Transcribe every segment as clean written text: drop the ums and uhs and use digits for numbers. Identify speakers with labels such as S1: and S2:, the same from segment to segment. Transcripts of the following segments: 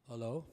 S1: Hello.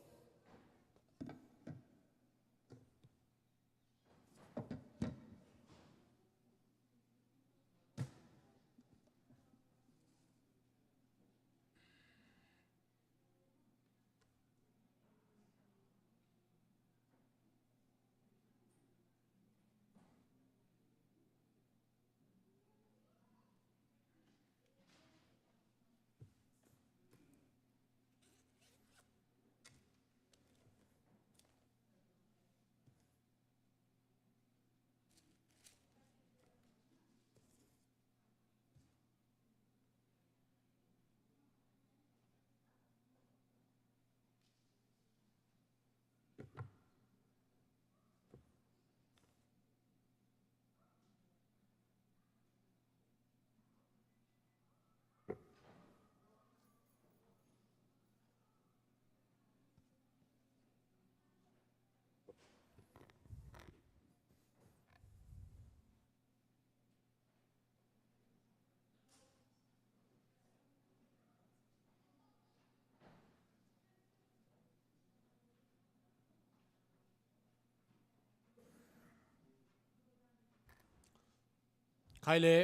S1: Khai le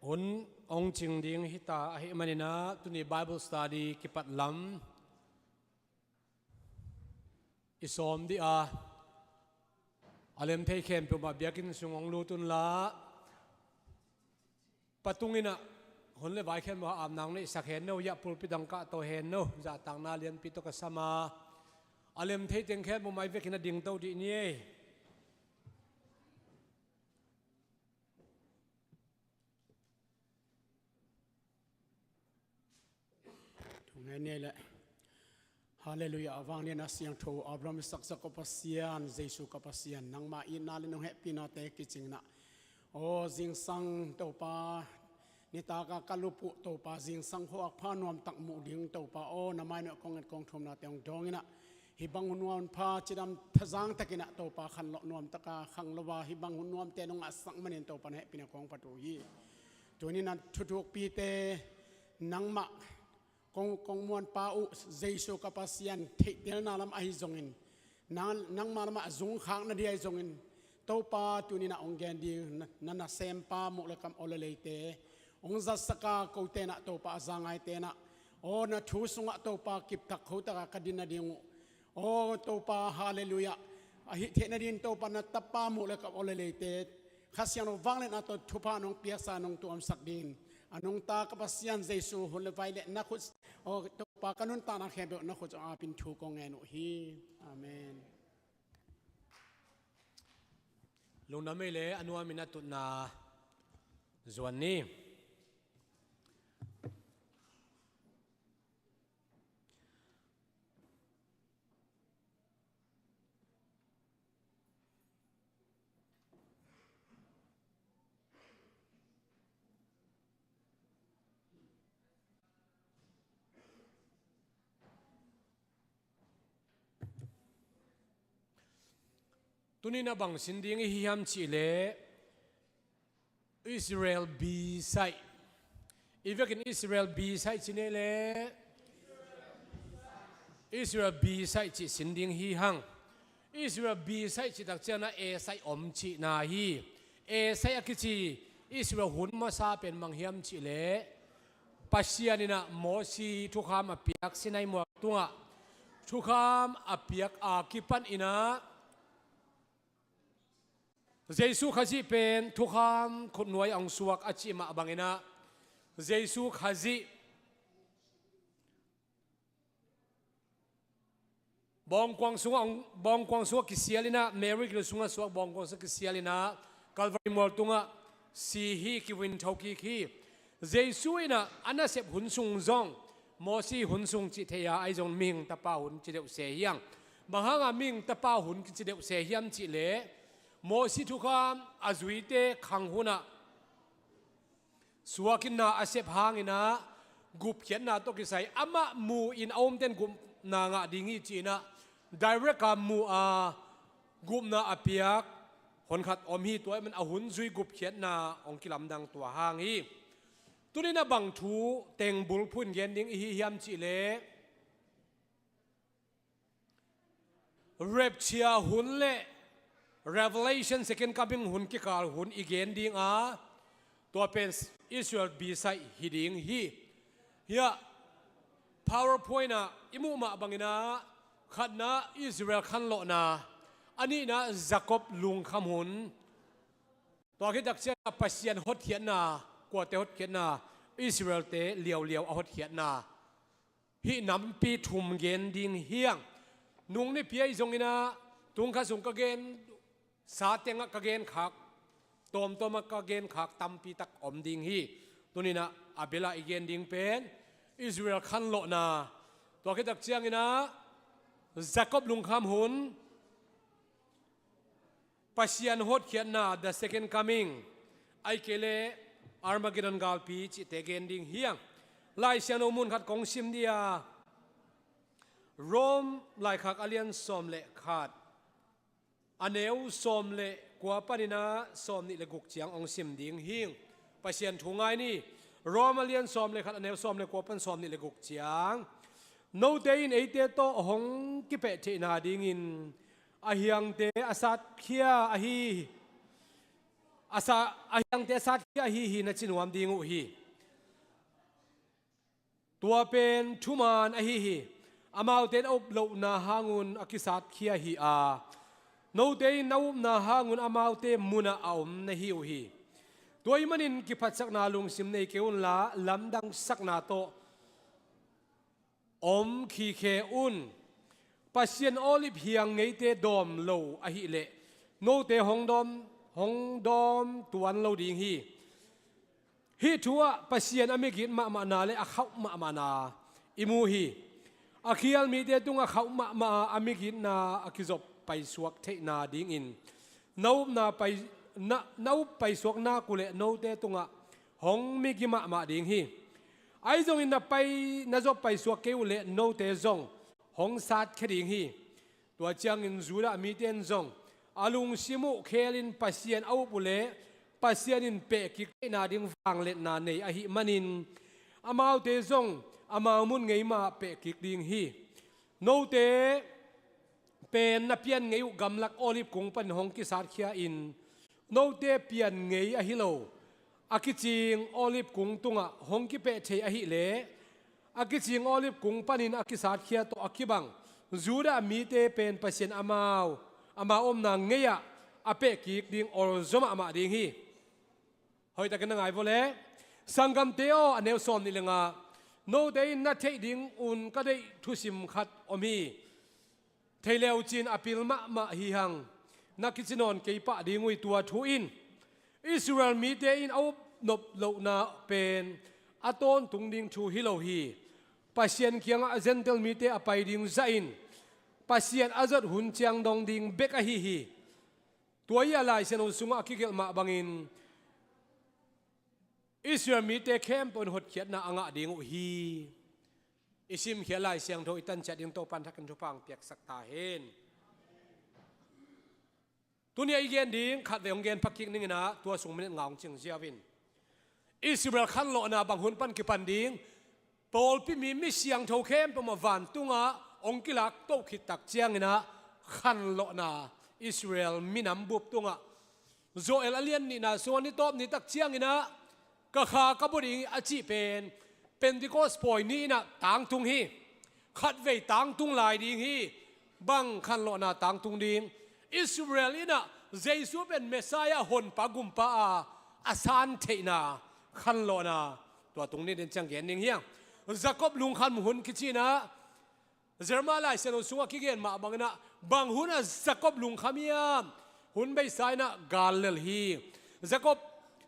S1: hun ong ching ding hita hi manina tuni Bible study kipat lam isom di a alem thei khem pu ma biakin sungong lutun la patungina hun le vai khem ma am nang le sakhen no ya pul pidang ka to hen no za tang na lian pi to ka sama alem thei teng khem mo mai vekina ding to di ni
S2: นี่แหละฮาเลลูยาวังเนี่ยนะเสียงโทอับรามิสักสักกับปัสยานเยซูกับปัสยานนังมาอินนาเลนงเฮปีนาเตกิจิงนะโอ้จิงสังตัวปานิตากากลุปุตัวปาจิงสังหัวพานวมตักมุดิงตัวปาโอ้น้ำมันกองเงินกองทุนนาเตียงดองนะฮิบังหุนวมพาจิดำทะจังตะกินะตัวปาขันนวมตะกาขังลวาฮิบังหุนวมเตนงอัสังมันเห็นตัวปาเฮปีนากองปะตูยีตัวนี้นั้นทุกปีเตนังมะกองมวลปาอุเยซูกับปัสยันเทเดลนาลำไอจงอินนังมาลำจงข้างนาดีไอจงอินตัวปาตัวนี้นะองแกนดีนั่นนะเซมปามุกเลกัมโอเลเลเตองจัสกาโกเตนะตัวปาจางไอเตนะโอ้นะทูสุงะตัวปากิบตักเขาตะกะดินนาดีงโอ้ตัวปาฮาเลลูยาอหิเทนาดินตัวปานะตับปามุกเลกัมโอเลเลเตข้าเสียงเราฟังเลยนะตัวทุพานองเปียสานองตัวอัมสักดินอันงตากับปัสยันเยซูหุ่นเลไฟเลนักขุดโอ้ตัวปากันุนตานักแข่งเบลนักขุดอาปินชูกองเงินฮีอาเมน
S1: ลุงน้ำไม่เละอนุอามินาตุนาจวนนี้ตัวนี้นะบางสิ่งที่ยังฮิฮัมชิเลอิสราเอลบีไซอีเวกินอิสราเอลบีไซชิเนเลอิสราเอลบีไซชิสิ่งที่ยังฮิฮังอิสราเอลบีไซชิตักเจ้านะเอไซอมชินาฮีเอไซอักชิอิสราเอลหุ่นมาซาเป็นบางฮิฮัมชิเลปัสยานินะโมซีทุกคำอภิยักษ์สินัยหมวกตัวทุกคำอภิยักษ์อาคิปันอินะเยซูข้าจีเป็นทุกคำคนหน่วยองสวกอาจิมาบังเอินะเยซูข้าจีบองกวางสวกบองกวางสวกกิเซียลินะเมริกลสุงสวกบองกวางสวกกิเซียลินะกัลวาริมอลตุงะซีฮีกิวินทอกีคีเยซูอินะอันนั้นเสพหุนซุงจงโมซีหุนซุงจิตยาไอจงมิงตะป้าหุนจิเดวเสียงมหางามิงตะป้าหุนจิเดวเสียงจิเลโมสิทุกคำอาจุยเตขังหุนะสวากินนาอาเซบหางินะกุบเขียนนาตกิไซอามามูอินอมเตนกุมนางะดิงิจีนะdirect กามูอากุมนาอภิยักคนขัดอมฮีตัวมันอาหุนซุยกุบเขียนนาองกิลำดังตัวหางฮี ตัวนี้นะบังทูเต็งบุลพุ่นเย็นดิ้งอีฮิมจิเลเรปเชียหุ่นเล่ Revelation second coming หุ่นกิการหุ่นอีเกนดิ้งตัวเป็นอิสราเอลบีไซฮิดิ้งฮีเฮีย PowerPoint นะอิมุมาบังนะขัดนะอิสราเอลขันโลนะอันนี้นะจักบลุงคำหุ่นตัวคิดดักเจ้าปัสยันฮดเขียนนะกว่าเตฮดเขียนนะอิสราเอลเตเลียวเอาฮดเขียนนะฮีนำปีทุ่มเกนดิ้งเฮียงนุ่งนี่เพียอีทรงนะตุงข้าสุงกะเกนสาเตงกะเกนขักตอมมกะเกนขักตำปีตักอมดิ้งฮีตัวนี้นะอาเบลาอีเกนดิ้งเป็นอิสราเอลขันโลนะตัวคิดดักเจ้านะจักบลุงคำหุ่นปัสยันฮดเขียนนะ the second coming ไอเกเลอาร์มาเกดอนกาลปีจิเตเกนดิ้งเฮียงไลเซียนอมุนขัดกงซิมเดียโรมไลขักอเลียนสอมเละขาดอันเอวสอมเละกว่าปนินะสอมนี่เลกุกเจียงองซิมดิ้งเฮียงปัสยันทุงไงนี่โรมอเลียนสอมเละขัดอันเอวสอมเละกว่าปันสอมนี่เลกุกเจียงโนเตอินเอเตโตหงกิเปเทนาดิ้งอินอาเฮียงเตอาสัตเคียอาฮีอาซาอาเฮียงเตอาสัตเคียอาฮีนัชินวามดิ้งอุฮีตัวเป็นทุมานอาฮีอามาเตนอบโลนาหางุนอากิสัตเคียฮีอาโนเตอินนาอุนาหางุนอามาเตมุนาอาอุมนาฮีอุฮีตัวอิมันินกิพัดสักนาลุงซิมในเกอุนลาลำดังสักนาโตอมขีเคอุนปัสยันโอลิบเฮียงไงเตดอมโลอหิเลโนเตหงดอมตวนโลดิงฮีทัวปัสยันอเมกินมานาเลอเขามานาอิมูฮีอาคียลมีเตตุงอเขามาอเมกินนาอากิจบไปสวกเทนาดิงอินนานาไปนาไปสวกนากุเลโนเตตุงหงมิกิมาดิงฮีไอจงอินไปนาจบไปสวกเกวเลโนเตจงหงสัตแค่ดิ่งฮีตัวเจียงอินจูระมีเตียนจงอาลุงซิมุเคลินปัสยันเอาบุเลปัสยันินเปกิกนาดิ่งฟังเล็ดนาในอหิมันินอามาเตจงอามามุนไงมาเปกิกดิ่งฮีโนเตเป็นนับเปียนไงอุกำลักโอลิฟกงปันหงกิสัตเคียอินโนเตเปียนไงอหิโลอากิจิงโอลิฟกงตุงะหงกิเปเทอหิเลอากิจิงโอลิฟกงปันินอากิสัตเคียโตอากิบังจูระมีเตเป็นปัสยันอามาอมนางเงียอาเปกิกดิ่งออร์ซมามาดิ่งฮีเฮ้ยแต่กันยังไงบ่เล่สังกัมเตโออันเนวซอมนี่เลงาโนเดย์นัทเทดิ่งอุนก็ได้ทุสิมขัดอมีเทเลวจินอปิลมาฮีหังนักกิจนนเกยปะดิ่งวิตัวทูอินอิสราเอลมีเตอินเอานบโลนาเป็นอาตอนตุงดิ่งทูฮิโลฮีปัสยันเคียงอาเซนเตลมีเตอไปดิ่งไซน์ปัสยันอาจัดหุ่นเจียงดองดิ่งเบกอฮีตัวยาลายเซนอุสุงอาคิเกลมาบังอินอิสราเอลมีเตเข้มปนหดเขียนนาอ่างดิ่งอุฮีอิซิมเขียนลายเสียงโทอิตันจัดดิ่งโตปันทักกันทุพังเปียกสักตาเห็นตัวนี้อีเกนดิ่งขัดเวงเกนพักกิกนึงนะตัวสูงมันเงาจึงเจียวินอิสราเอลขันโลนาบางหุ่นปันกิปันดิ่งปอลพิมีเสียงโทเข้มปมาวันตุงะองกิลักโตขิดตักเจียงนะขันโลนาอิสราเอลมีน้ำบุบตุงะโซเอลเลียนนี่นะส่วนนี้ตบนี่ตักเจียงนะก็ขากบุรีอาชีเป็นที่ก็สปอยนี่นะต่างตุงฮีขัดเวต่างตุงลายดิ่งฮีบังขันโลนาต่างตุงดิ่งอิสราเอลนี่นะเจสุเป็นเมสซายาหนปากุมปาอาซานเทนาขันโลนาตัวตรงนี้เด่นจังเกียนนิ่งเฮียงจักบลุงขันหุ่นคิดนะเจอมาไล่เซนสุงกิเกนมาบังนะบางหุ่นจักบลุงขมียมหุ่นใบสายนะกาลเลฮีจักบ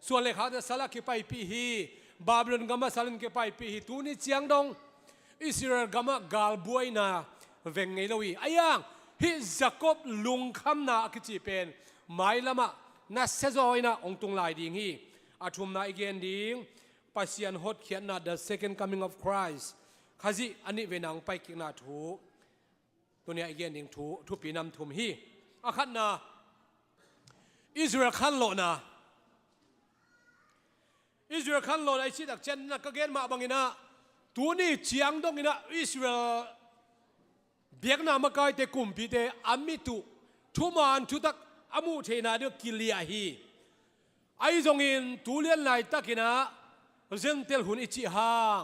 S1: ส่วนเลขาจะสลักไปปีฮีบาบิลอนกามาสลันไปปีฮีตัวนี้เจียงดงอิสราเอลกามากาลบวยนะเวงไงลวีอายังฮิจักบลุงคำนาคิดเป็นไม่ละมานัสเซจอยนะองตุงลายดิ่งฮีอาทุมนาอีเกนดิ่งปัสยันฮดเขียนนะ the second coming of Christ ขจิอันนี้เวนังไปกินนาถูตัวนี้อีกอย่างหนึ่งถูทุปีนำทุมฮีอาคันนะอิสราเอลขันโลนะ อิสราเอลขันโลไอชิดักเจนนักก็เกณฑ์มาบังอินะตัวนี้เชียงดงอินะอิสราเอลเบียกนามกายเตกุมพีเตอามิตุทุมานทุตักอามูเทนาเดกิลียฮีไอจงอินตูเลียนไลตักินะเซนเตลหุนอิจิฮาง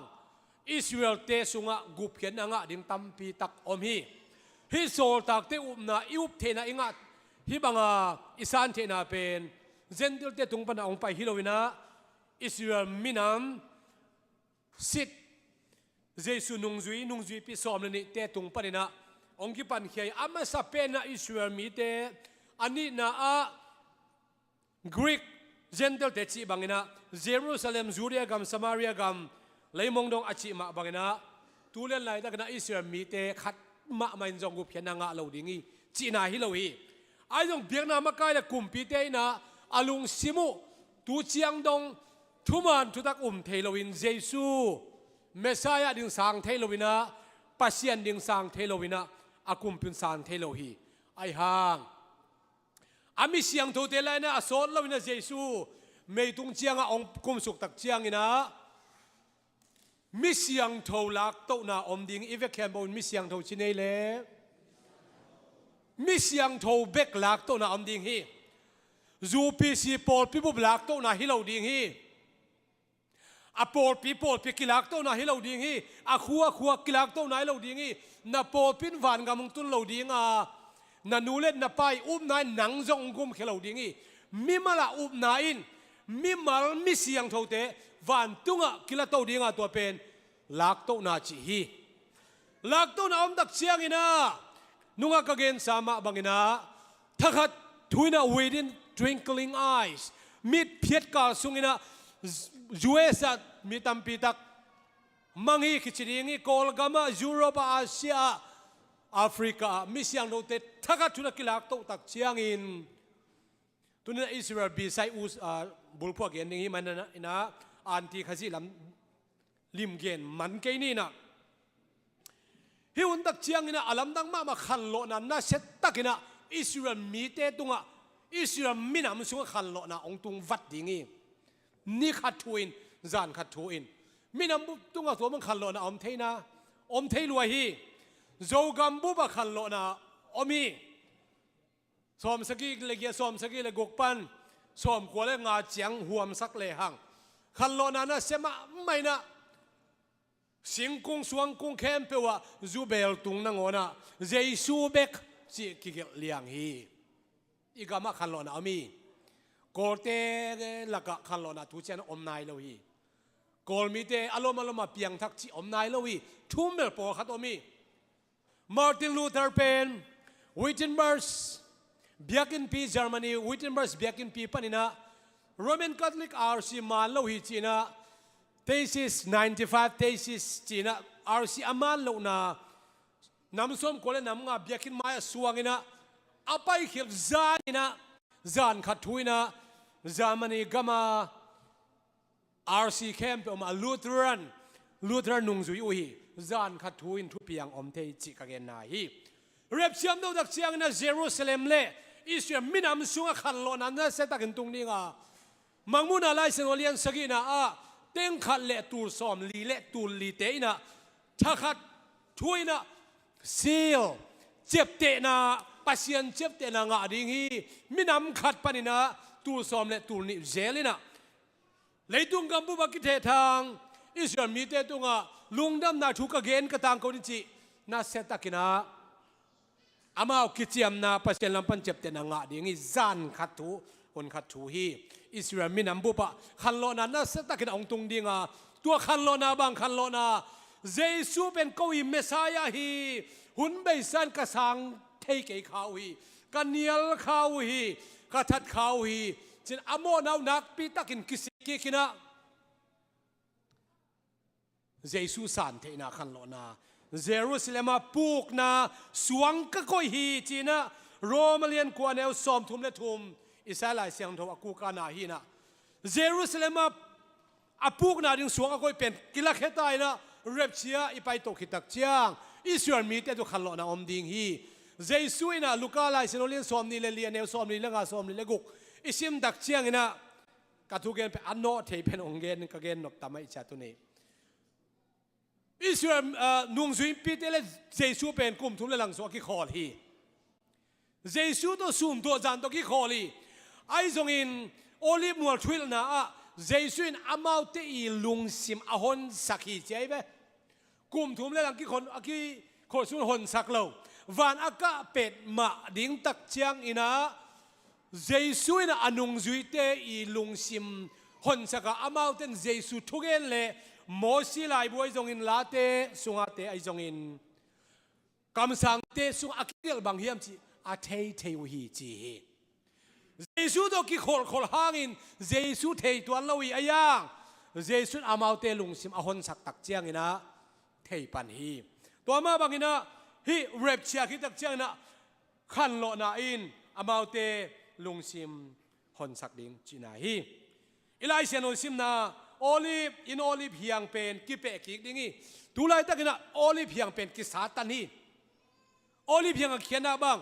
S1: อิสราเอลเตสุงะกุบเขียนงะดิงตัมปีตักอมฮีฮิโซลตักเตอุบนาอิอุบเทนาอิงะฮิบังอาอิสานเทนาเป็นเซนเตลเตตุงปนาองไปฮิโลวินะอิสราเอลมินามสิทเจสุนุงจุยพิสอมเลนิเตตุงปนินะองคิปันเขียอามาสเปนะอิสราเอลมีเตอันนี้นะกรีกเจนเตลเตจิบังอินะเยรูซาเล็มจูเดียกัมสมาเรียกัมเลยมองดงอจิมาบังอินะตูเลนไลตักนะอิสราเอลมีเตขัดมาไม่จงกุเพียนงะเหล่าดิ้งจีน่าฮิโลฮีไอ้จงเบียกนามกายละกุมปีเตนะอาลุงซิมุตูเจียงดงทุมันทุตักเทโลวินเยซูเมสายาดิงสังเทโลวินะปัสยันดิงสังเทโลวินะอากุมพินสังเทโลฮีไอฮางอามิเสียงโทเทลายนะอสอนโลวินะเยซูไม่ตุงเจียงองกุมสุกตักเจียงอินะมิเสียงโทลักโตนาอมดิงอีเวกแคมบอนมิเสียงโทชินเนเลมิเสียงโทเบกลักโตนาอมดิงฮีจูปีซีปอลปีบุบลักโตนาฮิโลดิงฮีอปอลปีกิลักโตนาฮิโลดิงฮีอาขัวกิลักโตนาฮิโลดิงฮีนาปอลปินวันกำมุงตุนโลดิงนานูเล่นนาไปนายหนังจงกุมเขลดิงฮีมิมาลานายอินมิมาลมิเสียงโทเตวันตุงกิลาโตดิงตัวเป็นลักโตนาจิฮีลักโตนาอมดักเชียงอินะนุงกะเกนสามะบังอินะทักทุยนะ within twinkling eyes มิดเพียดกาสุงอินะจูเอสัตมีตัมปีตักมังฮีคิดดิ้งกอลกามายุโรปอาเซียแอฟริกามิเสียงโนเตทักทุนกิลักโตตักเชียงอินตุนอิสราเอลบีไซอุสบุลพวกเกนดิ้งฮีมันนะอันที่ขจิลำลิมเกนมันเกนี่นะฮิวันตักเชียงอินะอลัมดังมาขันโลนันนะเซตตักอินะอิสราเอลมีเตตุงะอิสราเอลมินามสุงขันโลนะองตุงวัดดิ้งฮีนี่ขัดทูอินจานขัดทูอินมินามบุตุงะตัวมันขันโลนะอมเทนะอมเทลวยฮีโจกัมบุบะขันโลนะอมีสอมสกีเลเกียสอมสกีเลกกปันสอมกัวเลงาเจียงห่วมสักเลหังขันโลนะนะเสมาไม่นะสิงกุงสวงกุงเข้มเปว่าจูเบลตุงนังโอนะเจซูเบกสิกิเกเลียงฮีอีกามาขันโลนะอมีกอลเตลักขันโลนะทุเชนอมนายโลฮีกอลมีเตอารมณ์มาเปียงทักชิอมนายโลฮีทุ่มเมลปอขัดอมีมาร์ตินลูเทอร์เป็นวิทินเบิร์สเบียกินปีเยอรมนีวิทินเบิร์สเบียกินปีปนินะโรมันคาทอลิกอาร์ซีมาโลฮีจีนะthesis 95 thesis จีนะอาร์ซีอามันโลนะน้ำส้มก็เลยน้ำงาเบียกินมาสวงนะอาไปเขียนจานนะจานขัดทุยนะจามันนี่ก็มา RC camp ออกมาลูเทอรันนุ่งจุยอุยจานขัดทุยทุเปียงอมเทจิกเกนนาฮีเรียบเชื่อมดูดักเชียงนะเยรูซาเล็มเล่อิสราเอลมินามสุงขันโลนันนะเซตักันตรงนี้อ่ะมังมุนาไลเซนโอเลียนสกีนะเต็งขัดเละตูสอมลีเละตูลีเตนะถ้าขัดทุยนะซีลเจ็บเตนะปัสยันเจ็บเตนะงาดิ่งฮีมินามขัดปนินะตูสอมเละตูนี่เจลินะเลยตุงกัมพูบักิเททางอิสราเอลมีเตตุงะลุงดำนาทุกเกนกระตังคนจีน่าเซตักินะอามาเอาคิดเจียมนาปัสยันลำพันเจ็บเตนะงาดิ่งฮีจานขัดทุคนขัดทุฮีอิสราเอลมินามบุปะขันโลนาน่าเซตักินะองตุงดิ่งตัวขันโลนาบางขันโลนาเยซูเป็นเกวีเมสายาฮีหุ่นใบสันกระสังเทเกยข้าวฮีกันเนียลข้าวฮีกระทัดข้าวฮีจินอโมนาวนักปีตักินกิสิกิกินะเยซูสันเทนาขันโลนาเยรูซาเล็มปูกนาสวงก็คอยฮีจีนะโรมาเลียนกว่าแนวซอมทุมและทุมอิสราเอลเสียงทว่ากูกานาฮีนะเยรูซาเล็มปูกนาดึงสวงก็คอยเป็นกิลักเฮตายนะเรียบเชียอีไปตกขิตักเชียงอิสราเอลมีแต่ตัวขันโลนาอมดิงฮีเยซูนะลูกาไลเซโนเลียนซอมนี่เลเลียนแนวซอมนี่เลงาซอมนี่เลกุกอิซิมดักเชียงนะ กระทุกเกนเป็นอันโนเทเป็นองเกนกระเกนนกตามอิจฉาตัวนี้อิสราเอลนุ่งสุยปีเตเลเจสูเป็นกลุ่มทุนเลหลังสวกิคอลีเจสูตัวซุ่มตัวจันตัวกิคอลีไอ้ทรงอินโอลิฟมัวทวิลนะเจสูอินอามาวเตอีลุงซิมอหอนสักฮีเจ๊เบกลุ่มทุนเลหลังกิคนกิคนสุนหอนสักเลววันอากาเป็ดมาดิ้งตักเชียงอินะเจสูอินอนุงสุยเตอีลุงซิมหอนสักอามาวเตนเจสูทุกเกนเลโมสิลายบวยจงอินลาเตสุงอาเตไอจงอินกำสังเตสุงอาคิลบางเฮียมจีอาเทเทวฮีจีเจสุตัวกิโคลหางอินเจสุเทตัวลวีอายังเจสุอามาวเตลุงซิมอหอนสักตักเจียงอินะเทปันฮีตัวมาบางอินะฮีเรปเชียคิตักเจียงนะขันโลนาอินอามาวเตลุงซิมหอนสักดิงจีนาฮีอิไลเซนอซิมนาโอลิฟอินโอลิฟเฮียงเป็นกิเปกิกดิ้งตุลายตะกินะโอลิฟเฮียงเป็นกิสาตันฮีโอลิฟเฮียงเขียนนะบ้าง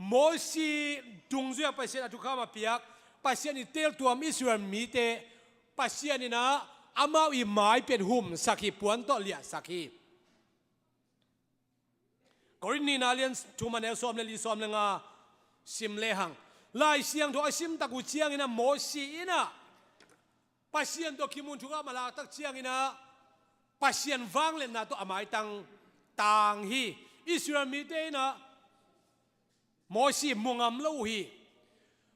S1: โมซีจุงเสียไปเสียทุกข้ามาเปียกไปเสียนี่เตลตัวมิสรามีเตไปเสียนี่นะอามาอีหมายเป็นหุ่มสักขีปวนต่อเลียสักขีกรณีนาเลียนทูมันเอลซอมเลลีซอมเลงาซิมเลหังลายเสียงตัวซิมตะกุเชียงนี่นะโมซีนะpasien to kimun thunga mala tak chiang ina pasien wang len na to amai tang hi Israel mi te na mosi mungam lo hi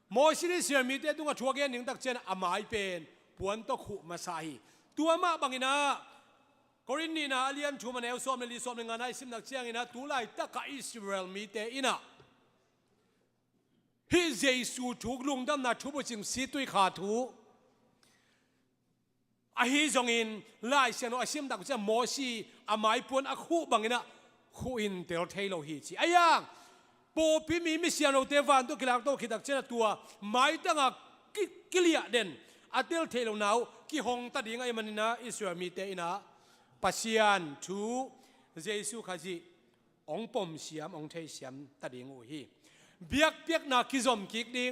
S1: mosi Israel mi te tunga thuagen ning tak chen amai pen puan to khu masahi tua ma bangina korin ni na alian thu man el som le li som nga nai sim nak chiang ina tu lai ta ka Israel mi te ina hi jesu thuk lung dam na thu bo chim si tui kha thuอาฮิจงอินไล่เสียงเราอาชิมดักจะโมซีอาไม้ปวนอาคู่บางอินะคู่อินเตลเทโลฮีจีอายังโปปิมีมิเสียงเราเทวันตัวกีฬาตัวคิดดักเจนตัวไม้ตั้งกิเลียเด่นอาเตลเทโลนาวกิฮงตัดยังไงมันนะอิสราเอลมีเตอินะปัสยานทูเยซูขจีองปมเสียมองเทเสียมตัดยังอุฮีเบียกเปียกนาคิจอมกิกดิ้ง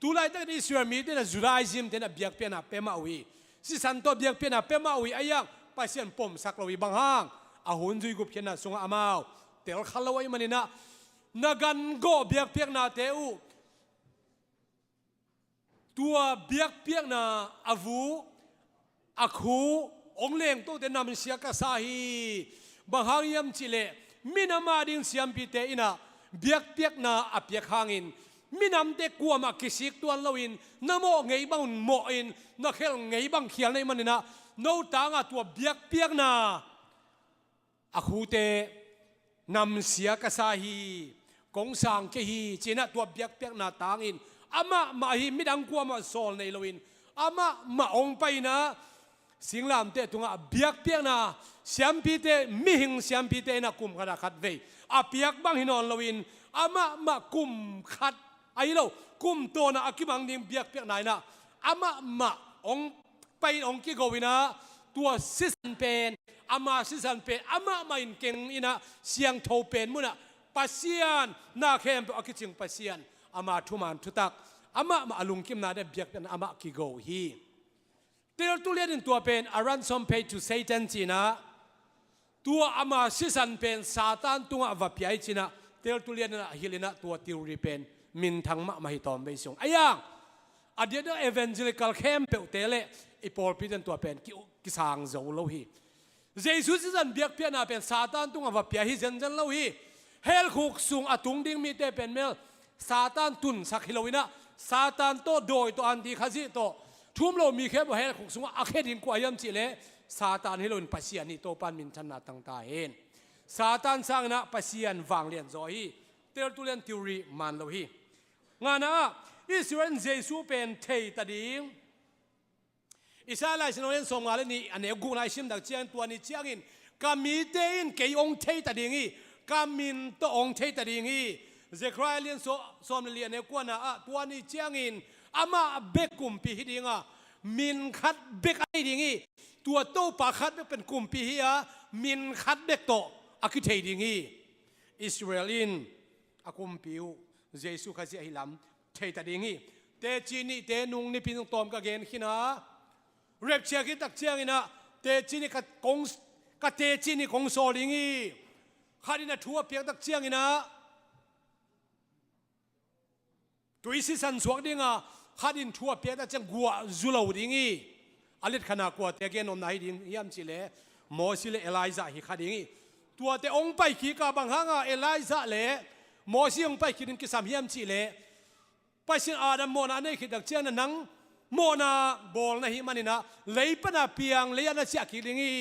S1: ตุไลตั้งอิสราเอลมีเตนะจุดายซิมเตนะเบียกเปียนะเปมาอุฮีสิสันตัวเบียกเปียนะเปมาอุยอายังไปเสียนปมสักลวิบางห้างอาหุนจุยกุบเขียนนะสงอามาวเตลขัลวายมันนี่นะนักันโกเบียกเปียกนะเตอุตัวเบียกเปียกนะอาวูอาคูองเลงตัวเตนำเสียกษาฮีบางห้างยำจิเลมินามาดิงเสียมปีเตอินะเบียกเปียกนะอาเปียกหางอินมินำเด็กกลัวมากิสิกตัวเราอินน้ำโมไงบ้างโมอินนักเขลไงบ้างเขียนในมันนี่นะโน้ตต่างตัวเบียกเปียกนะอาคูเตนำเสียกษาฮีกงสังเกฮีจีน่ะตัวเบียกเปียกนะต่างอินอามาฮีมิดังกลัวมาโซลในเราอินอามาองไปนะสิงลามเตตุงะเบียกเปียกนะเสียมปีเตมิหิงเสียมปีเตนะกุมขนาดขัดเวอาเปียกบ้างหินอนเราอินอามากุมขัดไอ้เรากุมตัวนะอากิบังดิมเบียกเปียกไหนนะอามาองไปองกิโกวินะตัวซิสันเป็นอามาซิสันเป็นอามาอินเก่งอินะเสียงโทเป็นมุนะปัสยานนาเข้มอากิจิงปัสยานอามาทุมันทุตักอามาลุงกิมนาได้เบียกเป็นอามากิโกฮีเตลตุเลียนตัวเป็นอารันซอมเพย์ทูเซตันจีนะตัวอามาซิสันเป็นซาตานตัวอวับยายจีนะเตลตุเลียนนะฮิลินะตัวติวรีเป็นมินทั้งมาหิตอมไปส่งอายังอดีตเอเวนเจลิคัลเข้มเปเตเลอีพอลพิจันตัวเป็นกิสางโจโลฮีเจสุสิจันเบียกเปียนาเป็นซาตานตุงอวับยายฮิจันโลฮีเฮลคุกซุงอตุงดิ้งมีเตเป็นเมลซาตานตุนสักฮิโลวินะซาตานโตโดยตัวอันดีขจิโตทุ่มโลมีแค่ว่าเฮลคุกซุงอาเคดินกว่ายัมจิเลซาตานฮิโลนปัสยานิโตปันมินชนะตั้งตาเองซาตานสร้างนะปัสยานวางเลียนโจฮีเตลตุเลียนทิวรีมันโลฮีงานนะอิสราเอลเจสูเป็นเทยตัดดิ้งอิสราเอลฉันเรียนส่งมาแล้วนี่อันนี้กูนายชิมดักเจียนตัวนี้เจียงินกามีเตนเกยองเทยตัดดิ้งกามินตัวองเทยตัดดิ้งเจครายเรียนส่งเรียนเนี่ยกูนะตัวนี้เจียงินอามาเบกกุมปีฮิดิ้งมินคัดเบกไอดิ้งตัวโตปากคัดเป็นกุมปีฮิมินคัดเบกโตอาคิเทยดิ้งอิสราเอลินอากุมปิวเจสุขจิฮิลัมเทตัดดิ้งเต จีนี่เตนุงนี่พินตอมกะเกนขินะเร็บเชียกิตักเชียงนะเตจีนี่กะเตจีนี่กงโซลิงีข้าดินะทัวเปียกตักเชียงนะตัวอิสิสันสวกดิ่งข้าดินทัวเปียกตักเชียงกัวจุลาวดิ่งีอลิดขนากัวเตเกนอมนายดิ่งยามจิเลโมซิเลเอไลซาฮิข้าดิ่งีตัวเตองไปขีกาบังฮังเอไลซาเลโมซิองไปขีดินกิสามยามจิเลไปสิอาดัมโมนาในขีดักเชียงนังโมนาบอลนะฮิมันนี่นะเลยปนาเปียงเลยนะเสียขีดิ่งี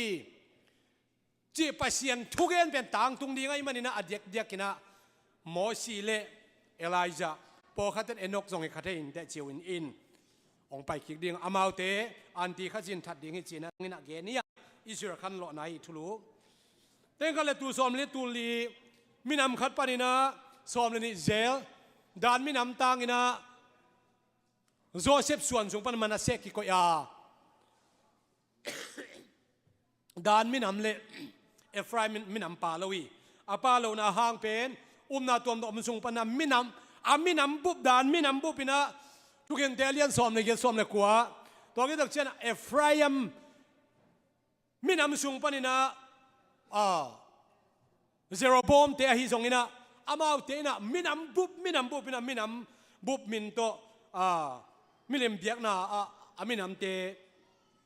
S1: จีไปเสียนทุกเอ็นเป็นต่างตรงนี้ไงมันนี่นะอเดียกกินะโมซิเลเอไลซาพอขัดเอ็นกส่งให้ขัดเองแต่เจียวอินองไปขีดิ่งอามาเตอันที่ขัดจินทัดดิ่งให้จีนะงินะเกนี่อิสราคันโลนายทุลุเต็งกันเลยตูสอมเลยตูลีมินำขัดปานินะสอมเลยนี่เซลดานมินำตังอินะโจเซฟส่วนสงปันมันเสกกิโกยาดานมินำเลยเอฟรายมินำปาลวีอาปาลวนาหางเป็นนาตัวมสงปันมินำมินำบุบดานมินำบุบปินะทุกเห็นเดลียนสอมเลยเกสอมเลยกว่าตัวนี้ตักเช่นเอฟรายมมินำสงปันนะเซโรบอมเตะฮิซงอินะอามาเตนะมินำบุบมินำบุบปินะมินำบุบมินโตมิเลมเบียกนะมินำเต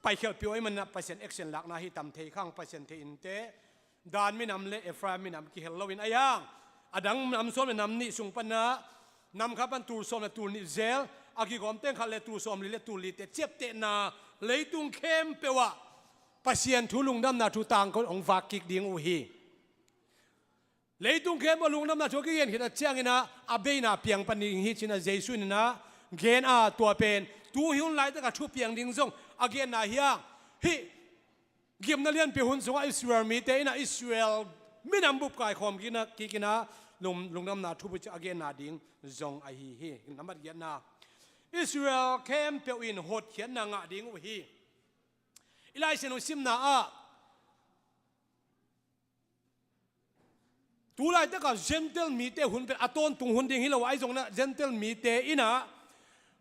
S1: ไปเขียวผิวไอ้มันนะเปอร์เซ็นต์เอ็กเซนหลักนะฮิตำเทข้างเปอร์เซ็นต์เทอินเตดานมินำเลเอฟรายมินำกิเฮลโลวินอายังอดังนำส้มนำนี่สุงปนะนำขับบันตูส้มและตูนิเซลอากิกอมเต้งขัดเลตูส้มลิเลตูลิเตเจ็บเตนาเลยตุงเข้มเปวะเปอร์เซ็นต์ทุลุงดำนาทุต่างคนองฝากกิกดิ่งอุฮีเลยตุงเข้มว่าลุงดำนาทุกิเย็นเห็นเชียงอินะอาเบย์นาเปียงปนิงฮิชินะเจสุนนะเกณฑ์ตัวเป็นตัวหิวไหลแต่กับชุบเปียงดิ่งส่งอาเกณฑ์นาเฮียฮิเกี่ยมนั่นเลียนเปียหุ่นส่งอิสราเอลมีเตนะอิสราเอลไม่นำบุบกายคอมกินะลุงดำนาทุบจะอาเกณฑ์นาดิ่งส่งไอฮีน้ำมันเกียนนาอิสราเอลเข้มเปียอินหดเขียนนางดิ่งอุฮีอิไลเซนุซิมนาตัวไรแต่กับเจนเทลมีเตหุ่นเป็นอัตโนตุงหุ่นดิ่งฮิโลไอซงนะเจนเทลมีเตอินะ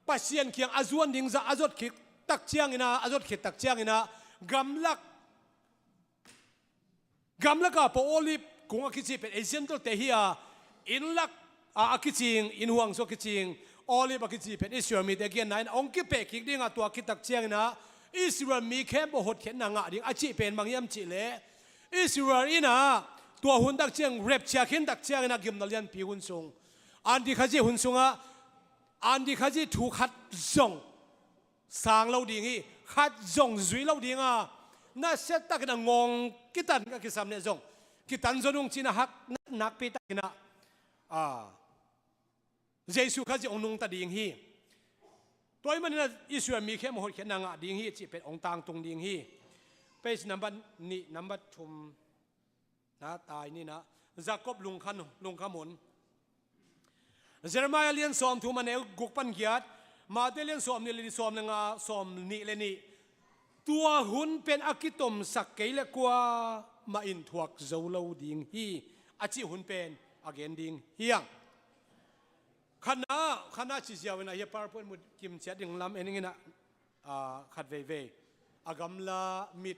S1: ปัสเซียนเคียงอาจวนดิ่งจะอาจดขิดตักเชียงอินะอาจดขิดตักเชียงอินะกำลักกับพอโอลิฟคงอาคิจิเป็นเอเจนต์เตฮียอินลักอาคิจิงอินห่วงโซคิจิงโอลิฟอาคิจิเป็นอิสราเอลมีเตเกียนนั้นองคิเปกิกดิ่งตัวคิดตักเชียงอินะอิสราเอลมีแค่บ่หดเขียนนางดิ่งอาจิเป็นบางยามจิเลอิสราเอลอินะตัวหุ่นตักเชียงเร็บเชียขินตักเชียงอินะกิมนัลยันปีหุ่นทรงอันที่ขจิหุ่นทรงอันที่ขจิถูกขัดส่งสางเราดิ่งฮีขัดส่งจุยเราดิ่งน่าเสตตักนะงงกิตันก็กิสามเนี่ยส่งกิตันจนุงจีน่าฮักนักปีตักนะเยซูขจิองนุงตัดดิ่งฮีตัวมันนะอิสราเอลมีแค่มโหดแค่นางดิ่งฮีจีเป็นองตางตรงดิ่งฮีเป็นนับนี่นับชุมนะตายนี่นะจักบลุงขมุนเจเรมายาเลียนสอมทูมันเอลกุกปันเกียรมาเตเลียนสอมนี่เลยสอมนึงสอมนี่เลยนี่ตัวหุ่นเป็นอากิตมสักเกลกว่ามาอินทวกเจ้าเราดิ่งฮีอาจิหุ่นเป็นอาเกนดิ่งเฮียงขณะที่เจ้าวันนี้ปาร์พมุดกิมเชียดิ่งลำเอ็นงี้นะขัดเว่อากำลามิด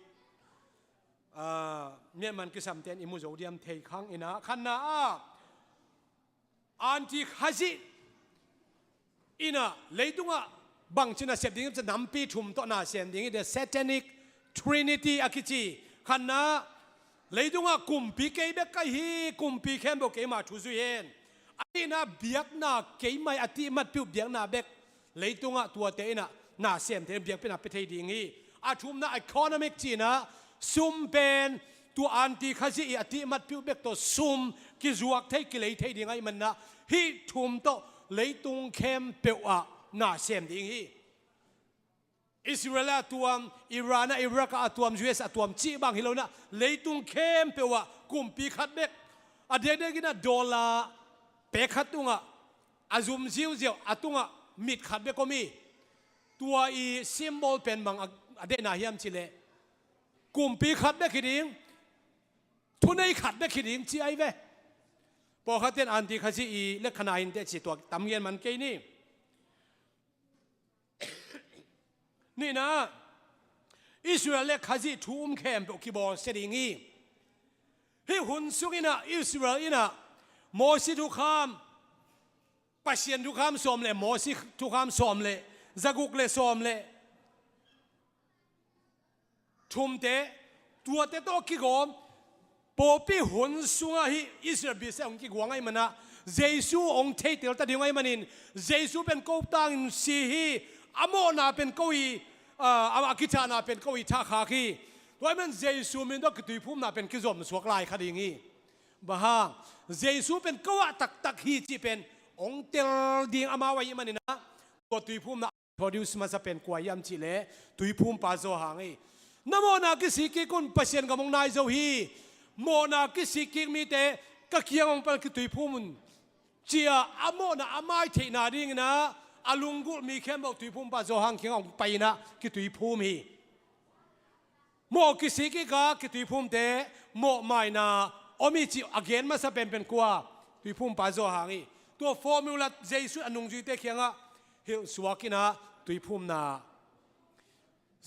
S1: เนี่ยมันคือสำเต็นอิมุโจเดียมเทคังอินะขณะอันที่ฮัจิอินะเลยตุงบางชนเสพดิ่งจะนำปีทุ่มต่อหน้าเสียงดิ่งเดอะเซตานิกทรินิตี้อากิจิขณะเลยตุงกุมปีเกย์เบกฮีกุมปีเข้มบอกเกย์มาทุสุเฮนอันนี้นะเบียกนาเกย์ไม่อธิมัดผิวเบียกนาเบกเลยตุงตัวเตนะหน้าเสียงเทเบียกเป็นอภิเษกดิ่งฮีอาทุมนะอีโคโนมิกจีนะซุมเป็นตัวอันที่ขจิอธิมัดผิวเบกตัวซุมกิจวักเทกิเลยเทดิ่งไงมันนะฮีทุมโตเลยตุงเข้มเปียวน่าเสียมดิ่งฮีอิสราเอลตัวอิหร่านอิรักตัวยูเอสตัวจีบางฮิโลนะเลยตุงเข้มเปียวกุมปีขัดเบกเด็กๆนะดอลลาร์เปขัดตุงอาซุมเจียวตุงมิดขัดเบกก็มีตัวอีซิมโบลเป็นบางเด็กนาเฮียมชิเลกุมปีขัดเบกขีดิ่งทุนไอขัดเบกขีดิ่งจีไอเวพอขัดเต็นอันที่ขจิเล็กขนาดอินเตจิตัวตำเงินมันเกนี่ นี่นะอิสราเอลเล็กขจิทุ่มเข้มไปกิบอลเสดิงีให้หุ่นสุกินะอิสราเอลนะโมซิทุกคำปัศยันทุกคำสอมเลยโมซิทุกคำสอมเลยจักุกเลยสอมเลยทุ่มเตะตัวเตะโตกิโกมปอปีหุ่นสุงะฮิอิสราเอลบิเซองกิกวางไงมันนะเยซูองเทติลตัดยังไงมันนินเยซูเป็นกูตังซีฮีอโมนาเป็นกูอีอากิจานาเป็นกูอีท่าขาคีตัวมันเยซูมันต้องตุยพุ่มนาเป็นกิจอมสวกลายคดีงี้บ้าเยซูเป็นกูตักฮีจีเป็นองเตลดิงอามาไว้มันนี่นะตัวตุยพุ่มนาพอดิวส์มาจะเป็นกวยยำจีเล่ตุยพุ่มปาโซหางงี้นโมนากิสิกิคนปัศยันกับมงนายโซฮีโมนากิสิกิมีแต่ก็เคียงองเป็นตุยพุ่มเจียอโมนาอามาเทนาดิ่งนะอาลุงกุมีเข้มบอกตุยพุ่มปาโซหางเคียงองไปนะกิตุยพุ่มฮีโมกิสิกิกากิตุยพุ่มเตโมไม่นาอมิจิอเกนมาจะเป็นกว่าตุยพุ่มปาโซหางฮีตัวฟอร์มูลาเจสุอนุงจุยเตเคียงอะเฮลสวากินะตุยพุ่มนา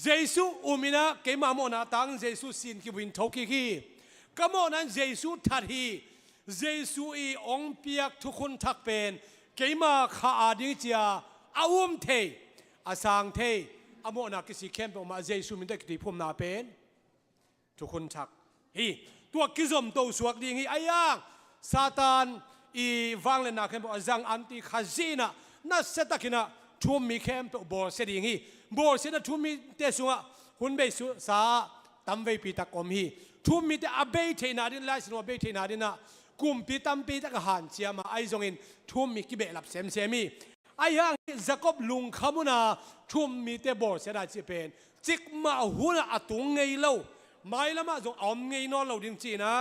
S1: เจสุอุมินะเกมาโมนาตังเจสุสินกิวินทอกิกีก็โมนั้นเจสุทัดฮีเจสุอีองเปียกทุกคนทักเป็นเกมาขาอาดิงเจียอาวุมเทอาสังเทอโมนากิสิเข้มไปมาเจสุมินได้กิติพุ่มนาเป็นทุกคนทักฮีตัวกิจอมโตสวกดิ่งฮีอายังซาตานอีวังเลนักเข้มบอกจังอันติขจีนะนัสเซตักินะทุ่มมีเข้มไปบอลเสดิ่งฮีบอลเสดทุ่มมีเตสุงะหุ่นเบสุสาตั้มเวปีตะกอมฮีทุ่มมีแต่อาเบยเทนาดินไลส์โนอาเบยเทนาดินะกุมปีตั้มปีตะกหันเชียมาไอซงอินทุ่มมีกิเบลับเซมเซมีไอยังจะกบลุงขมุนาทุ่มมีแต่บอลเสดาจีเป็นจิกมาหุ่นอตุงไงเล่าไม่ละมาจงอมไงนอนเราดิ้งจีนะ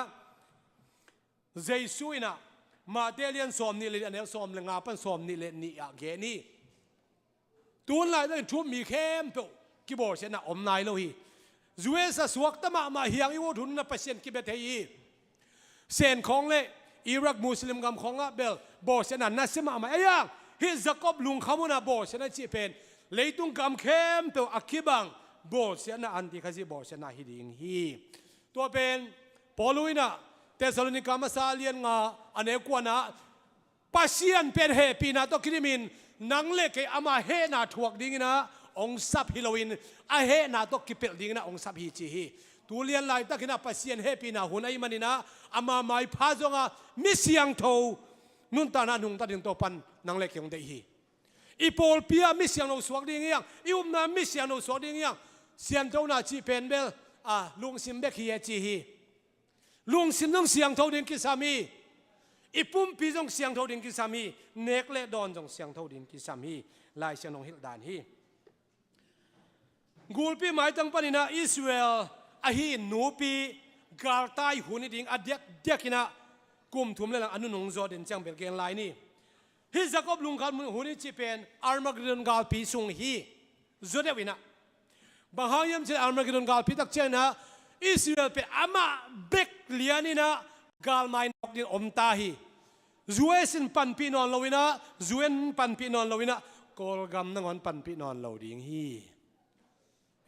S1: เจสุยนะมาเดลียนสอมนี่เลยอันนี้สอมเลยงาปันสอมนี่เลยนี่อะเกนี่ตัวไหนได้ทุ่มมีเข้มเปล่ากิบอลเสนาอมนายเราฮีจวยสสวกตมาเฮียงอีวทุนนับเปอร์เซ็นต์กิเบตเฮีเซนของเลยอิรักมุสลิมกำของอ่ะเบลบอสนันนัสมาไอ้ยังฮิจักบลุงขมุนาบอสนันจีเป็นเลยตุงกำเข้มเปล่าอักบังบอสนันอันที่เขาจีบอสนันฮิดิงฮีตัวเป็นปอลุยนะเทสโลนิกามาซาเลียนงาอันเอกวนะปัสยันเป็นเฮปีนาตอคิริมินนังเล็กอามาเฮนาถวกดิ่งนะองซับฮิโลวินอาเฮนาตอกิเปลดิ่งนะองซับฮิจีฮีตูเลียนไลตักนะปัสยันเฮปีนาหุ่นไอมันนี่นะอามาไม่พาจงะมิสยังโตนุนตานานุงตาดิงโตปันนังเล็กยองเดฮีอีโพลเปียมิสยังโนสวกดิ่งยังอีอุมนามิสยังโนสวกดิ่งยังเสียนเจ้านาจีเป็นเบลลุงซิมเบกฮีเอจีฮีลุงซิมต้องเสียงเท่าดิ่งกิสามีอีปุ่มปีจงเสียงเท่าดิ่งกิสามีเนกเลดอนจงเสียงเท่าดิ่งกิสามีลายเสียงนงฮิลดานฮีกูลปีหมายตั้งปนินะอิสราเอลอาฮีนูปีกาลตายหุ่นดิ่งอเดียกินะกุมทุ่มเลยหลังอนุนงจอดินจังเป็นเกณฑ์ลายนี่ฮิจักบลุงขันหุ่นจีเป็นอาร์มาเกดอนกาลปีสุงฮีจอเดวินะบางอย่างยังเจออาร์มาเกดอนกาลปีตักเจนะอิสราเอลเป็นอามาเบกเลียนี่นะกาลไม่นกดินอมตาฮีจวยสินปันปีนอนลวินะจวยปันปีนอนลวินะกอลกำนังอนปันปีนอนลวดิ่งฮี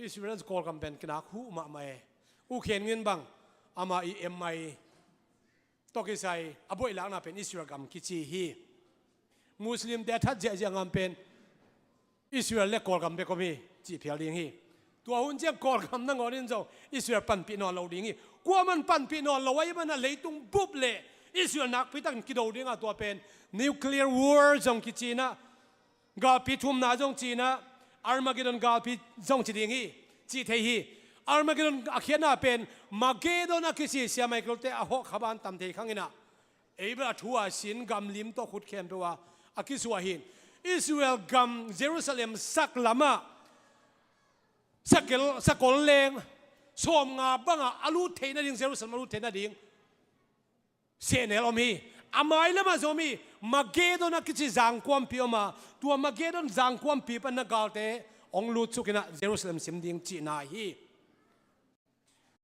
S1: อิสราเอลกอลกำเป็นกนักหูมาไม่อุเขียนเงินบังอามาอีเอ็มไอตกิใส่อบุยหลังน่ะเป็นอิสราเอลกำกิจีฮีมุสลิมเดทัดเจยังกำเป็นอิสราเอลเล็กกอลกำเป็นก็มีจีเพียดิ่งฮีตัวหุ่นเจ้ากอลกำนังอนินโจอิสราเอลปันปีนอนลวดิ่งฮีกว่ามันปันปีนอนลวไว้มันน่ะเลยตุงบุบเล่อิสราเอลนักพิทักษ์กิโดดิ่งอ่ะตัวเป็นนิวเคลียร์วอร์จงกิจีนะกาพิทุมนาจงจีนะอาร์มาเกดอนกาพิจงจีดิ่งฮีจีเทฮีอาร์มาเกดอนอาเขียนน่ะเป็นมาเกดอนกิจีเสียไม่กลัวแต่อาหกขบานตำเทข้างนี้นะเอบราทัวสินกำลิมโตขุดเข้มตัวอากิสวาหินอิสราเอลกำเยรูซาเล็มสักละมาสักกอลเลงสมงาบังอาลูเทนดิ่งเยรูซาเล็มอาลูเทนดิ่งเสียเนลอมีอามาอิละมาโซมีมาเกดอนกิจีจังความพิอมาตัวมาเกดอนจังความพิปันนักกาลเตองลูสุกินะเยรูซาเล็มสิมดิ่งจีนาฮี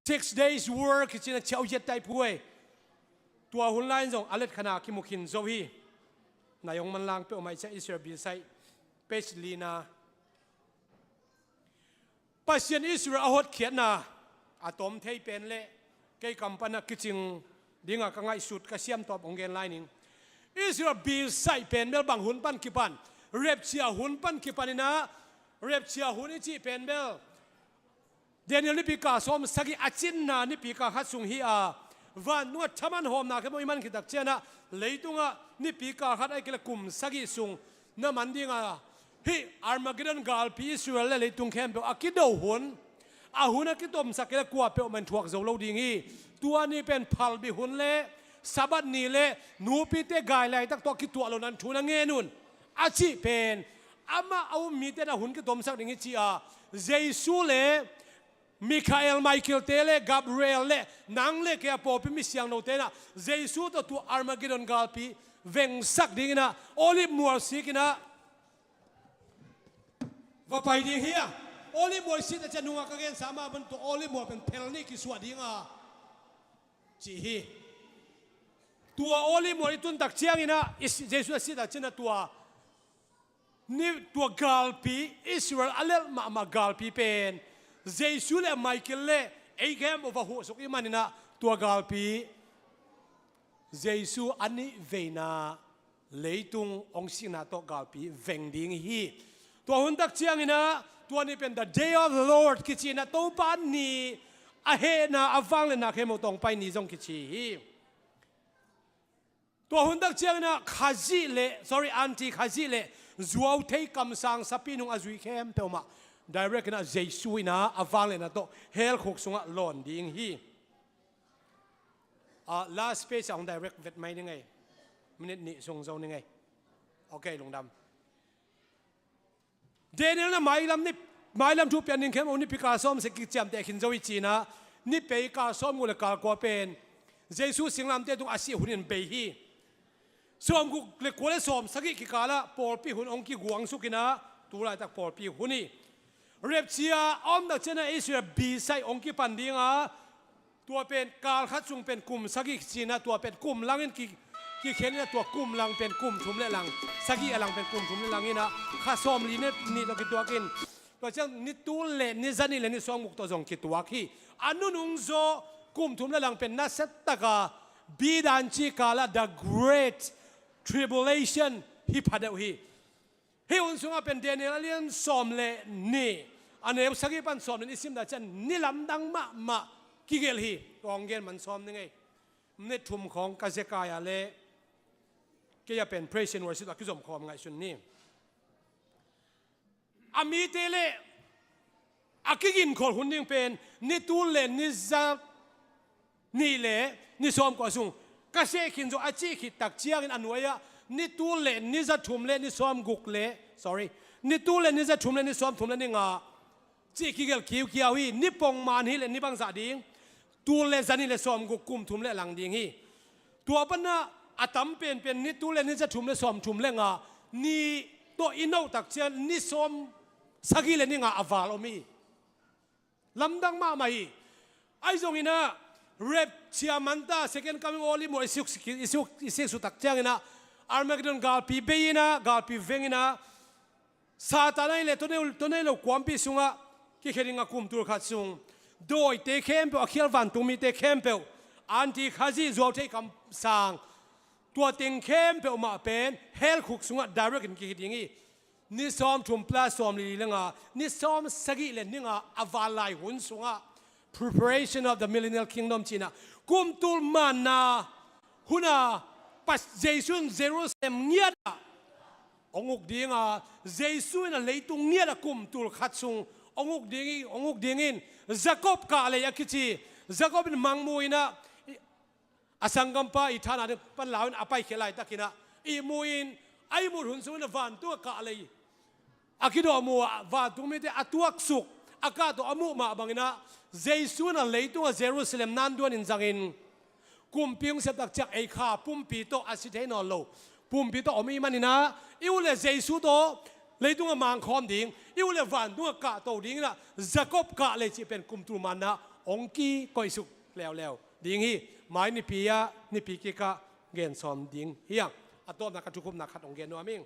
S1: 6 days work จีน่าเช้าเย็ดใจพูดตัวหุ่นไล่จงอเล็ดขนาดคิมุขินโซฮีนายองมันลางเปอไม่ใช่อิสราเอลใส่เปชลีนา ปัสยันอิสราเอลเขียนนะอาตอมเทเป็นเละเกี่ยกำปนักกิจิงดิ้งกังไงสุดกเสียมตอบองเกนไลนิงอิสราเอลบีใส่เป็นเบลบังหุนปันกิปันเรียบเชียหุนปันกิปันนะเรียบเชียหุนอิจิเป็นเบลเดนิเอลนิปิกาสอมสกิอาจินนานิปิกาฮัตสุงฮีอาวันนวดทมันหอมนาเข้ามาอิมันคิดตักเจนะเลยตุงะนิปิกาฮัตไอเกลกุมสกิสุงน้ำมันดิ้งฮีอาร์มากิดันกาลปีอิสราเอลเลยตุงเข้มเปอากิดเอาหุนอาหุนอากิดอมสักเกลกัวเปอมันทวกโจโลดิ้งฮีตัวนี้เป็นพัลบิหุนเล่สับัดนี้เล่นูปิเตกายไลตักตัวคิดตัวเรานั้นทุนเงนุนอาชีเป็นอามาเอามีเตนะหุนกิดอมสักดิ้งฮีจีอาเจสุเล่มิคาเอลไมเคิลเตเลกับเรลเล่นังเล่แกปอพิมิเสียงโนเตนะเจสุตัวอาร์มากิดอนกาลปีเวงสักดิ้งนะโอลิฟมัวสิกินะว่าไปดิ้งเฮียโอลิฟมัวสิแต่จะนัวกันเองสามารถเป็นตัวโอลิฟมัวเป็นเพลนี่กิสวดดิ้งอ่ะจีฮีตัวโอลิฟมัวตุนตักเชียงอินะเจสุสิตักเชนะตัวนี่ตัวกาลปีอิสราเอลมากาลปีเป็นเจสุเล่ไมเคิลเล่ไอแกมอวหัวสุกิมันนะตัวกาลปีเจสุอันนี้เวน่าเลยตุงองค์สินาตัวกาลปีเวงดิ้งฮีตัวหุ่นตักเชียงนะตัวนี้เป็น the day of the Lord คิดนะตัวปานนี้อาเฮนะอาฟังเลยนะเข้มตรงไปนี่จงคิดฮีตัวหุ่นตักเชียงนะขาจิเล่ sorry อันที่ขาจิเล่จัวเทคำสั่งสปินุงอาจุยเข้มเปล่ามาdirect นะเจสุนะอาฟังเลยนะตัวเฮลคุกสุงะหล่นดิ้งฮีlast page ของ direct เวทไม่ยังไงมินินี่ส่งเจ้ายังไงโอเคลงดำเดนิเอลนะไม่ลำนี่ไม่ลำทุบยันนิงเข้มอุนิพิกาส้มสกิจจำแต่ขินเจ้าวิจีนะนี่เปย์กาส้มกุลกาลกว่าเป็นเจสุสิงลำเตตุงอาศัยหุ่นเปย์ฮีส้มกุเล็กกว่าเลยส้มสกิกิกาละปอลปีหุ่นองค์กิกวงสุกินะตัวไรตักปอลปีหุ่นนี่เรียบเชียอมดักเจนะอิสราเอลบีใส่องค์กิปันดิ้งอ่ะตัวเป็นกาลคัดซุงเป็นกลุ่มสกิจีนะตัวเป็นกลุ่มลังกิเขียนนะตัวกลุ่มลังเป็นกลุ่มทุมเละลังสกิลังเป็นกลุ่มทุมเละลังนี่นะข้าส้มลีนี่ตัวกิตัวกินตัวเจ้านี่ตัวเล่นี่จันนี่เล่นี่ส้มมุกตัวจงกิตัวขี้อันนู้นอุงโซกลุ่มทุมเละลังเป็นนัสตะกาบีดันชิกาละ the great tribulation ฮิพัดเอาฮีเฮ้ยอุนสุงเป็นเดนิเอลเลียนส้มเล่นี่อันนี้สกิปันส้มนี่สิมดาจันนี่ลำดังมากิเกลฮีกองเกลมันส้มนี่ไงนี่ทุ่มของกาเซกายาเล่ก็จะเป็น praise and worship ที่สมคมไงส่วนนี้อามีเตเลอากิกินคนหุ่นยังเป็นนี่ตูเลนี่จะนี่เล่นี่ส้มกว่าสุงกาเซกินโจอาจีขิดตักเชียงอันไว้อะนี่ตูเลนี่จะทุ่มเลนี่ส้มกุกเล sorry นี่ตูเลนี่จะทุ่มเลนี่ส้มทุ่มเลนี่งาจีกิเกลคิวเกียวฮีนี่ปงมานฮีเลนี่บังสาดิงตูเลจันนี่เลส้มกุกกุมทุ่มเลหลังดิงฮีตัวปนะอาตมเป็นนี่ตัวเล่นนี่จะทุ่มเลยสอมทุ่มเลยงานี่ตัวอินเอาตักเชียนนี่สอมสักกี่เล่นนี่งาอาวาลมีลำดังมาไหมไอ้ตรงนี้นะเรปเชียมันตา second coming only more อิสุตักเชียงนะอาร์มากิดอนกาลปีเบย์นะกาลปีเวงนะซาตานนี่เลยตัวนี้เราความปีสุงะที่เขียนงาคุมตัวขัดสุงโดยเตะเข้มเปล่าเขียนวันตุมีเตะเข้มเปล่าอันที่ข้าจีจวบเทคำสั่งตัวเต็งเข้มเปล่ามาเป็นเฮลคุกสุงะ direct กันกี่อย่างงี้นี่ซ้อมทุ่มปลาซ้อมลีเลงอ่ะนี่ซ้อมสกิเลนนี่งอ่ะอวาลายหุ่นสุงอ่ะ preparation of the millennial kingdom จีน่ะกุมตุลมานาหุ่นอ่ะปัสเจสุนเจรูซาเล็มเงียดอ่ะองค์ดีงอ่ะเจสุนอ่ะเลยตุงเงียดอ่ะกุมตุลขัดสุงองค์ดีงินจักรบกาเลยอ่ะคิดจีจักรบเป็นมังมวยนะอาสังกัมปะอีท่านั้นปันลาวน์อภัยเขลัยตะกินะอีมูอินไอมูหุ่นสุนวันตัวกะเลยอากิโดมัววันตัวไม่ได้อตัวสุกอากาศตัวอมุมาบังนะเจสุนเลยตัวเยรูซาเล็มนั่นด้วยนินจังอินกุมพิงเสพตักจากไอข้าปุ่มปีโตอาศิเทนอลโลปุ่มปีโตอมีมันนี่นะอิวเลเจสุโตเลยตัวมังคอมดิ่งอิวเลวันตัวกะโตดิ่งนะจักรบกะเลยจะเป็นกุมตุมันนะองกี้ก่อยสุกแล้วดิ่งฮีไม่นิพิยานิพิกิกะเกณฑ์สอมดิ่งเฮียงอัตโตนักจุกุมนักขัดองเกณฑ์นัวมิง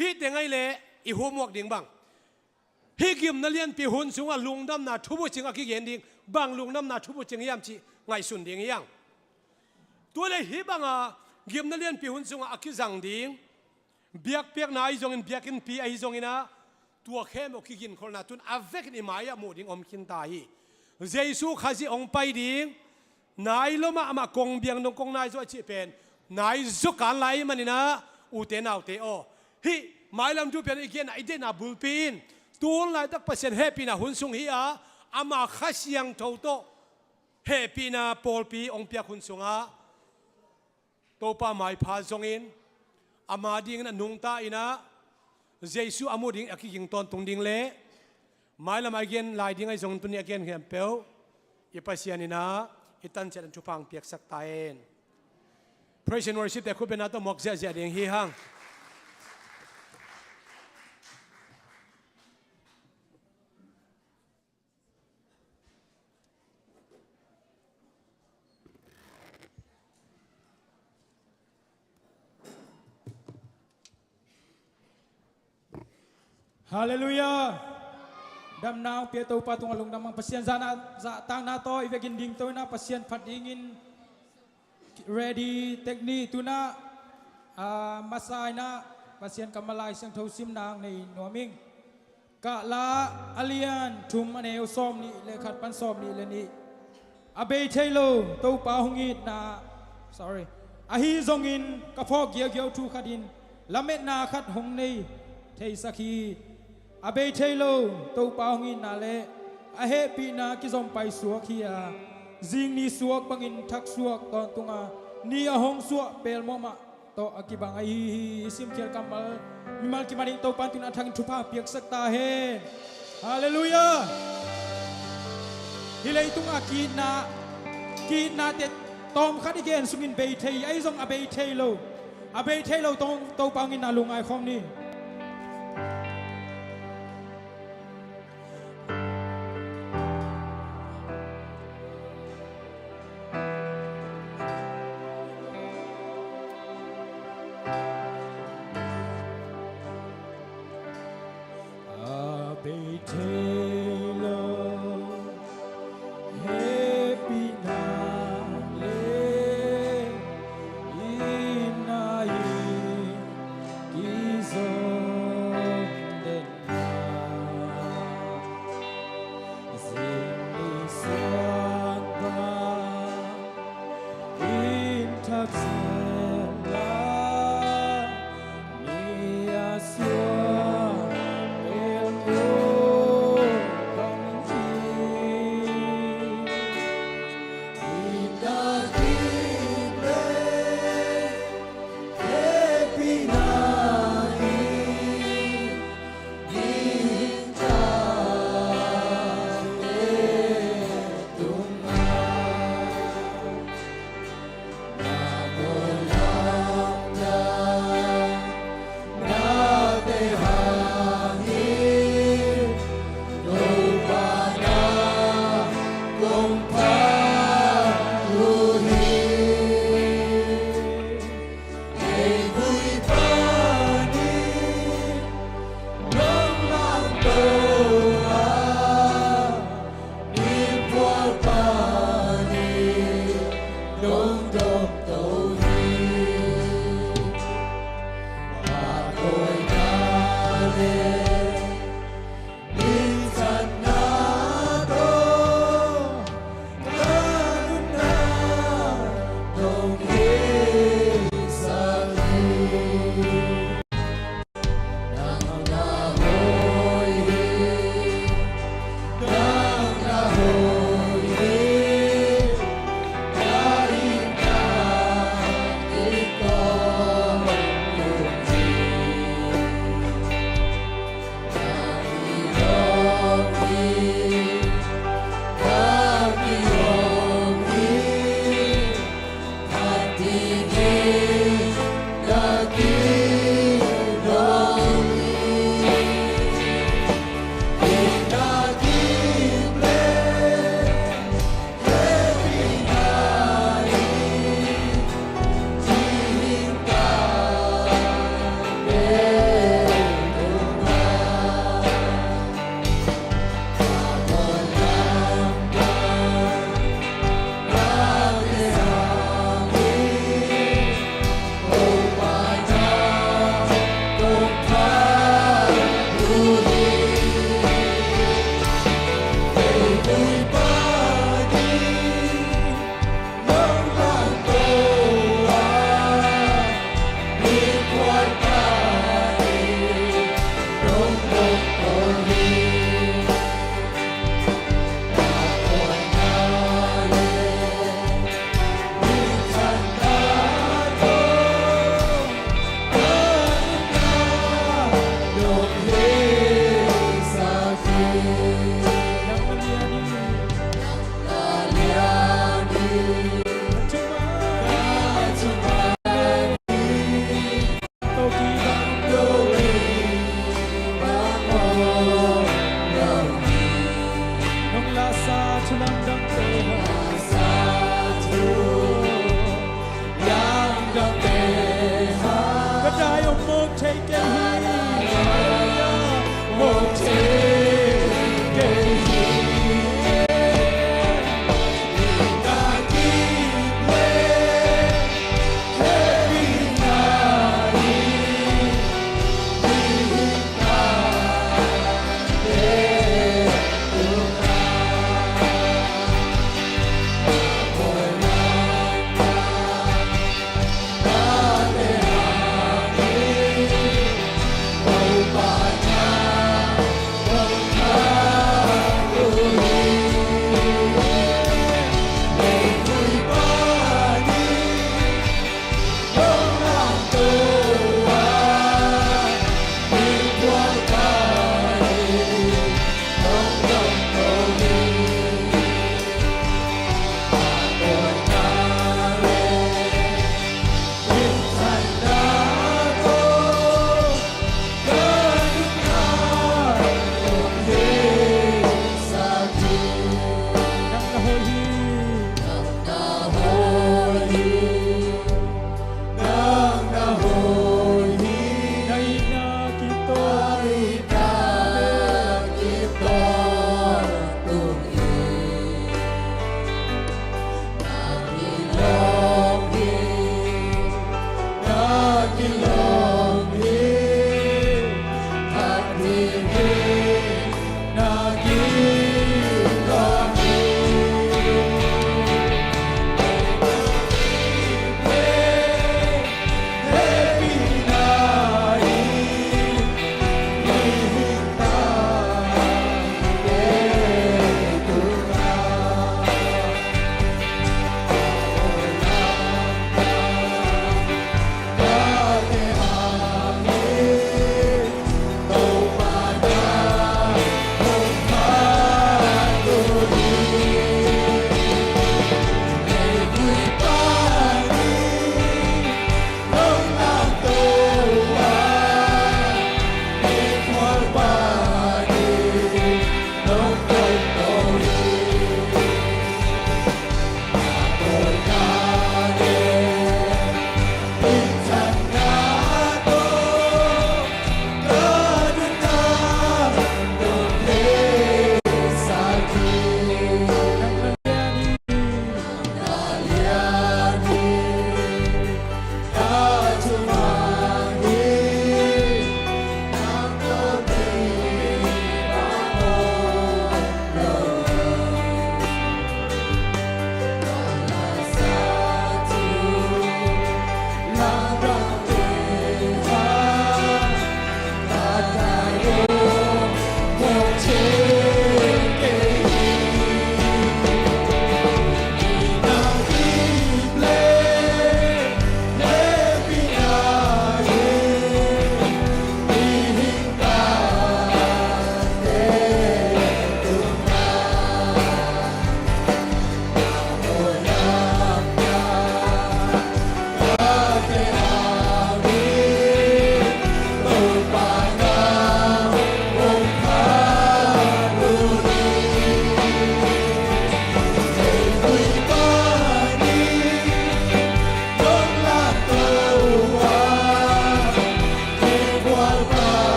S1: ฮีเดงไงเล่อีหัวหมวกดิ่งบัง hi kim na lian pi hun sunga lungdam na thubu chinga ki gen ding bang lungdam na thubu ching yam chi ngai sun ding yang tu le hi banga gim na lian pi hun sunga akizang ding biak pek na ai zong in biak in pi ai zong ina tua khem o ki gin khol na tun avek ni maya mu ding om kin ta hi jesu khazi ong pai ding nai loma ama kong biang nong kong nai zo chi pen nai zu kan lai manina u te nau te o hi mai lam tu pen again ai de na bulpin tul lai tak pasien happy na hun sung hi a ama khasiang tho to happy na polpi ong pia hun sunga to pa mai pha zong in ama ding na nung ta ina jesu amu ding akiging ton tung ding le mai lam again lai ding ai zong tu ni again hem pel ipasian ina itan chen chu pang piak sak taen praise and worship te khu ben ato mok zia ding hi hang
S3: Hallelujah. Dam nao pia tau patung alung namang pasien zana za tang na to ivegin ding to na pasien phat ingin ready tekni tuna masai na pasien kamalai sang thau sim nang nei noming ka la alian thum ane usom ni le khat pan som ni le ni abe thailo to pa hungit na sorry ahi zongin ka phok gya gyo thu khadin lamet na khat hong nei thei sakhi abe thailo to pa hongin na le a he pi na ki zom pai suak hi a jing ni suak bangin thak suak ton tunga ni a hong suak pel moma to akibang ai sim khel kamal mimal ki mani to pan tin athang thupa piak sakta he hallelujah hilai tunga ki na te tom khadi gen sungin be thei ai zong abe thailo tong to pa ngin na lungai khom ni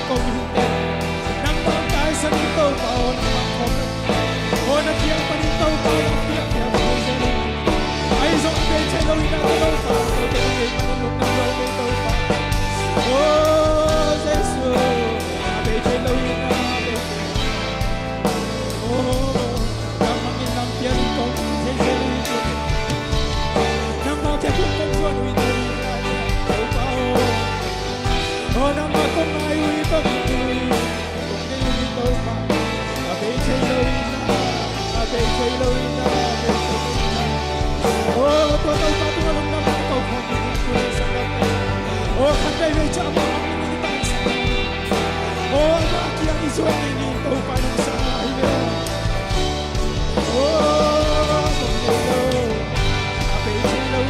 S3: công hình đen nắng bao cái sân tàu tàu nắng không ôi nó kia phần tàu tàu kia kia tàu xe đi ai giống bên trên đâu đi đâu đâu tàu tàu bên trên lúc nào đâu bên tàu tàu oh Giêsu bên trên đâu đi đâu bên oh năm nghìn năm tiền công trên xe đi năm bao cái công xuân uy tín tàu tàu oh năm bao công ai uy tín oh tôi ta lòng năm cầu không tôi sang đây oh khăn đây về chạm vào mình tay oh ta kia đi xuống đi tôi phải làm sao đây oh tôi đâu abe chơi đâu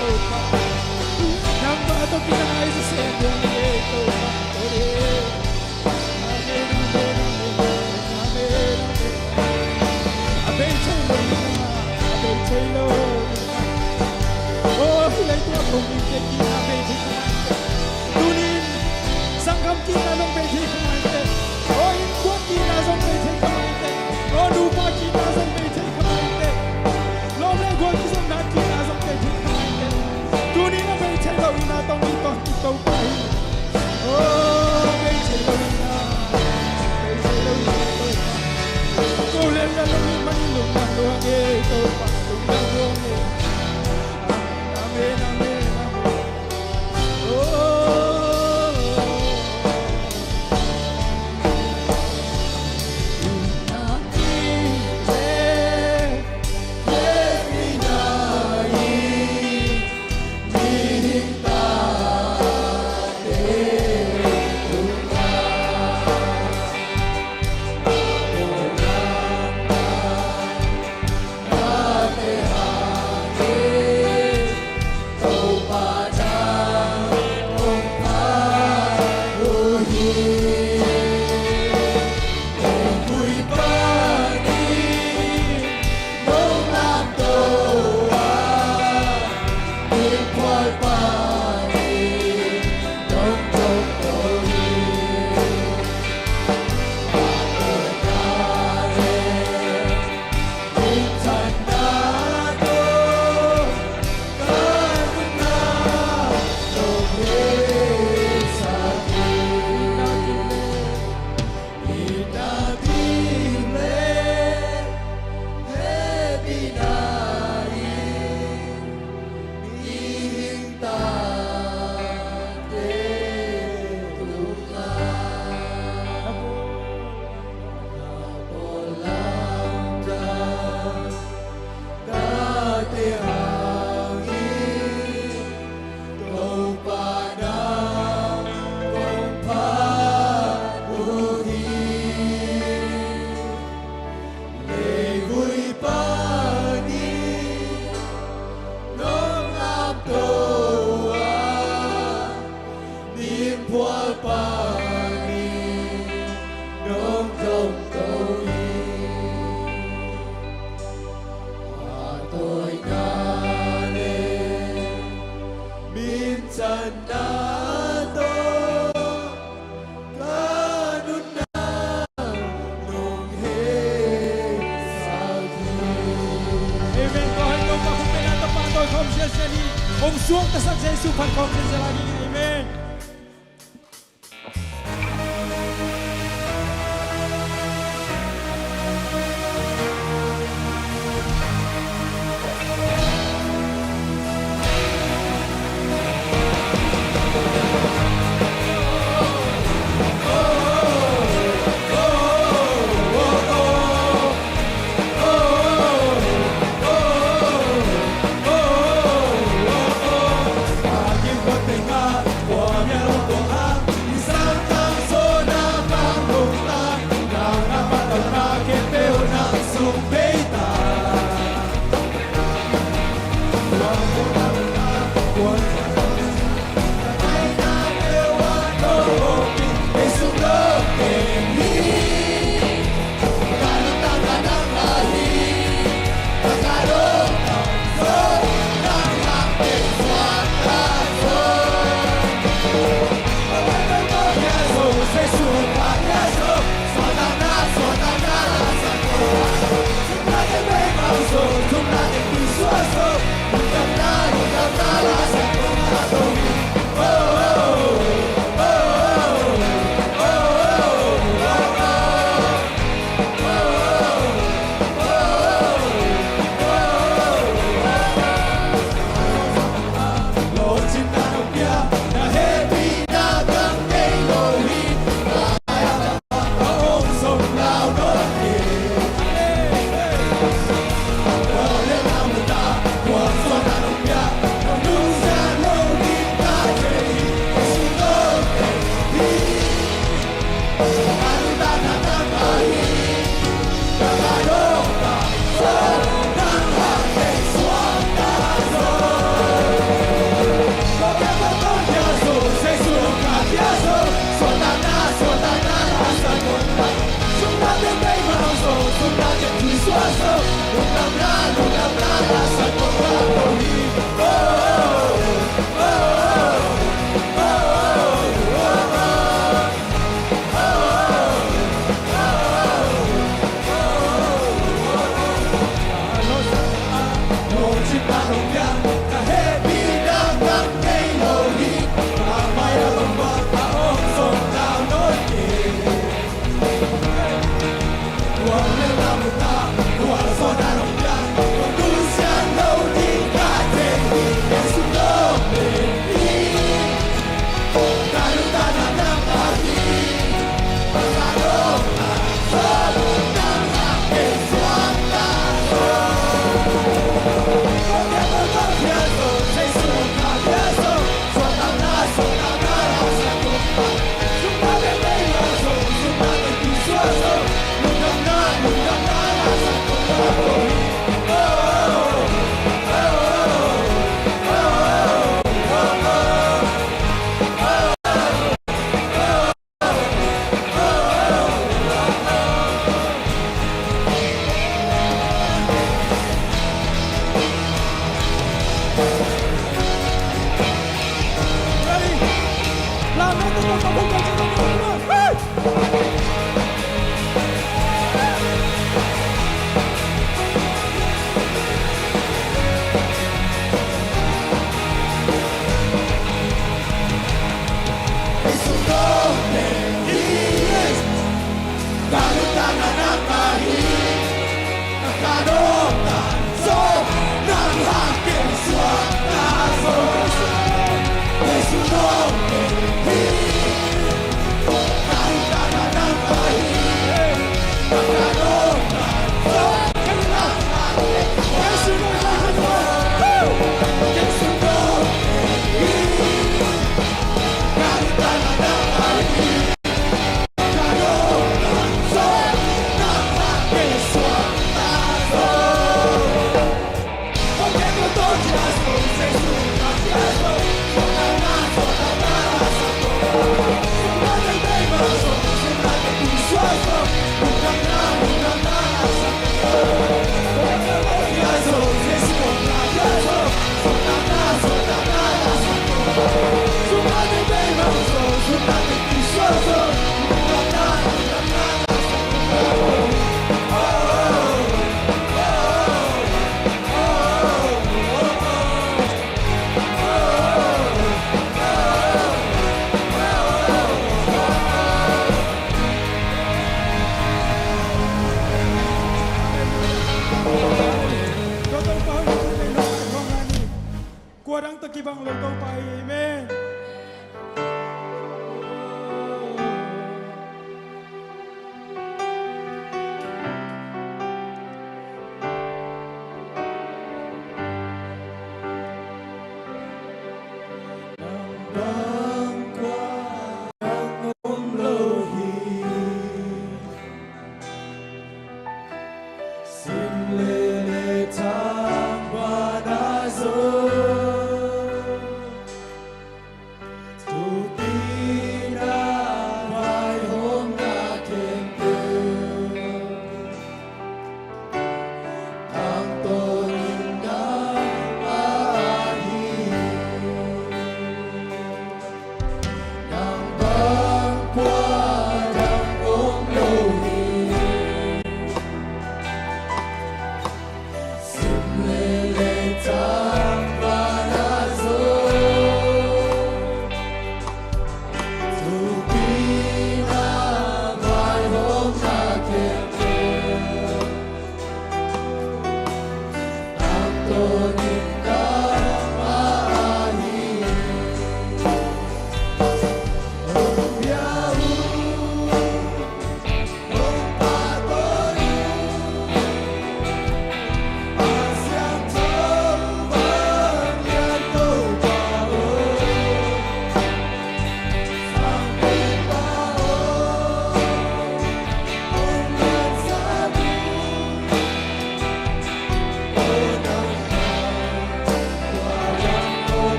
S3: tôi phải năm ba tôi kia ai sẽ xem đường đi tôi đi oh hilai tu aku mungkin kita beji tunin sanggam kita long beji kemarin oh inkuat kita long beji kemarin oh lupa kita long beji kemarin long legon kita nak kita long beji kemarin tunin apa beji lo ina tong itu pai oh beji lo ina kau lelaki lo ina lo malu age itu patu lo Amen, amen, amen. Oh, Ông xuống ta sắc Giêsu phật con trên gia đình. Amen. Give what they got.
S4: Oh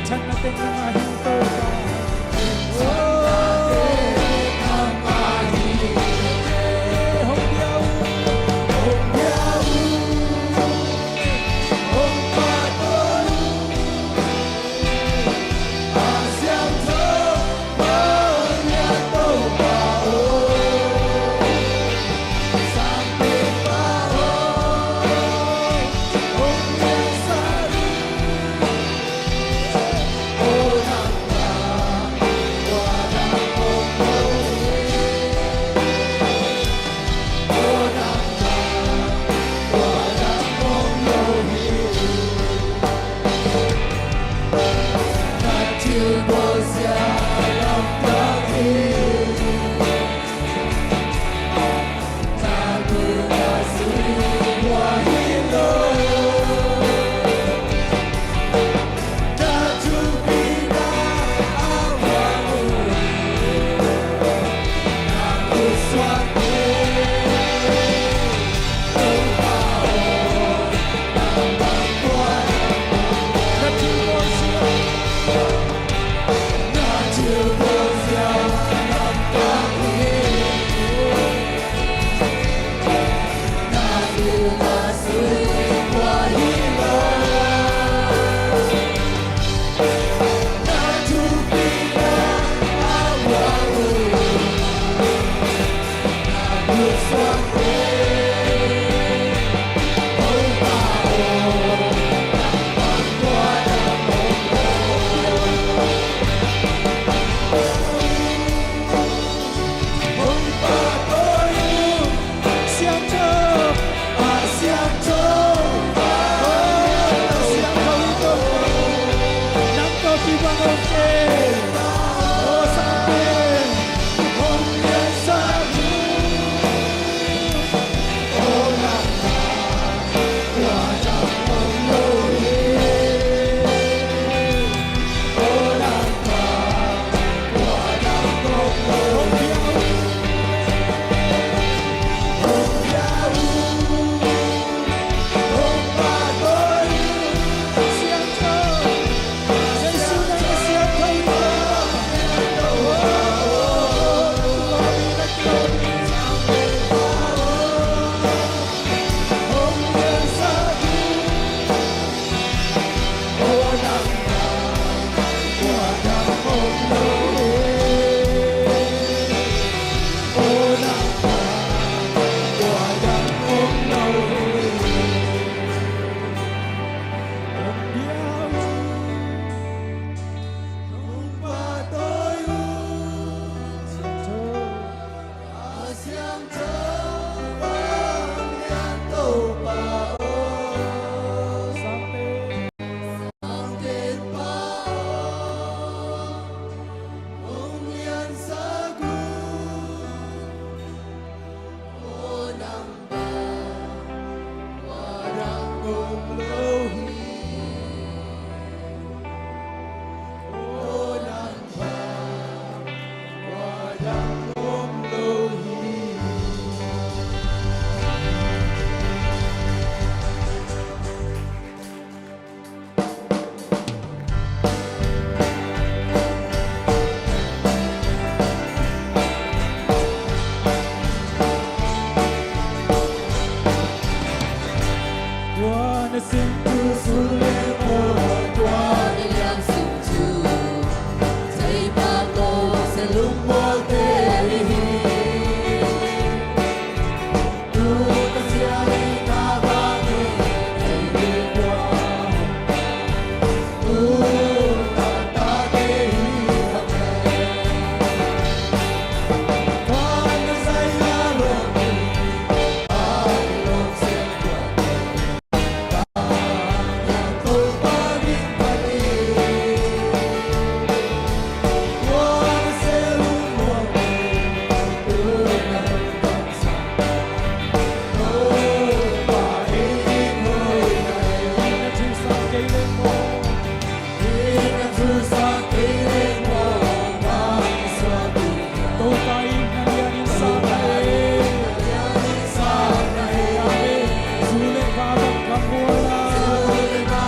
S3: Chana te ngahi to ka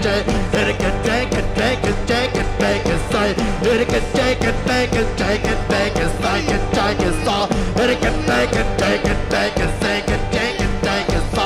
S4: Take it, can make it, take it, make it, take it, take it, so. It can make it, take it, take it, take it, take it, take it, so.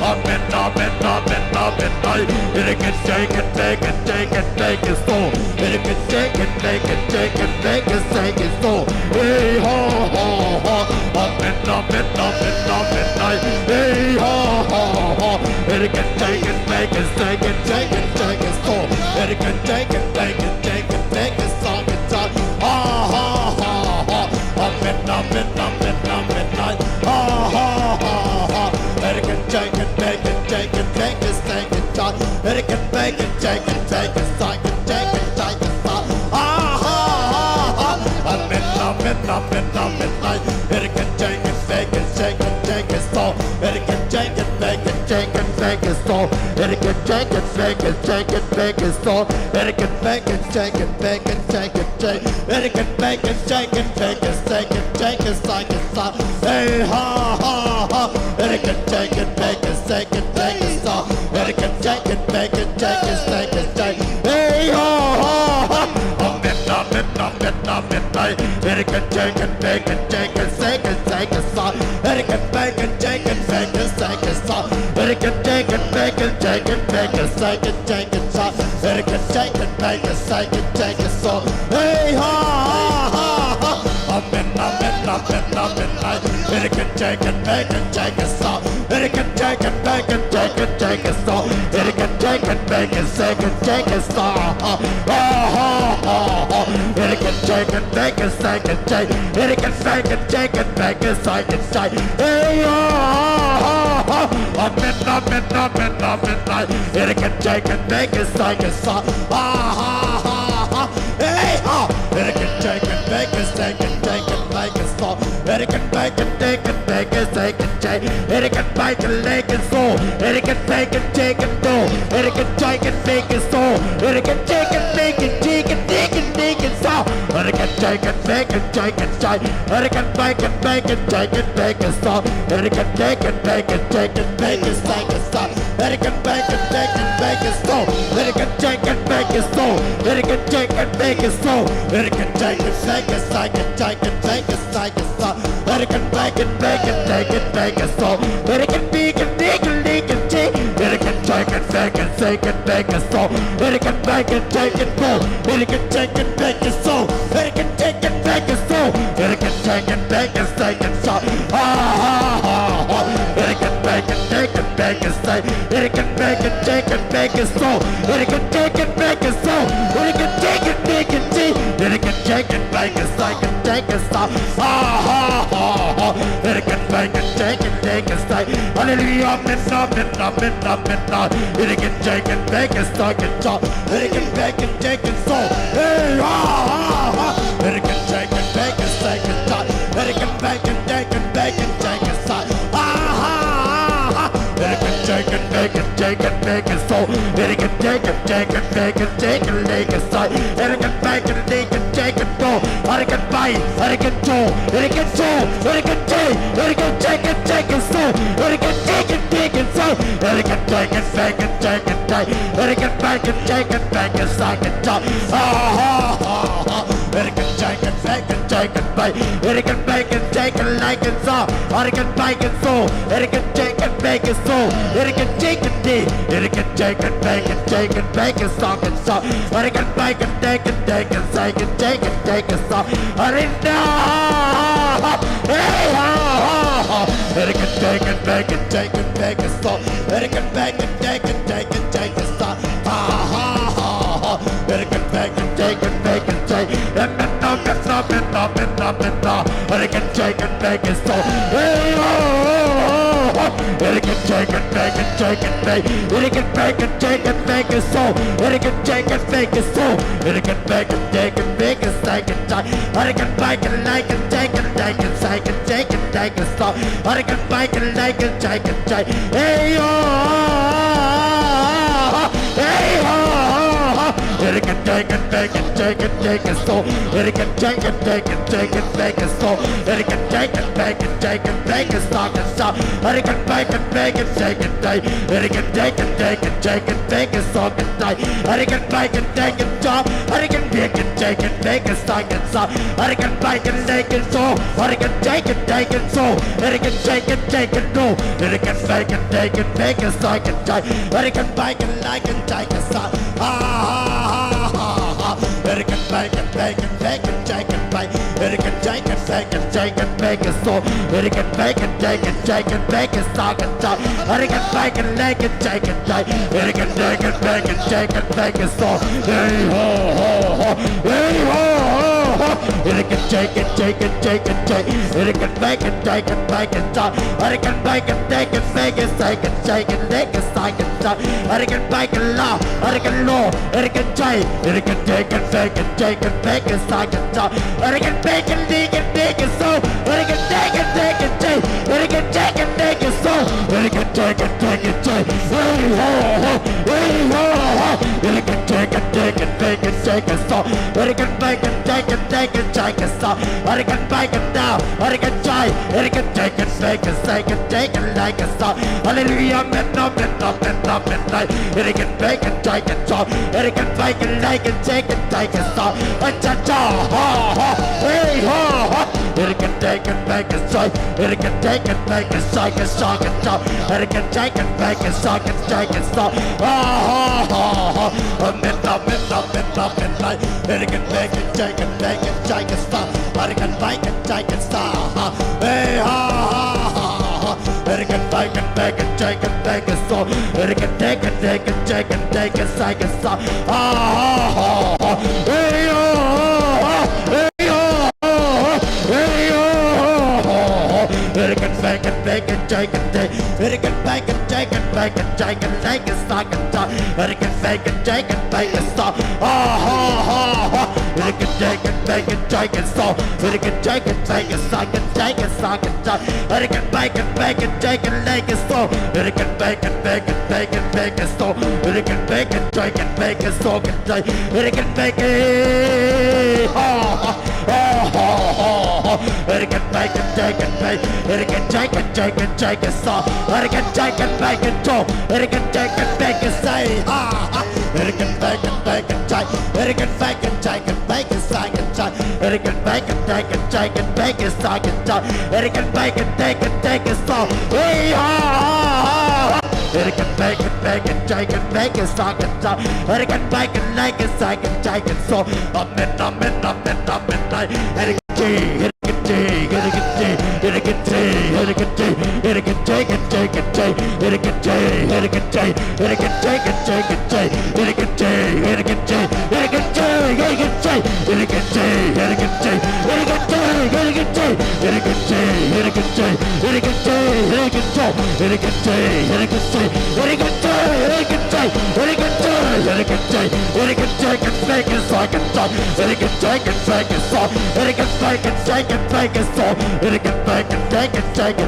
S4: Up and up and up and up and up. It can take it, take it, take it, take it, so. It can take it, take it, take it, take it, take it, so. Hey ho ho ho. Up and up and up and up and up. Hey ho ho ho. It can take it, make it, take it, take it, take it, so. It can take it, take it, take it, take it, song it's on. Ha ha ha ha. Up and up and up and up and up. Ha ha ha ha. It can take it, make it, take it, take it, take it, on. It can make it, take it, take it, take it, take it, take it, on. Ha ha ha ha. Up and up and up and up and up. It can take it, make it, take it, take it, so. It can take it, make it, take it, make it, so. It can take it, make it, take it, make it, so. It can make it, take it, make it, take it, take it. It can make it, take it, make it, take it, take it, take it, so. Hey ha ha ha. It can take it, make it, take it, make it, so. It can take it, make it, take it, take it, take it. Hey ha ha ha. Up and up and up and up and up. It can take it, make it, take it, take it, take it, so. It can make it, take it, make it, take it, so. It can take it, make it, take it, make it, take it, take it, so. It can take it, make it, take it, take it, so. Hey ha ha ha. Up and up and up and up and up. It can take it, make it, take it, so. It can take it, make it, take it, take it, so. It can take it, make it, take it, take it, so. It can take it, make it, take it, take it. It can make it, take it, make it, take it, take it. Hey up and up and up and up and up. It can take it, make it, take it, so. Hey it can take it, make it, take it, take it, make it, so. It can make it, take it, make it, take it, take it. It can make it, make it, so. It can take it, take it, no. It can take it, make it, so. It can take it, make it, take it, take it, make it, so. It can take it, make it, take it, take it. It can make it, make it, take it, make it, so. It can take it, make it, take it, make it, take it, so. It can make it, take it, make it, so. It can take it, make it, so. It can take it, make it, so. It can take it, take it, take it, take it, take it, take it, so. It can make it, take it, make it, so. It can make it, make it, make it, take it. It can take it, make it, take it, make it, so. It can make it, take it, go. It can take it, make it, so. It can take it, make it, so. It can take it, make it, take it, so. It can make it, take it, make it, say. It can make it, take it, make it, so. It can take it, make it, so. It can take it, make it, take it. It can take it, make it, take it, take it, so. It can make it, take it, take it, say. Hallelujah, up and up and up and up and up. It can take it, make it, take it, so. It can make it, take it, so. Hey, it can take it, make it, take it, so. It can make it, take it, make it, take it, so. It can take it, make it, take it, make it, so. It can take it, take it, make it, take it, make it, so. It can make it, take it, take it, go. It can buy, it can do, it can do, it can take, it can take it, take it, so. It can take it, take it, so. It can take it, make it, take it, take it. It can make it, take it, make it, take it, so. It can take it, make it, take it, make it. It can make it, take it, like it, so. It can make it, so. It can take it, make it, so. It can take it, it can take it, make it, take it, make it, so. It can make it, take it, take it, take it, take it, take it, so. It can take it, make it, take it, make it, so. It can make it, take it, take it, take it, so. It can make it, take it, make it, take it, and up and up and up and up and up. It can take it, make it, so. It can take it, make it, take it, make it. It can make it, take it, make it, so. It can take it, make it, so. It can make it, take it, make it, take it, take it. It can make it, like it, take it, take it, take it, take it, take it, so. It can make it, like it, take it, take it. Hey, oh, hey, oh. American bacon, bacon, bacon, bacon, so American bacon, bacon, bacon, bacon, so American bacon, bacon, bacon, bacon, stock and stop American bacon, bacon, bacon, day American bacon, bacon, bacon, bacon, stock and die American bacon, bacon, job American bacon, bacon, bacon, stock and stop American bacon, bacon, so American bacon, bacon, so American bacon, bacon, no American bacon, bacon, bacon, stock and die American bacon, like and bacon, stop American bacon, bacon, bacon, bacon, bacon American bacon, bacon, bacon, bacon, so American bacon, bacon, bacon, bacon, stock and die American bacon, bacon, bacon, American bacon, bacon, bacon, bacon, so hey ho ho ho, hey ho ho ho American bacon, bacon, bacon, bacon American bacon, bacon, bacon, American bacon, bacon, bacon, bacon, bacon, bacon, stock and die American bacon, law, American law, American jay, American bacon, bacon, bacon, bacon, stock and die American bacon, bacon, bacon, so American bacon, bacon, jay, American bacon, bacon, so American bacon, bacon, jay, hey ho ho, hey ho ho American bacon, bacon, bacon, bacon, so American bacon, bacon, bacon, bacon, so American bacon now, American jay, American bacon, bacon, bacon, bacon, like a song Hallelujah, men up, men up, men up, men up American bacon, bacon, so American bacon, like a bacon, bacon, so cha-cha, ha ha, hey ha ha American bacon, bacon, so American bacon, bacon, bacon, bacon, so American bacon, bacon, bacon, bacon, so ha ha ha men up, men up, men up, men up American bacon, bacon, bacon, bacon, so American bacon, bacon, so hey ha ha American bacon, bacon, bacon, bacon, so American bacon, bacon, bacon, bacon, bacon, so ha ha hey ho hey ho hey ho American bacon, bacon, bacon, American bacon, bacon, bacon, bacon, bacon, bacon, American bacon, bacon, bacon, stop American bacon, bacon, bacon, stop American bacon, bacon, bacon, bacon, bacon, American bacon, bacon, bacon, bacon, stop American bacon, bacon, bacon, bacon, stop American bacon, bacon, bacon, stop American bacon, American bacon, bacon, bacon, American bacon, bacon, bacon, stop American bacon, bacon, stop American bacon, bacon, say American bacon, bacon, American bacon, bacon, bacon, bacon, American bacon, bacon, bacon, bacon, bacon, American bacon, bacon, bacon, stop hey American bacon, bacon, bacon, bacon, bacon, American bacon, like a bacon, bacon, so amen, amen, amen, amen, American bacon, so American bacon, bacon, bacon, so American bacon, bacon,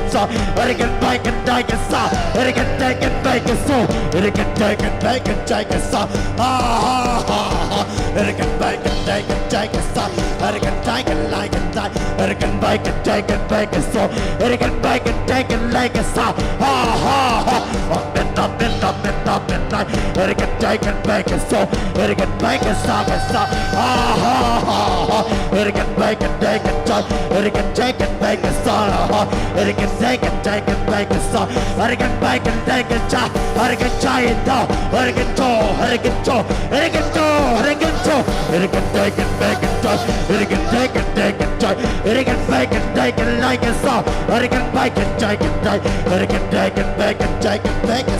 S4: so American bacon, bacon, so American bacon, bacon, bacon, so American bacon, bacon, bacon, so American bacon, like a die American bacon, bacon, bacon, so American bacon, bacon, like a so American bacon, bacon, so American bacon, bacon, so American bacon, bacon, American bacon, bacon, so American bacon, bacon, bacon, so American bacon, bacon, American giant, American toe, American toe, American toe, American toe, American bacon, bacon, American bacon, bacon, American bacon, bacon, like a song, American bacon, bacon, American bacon, bacon, bacon, bacon,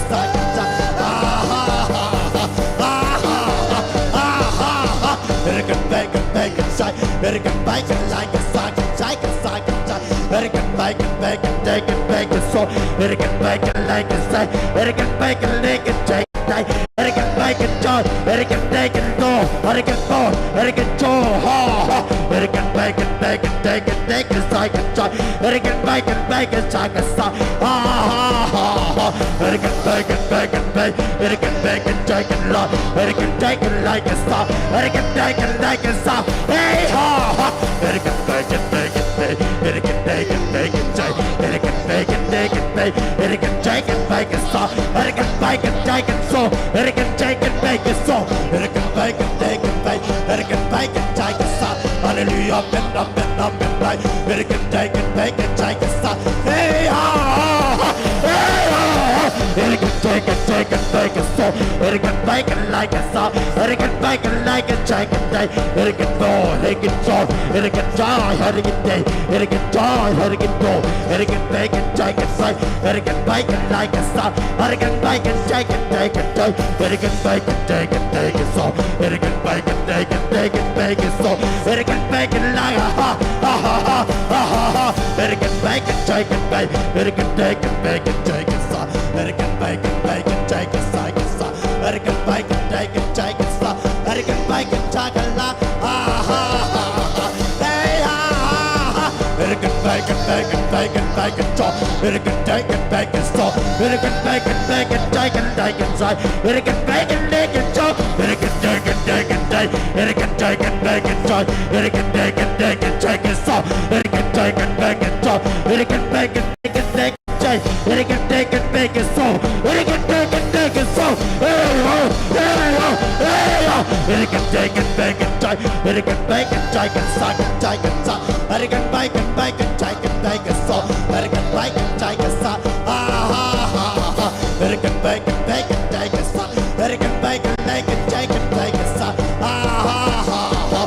S4: American bacon, bacon, American bacon, like a cycle, American bacon, bacon, bacon, bacon, so American bacon, like a cycle, American bacon, like a cycle. American bacon, John, American bacon, go, American bone, American toe, ha, American bacon, bacon, bacon, bacon, cycle, American bacon, bacon, cycle, ha, American bacon, bacon, bacon, American bacon, chicken love, American bacon like a star, American bacon like a star. Hey ha ha, American bacon, bacon, bacon, American bacon, bacon, chicken, American bacon, bacon, bacon, American chicken, bacon star, American bacon, chicken so, American chicken, bacon so, American bacon, bacon, bacon, American bacon, chicken star. Hallelujah, bend up, American bacon, bacon, chicken star. Hey ha ha, hey ha. American bacon, chicken, bacon so, American bacon like a star, American bacon like a chicken day, American door, American jaw, American jaw, American day, American jaw, American door, American bacon, chicken side, American bacon like a star, American bacon, chicken, bacon day, American bacon, chicken, bacon so, American bacon, bacon, bacon, bacon so, American bacon like a ha ha ha ha ha ha ha, American bacon, chicken, bacon, American bacon, bacon, chicken side, American bacon, bacon, chicken, chicken side, American bacon, bacon, chicken side, American bacon, chicken la ha ha ha ha, hey ha ha, American bacon, bacon, bacon, bacon chop, American bacon, bacon stop, American bacon, bacon, chicken, chicken side, American bacon, bacon chop, American bacon, bacon, American bacon, bacon chop, American bacon, bacon, chicken stop, American bacon, bacon chop, American bacon, bacon, bacon. American bacon, bacon so, American bacon, bacon so, hey ho, hey ho, hey ho, American bacon, bacon, American bacon, chicken, chicken, American bacon, bacon, chicken, bacon so, American bacon, chicken, ha ha ha ha, American bacon, bacon, chicken, American bacon, bacon, chicken, bacon ha ha ha ha,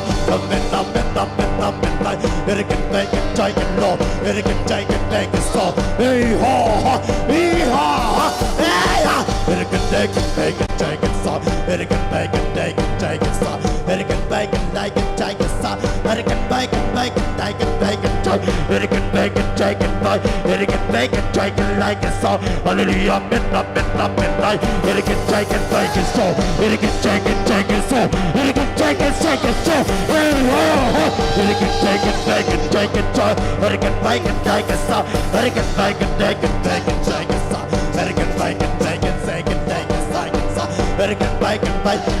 S4: American bacon, chicken low, American chicken, bacon so, hey ho ha, hey ha ha, hey ha, American bacon, bacon, chicken sauce, American bacon, bacon, chicken sauce, American bacon, bacon, chicken sauce, American bacon, bacon, bacon, bacon, American bacon, chicken pie, American bacon, chicken like a sauce, hallelujah, midnight, American chicken, bacon sauce, American chicken, chicken sauce, American chicken, chicken sauce, hey ho ha, American chicken, bacon, chicken sauce, American bacon, chicken sauce, American bacon, bacon, bacon, chicken sauce, American bacon, bacon, bacon, bacon, sauce, American bacon,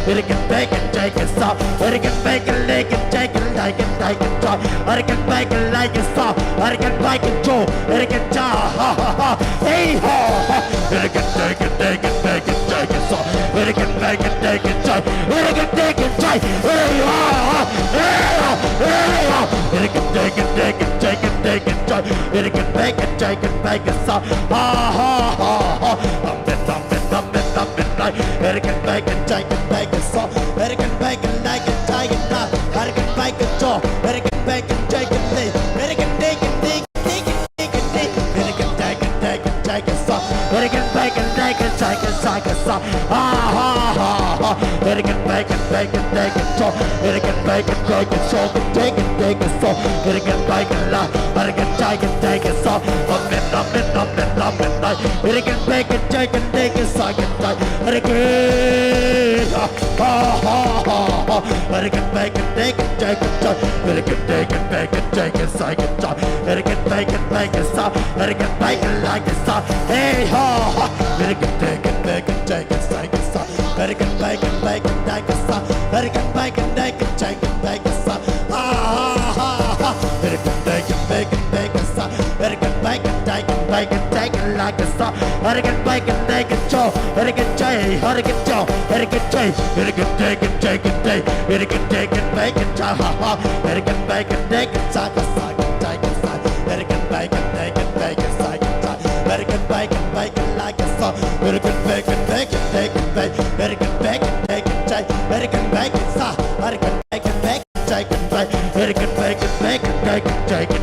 S4: American bacon, chicken sauce, American bacon, bacon, chicken, chicken, sauce, American bacon, like a sauce, American bacon, Joe, American jaw, ha ha ha, hey ha ha, American bacon, bacon, bacon, chicken sauce, American bacon, bacon, American bacon, hey ha ha, hey ha, hey ha, American bacon, bacon, chicken, bacon, American bacon, chicken, bacon sauce, ha ha ha ha, American bacon, chicken, bacon sauce, American bacon, like a chicken, American bacon jaw, American bacon, chicken, American bacon, American bacon, chicken sauce, American bacon, bacon, chicken, sauce, ha ha ha ha, American bacon, bacon, bacon jaw, American bacon, chicken, sauce, bacon, bacon sauce, American bacon, American chicken, chicken sauce, American bacon, chicken, bacon, chicken, American ha ha ha, American bacon, bacon, chicken, American bacon, bacon, chicken, chicken, American bacon, bacon sauce, American bacon like a sauce, hey ha ha, American bacon, bacon, chicken, chicken sauce, American bacon, bacon, chicken sauce, American bacon, bacon, chicken, bacon sauce, ha ha ha, American bacon, bacon, bacon sauce, American bacon, chicken, bacon, chicken like a sauce, American bacon, bacon jaw, American jay, American jaw, American jay, American bacon, chicken day, American bacon, bacon jaw, ha ha, American bacon, bacon, chicken, chicken, American bacon, bacon, bacon, chicken, American bacon, bacon like a sauce, American bacon, bacon, bacon, American bacon, bacon, American bacon sauce, American bacon, bacon, chicken, American bacon, bacon, bacon, chicken,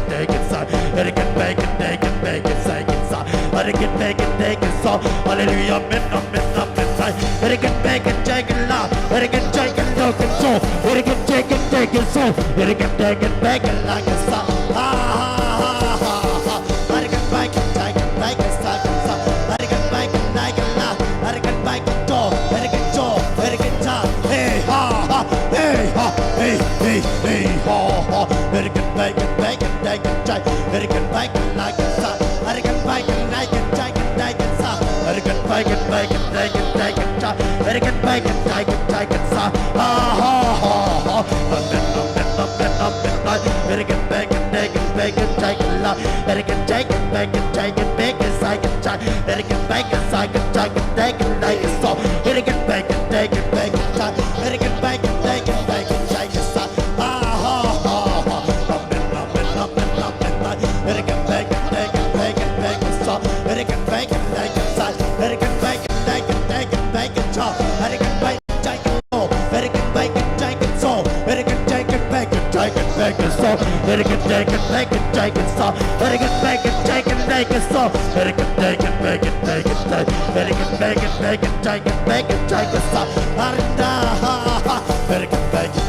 S4: American bacon, bacon, bacon, chicken sauce, American bacon, bacon sauce, hallelujah, midnight, American bacon, chicken, American chicken, chicken sauce, American chicken, chicken sauce, American bacon, bacon like a sauce, ha ha ha ha ha, American bacon, chicken, bacon, chicken sauce, American bacon, like a American bacon jaw, American jaw, American jaw, hey ha ha, hey ha, hey hey hey ha ha, American bacon, bacon, bacon, American bacon like a sauce, American bacon, like a chicken, like a sauce, American bacon, bacon, bacon, bacon, American bacon, bacon, sa. Ha ha ha ha. American bacon, bacon, la. American bacon, bacon, bacon, American bacon, bacon, so. American bacon, bacon, American bacon, bacon, sa. Ha ha ha ha. American bacon, bacon, so. American bacon, sa. American bacon, bacon, so. American bacon, oh. American bacon, so. American bacon, so. American bacon, so. American bacon, so. American bacon, so. American bacon, so. Arda, ha ha. American bacon,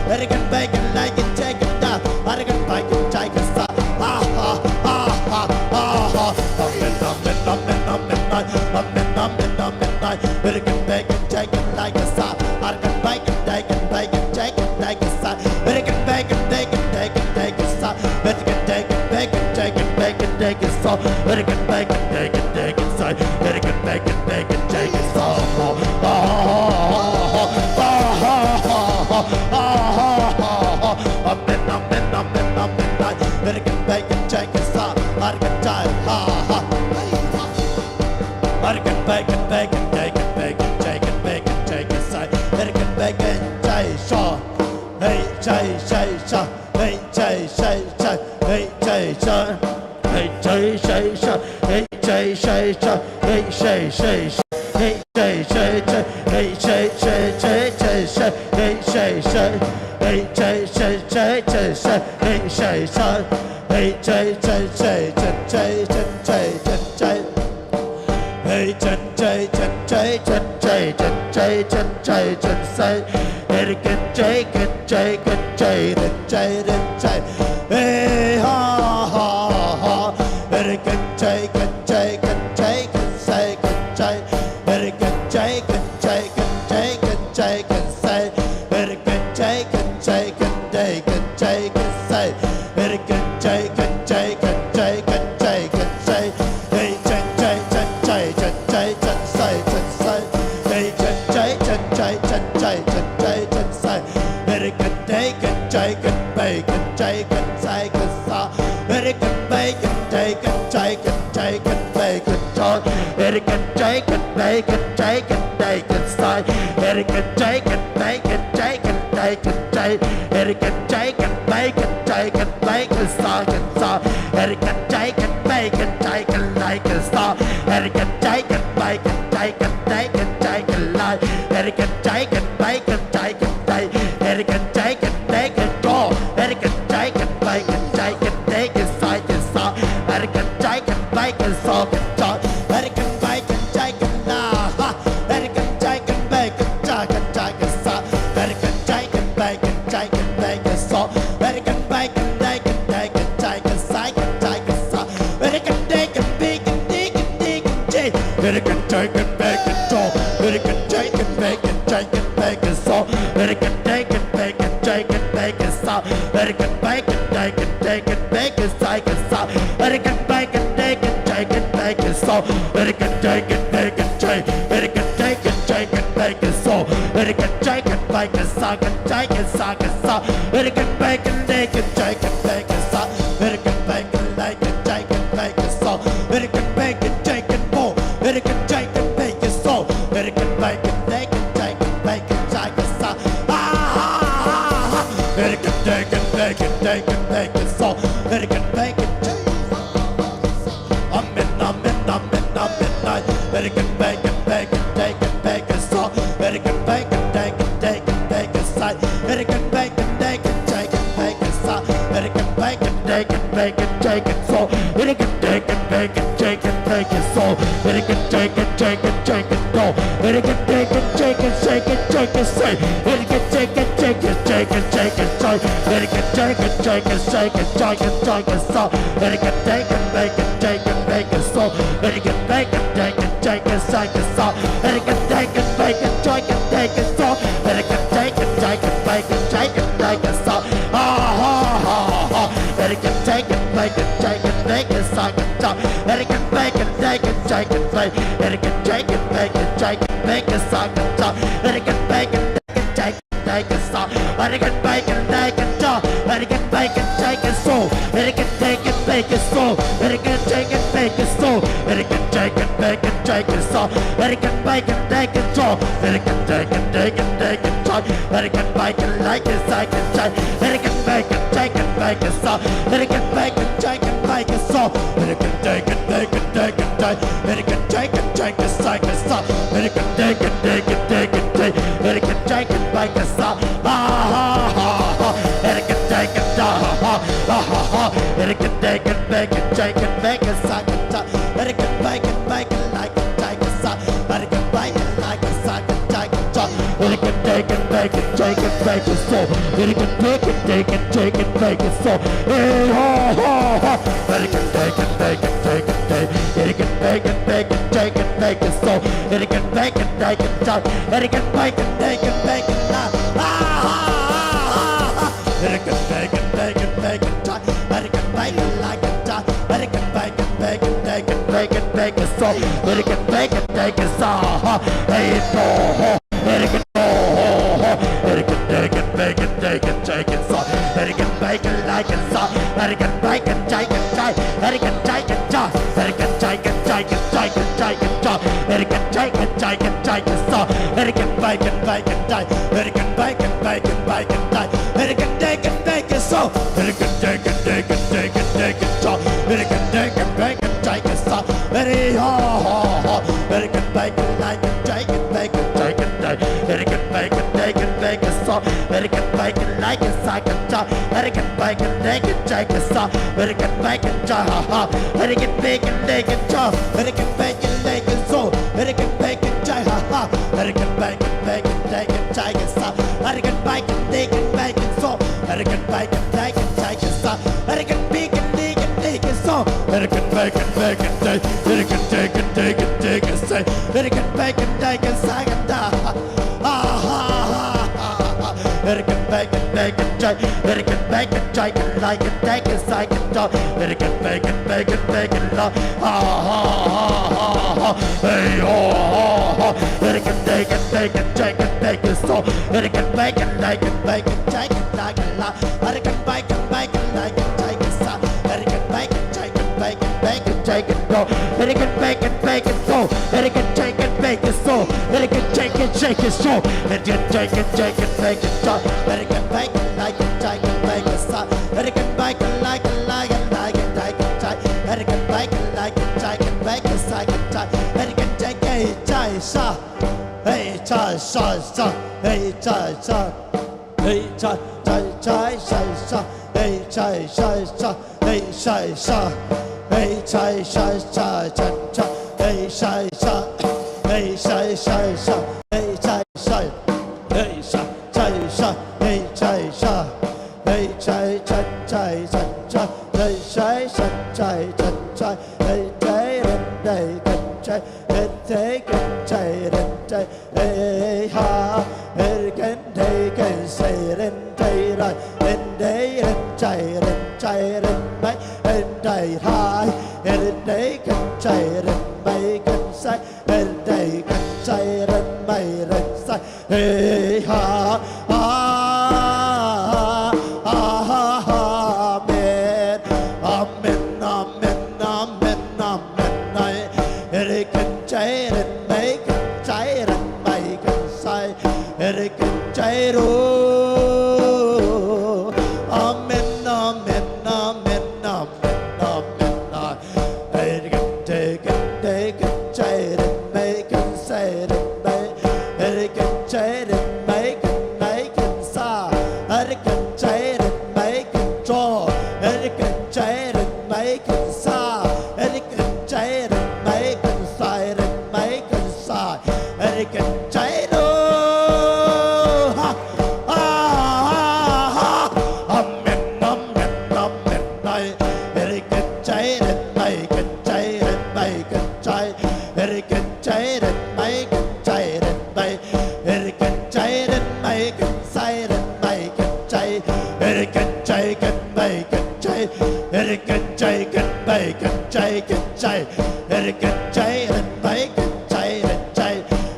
S4: American bacon, like it, take it down. American bacon, so. Ha ha ha ha ha ha. American bacon, take it like a sa. American bacon, take it like a sa. American bacon, take it sa. American bacon, so. American bacon, take it sa. American bacon, take it so. American bacon, take it sa. American time, ha ha. American bacon, take it sa. American bacon, jai shaw. Hey, jai shaw. Hey, jai shaw. Hey, jai shaw. Hey, jai shaw. Hey, jai shaw. Hey, jai shaw. Hey, jai shaw. Hey, jai shaw. Hey, jai shaw. Hey, jai shaw. Hey, jai shaw. Hey, jai shaw. Hey, chen say, American hey ha ha ha, American say, American say, American say, American bacon, bacon, side. American bacon, bacon, American bacon, bacon, side. American bacon, bacon, like a star. American bacon, bacon, lie. American bacon, bacon, American bacon, go. American bacon, bacon, side. American bacon, so. American bacon, la. American bacon, sa. American bacon, so. American bacon, side. American bacon, American bacon, so. American bacon, so. American bacon, so. American bacon, side. American bacon, so. American bacon, so. American bacon, side. American bacon, so. American bacon, so. American bacon, bo. American bacon, so. American bacon, side. American bacon, so. American bacon, American bacon, so. American bacon, side. American bacon, side. American bacon, so. American bacon, so. American no. American say. American say. American so. American bacon, so. American bacon, side. So. American bacon, so. American bacon, so. Ha ha ha ha. American bacon, side. American bacon, American make a second job. Let it get back and take a stop. Let it get back and take a job. Let it get back and take a soul. Let it get take it, make a soul. Let it get take it, make a soul. Let it get take it, make it, take a stop. Let it get back and take a job. Let it get take it, take it, take a job. Let it get back and like a second job. Let it get back and take it, make a stop. Let it get back and take it, make a soul. Let it get take it, take it, take it, take. Let it get take it, take a second stop. Let it get take it, take it, take it, take. Let it get take it, make a stop. Let it get take it, let it get take it, make it, take it, make a second stop. Let it get make it, like it, take a stop. Let it get make it like a second, take a stop. Let it get take it, make it, take it, make it so. Let it get take it, take it, take it, make it so. Hey ho ho ho. Let it get take it, take it, take it, take. Let it get make it, take it, take it, make it so. Let it get make it, take it, take. Let it get make it, take it, make it now. Let it get take it, take it, make it tight. Let it get make it like it tight. Let it get make it, make it, take it, make it, make it so. Let it get make it, take it so. Hey no, let it get no. Let it get take it, make it, take it, take it so. Let it get make it like it so. Let it get make it, take it, take. Let it get take it, take. Let it get take it, take it, take it, take it, take. Let it get take it, take it, take it so. Let it get make it, take. Let it get make it, make it, take. Let it get take it, take it so. Let it get take it, take it, take it, take it so. Let it get take it, make it, take it so. Let it ho. Let it get make it like it, take it, make it, take it, take. Let it get make it, take it, make it so. Let it get make it like it, like it, so. Let it get make it, take it, take it so. Let it get make it, ha. Let it get make it, take it, so. Let it get make it, take it so. Let it get make it, ha. Let it get make it, take it, take it so. Let it get make it, take it, make it so. Let it get make it, take it, take it so. Let it get make it, take it so. Let it get make it, take. Let it get take it, take it, say. Let it get make it, take it, say. Let it get make it, take. Let it get make it, take it, like it, take it, say it, let it get make it, love. Hey ho. Let it get take it, take it, so. Let it get make it, take it, like it, love. Let it get make it, like it, take it, so. Let it get make it, take it, go. Let it get make it, so. Let it get take it, make it so. Let it get take it, shake it, so. Let it get take it, make it, so. Let it get make it, like it, take it, make it so. Let it get make it, like it, take it, take it. Let it get make it, like it, take it, make it, take it, take. Let it get take it, take so. Hey, cha, sa. Hey, cha. Hey, cha, sa. Hey, cha. Hey, sa. Hey, cha. Hey, sa. Hey, sa. Hey, cha. Hey, sa. Hey, cha. Hey, cha. Hey ha, hey can say then lại lên đấy lên chạy lên bay lên đầy hai lên đấy cần chạy lên bay cần say lên đầy cần chạy lên bay lên say hey ha amen amen amen amen amen này để cần chạy lên bay cần chạy lên bay cần say để cần chạy rồi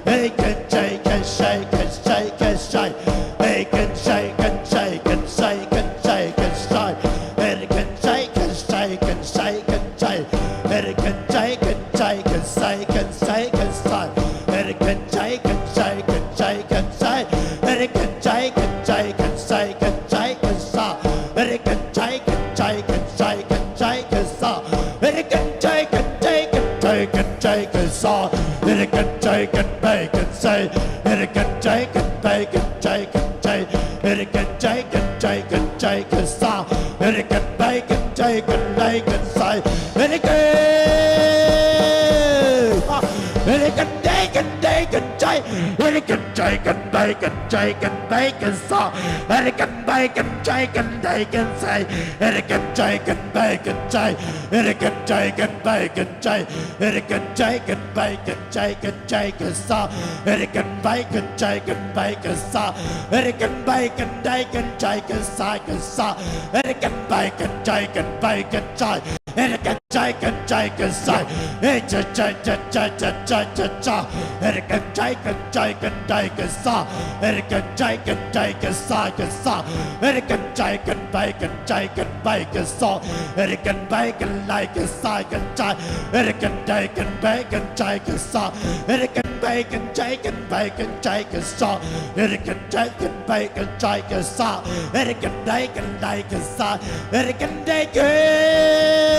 S4: Hey, say, can say, can say, and it can say, can say, can say, can say, can say, and it can say, can say, can say, can say, can say, and it can say, can say, can say, can say, can say, and it can say, can say, can say, and it can say, can say, can say, can say, and it can say, can say, can say, can say, and it can say, can say, can say, can say, and it and it can take and take and take, and it can take and take and take and take and saw, and it can make and take and take and say, and it can take and make and take, and it can take and make and take, and it can take and make and take and take and saw, and it can make and take and make and saw, and it can make and take and take and saw, and it can make and take and make and take. And it can take and take and say, it's a cha, and it can take and take and take and say, and it can take and take and say, and it can take and bake and take and bake and so, and it can bake and like and say and say, and it can take and bake and take and say, and it can bake and take and bake and take and so, and it can take and bake and take and say, and it can take and like and say, and it can take it.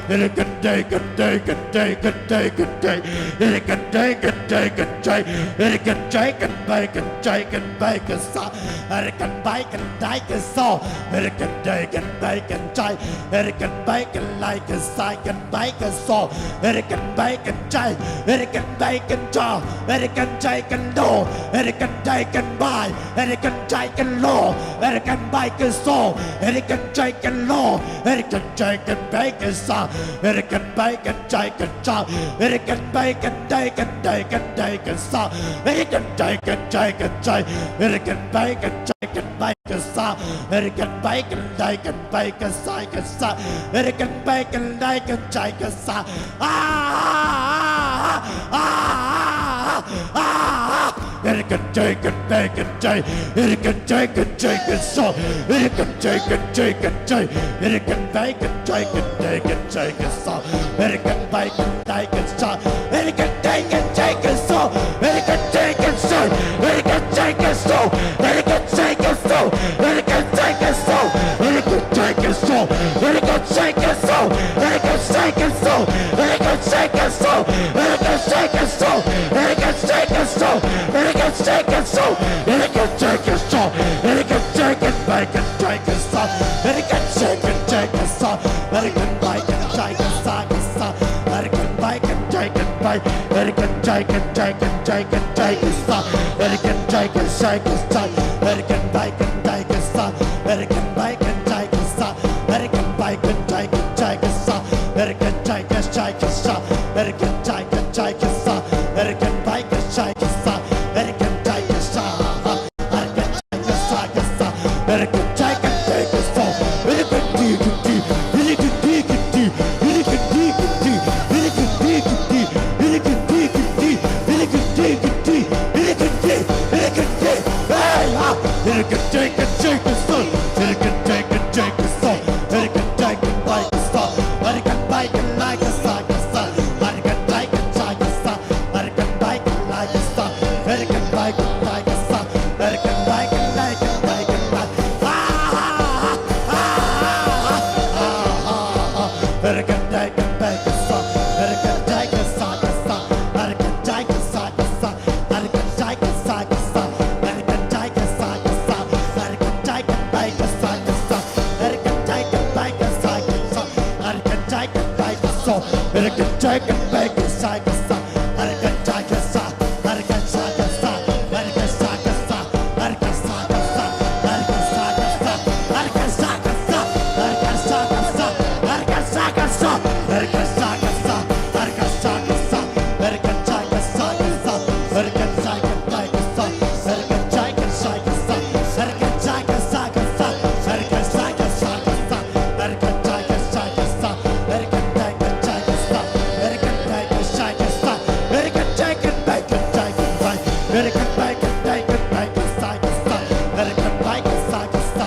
S4: And it can take and take and take and take and take, and it can take and take and take, and it can take and bake and take and bake and so, and it can bake and take and so, and it can take and bake and take, and it can bake and like and say and bake and so, and it can bake and take, and it can bake and draw, and it can take and do, and it can take and buy, and it can take and law, and it can bake and so, and it can take and law, and it can take and bake and so, and it can bake and take and so, and it can bake and take and take and take and so, and it can take and take and take, and it can bake and take and bake and so, and it can bake and take and bake and take and so, and it can bake and take and take and so. And it can take and bake and take, and it can take and take and so, and it can take and take and take, and it can bake and take and take and take and so, and it can bake and take and so, and it can take and take and so, and it can take and so, and it can take and so, and it can take and so, and it can take and so, and it can take and so, and it can take and so, and it can take and so, and it can take and so, and it can take and so, and it can take and so, and it can take and so, and it can take and so, and it can take and bake and take and so, and it can take and take and so, and it can bake and take and so, and it can bake and take and bake, and it can take and take and take and take and so, and it can take and shake and take, and it can bake and take and so, and it can bake and take and so, and it can bake and take and take and so, and it can take and shake and so, and it can take and take and so, and it can bake and shake and so, and it can take and so, and it can take and shake and so, and it can take and take and so, and it can dig and dig, and it can dig and dig, and it can dig and dig, and it can dig and dig, and it can dig and dig, and it can dig and dig, and it can dig, and it can dig, hey, and it can take and shake and so, and it can take and take and so, and it can take and bake and so, and it can bake and like and so, and it can take and shake and so, and it can bake and like and so, and it can bake and like and so, and it can bake and like and bake and like, and it can take and bake and so, and it can take and shake and so, and it can take and shake and so, and it can take and shake and so, and it can take and shake and so, and it can take and bake and shake and so, and it can take and bake and shake and so, and it can take and bake and so, and it can take and bake and shake and so, and it can take and shake, and it can shake and so, and it can shake and so, and it can shake and so, and it can shake and so, and it can shake and so, and it can shake and so, and it can shake and so, and it can shake and so, and it can shake and so, and it can shake and shake and so, and it can shake and bake and so, and it can shake and shake and so, and it can shake and shake and so, and it can shake and shake and so, and it can take and shake and so, and it can take and shake and so, and it can take and shake and so, and it can take and bake and take and bake, and it can bake and take and bake and shake and so, and it can bake and shake and so,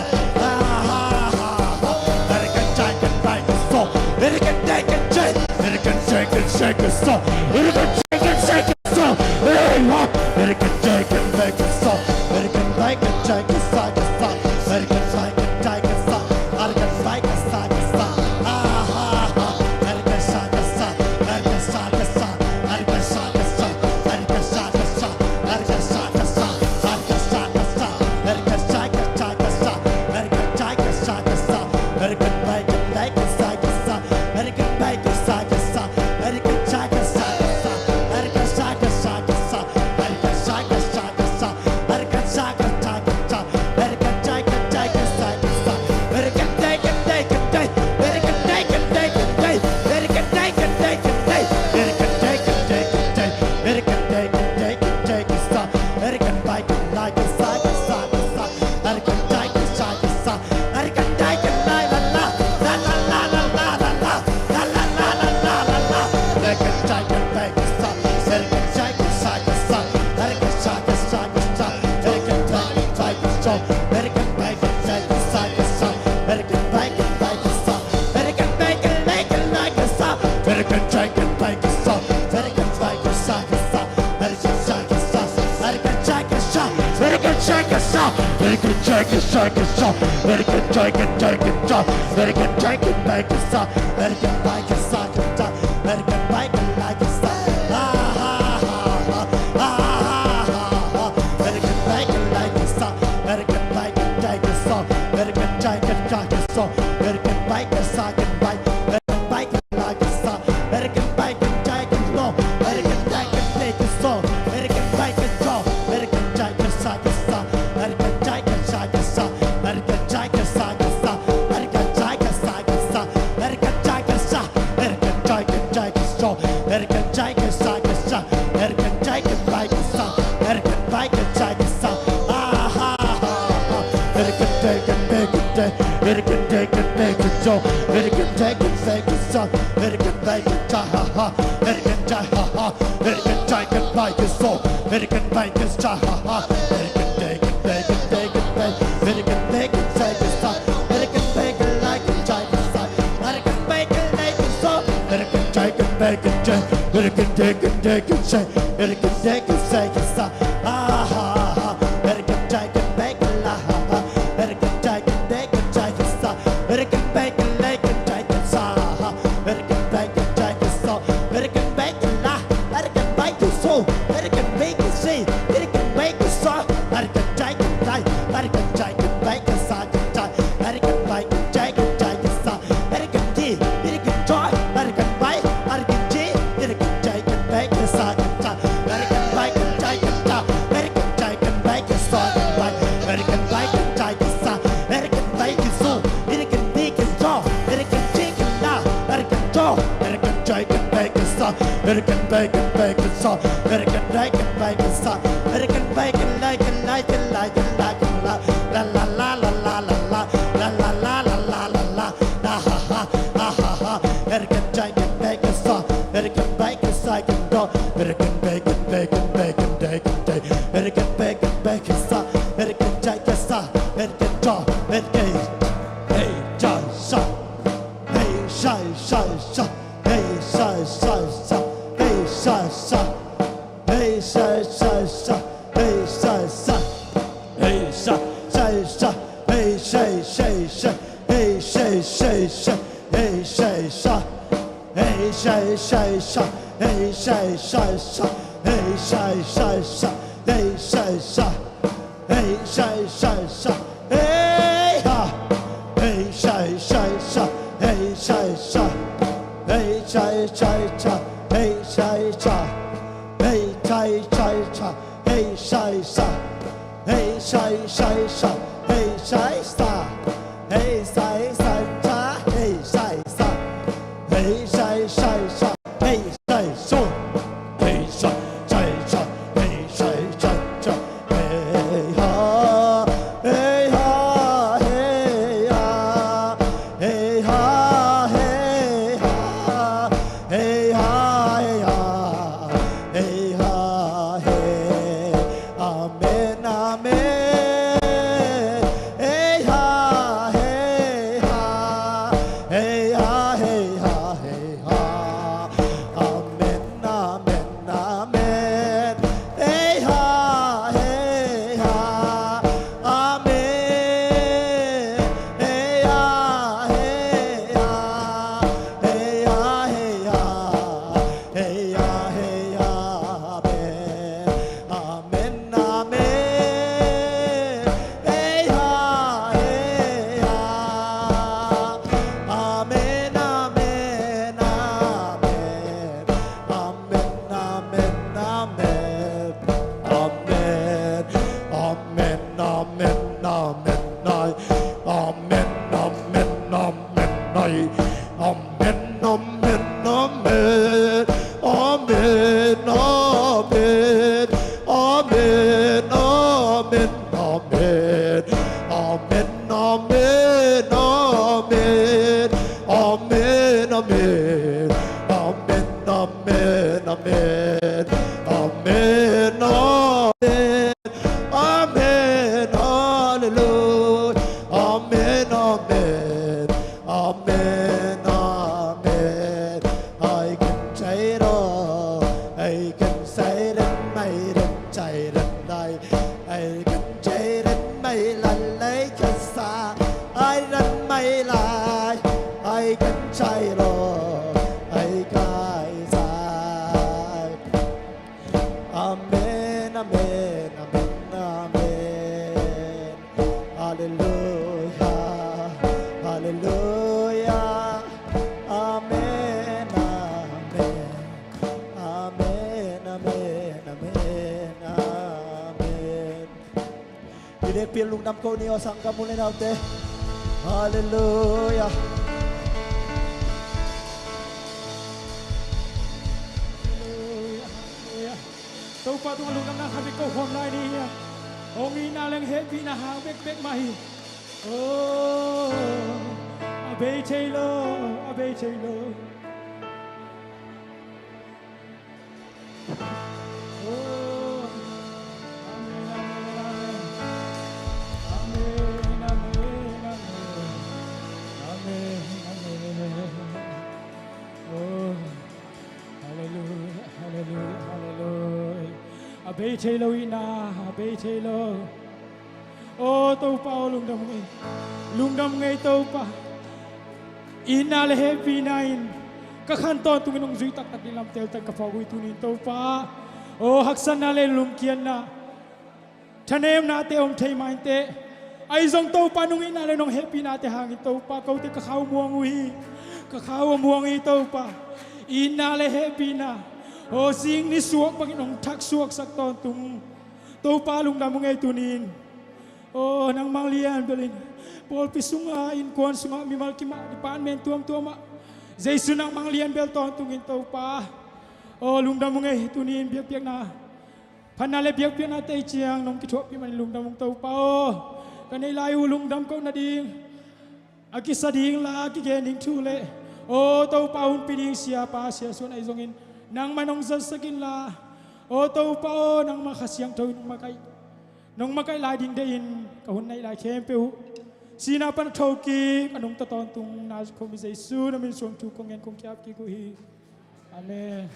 S4: and it can take and bake and so, and it can take and shake, and it can shake and shake and so, and it can take and shake and so, hey, American take it back and stop. American bike and take it side to side. American bike and take it side. American bike and side to side. Ah ha ha. American side to side. American side to side. American side to side. American side to side. American side to side. American side to side. American side to side to side. American side to side to side. American bike and take it side to side. American bike and side to side. American side to side to side. American side to side to side. American side to side to side. American side to side to side. American side to side to side to side. American take it take it take. American take it take it take. American take it take it take. American take it take it take. American take it take it take it stop. American bike and like it side to side to side. American take it side to side. American take it like la la la la la la la la la la la la la la la. American take it back to stop. American take it side to side. American side to side to side. American take it take it stop. American bike and take it side to side. American bike and take it stop. American bike and like it stop. American take it take it stop. American bike and side to side. American side to side. American take it stop. American take it stop. American take it take it stop. American take it take it stop. American take it take it stop. American bike and side to side. American bike and like it stop. Ah ha ha ha ah ha ha. American bike and like it stop. American bike and take it stop. American take it take it stop. American bike and side and bike. American bike and like it stop. American bike and take it slow. American take it take it slow. American bike and slow. American take it side to side. American take it side to side. American take it side to side. American take it side to side. American take it side. American take it take it slow. American take it side to side. American take it bike to side. American bike and take it side. Ah ha ha ha. American take it take it take. American take it take it slow. American take it take it side. American bike and take ha ha. American take ha ha. American take it bike is slow. American bike is take ha ha. American take it take it take it take. American take it take it side. American take it like it take it side. American bike and like it slow. American take it take it take. American take it take it take. American take it take it side. Ah ha ha. American take it take it la ha ha. American take it take it take it side. American bike and like it take it side. American take it take it so. American bike and la. American bike is so. American bike is say. American bike is so. American take it take. American take it bike and side to side. American bike and take it take it side. American D. American joy. American bike. American G. American take it bike and side to side. American bike and take it down. American take it bike and side to side. American bike and take it side. American bike is so. American bike is so. American take it now. American jaw. American take it bike and side. American bike and bike and side. American bike and bike and side. American bike and like it like it like it like it la la la la la la la la la la la la la la la ha ha ha ha ha. American take it bike and side. American bike and side and go. American bike and bike and bike and bike and bike. American bike and bike and side. American take it side. American jaw. American hey jaw side. Hey shy shy shy. Hey shy shy shy. Hey shy shy. Hey shy shy shy. Hey shy shy. Hey shy shy shy. Hey shy shy shy. Hey shy shy shy. Hey shy shy. Hey shy shy shy. Hey shy shy shy. Hey shy shy shy. Hey shy shy. Hey shy shy shy. Hey ha. Hey shy shy shy. Hey shy shy. Hey shy shy shy. Hey shy shy. Hey shy shy shy. Hey shy shy. Hey shy shy shy. Hey shy shy. Hey shy shy shy. Hey shy shy. Hey shy shy shy. Hey shy shy. Hey shy shy shy. Hey shy shy shy. Hey ha. Hey ha. Hey ha. Hey ha. Hey ha. Hey ha. Hey ha. Hey ha. Hey. Amen. Amen. Hey ha. đây ai cần chế đến mây lần lấy chân xa ai lần mây lại ai cần chạy lo ai cài dài amen amen amen amen hallelujah hallelujah amen amen amen amen amen amen đi để phiền lùng năm câu niệm sang cảm ơn lên nào thế hallelujah
S3: tàu pa tung lung nam na kami ko hom lai ni ong ina leng he pi na ha bek bek mai abe chelo abe chelo Abe chelo ina abe chelo ô tàu pa lung đam ngay tàu pa ina le happy nine các khăn to tụi mình duy tắc tắc đi làm tel tắc cả phao tu nín tàu pa ô hắc san na le lung kian na thanh em na te ông thầy mai te ai dòng tàu pa nung ina le nong happy na te hàng tàu pa câu te cả khao muang ui cả khao muang i tàu pa ina le happy na ô sing ni suak bang nong thak suak sak ton tung tàu pa lung đam ngay tu nín ô nang mang lian belin Paul pisunga in kuan sunga mi mal kima di pan men tuam tuama Jesu nang mang lian bel ton tungin tau pa o lungdam ngai tunin biak biak na panale biak biak na te chiang nong ki thop pi man lungdam tau pa o kanai lai u lungdam ko na ding aki sading la ki ge ning thu le o tau pa un pi ding sia pa sia sun ai zongin nang manong zan sakin la o tau pa o nang ma khasiang thoi nong makai lai ding de in ka hun nai lai khem peu sina pan thoki anong ta ton tung na ko mi Jesu na min som tu kong en kong kyap ki ko hi amen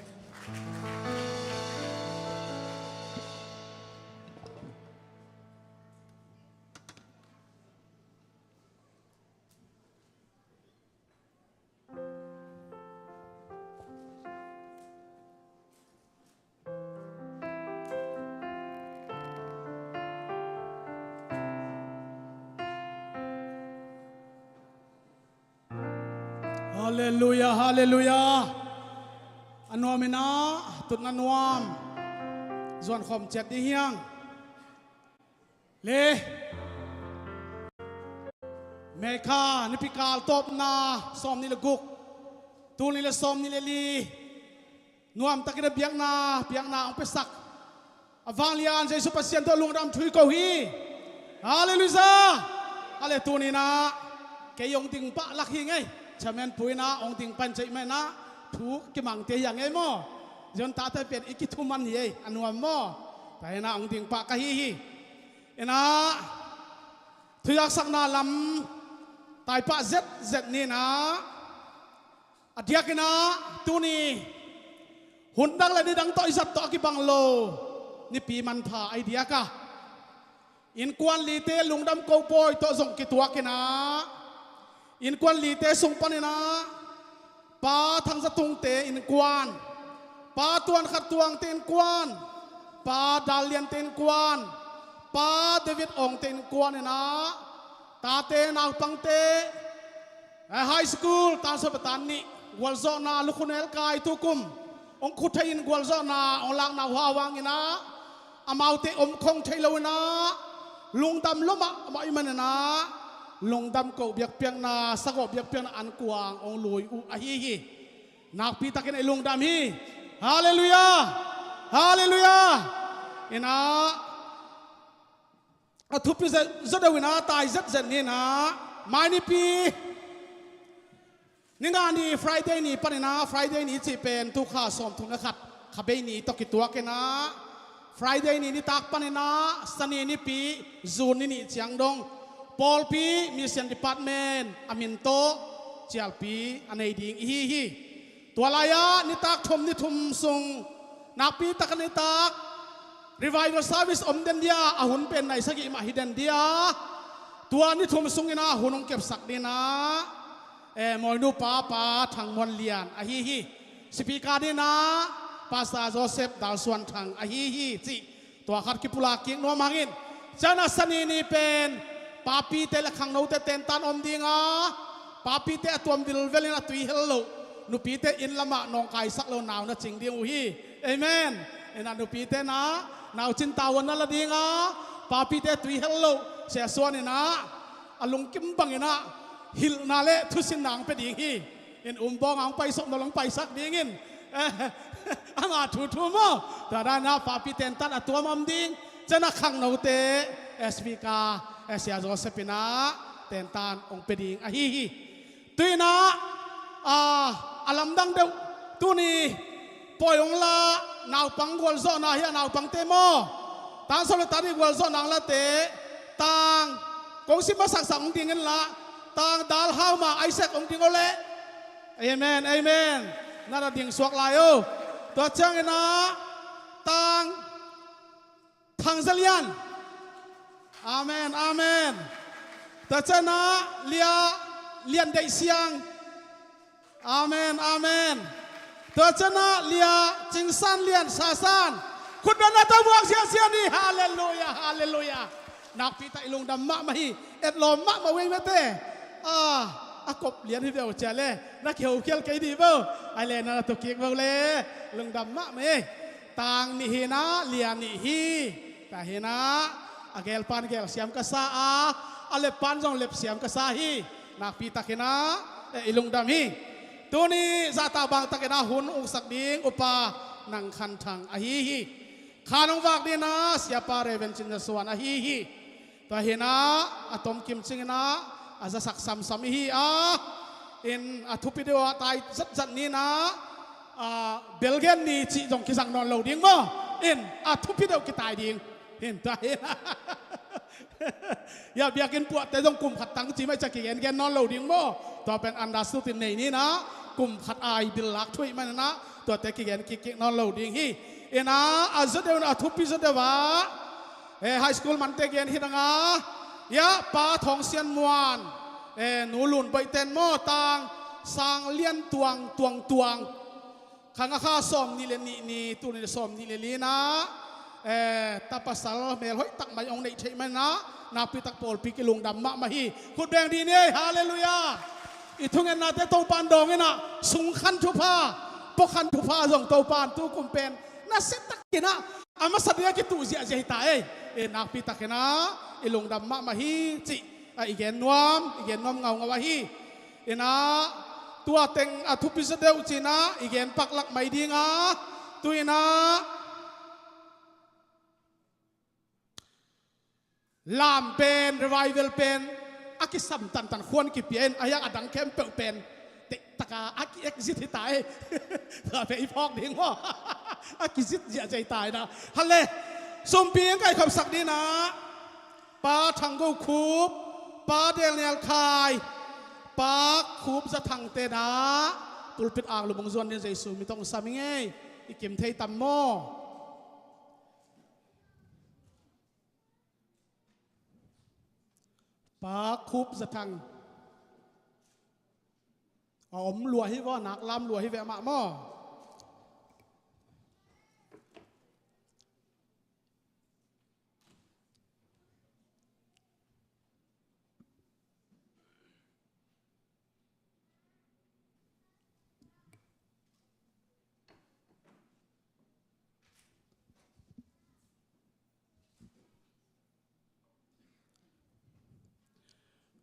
S2: Hallelujah, hallelujah. Anuamina, tut nanuam. Zuan khom chet di hiang. Le. Meka ni pikal top na som ni leguk. Tu ni le som ni le li. Nuam takina biang na ang pesak. Avang lian Jesu pasien to lung dam thui ko hi. Hallelujah. Ale tu ni na kayong ting pa lak hi ngai. Chamen puina ong ting pan chai mena thu ki mang te yang ai mo jon ta ta pet iki thuman ye anuam mo ta na ong ting pa ka hi ena thuyak sak na lam tai pa z ni na adiak na tu ni hun dang la ni dang to izat to ki bang lo ni pi man pha ai dia ka in kwan li te lungdam ko poi to zong ki tua ki na in kwan li te sung panina pa thang sa tung te in kwan pa tuan khat tuang te in kwan pa dalian te in kwan pa David ong te in kwan na ta te na pang te high school ta sa batani walzo na lukunel kai tukum ong khuthain in walzo na ong lang na hawang ina amau te khong thailo na lungdam loma mai manana lungdam ko biak piang na sako biak piang na an kuang ong lui u ahi nak pi takin ai lungdam hi hallelujah hallelujah ina athupi zadawina tai zat ni na mai ni pi ninga ni Friday ni panina Friday ni chi pen tu kha som thu na khat khabe ni to ki tua ke na Friday ni tak panina Sunday ni pi June ni chiang dong Paul P. Mission Department Aminto Chial P. Anay ding hi Tualaya ni tak thom ni thum sung nak pi tak ni tak revival service om den dia ahun pen nai sagi ma hiden dia tua ni thum sungina hunong kep sak dina moinu pa thang mon lian a hi speaker dina pastor Joseph Dalsuan thang a hi chi tua khat ki pula ki no mangin jana sani ni pen papi te la khang no te ten tan om dinga papi te atuam dil velina tui hello nu pi te in lama nong kai sak lo naw na ching ding u hi amen ena nu pi te na naw chin tawan na la dinga papi te tui hello se suan ina alung kim bang ina hil na le thu sin nang pe ding hi in bong ang pai sok no long pai sak ding in anga thu mo ta da na papi ten tan atuam am ding jana khang no te SPK Asia Josephina ten tan ong pe ding a hi tuina alam dang deu tu ni poyong la naw pang gol zo na hi naw pang te mo tang so le tani gol zo nang la te tang kong si ma sak sak ong ding la tang dal hau ma Isaac ong ding ole amen na da ding suak lai o to chang ina tang thang zalian amen to chana lian dei siang amen to chana lia chingsan lian sasan khudana ta buang sia ni hallelujah nak pita ilung dam ma hi et lom ma wei mate akop lian hi veo chale na kheu khel kai di bo ai le na to kiek bo le lung dam ma me tang ni hi na lian ni hi ta hi na agel pan gel siam ka sa ale pan jong lep siam ka sa hi nak pita kina ilung dam hi tuni zata bang takena hun ung sak ding upa nang khan thang a hi khanong wak ni na siapa reven chin suan a hi to hina atom kim chingina aza sak sam hi in athupi dewa tai zat ni na belgen ni chi jong ki sang non lo ding mo in athupi dew ki tai ding in ta ya biakin puat te jong kum khat tang chi mai chaki gen non lo ding mo to pen anda su tin nei ni naกลุ่มขัดอายบิลลักช่วยมันนะตัวเตกิเกนกิกนอนเหล่าดิ้งฮีเอ็นะอาจจะเดี๋ยวนะทุบพิจเดี๋ยวว่าไฮสคูลมันเตกิเกนฮิดังยะป้าทองเซียนมวนหนูหลุนใบเต็นหม้อตังสางเลี้ยนตวงขังข้าสอมนี่เลนี่ตัวนี้สอมนี่เลลีนะตาปัสสาวะเมลห้อยตักมาองในใช่ไหมนะนาปิตักโปลปิกิลุงดำมะมาฮีคุณแบงดีเนี่ยฮาเลลูยาอีทุ่งเงินนาเตโตปานดองเงินนะสุงขันทุพาปกขันทุพาส่งโตปานตู้กุมเป็นน่าเสตักกินะอามาสัตยากิตุเสียใจตายนักปิตักนะอีลุงดำมะมาฮีจิอีเกนนวมเงาวะฮีนะตัวเต็งทุพิสเดวจีนะอีเกนปักหลักไม่ดีงะตุยนะลามเป็นรีไวเวลเป็นอากิสัมตันควรกิเปียนอายังอดังเข้มเปิลเป็นเตตะกาอากิเอ็กซิตที่ตายเผื่อไปอีพอกดิ้งว่าอากิซิตเสียใจตายนะฮัลโหลสมปีงไก่ขับสักดีนะป้าทังกูคูบป้าเดลเนลคายป้าคูบจะทังเตนะตุลปิดอ่างลุบงซวนเนี่ยใจสูมีต้องสามิงไงอีกิมเทยตัมโมป้าคูบจะทังอมลัวให้ว่านักลำลัวให้แวะมาหม้อ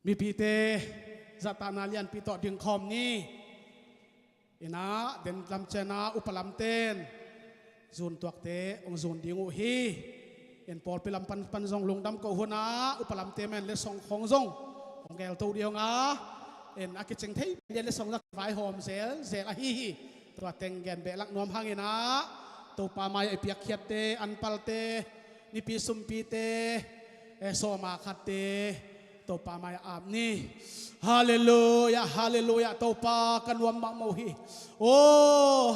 S2: มีพีเตจัตนาเลียนปีต่อดึงคอมนี่นะเดินลำเจนาอุปลำเต้นซูนตัวเตองซูนดิงอุฮีเอ็นปอลไปลำปันซองลงดำกูหัวนะอุปลำเตแมนเลสองของซองของแกลตัวเดียวงะเอ็นอากิจังเทยเดนเลสองลักไฟหอมเซลอาฮีตัวเต็งแกนเบลักนวมหังนะตัวปาไม้ไอเปียกเขียดเตอันปัลเตนิปีซุมปีเตโซมาขัดเต ตัวปาไม่อาบนี่ฮาเลลูยาตัวปากันวมบังโมฮีโอ้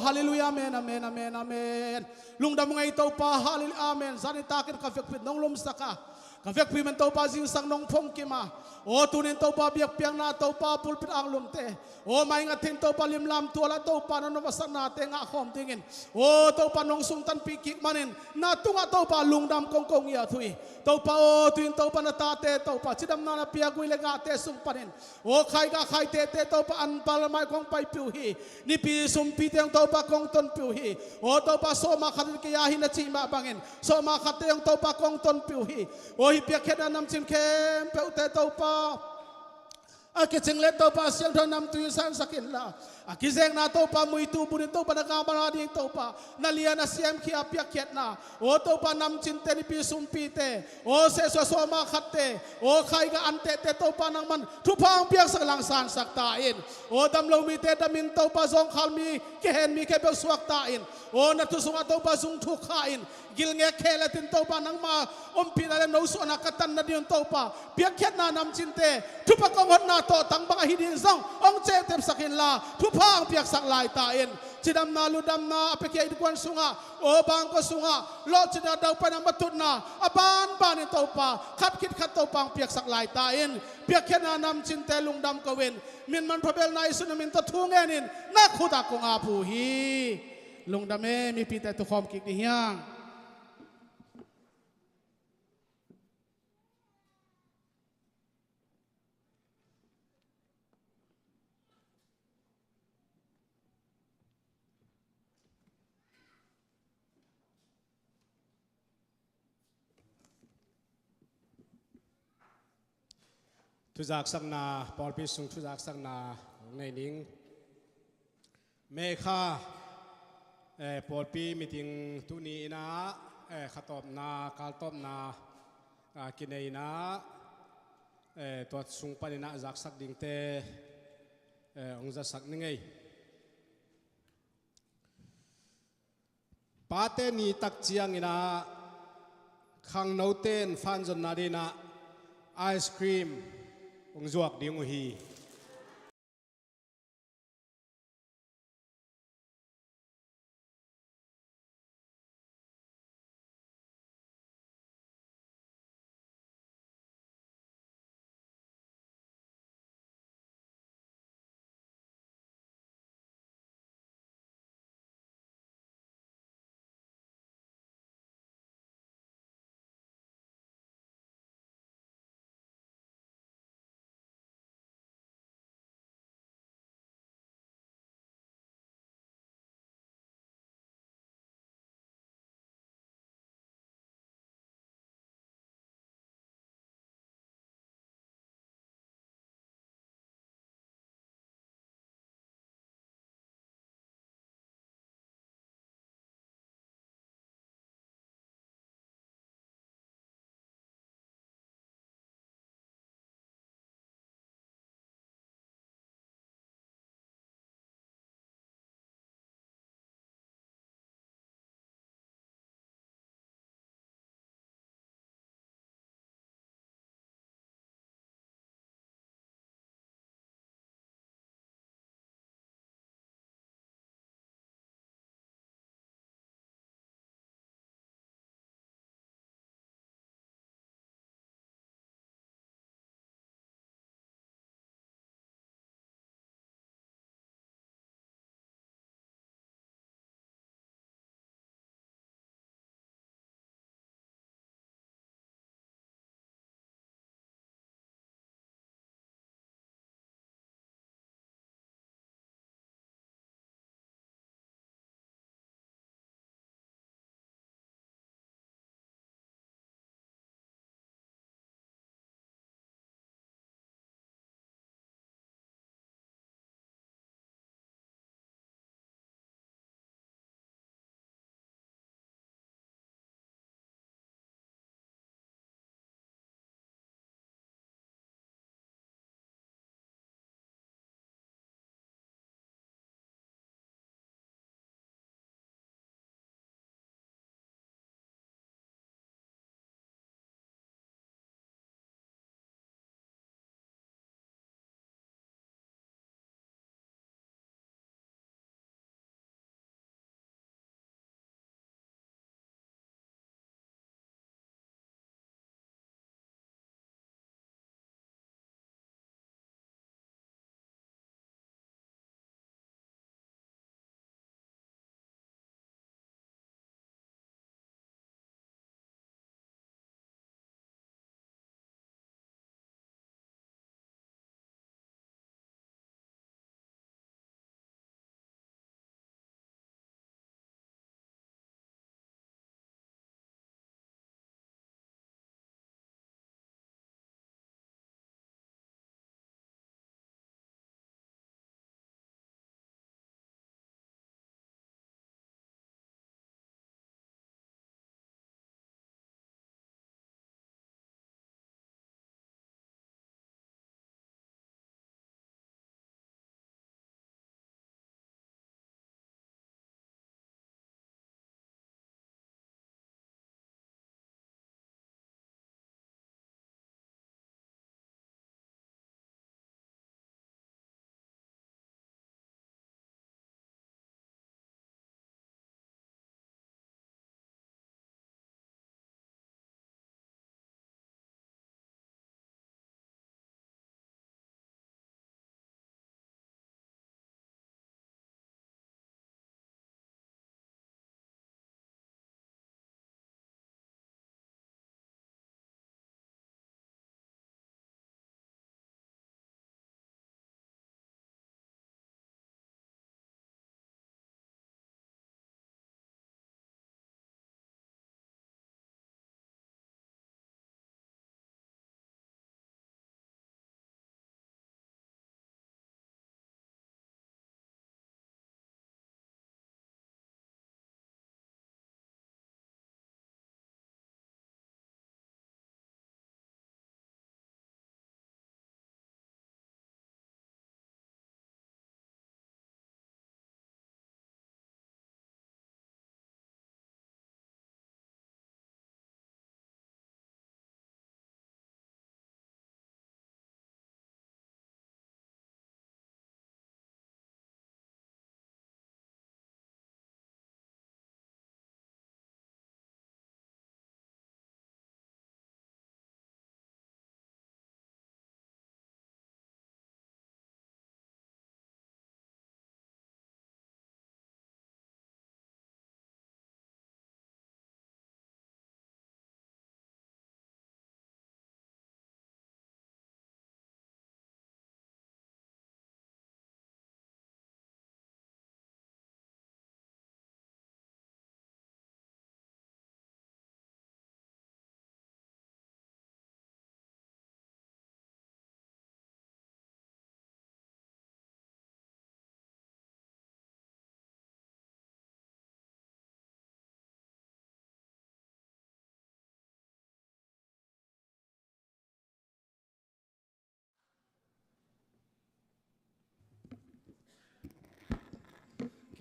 S2: ฮาเลลูยาเมนอเมนอเมนอเมนลุงดำไงตัวปาฮาเลลูยาเมนสันนิตากินกาแฟปิดน้องลมสักกาแฟพิมันตัวปาจิงสังน้องพงกิมาโอ้ตุนินตัวปาเบียกเปียงนาตัวปาปุลปิดอังลมเตโอ้ไม่งัดทิ้งตัวปาลิมลำตัวละตัวปานนวัสนาเตงะขอมติงินโอ้ตัวปานงสุงตันปีกิมันินนาตุงะตัวปาลุงดำกงยาทุยตัวปาโอ้ตุนตัวปานตาเตตัวปาชิดำนาเปียกุยเลงะเตสุงปานินโอ้ใครกะใครเตตัวปาอันปาลไมกงไปปิวฮีนี่ปีสุมปีเตียงตัวปากงตนปิวฮีโอ้ตัวปาโซมาขัดกิยาหินจิมาบังอินโซมาขัดเตียงตัวปากงตนปิวฮีโอ้ฮิเปียกเขดานำจิมเข้มเปวเตตัวปาอากิจิงเล็ดตัวปาเสียงทอนำตุยสันสักินละอากิเซงนาตัวปามุยตูบุญตัวปนักงานบาดีตัวปานาเลียนาเสียมขี้อาเปียกเข็ดนาโอตัวปานำจินเตนิปีสุมปีเตโอเสสโซมาขัดเตโอใครก็อันเตเตตัวปานังมันทุพางเปียกสักหลังสานสักตาอินโอดำลงมีเตดมินตัวปาซองขัลมีเกเห็นมีแค่เบลสวักตาอินโอนัทุสุงตัวปาซุงทุกขาอินกิลเงเคเลตินตัวปานังมาอมปีนาเลนโนสุนักตันนาดินตัวปาเปียกเข็ดนานำจินเตทุพกองหันนาโตตั้งบังหิดินซององเจเต็มสักินลาทุพางเปียกสักลายตาอินจิดำนาลุดำนาเปกี้อีกวันสุงะโอบางก็สุงะโลจิดาดาวปนามาตุนาอบานในตัวปาขัดคิดขัดตัวปางเปียกสักลายตาอินเปียกเข็ดนานำจินเตลุงดำกเวนมินมันพระเบลนายสุนมินตะทุ่งเงินนักขุดากงอาภูฮีลุงดำเมมีปีแต่ตุคอมกิกนิยัง ทุจักสังนาปอลพิสุงทุจักสังนาในนิ่งเมฆาปอลปีมิติงตุนีนะขัตบนาการตบนากินเนนะตัวสุงปนินะจักสักดิ่งเตองจักสักนึงไงปาเตนีตักเจียงอินะขังโนเตนฟันจนนาดีนะไอศครีมองจวกเดียงหี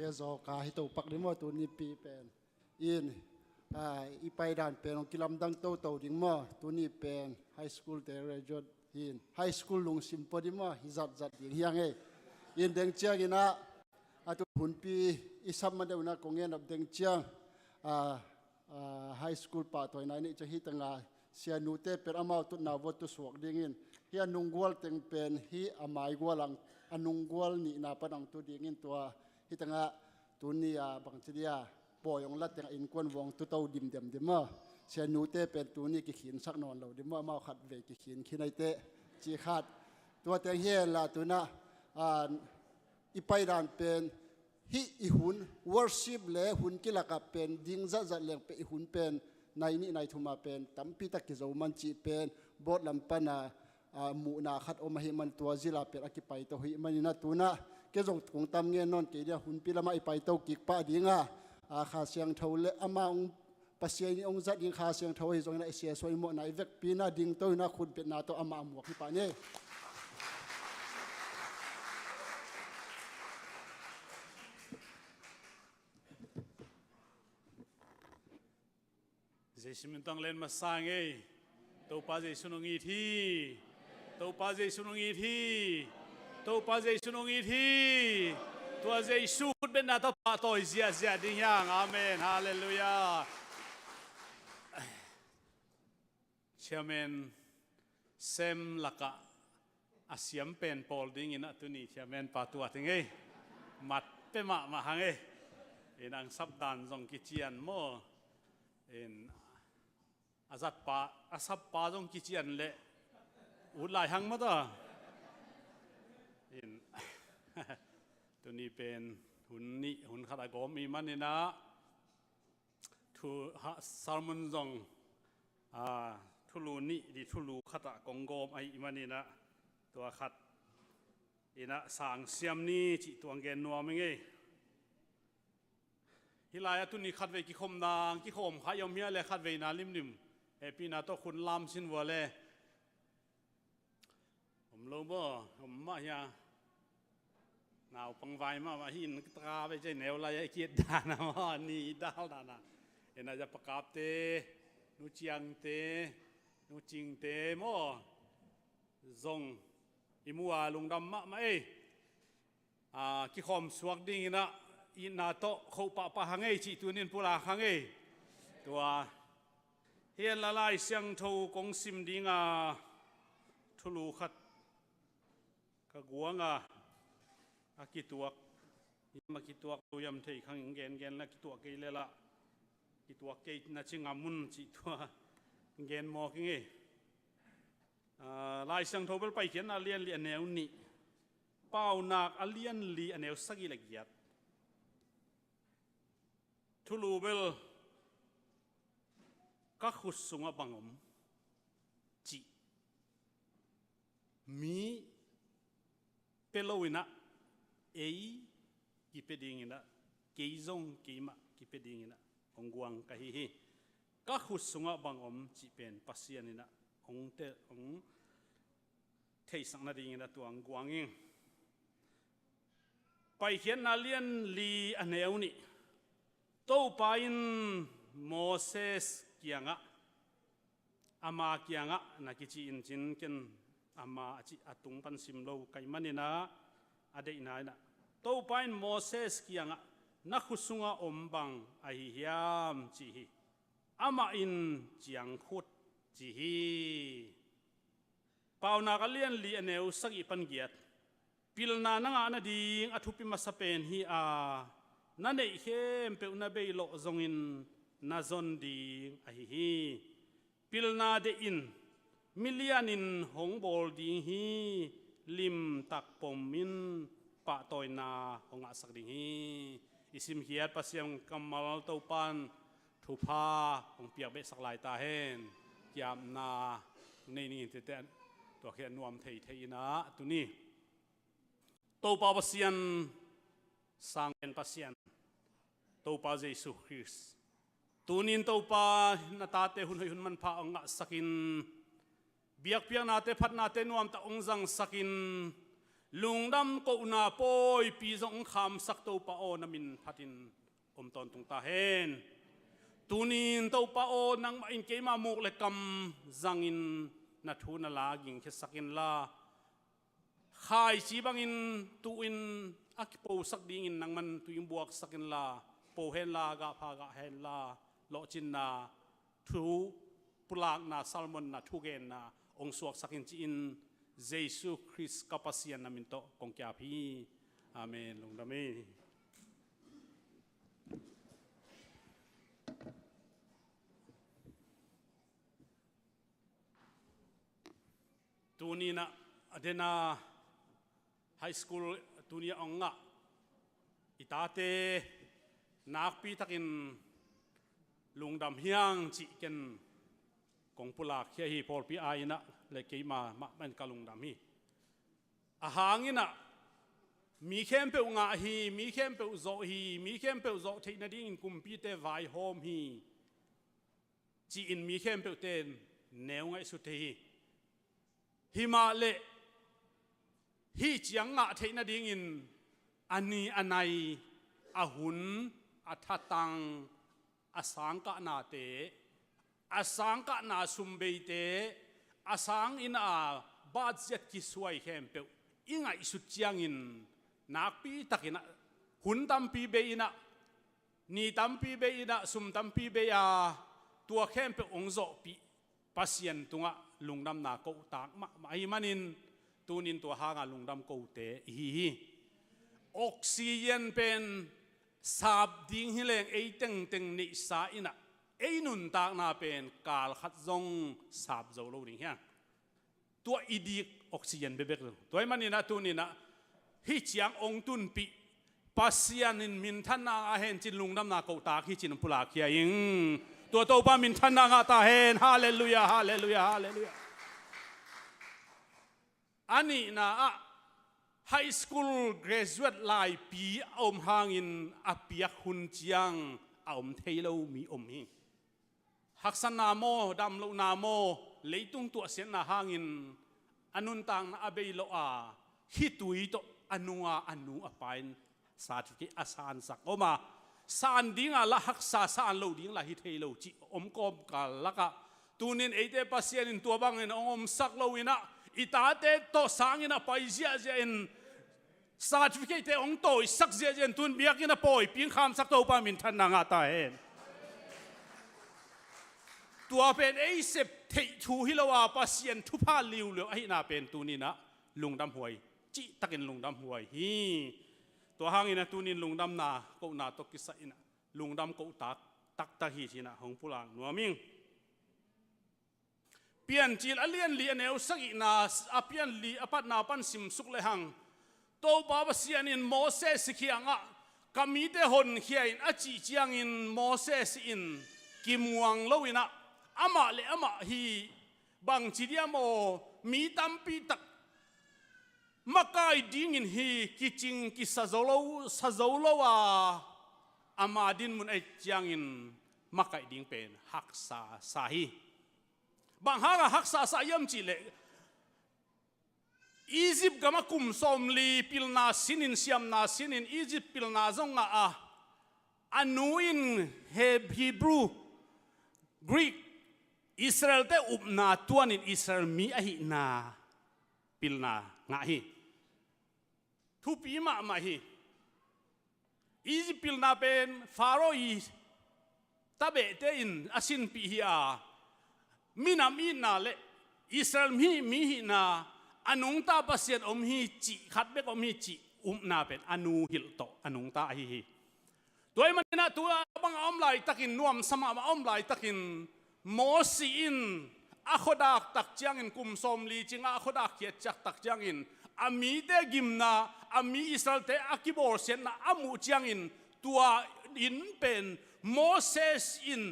S5: zo ka hi to pak ding mo tu ni pi pen in I pai dan pen ong kilam dang to ding mo tu ni pen high school te graduate in high school lung sim po ding mo hi zat ding hiang e in deng chiang ina atu hun pi isam ma deuna kongen ab deng chiang high school pa toy na ni chahi tanga sia nu te per amau tu na vot tu suak ding in hi anungwal teng pen hi amai gwalang anungwal ni na panang tu ding in tua hi tanga tu ni bang chidia poyong la teng in kon wong tu tau dim dem dem ma sia nu te pen tu ni ki khin sak non lo dim ma mau khat ve ki khin khinai te chi khat tua teng he la tu na ipai dan pen hi ihun worship le hun kilaka pen ding za leng pe ihun pen nai ni nai thuma pen tampi tak ki zo man chi pen bot lam pana mu na khat o ma hi man tua zila pe akipai to hi manina tuna ke jong kong tam nge non ke dia hun pi lama ipai to ki pa dinga kha siang thole ama ong pasiai ni ong zat ding kha siang thoi jong na sia soi mo na ivek pi na ding to na khun pe na to ama mu ki pa ne
S6: Giêsu mình tăng lên mà sang ấy, tàu pa Giêsu nông y thi, tàu pa Giêsu nông y thi, tàu pa Giêsu nông y thi, tua Giêsu hút bên nào tàu pa tôi zia đi nhang, amen, hallelujah. Chairman Sam laka asiam pen Paul ding ina tu ni chairman pa tua ting ấy, mặt pe mà hang ấy, in ang sắp đàn dòng kitchen mo, in asap pa jong kitchen le ulai hang ma da in tu ni pen hun khata gom mi man na thu salmon jong thu lu ni di thu lu khata kong gom ai man na tua khat ina sang siam ni chi tuang gen nuam nge hilaya tu ni khat ve ki khom nang ki khom kha yom hia le khat ve na lim happy na to khun lam sin wa leผมรู้บ่ผมมาเฮียนาวปังไวมาหินตาไปใจแนวไรไอ้เกียดดานะว่านี่ดาวดานะเอ็นอาจจะประกาศเตนูเจียงเตนูจิงเตโมซงอิมัวลุงดำมาเอ้กิขอมสวกดิ่งนะอินาโตเขาปะหังเอ้จิตัวนินปุระหังเอ้ตัวเฮียนละลายเสียงทูกงซิมดิ่งทุลูขัดกะกัวงกิตัวมากิตัวตัวยำเทยขังเกนละกิตัวเกยเลยละกิตัวเกยน่าจะงามุนจิตัวเกนมอกิงลายเสียงทูเปไปเขียนอาเลียนแนวนี้เป้าหนักอาเลียนลีแนวสักกี่ละเอียดทุลูเบลก็ขุดสุงบังอมจีมีเปโลวินะกิเปดิงินะเกยซงเกยมะกิเปดิงินะองกวางกะฮิก็ขุดสุงบังอมจีเป็นปัสยานินะองเตองเทสังนาดิงินะตัวองกวางเองไปเขียนนาเลียนลีอันเนวนี่โตไปอินโมเสสเกียงะอามาเกียงะนักจีอินจินเกนอามาจิอาตุงปันซิมโลไกมันนี่นะอดีตนายนะโตไปอินโมเสสเกียงะนักขุดสุงอมบังไอฮิยามจีฮีอามาอินจียงขุดจีฮีเปล่านักเลียนลีอันเนวสักอีปันเกียรปิลนานังอาดีงอทุปิมาสเปนฮีนั่นเองเข้มเปอุนาเบยโลซงอินนาซอนดีไอฮีปิลนาเดอินมิลเลียนินหงบอลดีฮีลิมตักปมมินปะตอยนาหงอาสักดีฮีอิสิมเฮียดปัสยังกัมมัลเตาปันทุพาหงเปียกเบสักลายตาเฮนยามนาในนี่เตะตัวแค่นวมเทยนะตัวนี้โตปาปัสยันสังเป็นปัสยันโตปาเยซูคริสต์ตูนินโตปานาตาเตหุนหุนมันพาองค์สักินเบียกเปียงนาเตพัดนาเตนวมตาองจังสักิน ลุงดำกูนาปอยปีจงคำสักตัวปะโอนามินพัดินอมตอนตุงตาเฮนตูนินตัวปะโอนังมาอินเกมามุกเลกำจังอินนัทูนาลากิงเคสักินลาขายชีบังอินตูอินอักโปสักดิ่งอินนังมันตูอินบวกสักินลาโปเฮนลากะพากะเฮนลาโลจินนาทูปุลากนาซัลมอนนาทูเกนนาองสวกสักินจีอินเยซูคริสต์กับปัสยานนามินโตกงแกพีอาเมนลงดามีตัวนี้นะเดน่าไฮสคูลตัวนี้อ่างะอิตาเตนักปีตักินลุงดำเฮียงจิเกนกงปุลาเขียฮีพอลปีไอนะเลกมาเป็นกาลุงดำฮีอาหางินะมีเข้มเปองะฮีมีเข้มเปอโซฮีมีเข้มเปอโซเทนดิ้งกุมปีเตไวโฮมฮีจีอินมีเข้มเปอเตนแนวไงสุดทีฮิมาเลฮิจังงะเทนดิ้งอินอันนี้อันไหนอาหุนอัฐตังอาสังกะนาเตอาสังกะนาสุมเบเตอาสังอินอาบาดเจ็ดกิสวยเข้มเปออิงไอสุดจังอินนักปีตักินะหุนตัมปีเบอินะนีตัมปีเบอินะสุมตัมปีเบียตัวเข้มเปองโซปีปัสยันตุงะลุงดำนาโกตากมาไอ้มันินตูนินตัวหางาลุงดำโกเตฮีออกซิเจนเป็นสาบดิ้งฮิเลงไอเต็งเต็งนิสาอินะไอนุนตากนาเป็นกาลขัดจงสาบโจโลดิ้งเฮียตัวอีดีออกซิเจนเบเบกตัวไอ้มันินะตูนินะฮิจังองตุนปีปัสยันินมินทันนาอาเฮนจินลุงดำนาโกตากฮิจินพุลาเคียยิงตัวโตปามินทันนางาตาเฮนฮาเลลูยาฮาเลลูยาฮาเลลูยาอันนี้นะไฮสคูลเกรจเวตหลายปีอมหางินอภิยคุณจังอมเทโลมีอมฮีฮักษนาโมดำโลนาโมเลยตุงตัวเสียนาหางินอนุนตังอเบยโลอาฮิตุยโตอนุอนุอปายสาธุกิอาสานสักอมาสานดิ้งละฮักษาสานโลดิ้งละฮิเทโลจิอมกอมกาละกะตูนินเอเตปัสยานินตัวบังเงินอมสักโลวินะอิตาเตโตสางอินะไปเจียเจนสาธุกิเตองโตสักเจียเจนตุนเบียกินะปอยปิงคำสักโตปามินทันนางาตาเฮนตัวเป็นไอเสพเททูฮิลาวาปัสยันทุพาลิวเหลือไอนาเป็นตูนินะลุงดำหวยจิตะกินลุงดำหวยฮีตัวหางอินะตูนินลุงดำนาโกนาตกิสอินะลุงดำโกตักตะฮีชินะหงปุลางนัวมิงเปลี่ยนจีลอเลียนลีเนวสักอินาอเปลี่ยนลีอปัดนาปันสิมสุกเลหังโตบาบเสียนินโมเสสขียงะกามีเตหนเขียนอจิจียงอินโมเสสอินกิมวังโลวินะอามาเลอามาฮีบังจีเดียโมมีตัมปีตักมาไกดิ้งอินฮีกิจิงกิซาโซโลวาอามาดินมุนไอจียงอินมาไกดิ้งเป็นฮักษาสาฮีบางหางฮักษาสายมจีเลอียิปต์ก็มาคุมสมลีพิลนาสินินเซียมนาสินินอียิปต์พิลนาจงอานูอินฮีบรูกรีกอิสราเอลเตอุบนาตัวนินอิสราเอลมีอหินาพิลนางะฮีทุปีมาฮีอียิปต์พิลนาเป็นฟาโรอีตาเบเตอินอาสินปีฮีอามินามีนาเลอิสราเอลมีหินาอนุงตาปัสยันอมฮีจิขัดเบกอมฮีจินาเป็นอนุหิลโตอนุงตาฮีตัวมันนะตัวบางอมไหลตักินนวมสมาอมไหลตักินโมซีอินอาขดักตักจังอินกุมสมลีจิงอาขดักเกียจักตักจังอินอามีเตกิมนาอามีอิสราเอลเตอากิบอร์เซนนาอามูจังอินตัวอินเป็นโมเสสอิน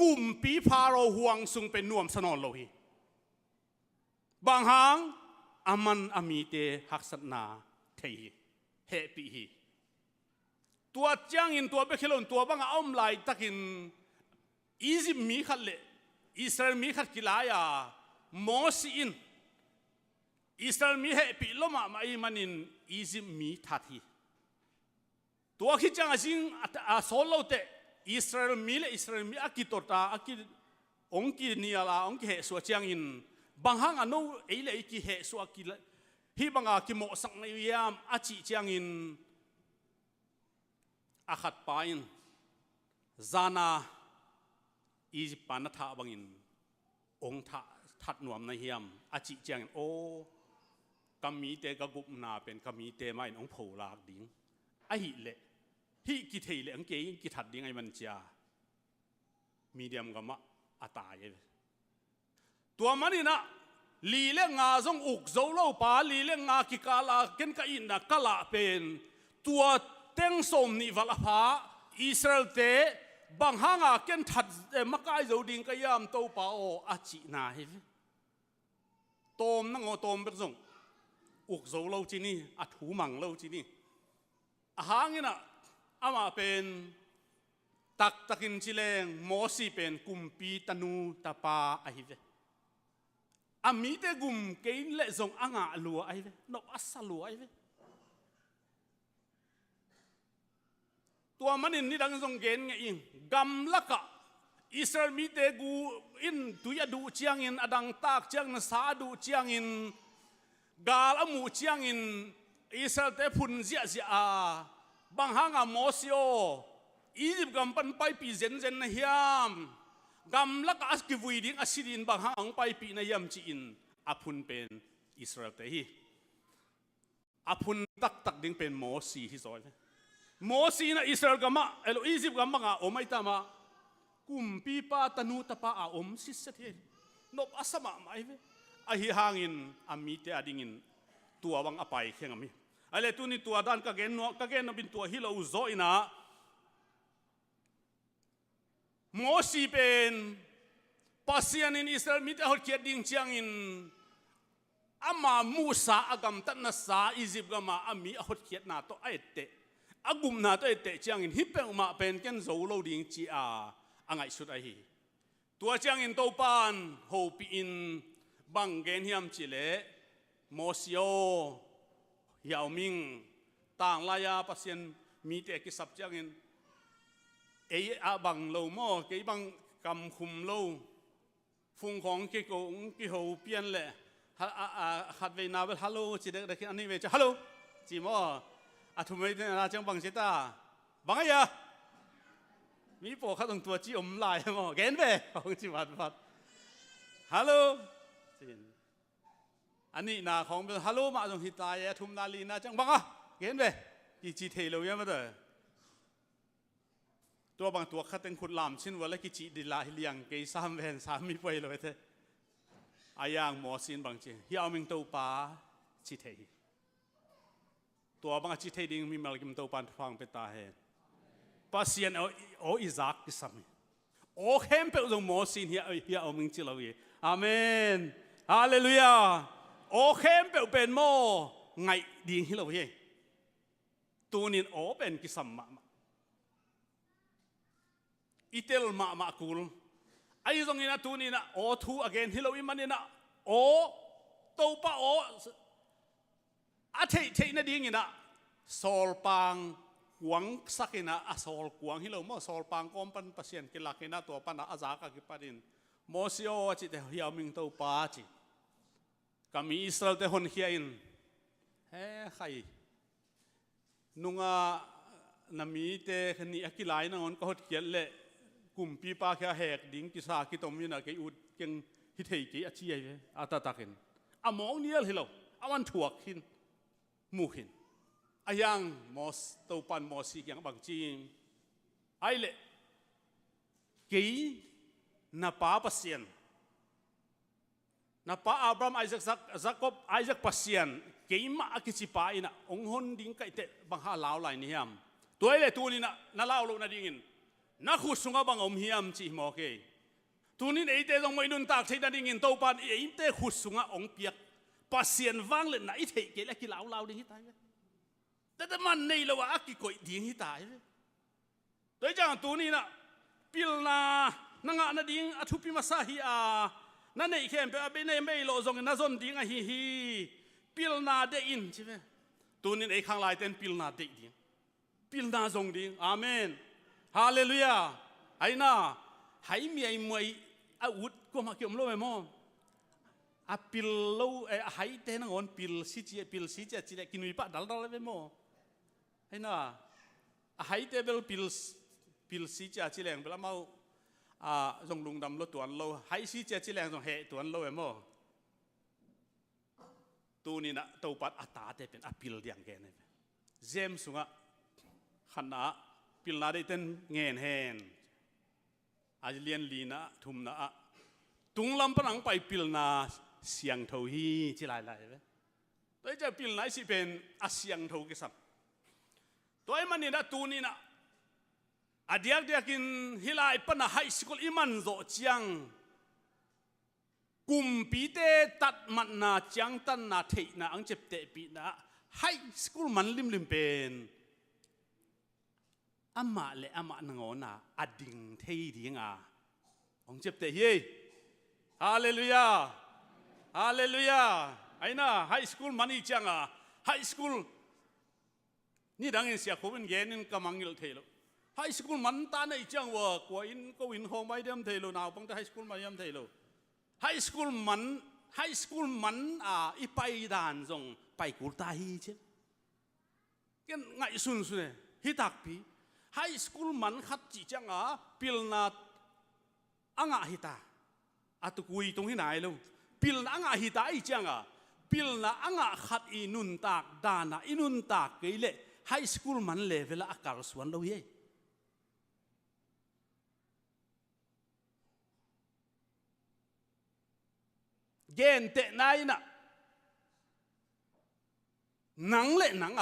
S6: กุมปีพาโรห่วงสุงเป็นนวมสนอโลฮีบางหางอามันอามีเตหักษนาเทฮีเฮปีฮีตัวจังอินตัวเบคลอนตัวบางอ้อมไหลตักินอียิปต์มีขัดเลอิสราเอลมีขัดกิลายาโมซีอิน อิสราเอลมีเหปีลมาไม่มันินอียิปต์มีทัดฮีตัวคิดจังสิงโซโลเตอิสราเอลมีและอิสราเอลมีอากิตตาอากิองกินียลาองกิเหสวจังอินบางหังอนุเอเลกิเหสวกิฮีบางอากิโมสังในยามอาจิจังอินอาขัดปายินจานาอียิปต์ปานัทาบังอินองทัดหนวมในยามอาจิจังโอกำมีเตกกุบนาเป็นกำมีเตไม่องผูลากดิ้งไอหิเละฮิกิเทเลอังเกยกิทัดดิ้งไอมันจ้ามีเดียมกำมะอาตายตัวมันนี่นะลีเลงาจงอุกโจโลปาลีเลงากิกาลาเกนกอินนะกะละเป็นตัวเต็งสมนิวัลพาอิสราเอลเตบางหางาเกนทัดมักไอโจดิ้งกยามโตปาโออาจินาเฮตอมนั่งโอตอมเป็นจงอุกโจโลจีนี่อัฐูมังโลจีนี่อาหางนี่นะอามาเป็นตักินจิเลงโมสีเป็นกุมปีตนูตาปาไอเวอามีเตกุมเกนเละจงอ่างาลัวไอเวนบอัสลัวไอเวตัวมันนี่ดังจงเกนไงอิงกำลักะอิสราเอลมีเตกูอินตุยดูเชียงอินอดังตากเชียงนสาดูเชียงอินกาลอมูเชียงอินอิสราเอลเตพุนเจียเจียบางหางาโมซิโออียิปต์กำปั้นไปปีเจนในยามกำลักอัสกิวุยดิ้งอัสซิดินบางหางไปปีในยามจีนอาพุนเป็นอิสราเอลเตฮีอาพุนตักดิ้งเป็นโมซีที่สอยโมซีนะอิสราเอลกำมะเอโลอียิปต์กำมะอาอมไอตามะกุมปีปาตนูตปาอาอมสิสเทนบอัสมาไม่เวอหิหางินอามีเตอดิ้งอินตัวบางอภัยเข่งอามีอะไรตัวนี้ตัวด้านกะเกนนบินตัวฮิโลอุโซอินะโมสีเป็นปัสยานินอิสราเอลมิตรหัดเกียรติงเชียงอินอามามูซาอากำตันนัสาอียิปต์กามาอามีหัดเกียรตินาโตไอเตอากุมนาโตไอเตเชียงอินฮิปเปอร์มาเป็นกันโซโลดิงจีอาอ่างไอสุดไอฮีตัวเชียงอินโตปานโฮปีอินบังเกนฮิมจิเลโมซิโอยาวมิงต่างลายาปัสยานมีเตกิสับเชียงอินเออาบังโลโมเกบังกำคุมโลฟุงของเกโกงกิโฮเปียนแหละฮัดเวนาเวฮัลโหลจีเด็กอันนี้เวจะฮัลโหลจีโมอาทุเมย์เนี่ยจังบังเจตาบังไงอะมีโปเขาตรงตัวจีอมลายมั้งเกนเวของจีวัดฮัลโหลจีนอันนี้นาของเป็นฮัลโหลมาตรงฮิตายทุมนาลีนาจังบังอะเกนเวกี่จีเทโลยังไม่ได้ตัวบางตัวขัดเต็งขุดลามชินวันละกิจิดิลาฮิเลียงเกยสามเวนสามมีไปเลยเถอะอายังหมอสินบางจีฮิเอามิงตัวป้าจิเทตัวบางจิเทดิ้งมีมาลกิมตัวปานฟังไปตาเห็นปัสยันเอาอิซักกิสามีโอเข้มเปิลงหมอสินฮิเอามิงจิลาวีอาเมนฮาเลลูยาโอเข้มเปิลเป็นโมไงดิ้งฮิลาวีตัวนี้โอเป็นกิสามมาอิเตลมาคูลไอ้ตรงนี้นะตัวนี้นะโอทูอเกนฮิโลอิมันนี่นะโอโตปะโออาเทนะดิ้งนี่นะโซลปังหวังสักนะโซลกวางฮิโลมอโซลปังกอมปันปัสยันกิลักนะตัวปันอาจากกิปาดินโมซิโอจิเตฮิอามิงโตปาจิกามีอิสราเอลเตฮอนเฮียอินเฮ้ใครนุงานามีเตขณีอกิไลนะอนก็หดเกียรเละกลุ่มปีปาแค่แหกดิ้งกิสากิตอมยินะกิอุดเก่งฮิเทกิอาชียอาตาตักินอามองเนียลฮิโลอาวันถวกหินมูหินอายังมอสตัวปันมอสิยังบางจีนไอเละกีนาปาปัสยันนาปาอับรามไอซักบไอซักปัสยันกีมาอกิจิปาอินะองหนดิ้งไกเตบังฮาลาวไลนี่ยามตัวไอเละตัวนี้น่าเล่าโลนาดิ้งินนักขุดสุงบังอมเฮียมจีโมเกทุนี้ไอเตต้องไม่นุนตากใช้ดันยินโตปันไอเตขุดสุงองเปียกปัสยันวังเลยนะไอเทเกลกิลาวดิ้งฮิตายแต่มันในละว่ากิโกยดิ้งฮิตายโดยจากตัวนี้นะพิลนานังอันดิ้งอทุพิมาซาฮิอานั่นไอเข้มไปอาเบเนไม่โลซงนั่นซอนดิ้งฮิ ปิลนาเดอินใช่ไหมตัวนี้ไอ้ข้างลายเต้นปิลนาเดอินปิลนาทรงดิ้งอาเมนฮาเลลูยาไอ้น่าให้มีไอ้มวยอาวุธก็มาเกี่ยวกับโลกไหมมั่งอาปิลโลไอ้ให้เต้นงอนปิลสิจิจีเด็กกินวิปะดัลเลยไหมมั่งไอ้น่าให้เต้นปิลสิจิจีเด็กเวลาเมาทรงลุงดำรถตัวโลให้สิจิจีเด็กทรงเหตัวโลไหมมั่งตัวนี้นะตัวปัดอัตราเต้เป็นอาปิลเดียงแกนี่เจมส์สุงะขันนะปิลนาได้เต้นเงินเฮนอาจจะเลียนลีนะทุ่มนะตุงลำปนังไปปิลนาเสียงเท่าฮีที่หลายๆเว้ยตัวจะปิลนาสิเป็นอาเสียงเท่ากี่สัมตัวไอ้มันนี่นะตัวนี้นะอาเดียกกินฮิลายปนะไฮสคูลอิมันโจเจียงกุมปีเตตัดมันนาจังตันนาเทนะอังเจ็บเตปีนะไฮสคูลมันลิมเป็นอามาเลอามาหนังอนะอดิ่งเทียดิ้งองเจ็บเตะเฮ้ฮาเลลูยาฮาเลลูยาไอ้น่ะไฮสคูลมันอีจังไฮสคูลนี่ดังเงินเสียคนเป็นเงินกำมังเงินเทลไฮสคูลมันตาในจังวะกว่าอินก็วินโฮไม่ได้ทำเทลนาวปังแต่ไฮสคูลมันยังเทลไฮสคูลมันอีไปด่านจงไปกูตาฮีเช่กันไงสุนเนี่ยฮิตักปีไฮสคูลมันขัดจีจังปิลนาอ่างฮิตาตุกุยตรงที่ไหนลูกปิลนาอ่างฮิตาอีจังปิลนาอ่างขัดอินุนตากดานาอินุนตากเกลเลไฮสคูลมันเลเวลอากาศสวนเราเย่เกณฑ์เตะนายน่ะหนังเละหนัง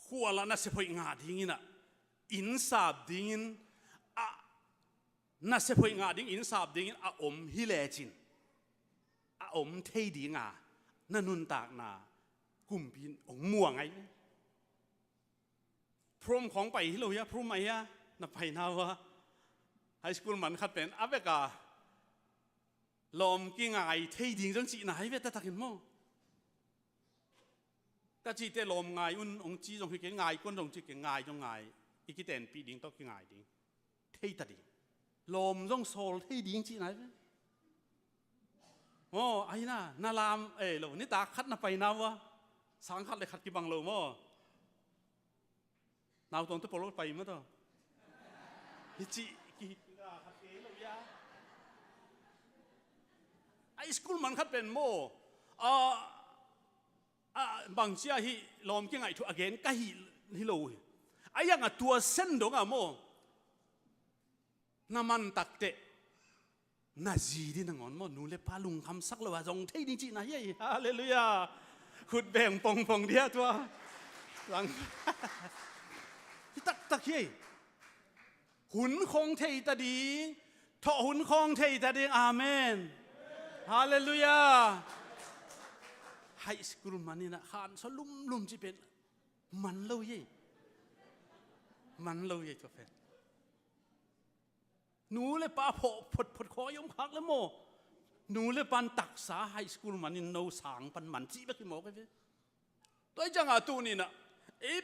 S6: ขัวละน่ะเสพงาดิ้งน่ะอินสาบดิ้งน่ะเสพงาดิ้งอินสาบดิ้งอมฮิเลจินอมเทดิ้งนั่นนุนตากน่ะกุมพินองม่วงไงพรมของไปฮิโลยะพรมไหมยะน่ะไปนาวะไฮสคูลมันขัดเป็นอเวกาลมกี่ไงเทดิ้งจังจีไหนเวทตะกินมั่งก็จีเตลมไงอุ่นองจีจงคือเก่งไงก้นจงจีเก่งไงจงไงอีกทีเด่นปีดิ้งต้องเก่งไงดิ้งเทตัดดิ้งลมจงโซลเทดิ้งจีไหนโอ้ไอ้น่ะนาลามเรานี่ตาคัดน่ะไปนาวะสังคัดเลยคัดกี่บังโลมั่งนาวตรงที่ปลดไปมั้งตัวฮิจิกี่คัดเกลยาไอสคูลมันคัดเป็นโมบางเจ้าฮิลมกี่ไงถูกagainก็ฮิโลไอ้ยังตัวเส้นดงโมน้ำมันตักเตะน่าจีดีนังอนโมนูเลพาลุงคำสักเลยว่าจงเทดีจีน่ะเฮ้ยฮาเลลูยาขุดแบ่งปองเดียตัวหลังที่ตักเฮ้ยหุนคงเทตาดีทอหุนคงเทตาดีอาเมนฮาเลลูยาไฮสคูลมันนี่นะขานสลุ่มจีเป็นมันเลยตัวเป็นหนูเลยป้าผดคอยมคักแล้วโมหนูเลยปันตักษาไฮสคูลมันนี่โนสางปันมันจีบกี่โมกันเว้ยตัวจังตัวนี้นะ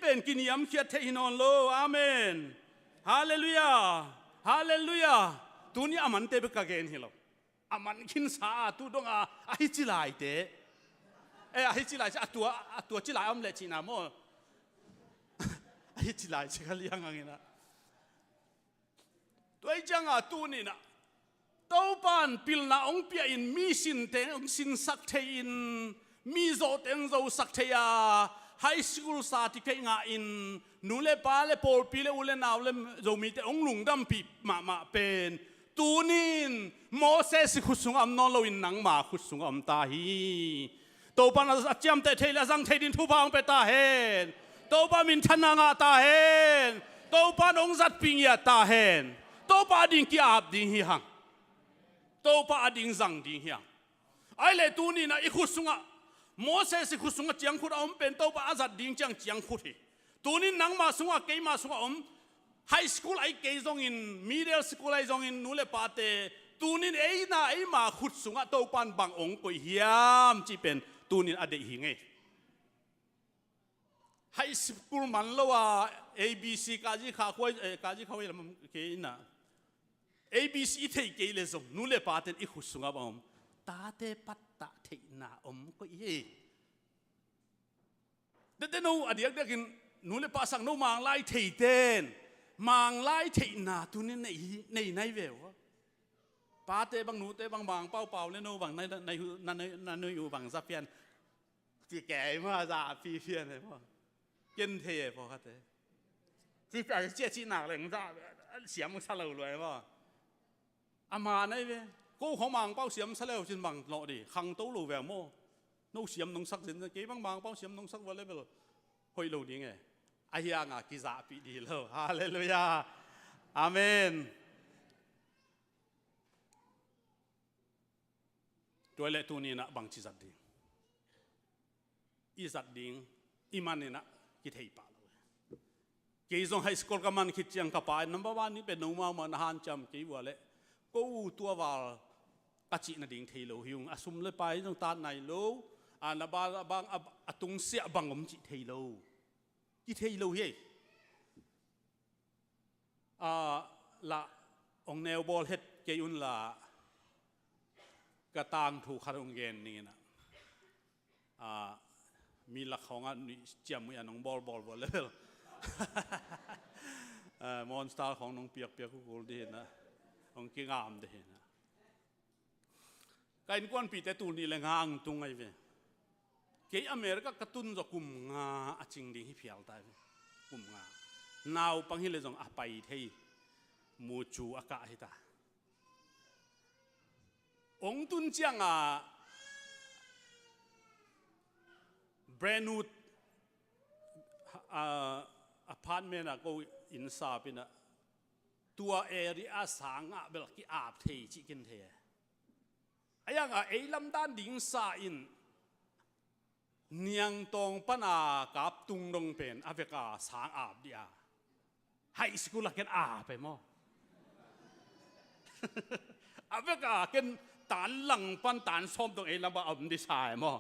S6: เป็นกินยำเขียดเทหินอนโลอาเมนฮาเลลูยาฮาเลลูยาตัวนี้อามันเตะไปกะเกนฮิโลอามันกินสาตัวดงอาฮิจิไลเตอาฮิจิไลจะตัวจิไลอมเลจินาโมอาฮิจิไลจะกันยังไงนะตัวจังตัวนี้นะตัวปันปิลนาองเปียอินมีสินเตองสินสักเทอินมีโจเตงโจสักเทียไฮสคูลสาธิตงาอินนูเลปาเลปอลปีเลอุเลนาวเลโจมีเตองลุงดัมปีมาเป็นตูนินโมเสสขุสุงอัมนอนโลอินนังมาขุสุงอัมตาฮีตัวปันอาจารย์เตเทเลสังเทดินทุบางเปตาเฮนตัวปันมินทนางาตาเฮนตัวปันองจัดปิงยาตาเฮนตัวปันดิ่งกีอาบดิ่งฮิฮังตัวปันดิ่งจังดิ่งฮิฮังไอเลตูนินนะอีขุสุงะโมเสสขุสุงะเจียงขุดอมเป็นตัวปันอาจารย์ดิ่งจังเจียงขุดฮีตูนินนังมาสุงะเกยมาสุงะไฮสคูลไอเกยจงอินมิดเดิลสคูลไอจงอินนูเลปาเต ตูนินน่ามาขุดสุงะโตปันบางองค์ปอยเฮียมจีเป็นตูนินอดีหิงไงให้สกุลมันแล้วว่า ABC กาจีข้าคุยกาจีข้าคุยแล้วมันเกี่ยนะ ABC เทเกี่ยเลยส่งนู่นเลยปาเตนอีขุดสุงะบางองตาเตปัตตะเทน่าก็เย่เด็ดๆนู้อดีตเด็กกินนู่นเลยปาสังนู้มังไล่เทเตนมังไล่เทน่าตูนินในเวลปาเตบางหนูเตบางเป่าเลยนู้บางในอยู่บางซาเฟียนจีแก่มาซาฟีเฟียนเลยพ่อเกินเทพอครับเต้ที่ไปเจ้าที่หนักเลยมึงจะเสียมึงซาเลวเลยพ่ออามาในเว้กูของมังเป้าเสียมซาเลวจนบังหล่อดิขังตู้หลูแหววโม่นู้เสียมนุ่งสักสินกี่บางเป้าเสียมนุ่งสักวันเลยไปเลยหอยหลูดีไงไอ้ยังอ่ะกิจาปีดีแล้วฮาเลลูยาอาเมนตัวเล็กตัวนี้นะบางชีสัตดิ้งอีสัตดิ้งอีมันนี่นะคิดให้ป่าเลยกี่ส่งไฮสคูลกับมันคิดยังกับป่านัมเบอร์วันนี่เป็นนุ่มมันหันจำกี่วัวเล่กูตัววาลกัจจินดิ่งเทโลหิวอสุมเลยไปต้องตาไหนโลอันบางตุงเสียบางอมจิเทโลกี่เทโลเฮ้ละองแนวบอลเฮ็ดเกี่ยุนละกระตางถูกคารงเกนนี่นะมีหลักของอันนี้เจียมอย่างน้องบอลเลยมอนสตาร์ของน้องเปียกกูดีนะน้องกิ้งามดีนะการกวนปีแต่ตูนี่แหละงางตรงไงเว้ยเกี่ยอเมริกากระตุ้นจะกุมงาจริงดีที่เพียลตายกุมงานาวปังฮิเลจงไปที่มูจูอากาศที่ตาองตุนจังแบรนด์นูดอพาร์ตเมนต์ก็อินซาเป็นตัวเอริอาสังเบลกี้อาบเทจิกินเทไอ้ยังไอ้ลำด้านดิ่งซาอินเนียงตรงปนากับตุงดงเป็นอเมริกาสังอาบเดียไฮสคูลกันอาบไปมั้งอเมริกากันตานหลังปันตานซ้อมตรงไอ้ลำบากอันดีไซน์มั้ง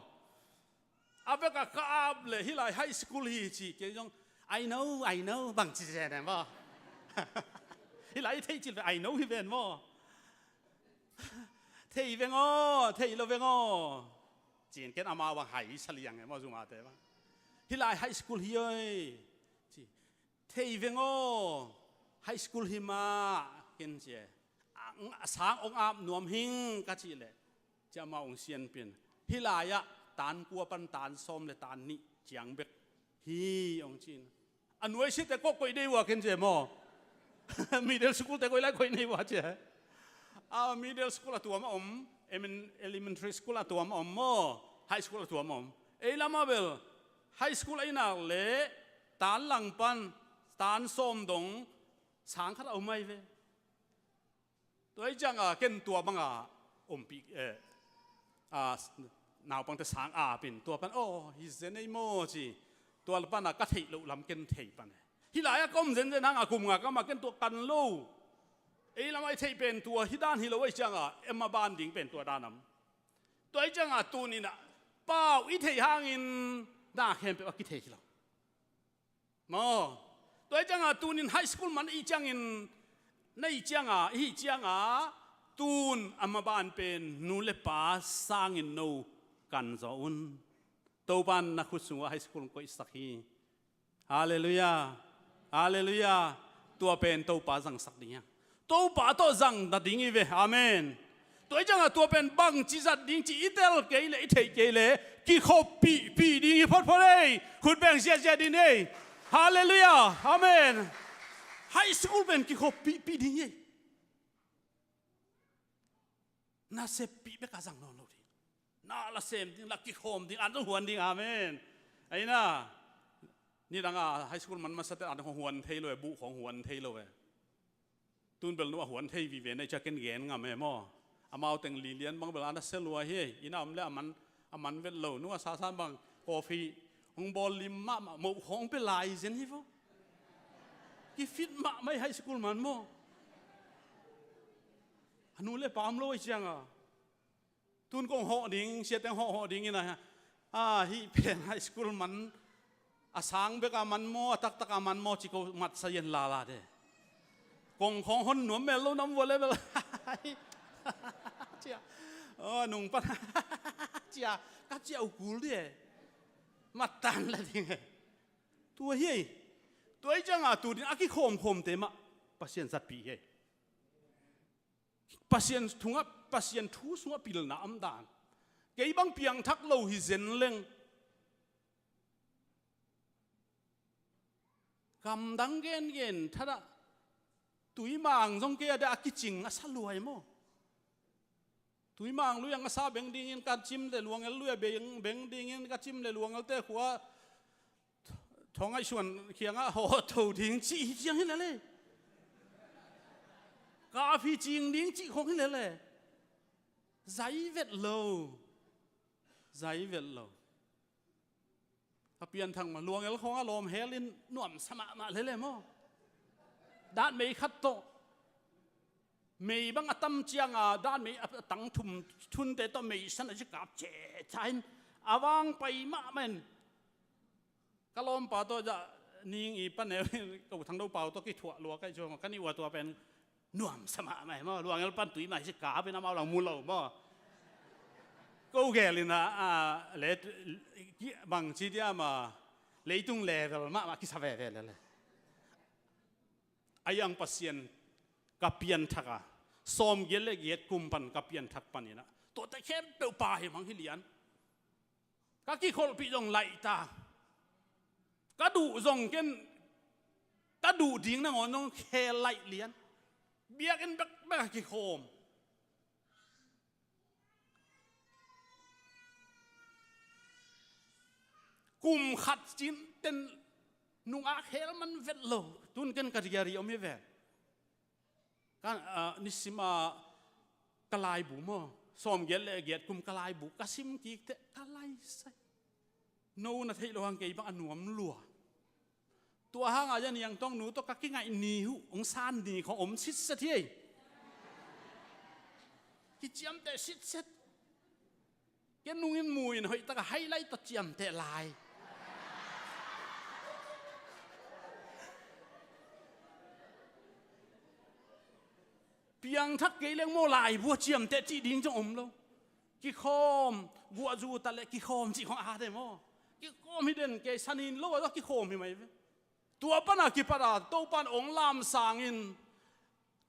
S6: อาเบกก็อาบเลยที่ไรไฮสคูลฮีจีเกี่ยง I know บางจีเจนมั้งที่ไรที่จีเลย I know ที่เป็นมั้งที่เป็นอ๋อที่เราเป็นอ๋อจีนเกินอามาว่าไฮสลียงไงมั้งจุมาเต้มั้งที่ไรไฮสคูลฮีที่เป็นอ๋อไฮสคูลฮีมาเกินเจสางองอาบนวมหิงกัจจิเลยจะมาองเซียนเป็นที่ไรอะตานกัวปันตานซ้อมเลยตานนี่เจียงเบกฮีองจีนอันนู้นสิแต่ก็คุยได้ว่ากันเจมั้งมิดเดิลสคูลแต่ก็ไล่คุยได้ว่าเจมิดเดิลสคูลตัวมั้งelementary school ตัวมั้งไฮสคูลตัวมั้งลามาเบลไฮสคูลไอ้น่าเล่ตานหลังปันตานซ้อมดงสางขัดเอาไม่เว้ตัวไอ้จังเกินตัวบังปีนาวปังแต่สางเป็นตัวปันฮิเซนไอโมจีตัวปันก็เทลุลำเกินเทปันฮิลายก็มเซนเซนังกุมก็มาเกินตัวกันลูลำไอเทเป็นตัวฮิดานฮิโลไอจังมาบานดิ่งเป็นตัวดานำตัวไอจังตัวนี้นะเป้าอิเทหางินด่าเข้มเป็นว่ากิเทฮิลามอตัวไอจังตัวนี้ไฮสคูลมันอีจังอินในจังอีจังตูนมาบานเป็นนูเลปาสร้างอินโนกันจอุนตัวบ้านนักศึกษาไฮสคูลก็อิสตักฮีฮาเลลูยาฮาเลลูยาตัวเป็นตัวป้าจังสักดิ้งตัวป้าตัวจังดัดดิ้งอีเวอาเมนตัวจังตัวเป็นบังจีจัดดิ้งจีอิเตลเกยเลอิเทเกยเลกี่ขบปีดิ้งพอดเลยคุณแบ่งเสียเจดินเอฮาเลลูยาอาเมนไฮสคูลเป็นกี่ขบปีดิ้งน่าเสพปีเบกาจังนอนเลยน่าละเสพดิ้งลักกี้โฮมดิ้งอันต้องหวนดิ้งอาเมนไอ้น่ะนี่ดังไฮสคูลมันมาสเตอร์อันของหวนเทโลบุของหวนเทโลตุนเบลนัวหวนเทวีเวนในจักรเกนงามแม่หม้ออามาเอาแต่งลีเลียนบางเบลอันนั้นเซลัวเฮอิน่าอมเล่มันเวลโลนัวซาซานบางกาแฟของบอลลิมมาหมกของเป็นลายเซนฮิฟกี่ฟิตมาไม่ไฮสคูลมันหม้อ nu le pam loi chang à tun kong ho ding sia teng ho ding ina hi pen high school man sang be ka man mo tak tak man mo chi ko mat sa yen la de kong khong hon nuam mel lo nam wo le chia nung pa chia ka chia u kul de mặt tan là gì tua hi tua chẳng à tu đi aki khom thế mà pasien sát bị he pasien thung á pasien thu xuống pil na am dan cái băng piang thắc lâu hi zen leng cầm đắng gen thật à túi màng trong kia đã aki ching á sát luai mo túi mang lu yang sa beng ding in ka chim le luang el lu beng ding in ka chim le luang el te khwa thong ai suan khiang a ho thou ding chi chiang hin le ka phi ching ding chi khong hin le zai vet lo ka pian thang ma luang el khong a lom helin nuam sama ma le mo dat mei khat to mày băng tâm chiang à đan mày tăng thum thun để tao mày sanh ở cái chế chain avang bay mà men cái lom bảo tôi đã nieng ý pan này cầu thằng đâu bảo tôi cái thua lúa cái chỗ cái này tôi bên nuam sama mày mà luang el pan tuổi mày cái cá bên nào lòng mua lẩu mà câu ghẻ lên lệ bằng chi dia mà lấy tung lệ rồi mà cái sao về này ayang pasien kapian thaka som gele get kumpan kapian thak panina to ta khem pe pa he mang hilian ka ki khol pi jong lai ta ka du jong ken ta du ding na ngon nong khe lai lian biak en bak ki khom kum khat chin ten nung a khel man vet lo tun ken ka riari om he ve kan nisima kalai bu mo som gel le get kum kalai bu kasim ki te kalai sai no na thei lo hang ke ba anuam lua tua hang a yan yang tong nu to ka ki ngai ni hu ong san ni kho om sit sa thi ki chiam te sit set ken nungin muin hoi ta ka highlight ta chiam te lai piang thắc cái leng mo lại vua chiêm tệ chỉ đính trong ống đâu cái khom vua du ta lại cái khom chỉ không à thế mo cái khom hi den cái sanin lâu đó cái khom hi mày tua pan à cái para tàu pan ống lam sang in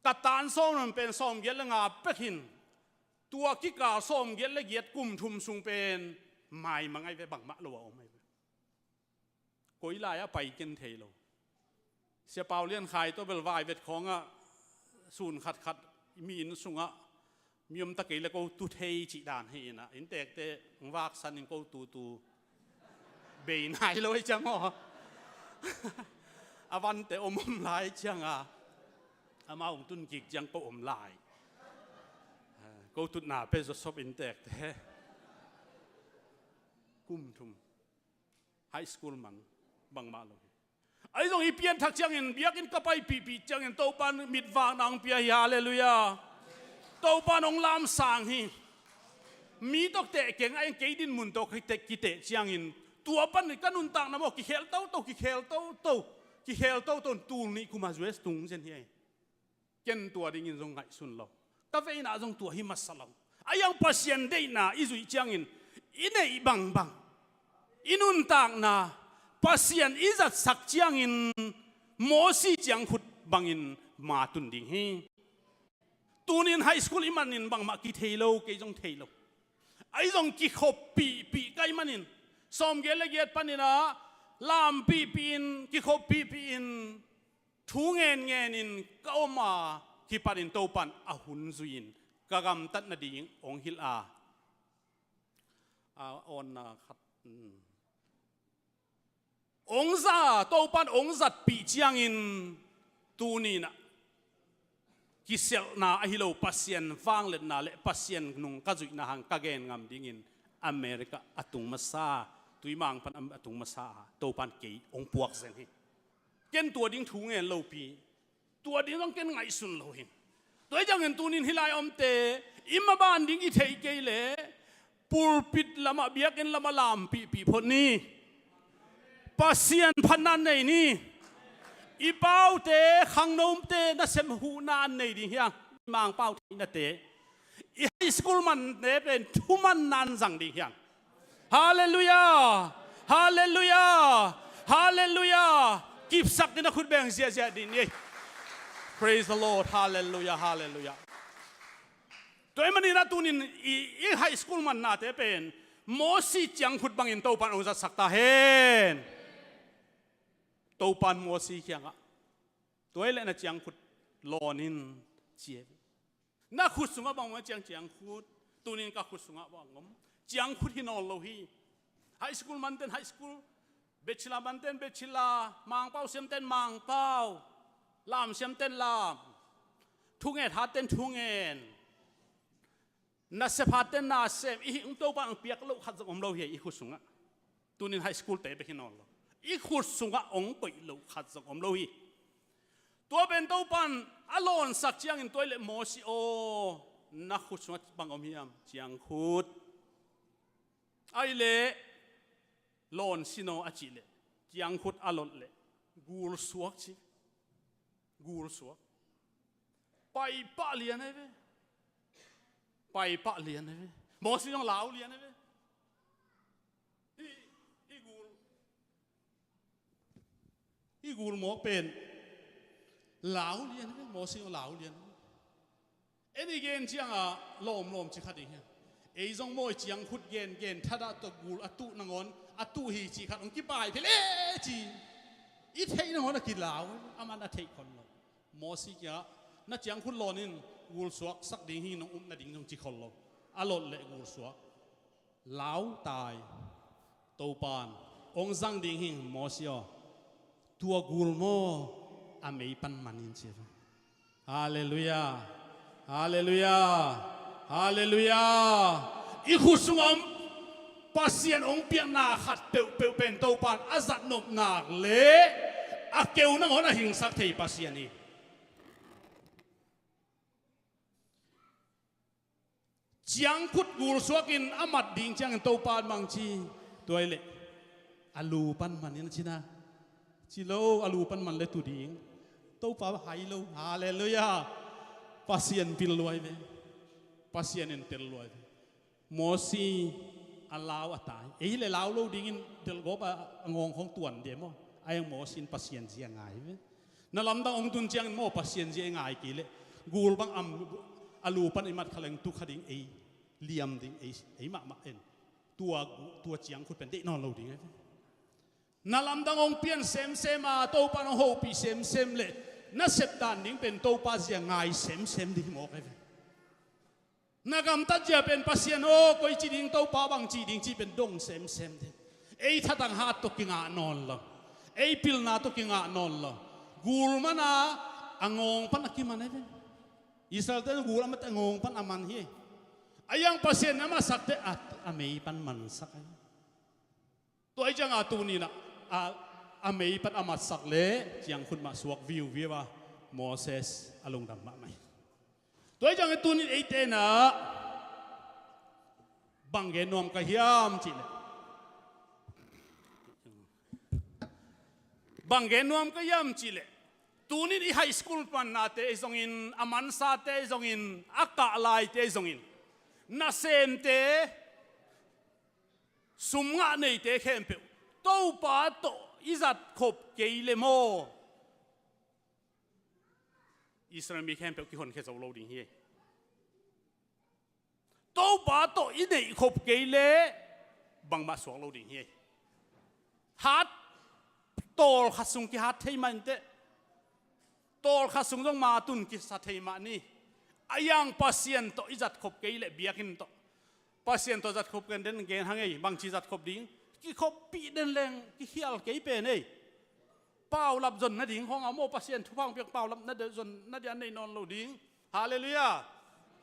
S6: cả tan som mình pen som ghét là ngà bét hin tua cái cả som ghét là ghét cùng thum sung pen mày mà ngay về bằng mã lâu ông mày cối lại á bay kinh thế lâu xe bao liên khai tôi bel vài vết khong á sun khát mi in sunga miom ta cái là câu tu thei chỉ đàn hi na in tek te vác san in câu tu bể nai lối chăng ho avan te om lại chăng à ama ông tun kik chăng po om lại câu tu na pe shop in tek te kum thum high school man bang ma lo ai dong ipian thak chang in biak in kapai pi chang in to pan mit wang nang pia hallelujah to pan ong lam sang hi mi tok te keng ai ke din mun to te ki te chang in tua pan ni kanun tang na mo ki khel to ki khel to ton tul ni kuma jues tung jen hi ken tua ding in jong ngai sun lo ka ve na jong tua hi masalam ayang pasien de na izui chang in inei bang inun tang na pasien izat sak chiang in mosi chiang khut bangin ma tun ding hi tunin high school imanin bang ma ki thelo ke jong thelo ai jong ki khop pi kai manin som gele get panina lam pi in ki khop pi in thu ngen in ka oma ki panin to pan a hun zuin kagam tat na ding ong hil a on na khat ông già tàu pan ông giật bị chiang in tu ni na kisel na ahilo pasien vang let na le pasien nung kazui na hang kagen ngam ding in America atung masa tui mang pan atung masa tàu pan ke ông puak zen hi ken tua ding thu ngen lo pi tua ding dong ken ngai sun lo hin ตัวจังเงินตูนินฮิลายอมเตอิมาบ้านดิ้งอีเทเกเลปูปิดละมาเบียกันละมาลามปีพนนี้ปัสยันพันนันในนี้อีเป้าเตขังนมเตนัสมหูนานในดิเฮียมังเป้าที่นัเตอีไฮสคูลมันเตเป็นทุมันนันสังดิเฮียฮาเลลูยาฮาเลลูยาฮาเลลูยากิบสักดินะคุณแบงเสียดินี่ Praise the Lord Hallelujah Hallelujah ตัวมันนี่นะตัวนี้อีไฮสคูลมันน่าจะเป็นโมสีจังขุดบังอินโตปันอุจสักตาเฮนโตปันโมสีเขียงอ่ะตัวเล่นนะจังขุดลอนินเจียน่าขุดสุงะบางวันจังขุดตัวนี้ก็ขุดสุงะบางงมจังขุดฮินอลโลฮีไฮสคูลมันเต้นไฮสคูลเบชิลามันเต้นเบชิลามังเป้าเซมเต้นมังเป้าลามเซมเต้นลามทุ่งเอ็ดฮัดเต้นทุ่งเอ็นนัสเซพัดเต้นนัสเซมอีอุ้งโตปังเปียกโลขัดจากอมโลเฮียอีขุดสุงะตัวนี้ไฮสคูลเตะไปฮินอลโลอีขุดสุงะองไปโลขัดจากอมโลฮีตัวเป็นโตปันอารอนสักเจียงอินตัวเล็โมซิโอนักขุดสุงะบังอมเฮียมเจียงขุดไอเล่ลอนซิโนอาจิเล่เจียงขุดอารอนเล่กูลสวกจิกูลสวกไปปะเลียนไอ้เว้ไปปะเลียนไอ้เว้โมซิต้องลาวเลียนไอ้เว้อีกูลหมอเป็นลาวเลียนไอ้เว้โมซิต้องลาวเลียนเอ็นอีเกนเจียงอ่ะลมจิขัดอีกเนี่ยไอ้จงโมยเจียงขุดเกนถ้าได้ตัวกูลอตุนงอนอตุฮีจิขัดองกี่ปลายเพลจีอีเทนงอนกินลาวอามันอเทคนเราโมซิกะนัดเจียงขุดลอนินกูลสวกสักดิ่งหินองนัดดิ่งจงจิคนเราอารมณ์เละกูลสวกลาวตายโตปานองจังดิ่งหินโมซิอตัวกูลโมอเมย์ปันมันนินเชียวฮาเลลูยาฮาเลลูยาฮาเลลูยาอีขุสงอมปัสยันองเปียนาขัดเปลเป็นโตปานอาจัดนบนาเละอาเกวนังอนหิงสักเทปัสยันนี้จังขุดกูสวกินอามัดดิ่งจังโตปานบางชีตัวเละอาลูปันมันนี่นะชินะชิโลอาลูปันมันเละตุดิ่งโตปาไฮโลฮาเลลูยาปัสยันพิลลอยเวpasien en tel loy mosi alaw atai ei le law lo dingin tel go ba ngong khong tuan de mo ayang mosin pasien sia ngai ve na lam da ong tun chiang mo pasien sia ngai ki le gul bang am alu pan imat khaleng tu khading ei liam ding ei ma en tua chiang khut pen de non lo ding na lam da ong pian sem ma to pan ho pi sem le na sep dan ding pen to pa sia ngai sem ding mo ke nagam tadia pen pasien o koi chi ding to pa bang chi ding chi pen dong sem de ei thatang hat to kinga non lo ei pil na to kinga non lo gul mana angong pan akiman eve isal ten gul amat angong pan aman hi ayang pasien ama sakte at amei pan man sak to ai jang atu ni na amei pan amat sak le chiang khun ma suak view wa Moses along dam ma maiตัวจังไอ้ตัวนี้ไอ้เต้น่ะบังเกนวมกะเฮียมจิเลบังเกนวมกะเฮียมจิเลตัวนี้ไอ้ไฮสคูลปันนาเตไอ้ทรงอินอามันซาเตไอ้ทรงอินอากาลายเตไอ้ทรงอินนาเซมเตสุมงะในเตเข้มเปียวโตปาโตอิจัดขบเกยเลโมอิสราเอลมีแค่เพียงกี่คนแค่จะรู้ดิ่งเฮียโตปาโตอินเดียขบเกยเลบังมาสวงรู้ดิ่งเฮียฮัดโตลขัดสุงกิฮัดเทมันเตโตลขัดสุงต้องมาตุนกิสัตเทมันนี่อายังปัสยันโตอิจัดขบเกยเลเบียกินโตปัสยันโตจัดขบกันเด่นเกณฑ์ทั้งไงบางชีจัดขบดิ่งกี่ขบปีเด่นแรงกี่เฮียลเกยเป็นเอ้เป้าลับจนนัดดิ่งของอาโมปัสยันทุกพังเปียกเป้าลับนัดจนนัดยันในนอนโลดิ่งฮาเลลูยา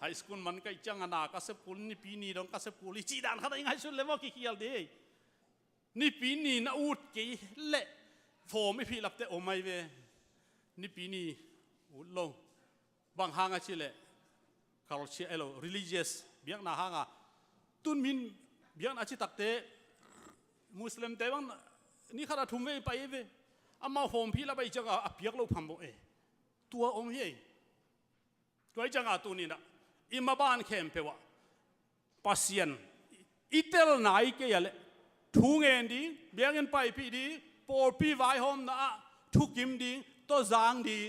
S6: ไฮสคูลมันก็จังอนาคตปูนี่ปีนี้ดองกัสปูลีจีดานเขาได้ยังไงสุดเลยว่ากี่เฮียลดีนี่ปีนี้น่าอุดกี่เละโฟไม่พี่ลับแต่โอไม่เวนี่ปีนี้อุดลง บางหางชิเลculture elo religious เบียงนาหางตุนมินเบียงอาชิตักเตมุสลิมเตบังนี่ขนาดทุ่มไปเวอามาโฮมพี่ละไปจังอ่ะเบียกเราพัมโบตัวองค์เฮตัวจังอ่ะตัวนี้นะอิมาบ้านเข้มเปวะปัสยันอิเตลนายเกยเลทุ่งเงินดีเบียงเงินไปพี่ดีปอร์พี่ไว้โฮมนะทุกยิมดีตัวจางดี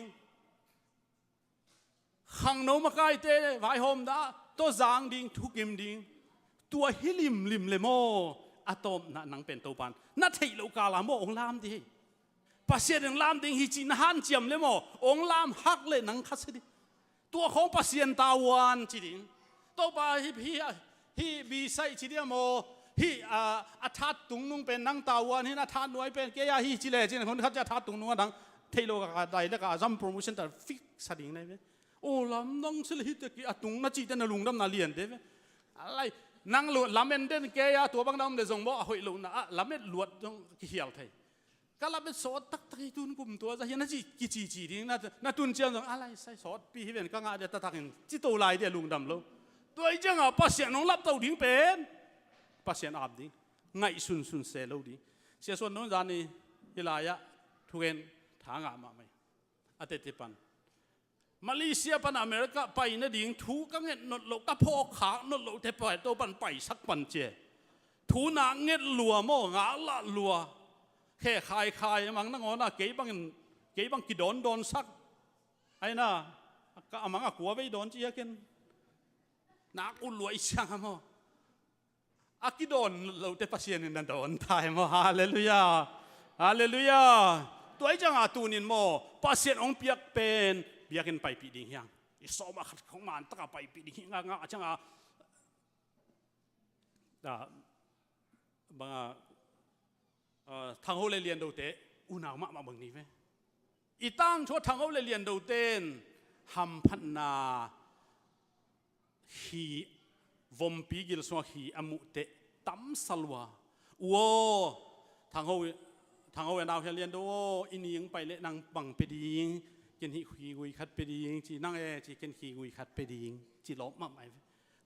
S6: ขังโนมาใกล้เตะไว้โฮมนะตัวจางดีทุกยิมดีตัวฮิลิมลิมเลโมอะตอมนะนังเป็นตัวปันนัทเฮโลกาลามโมองลามดีปัสยันลามดีฮิจินฮันเจียมเลโมองลามฮักเลยนังคัสดีตัวของปัสยันตาวันจีดิงตัวปาฮิบีไซจีเดียโมฮิอาทัดตุงนุงเป็นนังตาวันฮินาทัดหน่วยเป็นเกียร์ฮิจิเลจีนคนเขาจะทัดตุงนุงนังเทโลกาได้แล้วก็ซัมโปรโมชั่นแต่ฟิกสดิ่งเลย โอ้ลำน้องสิลิตกี้ตุงนัจีเตนลุงดำนาเลียนเด้อะไรนังหลวดลำเอ็นเดนเกียตัวบางดำเดซงบ่หอยลุงนะลำเอ็นหลวดต้องเขียวไทยก็ลำเอ็นสอดตักตะกี้ตุนกุมตัวจะเห็นนะจีดิ้งนะตุนเจียงตรงอะไรใส่สอดปีเห็นก็งาเดตะตักเห็นจีโตลายเดียลุงดำโลตัวจังปัสเซียนน้องรับตัวดิ้งเป็นปัสเซียนอาบดิ้งไงสุนเซลดิ้งเสียส่วนน้องจานี่ฮิลายะทุเรนทางอามาไม่อาเตติปันมาเลเซียปันอเมริกาไปนะดิ่งทูก็เงินนดโลกะพอขานดโลกเทปไปตัวปันไปสักปันเจทูนาเงินลัวโมงาละลัวแค่คายมังนั่งอ๋อนะเก๋บังกิโดนสักไอ้น่ะก็มังกลัวไปโดนเจียกันนักอุลวยช่างโมอากิโดนเราเทปเซียนนั่นโดนตายโมฮาเลลูยาฮาเลลูยาตัวไอ้จังอาตูนินโมปัสเซียนองเปียกเป็นเบียกันไปปีดิ่งยังอิสมาขัดของมันตะกไปปีดิ่งงาจังบางทางเขาเลยเรียนดูเตะอุณาวมาบางนี้ไหมอีตั้งชัวทางเขาเลยเรียนดูเต้นฮัมพันนาฮีวอมปีกิลสวาฮีอามุเตะตั้มสลวาโว้ทางเขาเดาวเรียนดูอินิงไปเละนางบังไปดิ่งกินฮีกุยขัดไปดิ่งจีนั่งจีกินฮีกุยขัดไปดิ่งจีล้อมมาไหม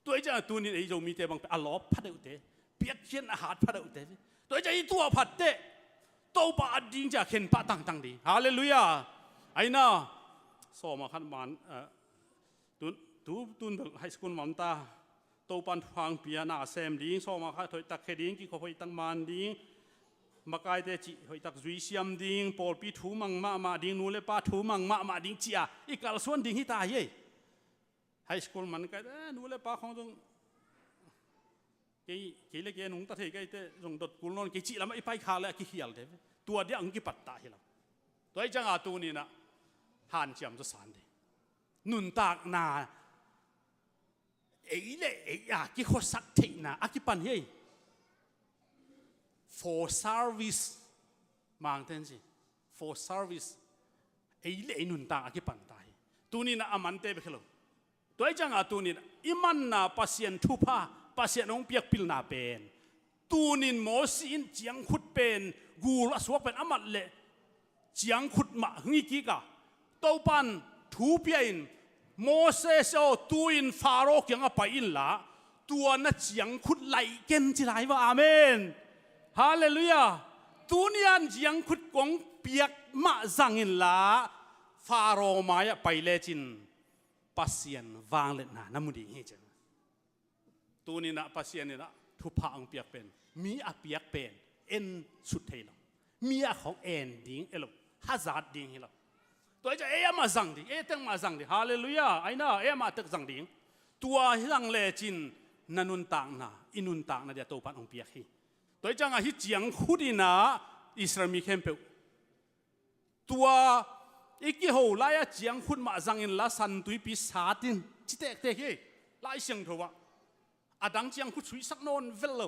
S6: ตัวไอ้เจ้าตัวนี้ไอ้โจมีเตะบังไปอ่ะล้อพัดเอาเตะเปียกเขียนอาหารพัดเอาเตะตัวไอ้เจ้าอีตัวพัดเตะโตปาดิ่งจะเข็นปะตั้งดีฮาเลลูยาไอ้น่ะสอมาขันมันตุนไฮสคูลมันตาโตปันฟังเปียนาเซมดิ่งสอมาขันถอยตักเขดิ่งกี่เขาไปตั้งมันดิ่งมาไกลเตจิหอยตักจุยเซียมดิ่งปอลปีทูมังมาดิ่งนูเลป้าทูมังมาดิ่งเจียอีกาลส่วนดิ่งที่ตายเย่ไฮสคูลมันก็นูเลป้าของตรงกี่เล็กนุ่งตะเทกี่เตจงดดกุลนนกี่จีแล้วไม่ไปขาเลยกี่เหี่ยวเทตัวเดียวอังกี่ปัตตาเหี่ยวตัวไอ้จังอาตูนี่นะหันเจียมจะสานเดนุนตากนาเอ๋เล่เอ๋ยกี่ข้อสักเทนะอากี่ปันเฮ้ for service มังเทนสิ for service เอ๋เล่นุนตากอากี่ปันตายตูนี่นะอามันเตะไปขลุ่มตัวไอ้จังอาตูนี่นะอิมันนะปัสยันทุพาปัสยันองเปียกปิลนาเป็นตูนินโมสินเจียงขุดเป็นกูละสวกเป็นอามัดเละเจียงขุดมาหงกี่กะโตปันทูเปียนโมเสสโอตูอินฟาโรกยังไปอินละตัวน่ะเจียงขุดไหลเก่งจิไรวะอาเมนฮาเลลูยาตูนียนเจียงขุดกงเปียกมาจังอินละฟาโรมายไปเลจินปัสยันวางเล็ดนาน้ำมุดีเฮจังตัวนี้นะปัสยันนี่นะทุพางเปียกเป็นมีอาเปียกเป็นเอ็นสุดเทลมีอาของเอ็นดิ้งเอลฮัซาร์ดดิ้งเฮลตัวจะเอ๋มาจังดิ้งเอ๋ตั้งมาจังดิ้งฮาเลลูยาไอ้น่ะเอ๋มาตั้งจังดิ้งตัวหังเลจินนันุนต่างนะอินุนต่างนะเดี๋ยวตัวปันองเปียกฮีตัวจังอาฮิเจียงขุดินะอิสราเอลมีเข้มเปตัวอีกกี่หัวไล่เจียงขุดมาจังอินละสันตุยปีศาจดินจิตเตะเตะฮีไล่เสียงทัวอาดังเจียงขุดสุยสักโนนเวลโล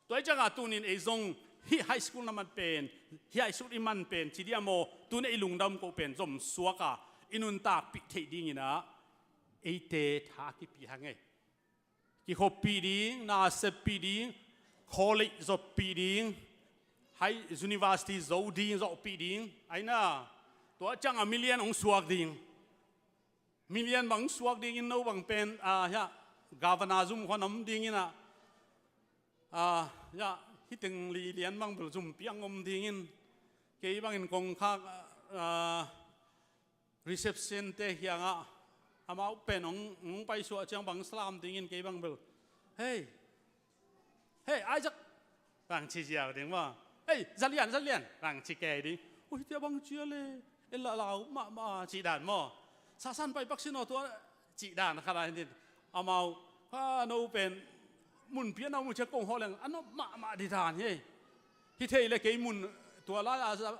S6: ตัวจังอาตูนินเอซงฮีไฮสคูลน้ำมันเป็นฮีไฮสคูลอิมันเป็นจีเดียโมตัวนี้ลุงดำก็เป็นจอมสวกะอินุนตากปิเทดิ้งนะเอเตทากิปีหังไงกี่ขบปีดิ้งนาเซปีดิ้งคอลเลจจบปีดิ้งไฮยูนิเวอร์ซิตี้จบดิ้งจบปีดิ้งไอ้น่ะตัวจังอามิเลียนองสวกดิ้ง มิเลียนบังสวกดิ่งอินโนบังเป็นฮะกาวนาซุมคนน้ำดิ่งอินะฮะฮิตึงลีเลียนบังเปลุซุมเปียงอมดิ่งอินเกี่ยบังอินกงข้าreception เตะเฮียงอามาเป็นองไปสวดจังบังสลามดิ่งอินเกี่ยบังเปลุเฮ้ยไอ้จักบังชีเจียวดิ่งว่าเฮ้ยจะเลียนบังชีแก่ดิ่งโอ้ยเดี๋ยวบังเจียเลยเอล่าเรามาจีด่านมั่วซาซันไปปักชิโนตัวจีด่านขนาดนี้เอามาโนเป็นมุนเพียนเอามุนเช็คกงหัวแรงอันนั้นมาดีทานเฮ้ยที่เทเลยเกยมุนตัวละ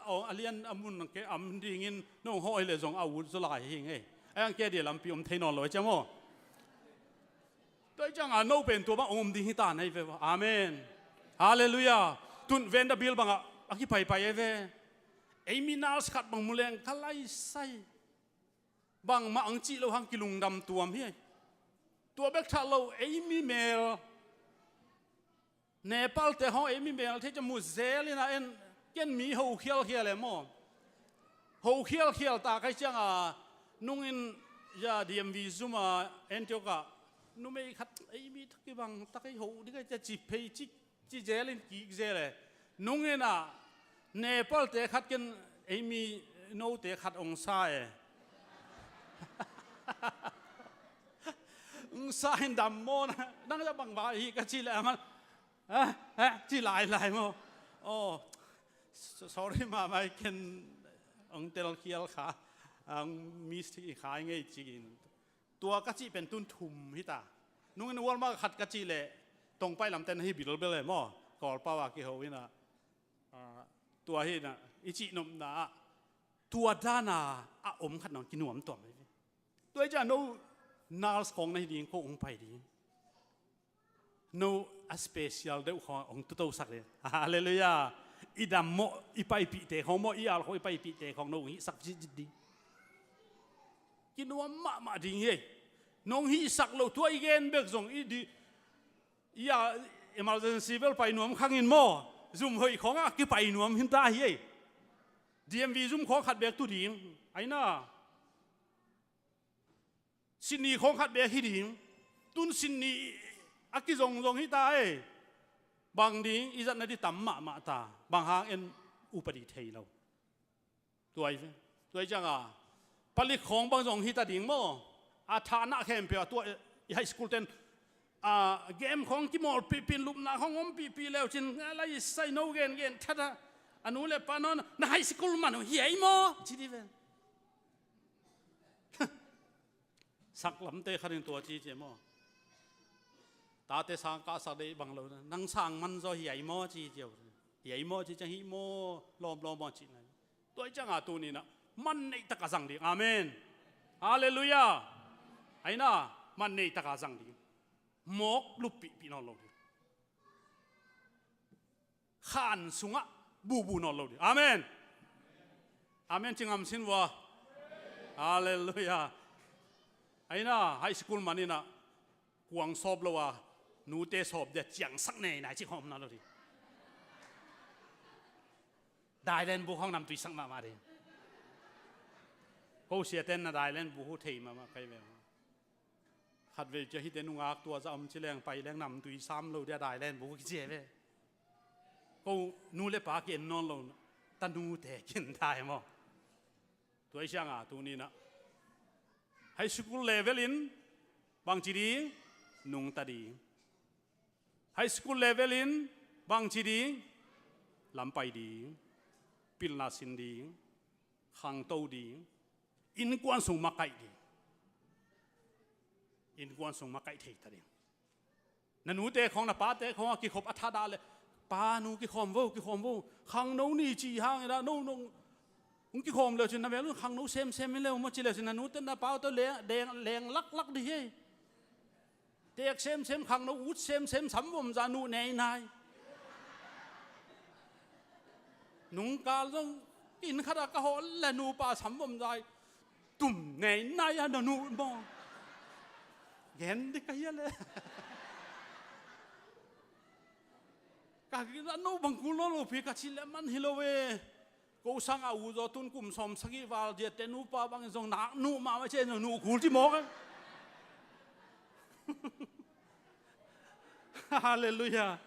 S6: เอาอเลียนมุนเกยอัมดิ่งอินน้องห้อยเลยส่งอาวุธสลายเฮ้ยไอ้ยังเกยเดี๋ยวลำปีอมเทนอนเลยจ้ามั่วตัวจังโนเป็นตัวบ้าอมดิ่งฮิตานให้เว้ยอาเมนฮาเลลูยาตุนเวนดับบิลบังอ่ะกี่ไปเว้ยไอ้มีนาสกัดบังมุเลงทลายไซบางมาอังจีเราหังกิลุงดำตัวมีตัวเบกทัลเราไอ้มีเมลเนปาลแต่ห้องไอ้มีเมลที่จะมุเซลินะเอ็นเกนมีหูเขียวเลยมั้งหูเขียวตาใครจังนุ่งอินยาดีเอ็มวีซูมาเอ็นเจ้ากะนุ่มไอ้ขัดไอ้มีทักบังทักไอ้หูนี่ก็จะจีเพย์จีเจลินกีเจเลยนุ่งอินเนปาลแต่ขัดกันไอ้มีโนแต่ขัดองศาสายดำโมนะนั่งจะบังบาฮีก็จีแหละมันจีหลายโมโอ้ sorry มาไม่เกินองเตลเคียลขามีสที่ขายไงจีนตัวก็จีเป็นตุ้นทุ่มฮิตานุ่งนวลมาขัดก็จีเลยตรงไปลำเต้นให้บิดเลยโมกอลป้าวากิโฮวินะตัวฮินะอิจินมนะตัวด้านาอมขัดนอนกินหนวมตัวไม่ตัวจะโนนาลส์ของในดิ่งขององค์ไปดิ่งโนอัสเปเชียลเดี๋ยวขององค์ตัวสักเลยฮาเลลูยาอีดำโมอีไปปีเตของโมอีอาลของอีไปปีเตของโนอีสักจิตดีกินว่ามาดิ่งเฮ้น้องฮีสักเราตัวอีเกนเบิกส่งอีดีอีอาเอมาร์เจนซีเวลไปหนวมข้างอินโมซุ่มเฮยของอ่ะกี่ไปหนวมหินตาเฮ้ดีเอ็มวีซุ่มของขัดเบิกตัวดิ่งไอ้น่าสินีของขัดเบียฮิดิงตุนสินีอักกิจงฮิตาบางดิ่งอิจันนาดิตัมมาตาบางหางเอ็นอุปดิเทยเราตัวจังผลิตของบางจงฮิตาดิ่งโมอาฐานะแค่เพียตัวไฮสคูลเต็นเกมของกิมอลปีนลุมนาของผมปีแล้วจินอะไรใส่โนเกนทัดอันนู้นเลยปานนั้นในไฮสคูลมันเหี้ยโมจีดีเวนสักลำเตะขันตัวจีเจมอตาเตสังกาสักได้บังเรานังสังมันจะใหญ่มอจีเจียวใหญ่มอจีจะหิโมลอมจีนั่นตัวจังตัวนี้นะมันในตะกาสังดีอาเมนฮาเลลูยาไอ้น่ะมันในตะกาสังดีหมกลุปีนอลเราขันสุงะบูนอลเราดีอาเมนจึงอำสินว่าฮาเลลูยาไอ้น่ะไฮสคูลมันนี่นะกวางสอบเราว่าหนูเตะสอบเด็ดจังสักไหนที่ห้องนั่นเราดิได้เล่นบุห้องนำตุยสักมาดิเขาเสียเต้นนะได้เล่นบุหูเทมาใครแบบขัดเวจะฮิตเตนุงอักตัวจะอมชิแรงไปแรงนำตุยซ้ำเราได้เล่นบุหูเจี๊ยบเขาหนูเล่ปากเกินนอนเราแต่หนูเตะกินได้มั้งตัวไอ้ช่างตัวนี้นะไฮสคูลเลเวลินบางจีดีนุ่งตาดีไฮสคูลเลเวลินบางจีดีลำไปดีปิลนาสินดีขังโตดีอินกวนส่งมาไก่ดีอินกวนส่งมาไก่เทตาดีนันหนูเตะของนะป้าเตะของกี่ขบอัฐดาเลยป้าหนูกี่ขมวูขังโนนี่จีห่างนะโนมึงกี่คมเลยสินะเวลาขังนู้เซมไม่เร็วมาจีเลยสินะนู้เต้นน้าเปล่าตัวแดงลักดีเฮ้เด็กเซมขังนู้อุดเซมสำวมจานูเนยนายนุ่งกาลต้องกินขดากระหอนและนูป่าสำวมใจตุ่มเนยนายอันนูมองเห็นดิกันยังเลยกากินนูบังกุลโลพีกัชิเลมันฮิโลเว cô sang à u do tun kum som sagi vào dia tên nu pa bang zong nak nu ma ma chen nu khul ti mok hallelujah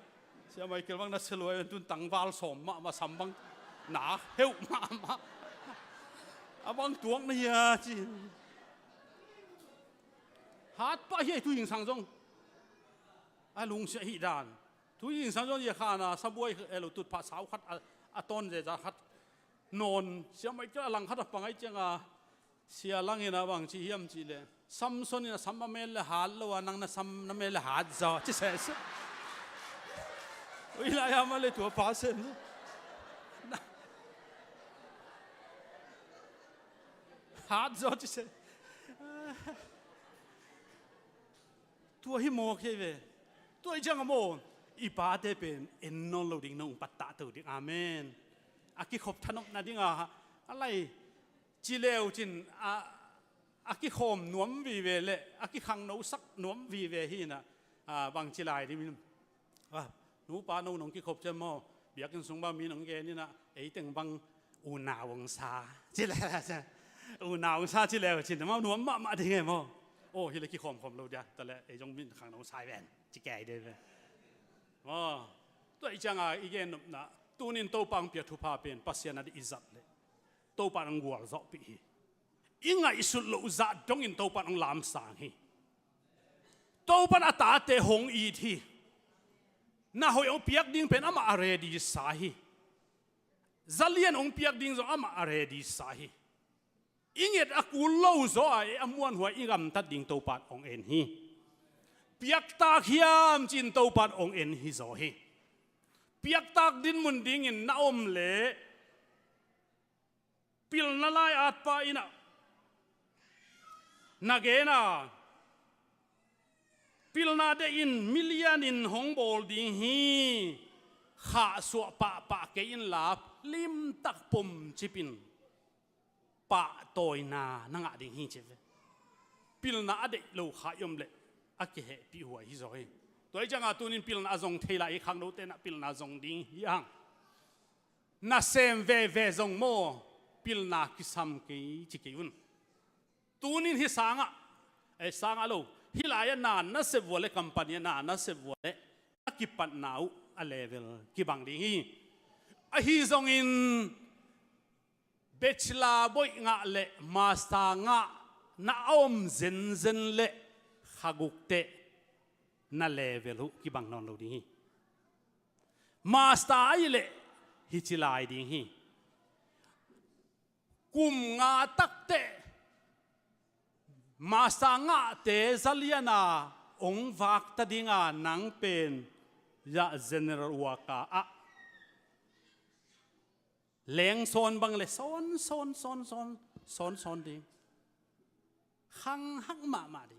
S6: sia Michael bang na seloi tun tang val som ma sam bang na heu ma abang tuang na ya chi hát pa hi tu yin sang zong a lung sia hi dan tu yin sang zong ye khana saboi elo tut pha sau khat a ton je za khat non sia mai cha lang khat pangai changa sia lang ina bang chi hiam chi le samson ina samma mel le hal lo nang na sam na mel le hat za chi se se ui la ya ma le tu pa sen hat za chi se tu hi mo ke ve tu ai chang mo i pa te pen en non lo ding nong patta tu ding amen aki khop thanok na dinga alai chi leo chin aki khom nuam vi ve le aki khang no sak nuam vi ve hi na bang chi lai di min nu pa no nong ki khop che mo biak in sung ba mi nong ge ni na ei teng bang u na wong sa chi la cha u na wong sa chi leo chin ma nuam ma ding e moโอ้ฮิเลกิคอมโลดยาแต่ละไอ้จงมินขังน้องสายแวนจิแก่เด้ออ๋อตัวอีจังอีเกนนะตูนินโตปังเปียทุพาเป็นปัสยานาดิอิซัดเลยโตปังกัวจอกปีอิงไงสุดโลจัดจงอินโตปังลามสังฮีโตปังอัตาเตหงอีทีน่าหอยองเปียกดิ้งเป็นอามาอาเรดีสาฮีซัลเลียนองเปียกดิ้งจงอามาอาเรดีสาฮีอิงเอ็ดอากูเล่าซอยอมวนหัวอิงำตัดดิ่งโตปัดองเอ็นฮีเปียกตากยามจินโตปัดองเอ็นฮีโซฮีเปียกตากดินมุนดิ่งอินนาอมเล่ปิลนาลายอาตปาอินะนาเกนาปิลนาเดอินมิลเลียนินฮงโบลดิ่งฮีข้าสวปะปะเกอินลาบลิมตักปุ่มจิปินปะตอยนานังอดิ่งหิเจเวปิลนาอเดลูขายมเละอักเฮปีหัวฮิโซเฮตัวจังอาตุนินปิลนาจงเทลาอีขังโนเตนะปิลนาจงดิ่งยังนาเซมเวจงโมปิลนาคิสัมกีจิกิวุนตุนินฮิสังะสังะโลฮิลายนานาเซวเลคัมปานีนาเซวเลอักิปันนาวอเลเวลกิบังดิ่งฮิอะฮิจงอินเบชลาบอยงะเละมาสตางะนาอมเซนเละขกุกเตนาเลเวลุกิบังนอนโลดีฮีมาสตาไอเละฮิจิลายดีฮีกุมงาตักเตมาสตางะเตซัลเลียนาองวักตดิงานังเป็นยะเจเนอเรลวากาอะแหลงโซนบางเลยโซนดิขังหักมาดิ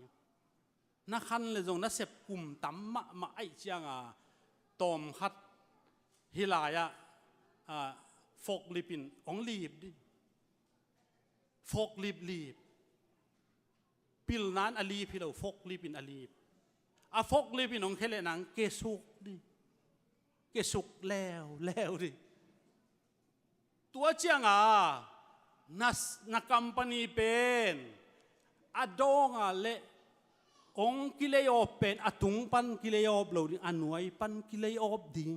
S6: นักขันเลยจงนักเสพกลุ่มตั้มมาไอเจียงตอมขัดฮิลายฟกลิปินองลีบดิฟกลีบปิลนั้นอลีพิเราฟกลิปินอลีบฟกลิปินองเคเลนังเกสุกดิเกสุกแล้วดิตัวเจียงนักคัมปานีเป็นอดองเละองกิเลยอบเป็นอตุงปันกิเลยอบเราดิอนวยปันกิเลยอบดิ่ง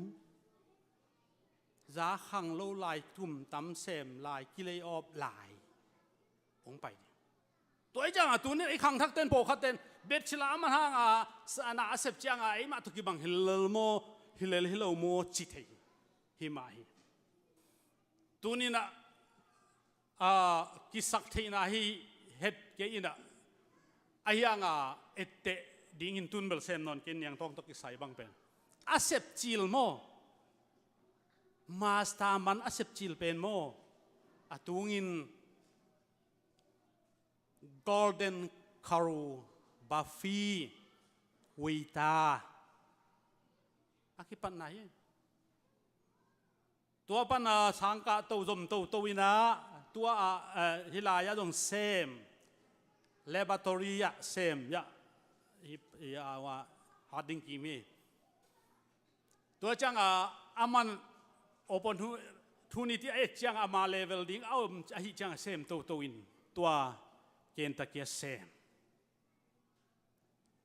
S6: จะขังเราลายทุ่มตำเสมลายกิเลยอบลายองไปตัวไอ้จังตัวนี้ไอ้ขังทักเต้นโปขัดเต้นเบ็ดฉลามันห่างนาเสพจังไอ้มาตุกิบังฮิลโมจิตเฮฮิมาฮิตัวนี้นะกิสักที่น่าฮีเฮ็ดเกี่ยนะไอ้ยังเอเตดิ่งอินตุนเบลเซนนอนกินยังต้องตกิใส่บังเป็นอาเซปจิลโมมาสตามันอาเซปจิลเป็นโมอาตุงิน golden caru buffy วิตาอากิปันไหนตัวปันสังกัดตัววินาตัวฮิลายาดงเซมlaboratory เซมว่าฮาร์ดิงกิมีตัวจังอามันโอปน ทุนิที่ไอ้จังอามาเลเวลดิ้งเอาไอ้จังเซมตัวอินตัวเกณฑ์ตะเกียเซม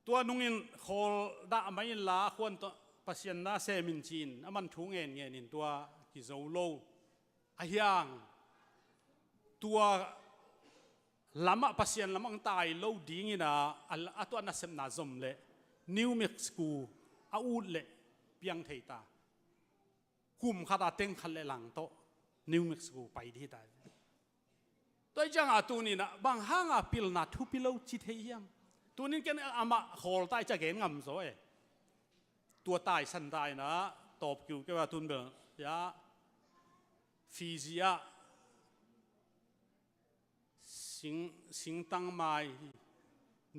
S6: ตัวนุ่งอินโคลด่าไม่ลาควรตัวปัสยันนาเซมินจีนมันทุ่งเงินตัวกิโซโลไอ้ยังตัวลำปัสยันลำอังตายโลดิ้งนะอัตัวนัสเซมนาซมเล่นิวเม็กซิโกอาอูดเล่เปียงเทตาคุมขาตาเต็งขันเลหลังโตนิวเม็กซิโกไปที่ใดตัวจังอาตัวนี้นะบางห้างอาพิลนาทุพิโลจิตเฮียมตัวนี้กันอามาโคลใต้จะเก่งงำโซ่ตัวตายสันตายนะตบกิวก็ว่าตุนเบลยาฟิสิอาสิงตั้งไม้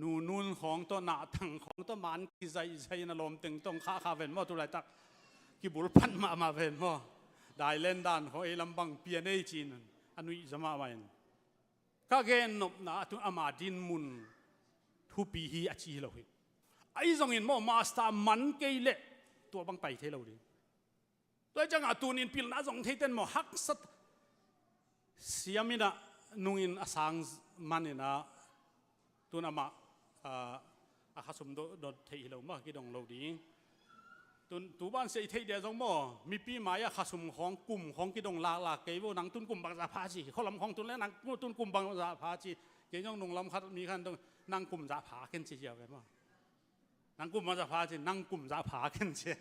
S6: นูนของตัวหนาทั้งของตัวมันกิใจนลมตึงต้องข้าเวนว่าตัวไรตักกิบุลพันมาเวนว่าได้เล่นด้านของไอ้ลำบังเปียนไอ้จีนอันนี้จะมาวันข้าเกณฑ์นบนะตัวอามาดินมุนทุปีฮีอาชีเราไอ้ทรงเห็นว่ามาสตามันเกยเละตัวบังไปเทเราดิตัวจังอาตัวนี้พิลน่าทรงเทเต้นมาฮักสัตเสียมินะนุ่งอินอาสังมันนี่นะตัวน่ะมาอาคาสมโดดเทเรามากี่ดงเราดิตัวบ้านเสียเทเดียจงบ่มีปีหมายอาคาสมของกลุ่มของกี่ดงลาเกยวนังตุนกลุ่มบางสาพาจีเขาลำของตุนแล้วนังตุนกลุ่มบางสาพาจีเกี่ยงนุ่งลำคัดมีขันตรงนังกลุ่มสาพาเกันเจียวกันบ่นังกลุ่มบางสาพาจีนังกลุ่มสาพาเกันเจีย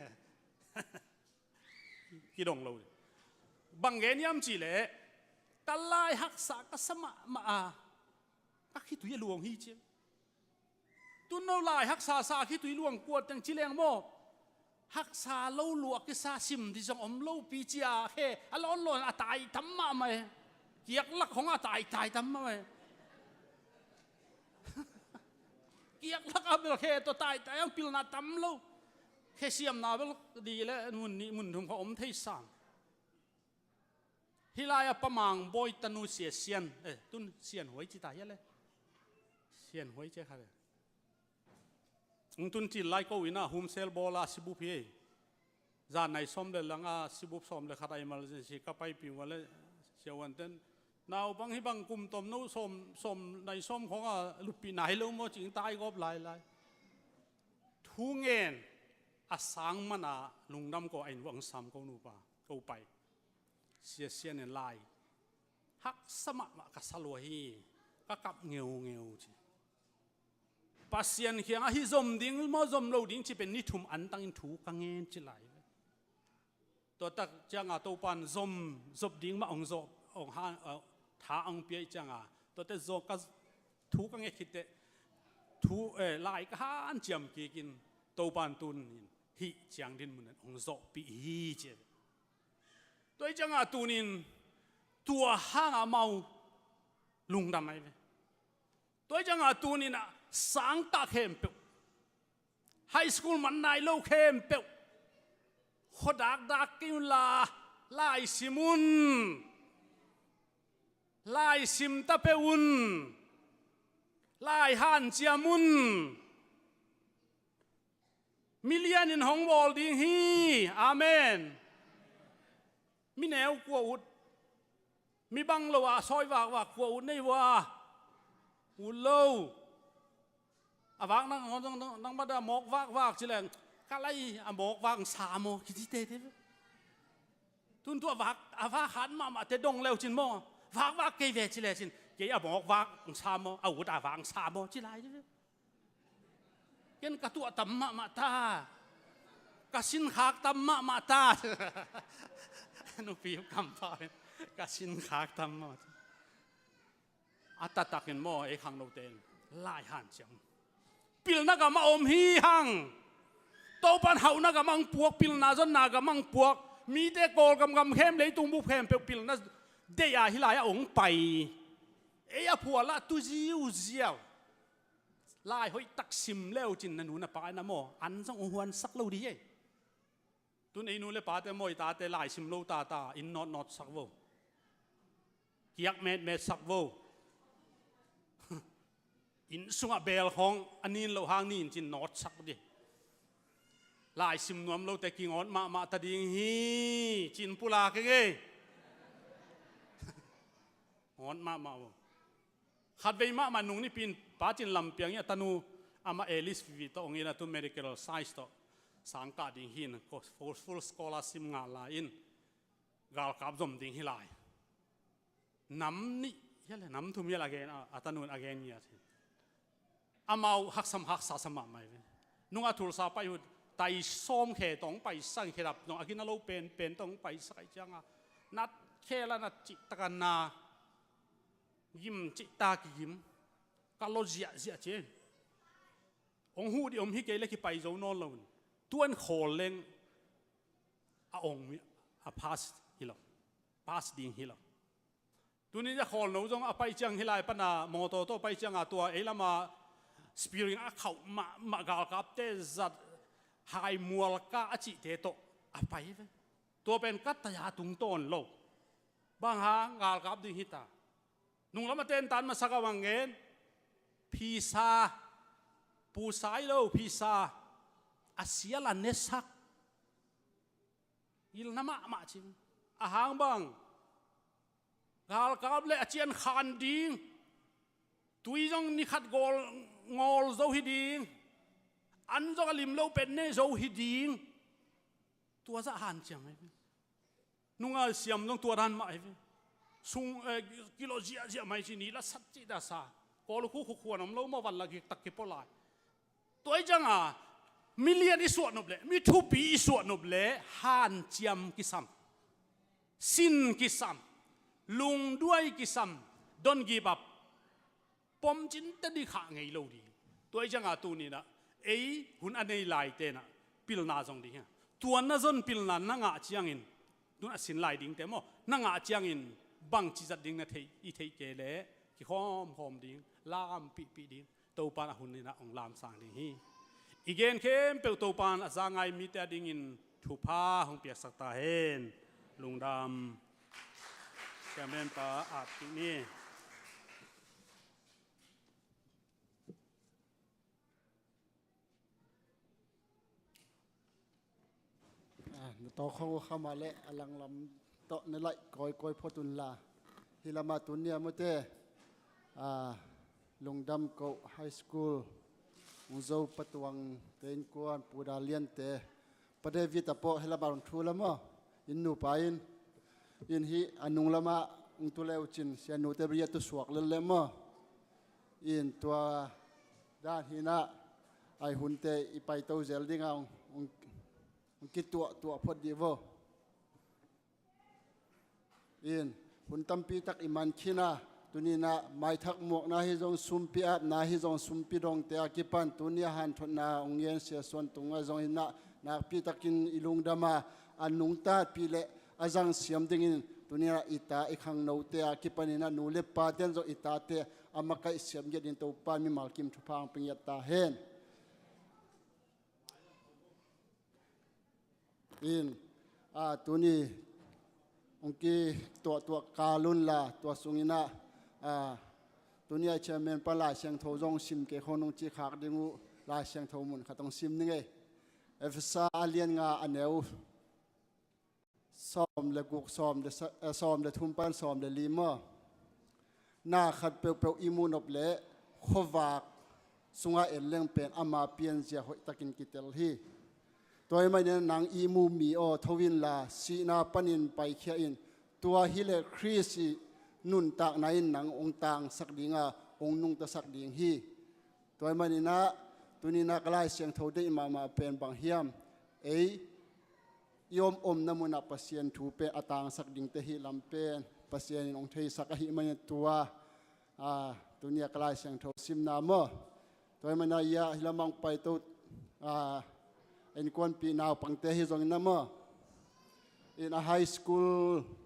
S6: กี่ดงเราบางเงี้ยย้ำจีเล่ตลายหักษากสมะมาก็คิดตัวหลวงฮีเจียตุนเอาลายหักษาคิดตัวหลวงกวดจังจีแรงโมหักษาเล่าลวกกิซาซิมที่จงอมเล่าปีจีอาเฮอลอนหล่นอาตายทำมาไหมเกียกลักของอาตายทำมาไหมเกียกลักอาเบลเฮตัวตายยังพิลนาทำเล่าเฮเซียมนาเบลดีแล้วมุนถุงเขาอมเทสังฮิลายประมังบอยตนุเสียเซียนตุนเซียนหวยจิตายเลยเซียนหวยเจ้าค่ะตุนจิไลก็วินาหุมเซลบอลาสิบุพีจานในส้มเดลังอาสิบุส้มเลยขาดไอมาเลเซียก็ไปปิวเลยเสียวันเต้นนาวบางให้บางกลุ่มตมนู้ส้มในส้มของลุปีไหนแล้วมั่วจิงตายก็หลายทุ่งเงินอาสังมันลุงดำก็ไอ้วังซ้ำก็นูป่าก็ไปเสียเนลายฮักสมะมะกัสลวฮีก็กับเงียวจีปัสยันเขียงฮิซอมดิ้งมอซอมโลดิ้งจีเป็นนิทุมอันตั้งอินถูกังเงินจีไหลตัวตักจังตัวปันซอมดิ้งมาองซอองฮานท้าองเปียจังตัวแต่ซอก็ถูกังเงินคิดเตถูลายก็ฮันเจียมกินตัวปันตุนฮิจังดินมันองซอปีฮีเจตัวจังตัวนี้ตัวห้างเมาลุงดำไหมตัวจังตัวนี้นะสังกัดเข้มเปียวไฮสคูลมันนายโลเข้มเปียวขดักกินลายซิมุนลายซิมตะเปอุนลายฮันเจียมุนมิเลียนินของวอลดิงฮีอาเมนมีแนวกลัวอุดมีบังละว่าซอยว่ากลัวอุดในว่าอุดโลวากนั่งมาดามอกวากจิเลงก็ไล่หมอกวากสามโมคิดที่เตะทุนตัววากหันมาเตะดงเร็วจินโมวากเกยเวจิเลจินเกยหมอกวากสามโมเอาอุดวากสามโมจิไรจิเกินกระตัวตั้มมาตากระสินขากตั้มมาตานุปีคำพายกระสินขากตั้มมาอัตตะกินโมเอขังโนเตนไล่หันเจียงปิลนักมาอมฮีหังโตปันเฮานักมังปวกปิลนาจนนักมังปวกมีเด็กโกลกำเข้มเลยตุงบุกเข้มเปิลนักเดียฮิลายองไปเอียผัวละตุจิวเจียวไล่หอยตักซิมเล้วจินนันนูนปายนะโมอันส่งหวนสักโลดีตุนไอ้นูเลปาเตโมยตาเตไล่ซิมโลตาอินนอตสักโวเกียกเม็ดสักโวอินสุงเบลของอันนี้เราหางนี่จินนอตสักดิลายซิมนวมเราแต่กิงอดมาตะดิงฮีจินปุลาเก หอนมาขัดไปมานุ่งนี่ปีนป้าจินลำเปียงเนี่ยตานูอามาเอลิสวิโตองอินะตุ medical science โตสังกัดดิ่งหินก็ full scholarship งานลาอินกาลกับจมดิ่งหิลายน้ำนี่เฮ้ยน้ำทุ่มยังไงตานูน again เนี่ยอามาหักสาสมัครไม่นุ่งอาทุลซาไปอยู่ไต่ซ้อมเขตต้องไปสั่งเขดับน้องอากินเราเป็นต้องไปสักจังนัดเขละนัดจิตกันนายิ้มจิตากิยิ้มก็โลเจียเจองหูดิอมฮิเกเล็กไปโจนอนเราตัวนั้นขอเล่งองพาสฮิลพาสดิ่งฮิลตัวนี้จะขอหนูจงไปจังฮิลายปนามอโตโตไปจังตัวเอลมาสปิริงเขามากาลกับเตจัดหายมัวลกาจิเตโตไปตัวเป็นกัตยาตุงต้นโลบางหางาลกับดิ่งฮิตานุ่งละมาเต้นตันมาสักวังเงินพิซาปูสายโลพิซาอาเซียลันเนสักยิลน้ำมาจิงอาหางบังกาลกับเลอเจียนขันดิงตุยจงนิขัดงอลโซฮิดิงอันจงลิมโลเป็นเนโซฮิดิงตัวจะหันจังไหมนุ่งอาเซียมต้องตัวดันมาไหมซุงกิโลเจียไม่ใช่นี่ละสัจจิดาสาพอลูกคู่ควรน้ำเรามาวันละกิตักกิปลายตัวจังมิเลียนอิสวดนบเล่มีทุบีอิสวดนบเล่ฮันเจียมกิซัมสินกิซัมลุงด้วยกิซัมดอนกีบับปมจินตดิขาไงโลดีตัวจังตัวนี้นะหุ่นอันนี้ลายเตนะพิลนาจงดีฮะตัวนั้นจนพิลนานั่งอาเจียงอินตัวนั้นสินลายดิ่งเต็มอ่ะนั่งอาเจียงอินบังจิจัดดิ่งนะเทอีเทเจเล่ที่หอมดิ่งลามปีดิ่งตัวปานหุ่นนี่นะองลามสางดิ่งฮีอีเกนเข้มเปิลตัวปานอาจารย์ไงมีแต่ดิ่งอินทุพาของเปียกสักตาเฮนลุงดำแกมเป็นปาอาบที่นี่
S5: ต่อเข้ามาเละอลังลำโตในไล่กอยพอตุนลาฮิลามาตุนเนี่ยมุเตลงดำเกาไฮสคูลมุโซปตวังเต็นกวนปูดาเลียนเตประเดวิตาโปฮิลาบารุนทูละมออินนูปาอินฮีอนุงละมาอุตุเลวจินเสียนูเตบริยตุสวกเลมออินตัวด้านฮินะไอหุ่นเตอีไปเต้าเซลดิ้งเอาคิดตัวพอดีวอินหุ่นตั้มปีตักอิมันขีนะตัวนี้นะไม่ทักหมวกนะฮิจงซุมปีอับนะฮิจงซุมปีดงเตะกิปันตัวนี้หันทนาองเย็นเสียส่วนตรงอาจงหินะนักปีตักินอิลุงดามาอันนุงตาปีเละอาจังเสียมดิ่งตัวนี้นะอิตาอีขังโนเตะกิปันนะนูเลปาเตนโซอิตาเตะอามาไกเสียมเย็นตัวปามีมาลกิมทุพางปิญญาตาเฮนอินตัวนี้องค์ตัวกาลุนลาตัวสุงินะตัวนี้เชื่อเมนปลาเชียงทองซิมเกขนงจีขากดิงูลาเชียงทองมุนขัดงซิมนี่ไงเอฟซาเลียนงาอันเนวซ้อมเลกุกซ้อมเดทุ่มปันซ้อมเดลีมอหน้าขัดเปลวอิมูนอบเละขวากสุงาเอลเลงเป็นอามาเปียนเจียหอยตะกินกิเตลฮีตัวไม่เนี่ยนางอีมูมีโอทวินลาสีนาปนินไปเขียนตัวฮิเลคริสนุนตากในหนังองต่างสักดิ่งองนุ่งตะสักดิ่งฮีตัวไม่เนี่ยนะตัวนี้นักไล่เสียงทได้มาเป็นบางเฮียมยอมน้ำมุนับเสียนถูเป็นอตางสักดิ่งเตหิลำเป็นเสียนองเทสักหิมันตัวตัวนี้นักไล่เสียงทซิมนามตัวไม่เนี่ยยาฮิลมังไปตัวอินควนปีนาวปังเตหิจงน้ำอินไฮสคู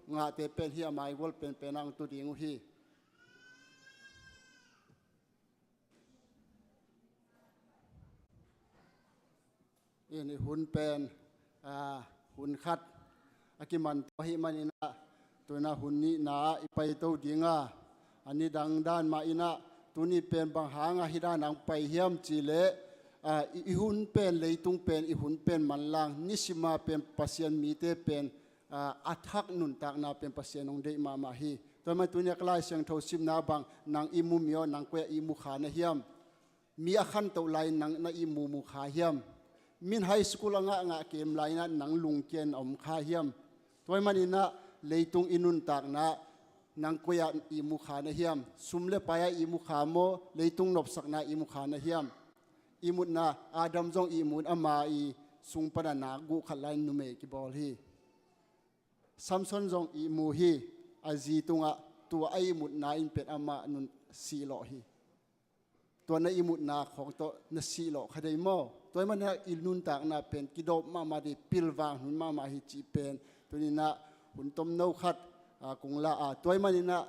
S5: ลงาเตเป็นเฮียไม่วอลเป็นนังตุดิงฮีอินหุ่นเป็นหุ่นขัดอากิมันตัวหิมันอินะตัวน่ะหุ่นนี้น่ะไปตัวดิงอันนี้ดังด้านมาอินะตัวนี้เป็นบางหางฮิดานังไปเฮียมจีเลอีหุ่นเป็นเลยตุงเป็นอีหุ่นเป็นมันลางนิสิมาเป็นปัสยานมีเตเป็นอัทักนุนตากนาเป็นปัสยานองเดมาฮี ตัวมันตัวเนี้ยกลายเสียงโทสิมนาบังนางอิมูมิโอนางเกยอิมูขานะเฮียมมีอาคันตัวไลนางนาอิมูมูขาเฮียมมินไฮสคูลงะเกมไลนะนางลุงเกียนอมขาเฮียมตัวมันนี่นะเลยตุงอินุนตากนะนางเกยอิมูขานะเฮียมซุมเลปายอิมูขาโมเลยตุงนบสักนาอิมูขานะเฮียมอิมุนนะอาดัมจงอิมุนอามาอีสุงปนานากุขัดไลนุเมกิบอลฮีซัมซอนจงอิมูฮีอาจีตุงะตัวไอมุดนาอินเป็ดอามานุนสีหล่อฮีตัวนั้นอิมุดนาของตัวนสีหล่อขดายมอตัวมันนะอินุนตากนาเป็นกิโดมาดีปิลวางหุ่นมาฮิจีเป็นตัวนี้นะหุ่นต้มเนื้อขัดกุงลาตัวมันนี่นะ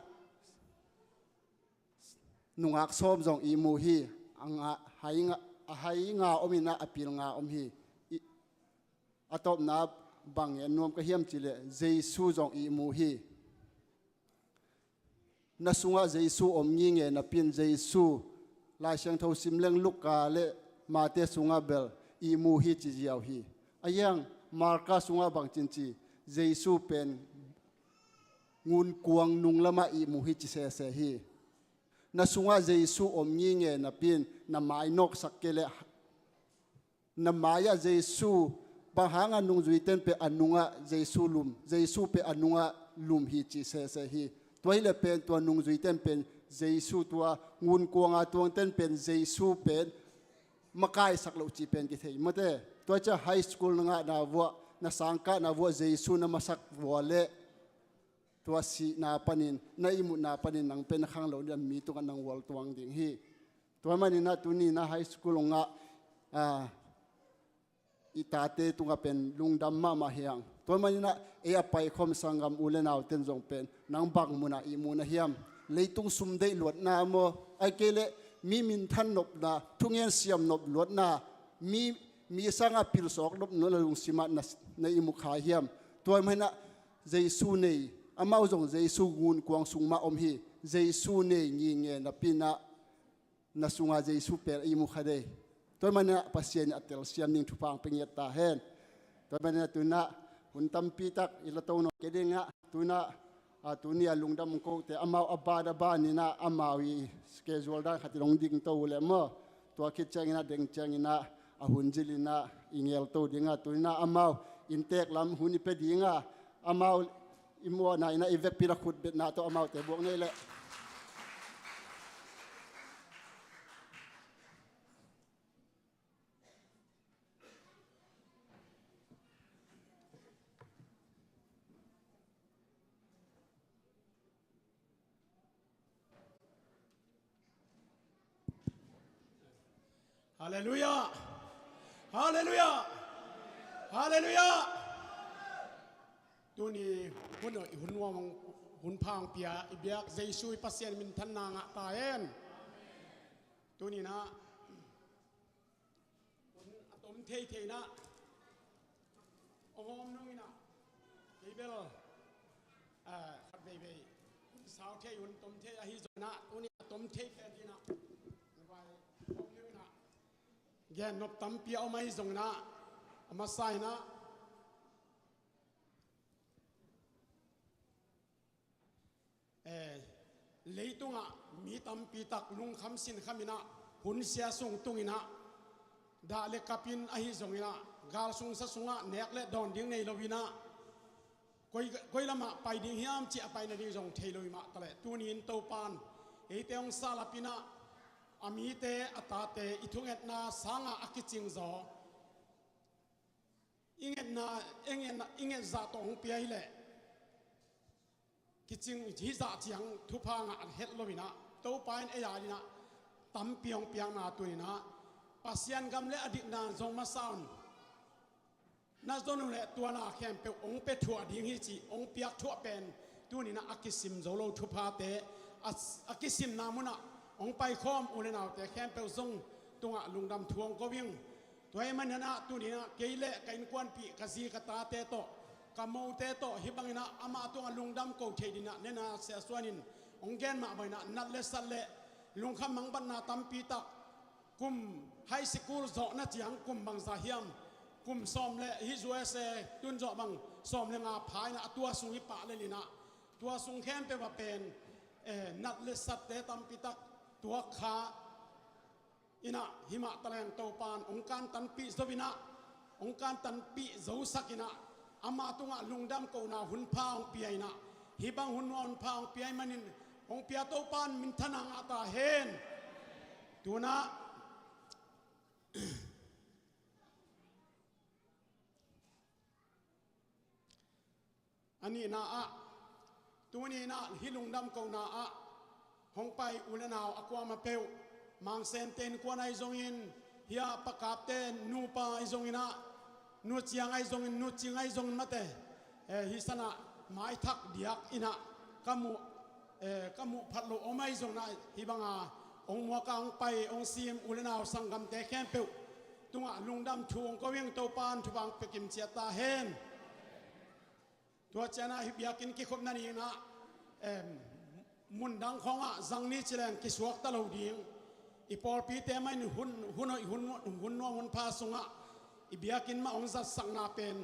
S5: นุงอักซอมจงอิมูฮีอังหายงาอมินะอปิลงาอมฮีอัตบนาบังเงินนวมก็เฮียมจิเลเจซูจงอิมูฮีนัสุงะเจซูอมยิงเงนับเป็นเจซูลายเชียงเท่าซิมเลงลูกกาเลมาเตสุงะเบลอิมูฮีจิเจียวฮีอายังมาร์กาสุงะบังจินจีเจซูเป็นงูนกวงนุงละมาอิมูฮีจิเซเซฮีนัสุงะเจซูอมยิงเงนับเป็นนามายนกสักเกเลนามายะเจซูบางหางานุงจุยเต้นเปอนุงะเจซูลุมเจซูเปอนุงะลุมฮีจิเซเซฮีตัวนี้เป็นตัวนุงจุยเต้นเป็นเจซูตัวงูนกวงตัวเต้นเป็นเจซูเป็นมาไกสักลูจีเป็นกิเทยมาเตตัวจะไฮสคูลงะนาวัวนาสังกะนาวัวเจซูนามาสักวัวเล่ตัวสีนาปนินนาอิมุนาปนินนังเป็นข้างเราเนี่ยมีตัวกันนังวัวตัวงดิ่งฮีตัวมันนี่นะตัวนี้นะไฮสคูลงะอิตาเตตุงเป็นลุงดำมาเฮียงตัวมันนะเออไปคมสังกมอุเลนาวเต็นจงเป็นนางบังมุนาอิมุนาเฮียมเลยตุงสุมได้หลวดนาโมไอเกเลมีมินทันนบนาทุงเงินเสียมนบหลวดนามีสังอาปิลสอกนบนลุงสิมาในอิมุขาเฮียมตัวมันนะเจซูเนยอามาจงเจซูงูนกวางสุงมาอมฮีเจซูเนยยิงเงินนับปีนะสุงอาเจซูเปรอิมุขาเดตัวมันนะภาษาเนี่ยเตลเซียมนิ่งทุพังเป็นยตาเห็นตัวมันนะตัวน่ะหุ่นตั้มปีตักอิละตัวนกเกดิงะตัวน่ะตัวนี้ลุงดำโคแต่อามาอบาดาบานี่นะอามาวีสเกจวลได้ขัดลงดิ่งตัวเลยมั้งตัวคิดเจงินะเด้งเจงินะหุ่นจิลินะอิงเอลตัวดิ่งะตัวน่ะอามาอินเตกลำหุ่นเป็ดดิ่งะอามาอิมัวไหนนะอีเวกพิรักขุดเบ็ดนาตัวอามาแต่บวกนี่แหละ
S2: ฮาเลลูยาฮาเลลูยาฮาเลลูยาตัวนี้หุ่นวัวหุ่นพางเปียอิเบียกเจสุยปัสเซียนมินทันนางะตาเอ็นตัวนี้นะหุ่นอะตอมเทนะองอมนุ่งนะเกเบลขัดเบย์สาวเทหุ่นตอมเทอะฮิจนะตัวนี้อะตอมเทเป็นดีนะแกนบตั้มเปียเอาไม่จงนะมาใส่นะเลยตุงะมีตั้มปีตักลุงคำสินคำมินะหุ่นเสียส่งตุงินะดาเล็กกับปินอหิจงนะกาลสุงสัสุงะเนกเล็ดดอนดิ้งในลวินะก้อยละมาไปดิ้งเฮียมจีไปในดิ้งจงเทลวิมาตะเลตัวนี้โตปานเอเตองซาลาปินะอามีเตอตาเตอิทุงเอ็ดนาสังอากิจิงจออิงเอ็ดนาอิงเอ็ดซาตองเปียฮิเลกิจิงฮิซาจียงทุพางอัดเฮ็ดโลวินะโตปายเอียดินะตั้มเปียงนาตัวนี้นะปัสยันกำเลอดินาจงมาซาวน์นาจนุเลตัวนาแคมเปองเปทัวดิ้งฮิจิองเปียกทัวเป็นตัวนี้นะอากิสิมโจโลทุพาเตอากิสิมนามุนะองไปคอมอุเลนาวแต่แค่เปลซงตัวลุงดำทวงก็วิ่งตัวไอ้มันนะตัวนี้นะเกยเล่กันกวนปีกสีกตาเตโตกำมเตโตฮิบังนะอามาตัวลุงดำก็เทดินะเนี่ยนะเสียส่วนินองแกนมาไปนะนัดเลสัลเลลุงคำมังบันนาตัมปีตักกุมไฮสคูลจอนะจียงกุมบังซาฮิมกุมซ้อมเลฮิจวยเซตุนจอบังซ้อมเลงาพายนะตัวสุงิปะเลยนะ ต ตัวสุงเข้มเป็นว่าเป็นนัดเลสัตเตตัมปิตักตัวขาอินะหิมะตะแลงโตปานองค์การตันปีสวินะองค์การตันปีเจ้าสักินะอามาตุงะลุงดำกูนาหุนพาองเปียนะฮิบังหุนวอนพาองเปียมันินองเปียโตปานมินทนังอาตาเฮนตัวนะอันนี้นะอะตัวนี้นะฮิลุงดำกูนาอะหงไปอุลนาวอความาเปวมังเซนเตนกวนไอซงอินเฮียปะกาบเตนนูปาไอซงอินะนูเจียงไอซงอินนูเจียงไอซงมาเตฮิสนะไม้ทักเดียกอินะกามุพัดโลอไม่ซงนะฮิบังอาองมัวกางไปองซีมอุลนาวสังกัมเตแคนเปวตุงะลุงดำทวงก็เวียงโตปานทุบังเปกิมเจียตาเฮนตัวเจนะฮิบยากินกิคบนันอีนะมุนดังของจังนี้เจริญกิสวกตะลูดิงอีปอลปีเตมันหุ่นนพาสุงะอีเบียกินมาองจัดสังนาเป็น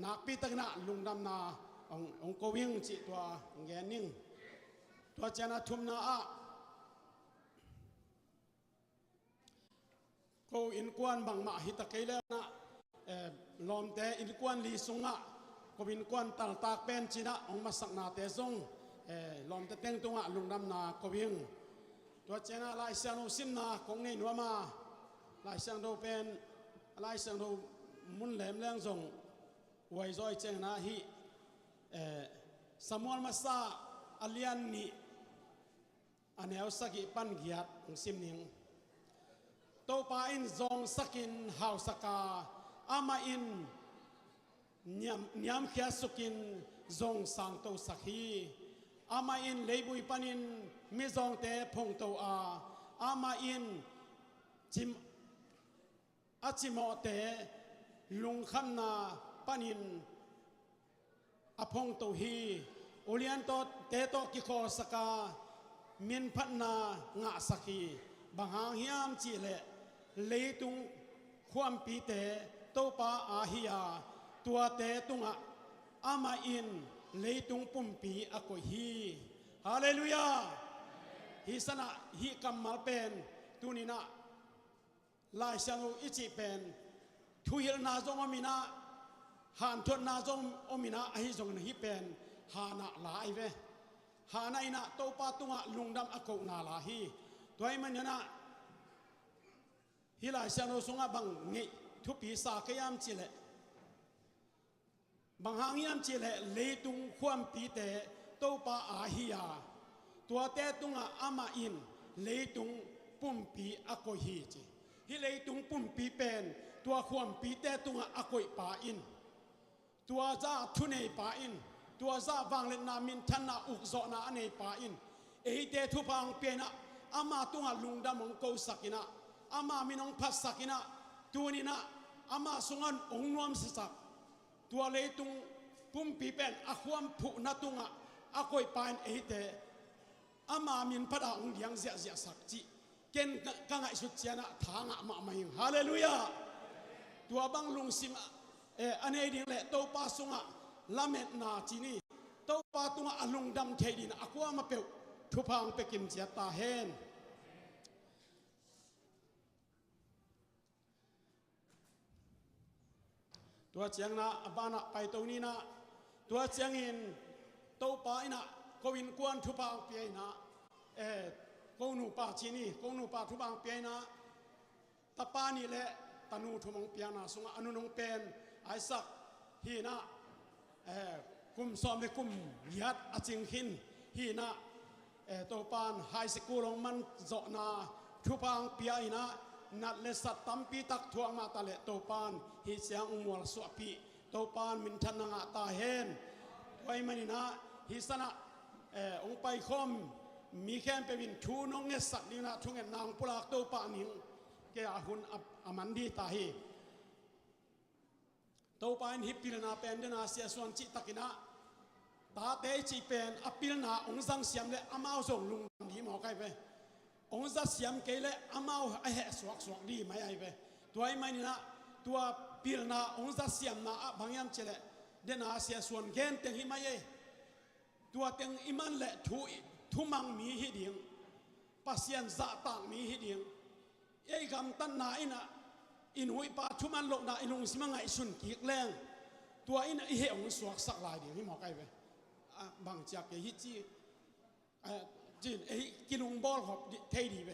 S2: นักปีตักนะลุงดำนาองโกวิงจิตัวแกนิ่งตัวเจนะทุมนาอะโกอินกวนบังมาฮิตะเกเลนะลอมเตอินกวนลีสุงะโกวินกวนตัลตากเป็นจินะองมาสักนาเตซงลอมเตเต็งตุงะลุงดำนาโกวิงตัวเจนะลายเสียงโนซิมนาคงในนัวมาลายเสียงโนเป็นลายเสียงโนมุนแหลมแรงส่งไว้ซอยเจนะฮิสมวนมาซาอเลียนนี่อันเอวสกิปันเกียรติซิมนิงโตปาอินซองสกินฮาวสกาอามาอินนิยมเขียสุกินซองสังโตสักฮีอามาอินเลบุยปันินมิซองเตพงโตอามาอินจิมอาจิโมเตลุงคันนาปันินอพงโตฮีโอเลียนโตเตโตกิโคสกามินพันนางะสักฮีบางหางฮิยามจีเลเลยตุงความปีเตโตปาอาฮิยาตัวเตตุงะอามาอินเลยตุงปุ่มปีอโกฮีฮาเลลูยาฮิสนะฮิกัมมาเป็นตุนินะลายสังอิจิเป็นทุยลนาจงอมินะหานทนนาจงอมินะอหิจงฮิเป็นหานะลายเวหานะอินะโตปาตุงะลุงดำอโกนาลาฮีตัวไอ้มันนะฮิลายสังโนสงะบังงี้ทุปีสากยามจิเลบางหางยามจิเลเลยตุงความปีเตโตปาอาฮิยาตัวเตตุงอามาอินเลยตุงปุ่มปีอโกฮีจิฮิเลยตุงปุ่มปีเป็นตัวความปีเตตุงอโกยปาอินตัวจ้าทุเนปาอินตัวจ้าบางเลนามินทันนาอุกโซนาเนปาอินเอเตทุพังเปียนะอามาตุงลุงดำองโกสักินะอามามินองพัสสักินะตัวนี้นะอามาสุงันองนวมสักตัวเลยตุงปุ่มปีเป็นอความผุนาตุงอโกยปานเอเตอามามินพระดาองยังเสียสักจีเกณฑ์กังไอสุดเจนะทางมาไม่ฮาเลลูยาตัวบังลุงซิมอันนี้ดิ่งเละโตปาสุงะลาเมตนาจีนี่โตปาตุงะลุงดำเทดินอความาเปวทุพังเปกิมเจียตาเฮนตัวเจียงนะบานะไปตรงนี้นะตัวเจียงอินโตปาอินะกวินกวนทุพังเปียนะกนูปาจีนี่กนูปาทุพังเปียนะตะปานี่แหละตนูทุมังเปียนะสุงอนุนงเป็นไอสักฮีนะกุมซ้อมในกุมยัดอจิงหินฮีนะโตปานไฮสคูลงมันโจนาทุพังเปียนะนัดเลสัตตัมปีตักทวงมาตะเลโตปานฮิเสียงอุมวลสวปีโตปานมินทันนางตาเฮนไว้มันนะฮิสนะองไปคมมีแค่เป็นวินทูนงเงสัตนี่นะทุงเงินนางปุลากโตปานิงแกอาหุนอามันดีตาฮีโตปานฮิปปิลนาเป็นเดนาเสียส่วนจิตกินะตาเตจิเป็นอปิลนาองสังเสียมเลอามาส่งลุงดีหมอไก่ไปองค์จะเสียมเกลเลยอามาไอเหสวกดีไม่ไอไปตัวไอ้ไม่นี่นะตัวปิลนาองค์จะเสียมนะบางยามเจเลเดนาเสียส่วนเกนเต็งหิไม่เอ ตัวเต็งอิมันและทุมังมีฮิดิงปัสยันจะต่างมีฮิดิงไอ้คำตันนาอินะอินหุยปาทุมันโลกนาอินุงสิมังไงสุนกิกแรงตัวอินะเหงสวกสักลายเดียวนี่หมอไก่ไปบางจากไอ้ฮิจีจีนไอ้กินุงบอลขอบเทดีไป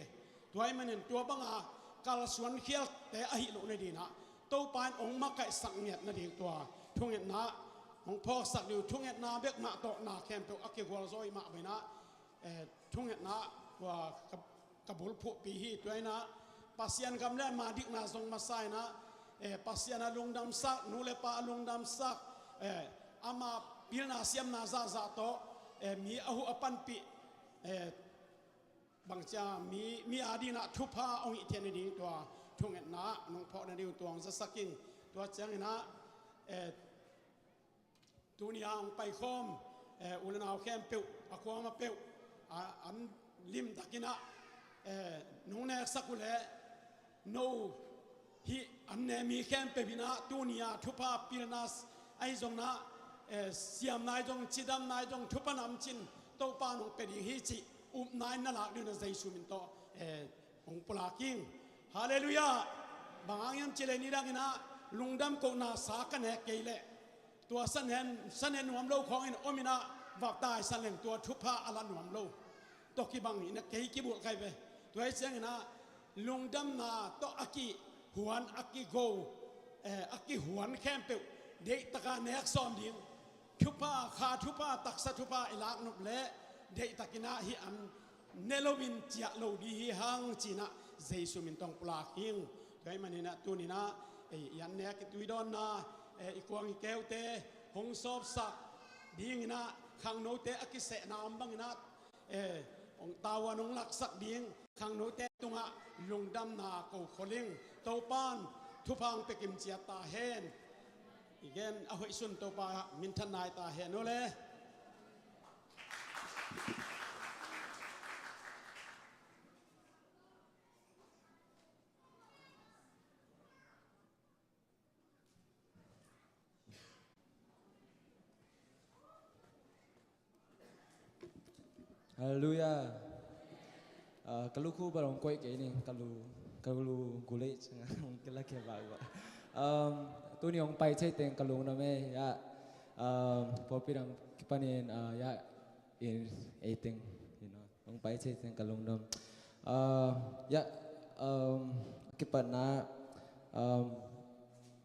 S2: ตัวไอ้มันเห็นตัวบังอากาลสวนเขียวแต่อหิโลในดีนะโตปานองค์มักไก่สังเงียดนั่นเองตัวทุ่งเห็นนะองพ่อสักดิวทุ่งเห็นนาเบียกนาโตนาแคมเปออักเกวอลโซยมาไปนะทุ่งเห็นนะว่ากบุลผู้ปีฮีตัวไอ้นะปัสยันกำเนิดมาดิกนาทรงมาใส่นะปัสยันลุงดำซักนูเลปาลุงดำซักอามาพิลนาเซียมนาซาซาโตมีอาหุอปันปีบางจามีอาดีนะทุพาองค์อิเทนดีตัวทุ่งเงินนะน้องพ่อนั่นดีตัวองค์สักกิ่งตัวเจ้านะตัวนี้องไปคอมอุลนาวแคมเปิวอความาเปิวอันลิมตะกินะน้องเนสักุเลโนฮิอันเนมีแคมเปบินะตัวนี้ทุพาพิลนัสไอจงนะเสียมนายจงจิดามนายจงทุพนำจินโตปานองเป็นฮิจินายนั่นละดูนะใจสุมินโตองปลากิ้งฮาเลลูยาบางอย่างเจเลนิรังนะลุงดำก็น่าสากันแหกเกลตัวสันเห็นหนวมโลของอินอมินะวักตายสันเหลงตัวทุพะอลาหนวมโลตกิบังอินเกยกิบุกใครไปตัวไอ้เสียงนะลุงดำนาโตอากิหวนอากิโกอากิหวนแคมเปิลเด็กตะการเนกซ้อมดิ้งทุพะขาทุพะตักษทุพะอิลักนุบเละเด็กตะกินะฮิอันเนโลวินเจียโลดีฮิฮังจีนะเจสุมินตองปลาคิงตัวไอ้มันนี่นะตัวนี้นะยันเนกตุยดอนนะอีกวางอีเกลเตหงสอบสักดิ้งนะขังโนเตอกิเสนามบังนะองตาวันองหลักสักดิ้งขังโนเตตุงะลุงดำนาโกโคลิงโตปานทุพังเปกิมเจียตาเฮนอีกเกนเอาไว้สุนโตปามินทนายตาเฮนโนเล
S3: ฮาเลลูยากะลูคู่บารองก้อยเกนี่กะลูกุเลชงองกะละเกบาวะตัวนี้องไปใช้เต็งกะลูนะแม่ยะพอพี่ดังปานินยะอินเอติงองไปใช้เต็งกะลูนมยะกิปันนะ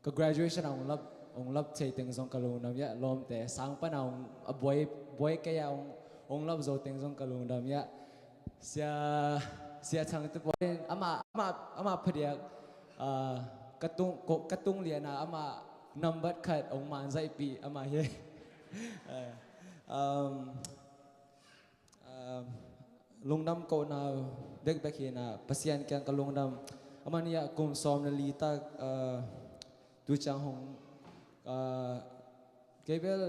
S3: ก็ graduation องรับใช้เต็งสองกะลูนมยะลมแต่สังปะองบวยแกยะองรับโจเต็งสองกะลูนมยะเสียทางตัวเองอามาพเดียกกระตุ้งเรียนอามานับบัตรขัดองมาใจปีอามาเฮลุงดำโกนาเด็กเบกเฮนาปัสยันแกงกับลุงดำอามาเนี่ยกุมซ้อมนลีตาดูจังหงเกเบล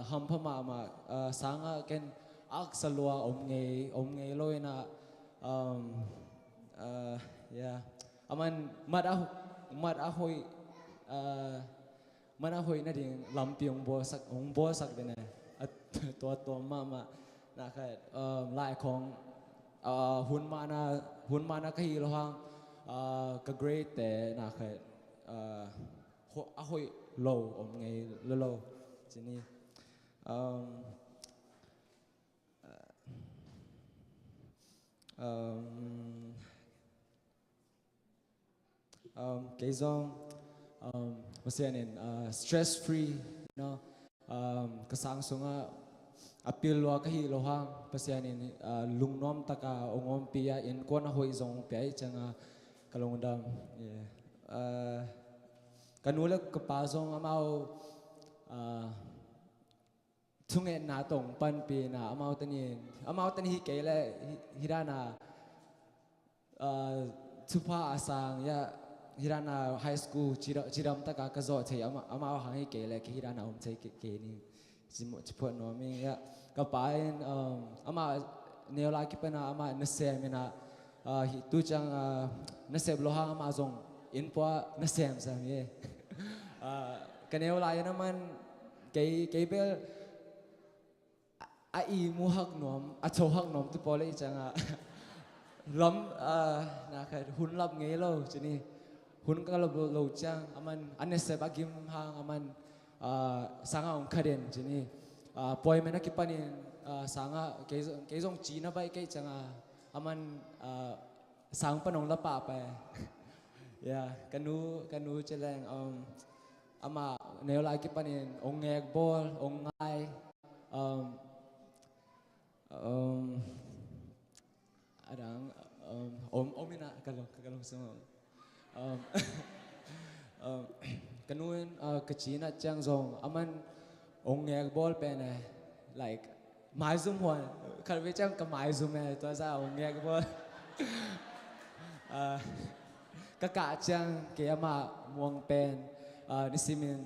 S3: ฮัมพม่ามาสังก์กันอักษรลัวอมเงยลอยนะอามันมัดอาหอยนั่นเองลำปีองบัวสักเดนตัวมานะครับลายของหุ่นมานะก็ฮีโร่ฮังก็เกรดแต่นะครับอาหอยโลอมเงยโลทีนี้Kaisong masanin stress free no kasang sunga apil wa kahi lohang pasianin lungnom taka ongom pia in kona hoi zong pai changa kalongdam kanula kapazong amao tunge na tong pan pi na amao tani hi kele hirana tupa asang ya hirana high school jiram taka kazo thei amao hangi kele ke hirana om thei ke ni chipot no mi ya kapain ama neola ki pana ama nasem na hi tu chang nasem loha ama zong inpo nasem sam ye kaneola ya naman kay bel
S7: อาอีมูฮักหนอมอาโชฮักหนอมที่พอเลยจังล้มนะครับหุ่นลับเงี้ยเราจีนี่หุ่นก็เราจังมันอันนี้เสบากิมหางมันสังเอาคดีนจีนี่ปอยมันนักกิปนินสังเกยงจีนไปเกยจังมันสังปนองละป่าไปกันนูเจริญมาเนื้อลายกิปนินองเงกบอลองไงada om ini nak kalau semua kanuin kecina cang zong aman ongek bol pene like mai zoom huan kalau becang ke mai zoom tu asa ongek bol kakak cang ke ama muang pen nisimin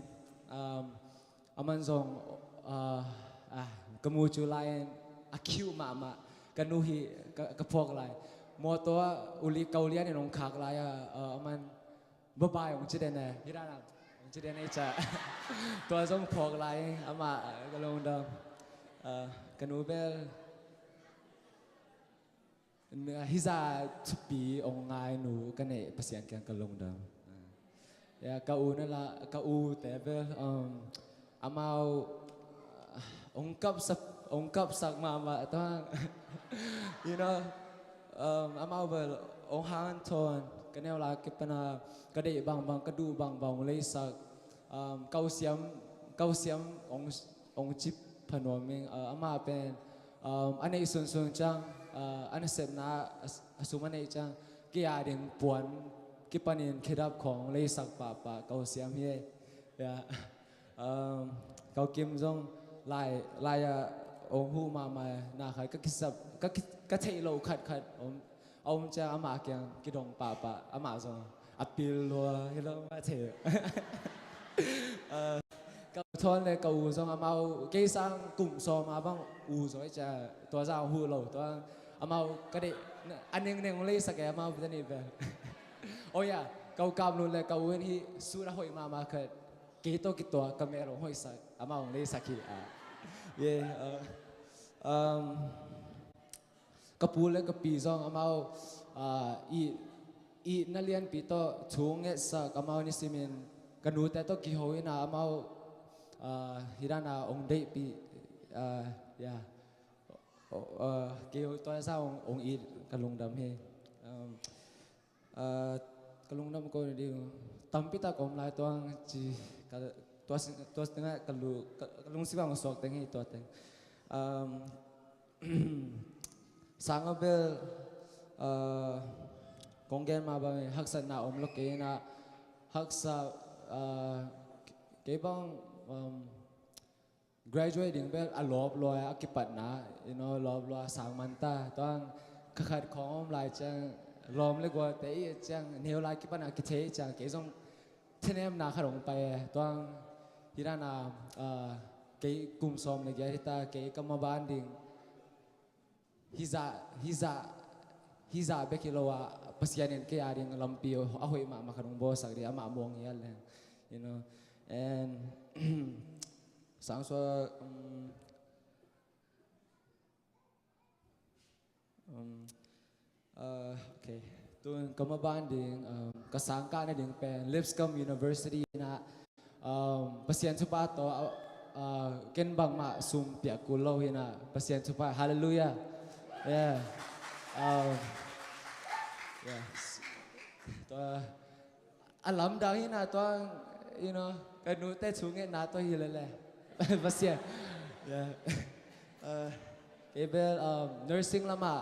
S7: aman zong kemucu lain akiu mama kanuhi kepok lai motor uli kaulian yang khak lai man babai ong ciden hirana ong ciden icha tua zong pok lai ama kalong dam kanu bel hiza tupi ong ngai nu kane pasien kan kalong dam ya kau nala kau tebel amau ongkap sak mama tuang you know amau bel ong han ton kanel la kepana kade bang kadu bang lei sak kau siam ong chip panoming ama pen ane sun chang ane sep na asumane chang kia ding puan kipanin khedap khong lei sak pa kau siam he ya kau kim jong lai ông hu mà na khai các kisap các thầy lâu khát ông cha ama kiang kidong pa ama zo apil lo hello ma thầy cậu thon này cậu zo amau cây sang cùng so mà bang u rồi cha tua giao hu lâu tua amau cái đấy anh nên lấy sắc cái amau bên này về ôi à cậu cam luôn là cậu bên hi su ra hội mà khát kito camera hội sắc amau lấy sắc hi kapule kapi zong amau i nalian pito chunge sa kamau ni simin kanu te to ki hoina amau hirana ong dei pi ya ki to sa ong i kalung dam he kalung dam ko di tampita kom lai toang chi tua tengah kalung sibang sok teng hi to teng sangabel konggen ma ba haksa na omlo ke na haksa ke bang graduating bel alob loy akipat na you know lob lo sang manta tang khat khom lai chang lom le gwa te chang neu lai ki pana ki the chang ke jong thenem na kharong pa tang hirana cái cùng xóm này cái ta cái cầm ban đình hiza be kilowa pasianin ke aring lampio ahoy ma makarong bosak dia ma mong yal you know and sang so okay tuan cầm ban đình kasangka na ding pen Lipscomb University na pasien supato ken bang ma sum pia kulo hina pasien supa hallelujah yeah yes to alam dang hina to you know kanu te chunge na to hilale pasien yeah ebel nursing lama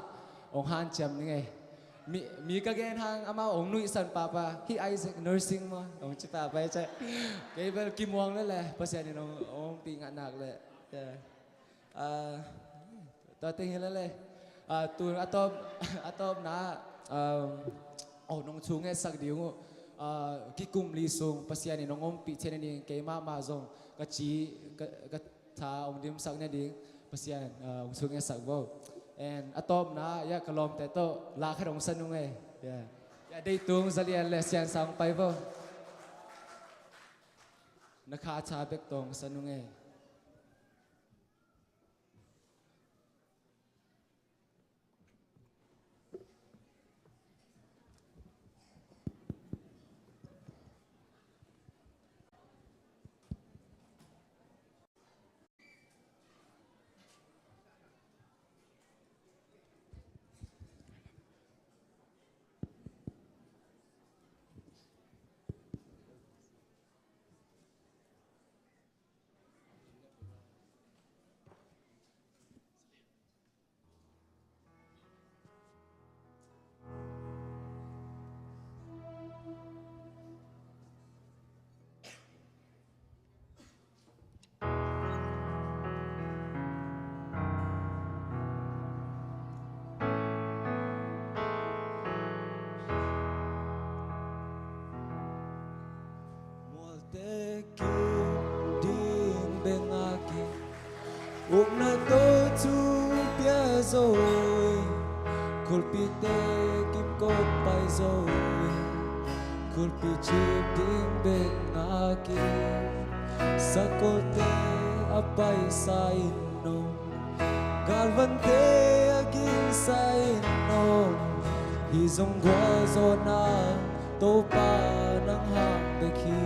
S7: ong han cham ni ngai mi ka gen hang ama ong nui san papa hi Isaac nursing ma ong chipa pai cha ke bel kimwang le pasien ni ong pi nga nak le ta te hi le tu atop na nong chung e sak diu ki kum li sung pasien ni ong pi chen ni ke ma zong ka chi ka tha ong dim sak ne ding pasien ong chung e sak bo and atop na ya kalom te to la kharong sanung e ya dei tung zalian le sian sang pai bo na kha cha bek tong sanung e kim din bên akin ug na to tu pia rồi kulpite kim ko pai rồi kulpichip din bên akin sakote apai sa inom galvante aging sa inom hizong gwazo na to pa ng hambeki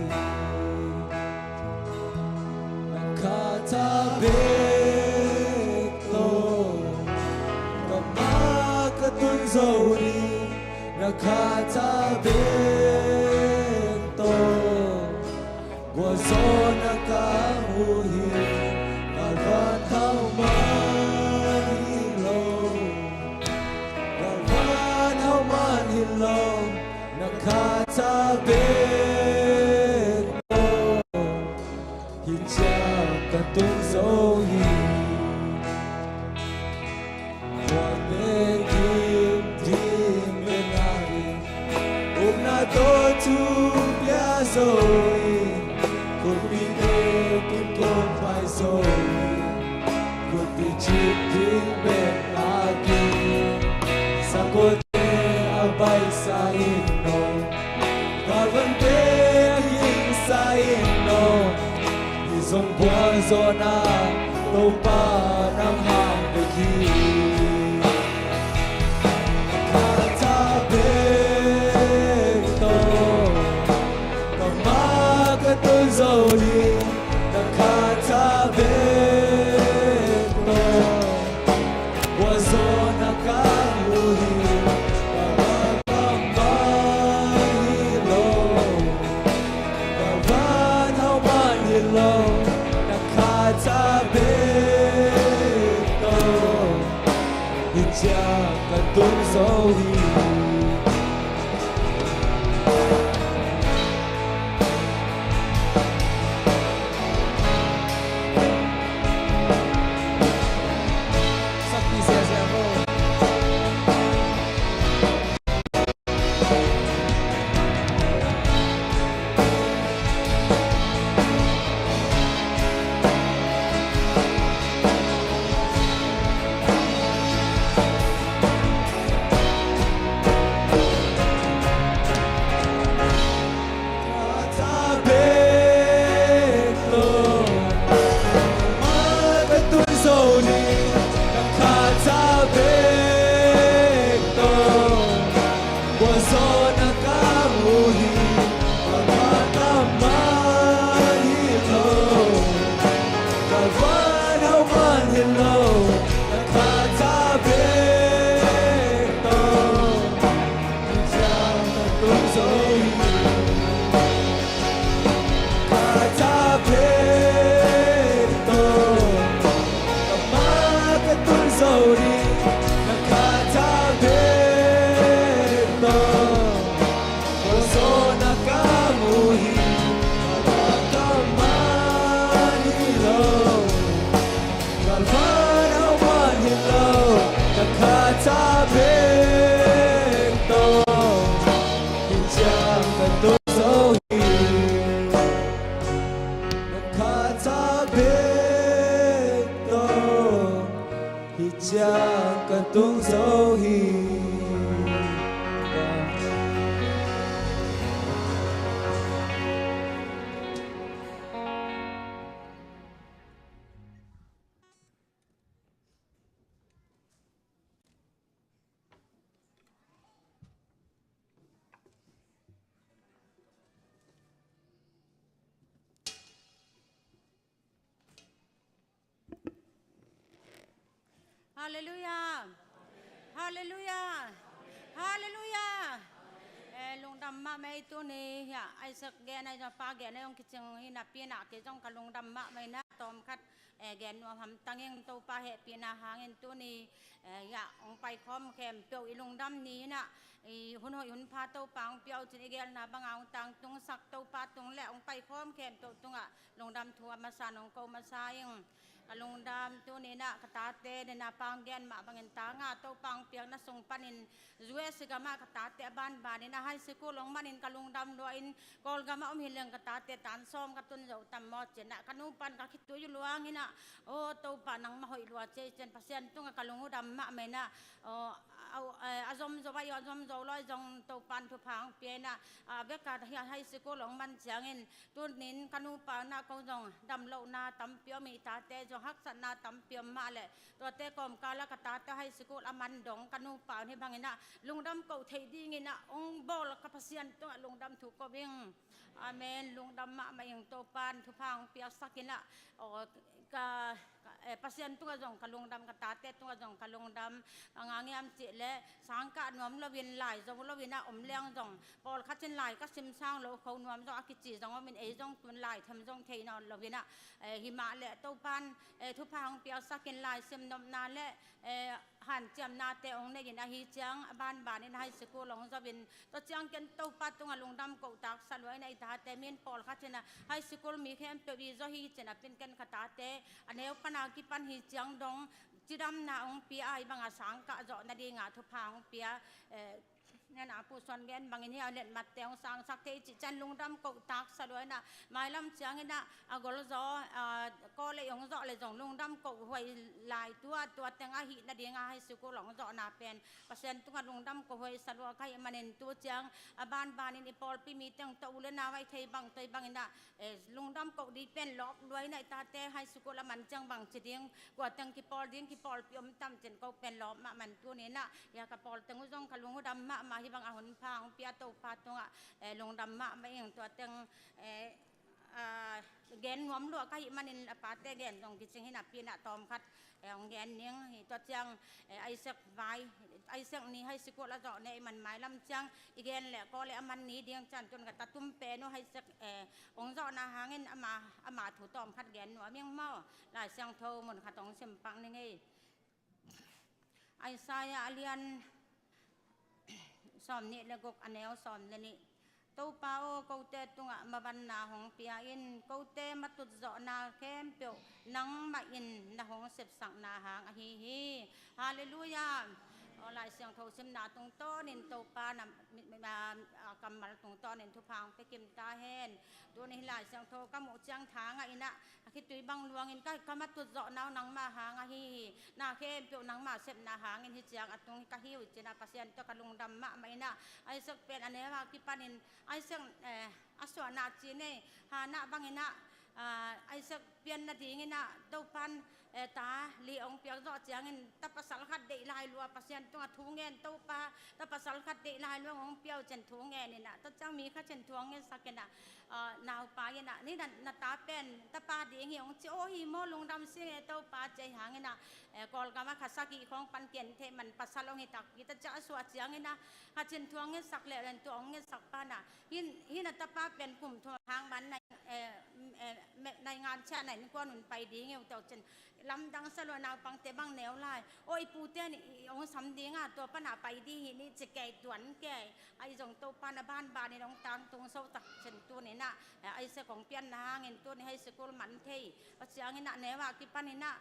S7: nakatabik to kamakatun zori nakatabik to gwazo na kamuhi galvan hauman hilaw galvan hauman hilaw nakatabik to hijab katung zohi wade kim dim benari umna to tu bia zohi kulpite kim kon pai zohi kulpichip dim benari sakote abai sa ino galvante aging sa ino isong buwazo na lupa ng hambeki nakatabik to kamakatun zoli nakatabik to wazo na kamuhi nakatabi to hijab katung zohi sakti siya po hijab katung zohi
S8: Hallelujah. Hallelujah. Hallelujah. Lung đam ma mấy tu ni ya Isaac gen này cho pa gen này ông kitchen hi na pina ke trong ka lung đam ma mấy na tom khat gen no ham tangeng to pa he pina hangin tu ni ya ông pai khom kem pyo i lung đam ni na hun hoi hun pa to pang pyo chin gel na bang tang tung sak to pa tung le ông pai khom kem to tunga lung đam thua ma san ông ko ma sa yang กะลุงดำตัวนี้นะกะตาเตเนนะปังแกนมาบังเงินตางาตัวปังเปียงนะส่งปันินรวยสกามากะตาเตบ้านบานนี่นะให้สกุลลงมานินกะลุงดำด้วยอินกอลกามาอมหินเรื่องกะตาเตตานซ้อมกะตุนเจ้าตำมอเจนะกะนูปันกะคิดตัวอยู่ลวงนี่นะโอ้ตัวปันนังมาหอยลัวเจเจนพัศยันตุงกะลุงดำมาเมนะเอาอาจอมจะไปอาจอมจะลอยจงตัวปันทุพังเปียนะเบกาให้สกุลลงมันเจียงอินตัวนินกะนูปันนะเขาจงดำโลนาตำเปียวมีตาเตจงฮักษณะตำเปียมมาเลยตัวเตกอมกาลกะตาเตให้สกุลอามันดงกะนูปันให้บังอินะลุงดำเก่าเทดีงินะองบอลกับพัศยันตุงลุงดำถูกก็วิ่งอาเมนลุงดำมาอย่างตัวปันทุพังเปียสักินะกะpasien tu ajong kalung dam kata te tu ajong kalung dam angangi am chi le sangka nuam lovin lai jong lovina omleng jong pol khachen lai ka sim sang lo khau nuam jong akichi jong min e jong tun lai tham jong theina lovina hima le to pan thu phang pia sakin lai sim nom na le han cham na te ong ne yin a hi chang ban ban in hai school long jabin to chang ken to pat tu ngalung dam ko tak salwai nei ta te min pol khachena hai school mi khem pe bi zo hi chena pin ken kata te aneu pana ki pan hi chang dong chidam na ong pi ai banga sang ka zo na di nga thu phang pia nghe nào phụ xuân gen bằng cái này mặt téo sang sắc thế chỉ chân lung đâm cậu tác sao đôi nè mai lâm trắng cái nè gọi gió co lại ông dọ lại dòng lung đâm cậu hoài lại tua tiếng ai hít là tiếng ai sự cô lòng dọ nà pen và sen tung lung đâm cậu hoài sao đôi cái mà nên tua trắng ban nên Paul pi mi tiếng tàu lên nào vậy thầy bằng cái nè lung đâm cậu đi pen lóp đuôi này ta te hay sự cô là mình trắng bằng chỉ tiếng của tiếng cái Paul pi ông tâm trên cậu pen lóp mà mình tua này nè ya cái Paul tiếng dòng cái lung đâm mà hi bang ahun phang pia to pa tonga long dam ma mai yang to teng gen ngom lo ka hi manin pa te gen dong ki ching hina pina tom khat ong gen ning hi to chang ai sak vai ai sak ni hai sikol la zo ne man mai lam chang igen le ko le aman ni diang chan chon ka tatum pe no hai sak ong zo na hangin ama thu tom khat gen no miang mo la sang tho mon khat ong sem pang ni ngai ai saya alian som ni le gok aneo som le ni to pao ko te tunga maban na hong pia in ko te matut zo na kem pyo nang ma in na hong sep sang na hang a hi hi hallelujah lại sang thâu sim na tung to nin to pa na cầm mal tung to nin thu phang pe kim ta hen tu ni lại sang thâu ka mo chang tha nga ina khi tui bang luang in ka mat tu zo nau nang ma ha nga hi na khem pyo nang ma sep na hang in hi chang atung ka hi chena pasien to ka lung dam ma mai na ai sak pen ane wa ki panin ai sang aswa na chi ne ha na bang ina ai sak pian na ding ina to pan ta li ong piang zo chiang in ta pasal khat de lai lua pasien to thu ngen to pa ta pasal khat de lai lua ong piao chen thu ngen ni na ta chang mi kha chen thuang ngen sakena naw pa ye na ni na ta pen ta pa de ngi ong chi o hi mo lung dam se to pa che hang na kol ka ma khasaki khong pan ken the man pasal ong hi tak ki ta cha swa chiang ina kha chen thuang ngen sak le len to ong ngen sak pa na hin na ta pa pen kum thu hang ban naในงานชาไหนนี่ก็หนุนไปดีเงี้ยแต่จนลำดังสลวนาวปังเตบังแนวลายโอ้ยปูเต้นี่องสำดีงาตัวปัญหาไปดีนี่จะแก่ตวนแก่ไอ้จงตัวปันบ้านบานในน้องตังตรงเสาตักเช่นตัวนี่นะไอ้เสของเปียนนาเงินตัวนี้ให้สกุลมันเทยปัจจัยนี่นะแนวว่ากี่ปันนี่นะ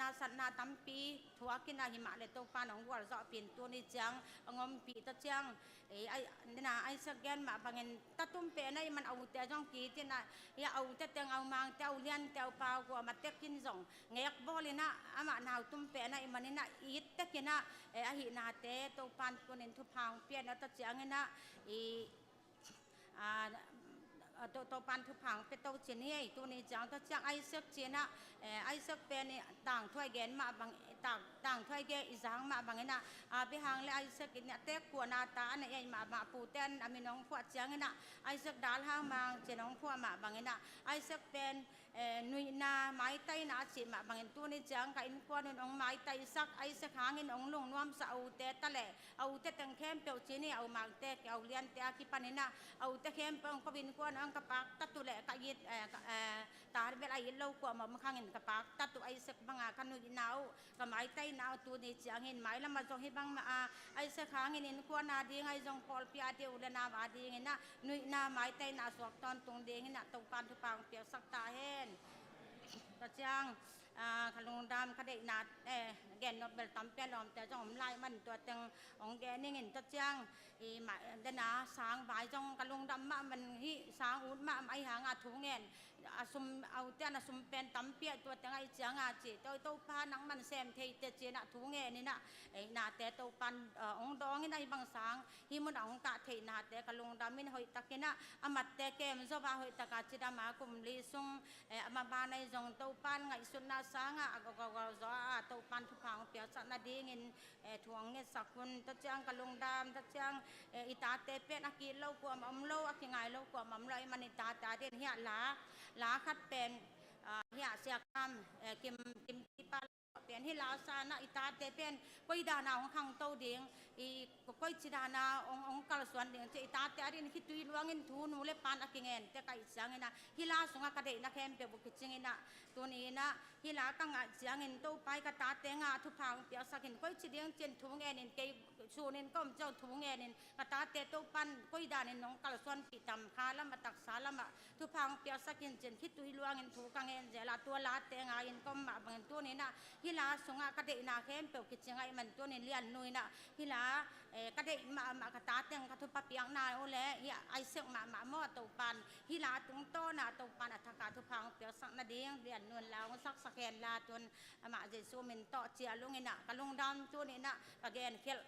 S8: นาสันนาตั้มปีทัวกินนาหิมะเลยตัวปันของวัวจะเปลี่ยนตัวนี้จังงอมปีตะจังไอ้นี่นะไอ้สแกนมาบางเงินตะตุ้มเปนไอ้มันเอาแต่จ้องกีที่น่ะอย่าเอาแต่เตียงเอามังแต่เอาเลี้ยนแต่เอาเปล่ากว่ามาเต็กกินส่งเงียบบ่เลยนะอามาหนาวตุ้มเปนไอ้มันนี่นะอีดเต็กกินนะไอ้หินาเตตัวปันตัวนี้ทุพางเปลี่ยนแล้วตะจังเงินนะตัวปันทุพังเป็นตัวเจนี่ตัวนี้จังตัวจังไอ้เสกเจนะไอ้เสกเป็นต่างถ้วยแกนมาบางต่างถ้วยแกอีสังมาบางนะไปหางเลยไอ้เสกเนี่ยเตะขวนาตาเนี่ยไอ้มาปูเต้นมีน้องพวดจังนะไอ้เสกดาลห้างมาเจน้องพวดมาบางนะไอ้เสกเป็นนุยนาไม้ไตนาจีมาบางตัวนี้จังกับอินพวดนี่น้องไม้ไตสักไอ้เสกหางนี่น้องลงน้อมสาวเตะตะเล่เอาเตะตังเข้มเปียวเจนี่เอามาเตะเอาเลี้ยนเตะกี่ปันนี่นะเอาเตะเข้มเปียวก็บินกวนang kapak tatu le kayit tar bel ay low ko mamkhangin kapak tatu ay sak mga kanu inaw kamay tay naw tu ni chiangin mai la ma jong hibang ma ay sak hangin in ko na di ngay jong pol pi ate ula na ba di na nui na mai tay na suak ton tung ding na to pan tu pang pi sak ta hen ta chang ขลุงดำคดีนาแกนนบเบลตั้มเปียลอมแต่จ้องไล่มันตัวเต็งองแกนี่เงินตัดจังมาเดนาสางใบจ้องขลุงดำมามันฮิสางอุ่นมาไอหางาถุงเงินสมเอาเจ้าสมเป็นตั้มเปียตัวเต็งไอเจียงอาจีตัวพานังมันแซมเทเตเจนะถุงเงินนี่นะนาแต่ตัวปันองดองนี่ในบางสางฮิมุนองกะเทนาแต่ขลุงดำมินหอยตะกินะอมัดแต่แกมจะว่าหอยตะกาจิดามากุมลีซุงมาบานในจงตัวปันไงสุนาสางก็ตัวปันทุกครั้งเปียสันนาดีเงินทวงเงินสักคนตัดจังกะลงดามตัดจังอิตาเตเป็ดอากิโลกว่ามัมโลอากิไงโลกว่ามัมโลมันอิตาตาเด่นเฮียลาคัดเป็นเฮียเสียคำกิมที่ปาเป็นที่ลาวซานะอิตาเตเป็นก้อยดานาของขังโตเดียงอีก้อยจิดานาองกาลสวนเดียงจะอิตาเตอรินคิดตุยลวงเงินทูนูเลปานอากิเงินแต่ไก่เสียงเงินนะฮิลาสงกระเดนะแคมเปียบุกิจิงเงินนะตัวนี้นะฮิลาตั้งเสียงเงินโตไปกระตาเตงาทุกพังเปียสักเงินก้อยจิเดียงเจนทูเงินเกยชูเงินก็มเจ้าทูเงินกระตาเตโตปันก้อยดาเงินน้องกาลสวนปิดำคาละมาตักสาละมาทุกพังเปียสักเงินเจนคิดตุยลวงเงินทูกังเงินเจลาตัวลาเตงาเงินก็มาบางตัวนี้นะฮิลาสงกระเดนะแคมเปียบุกิจิงไงมันตัวนี้เลียนนุยนะฮิลากระเดมากระตาเตงกระทุปเปียงนายโอเล่ฮิไอเสกมาหม้อตัวปันฮิลาตุงโตนาตัวปันอัฐกาทุพังเปียสักนาดีเรียนนวลแล้วสักสแกนลาจนมาเจสูมินโตเจียลุงเงินกะลุงดำตัวนี้นะปะแกนเคล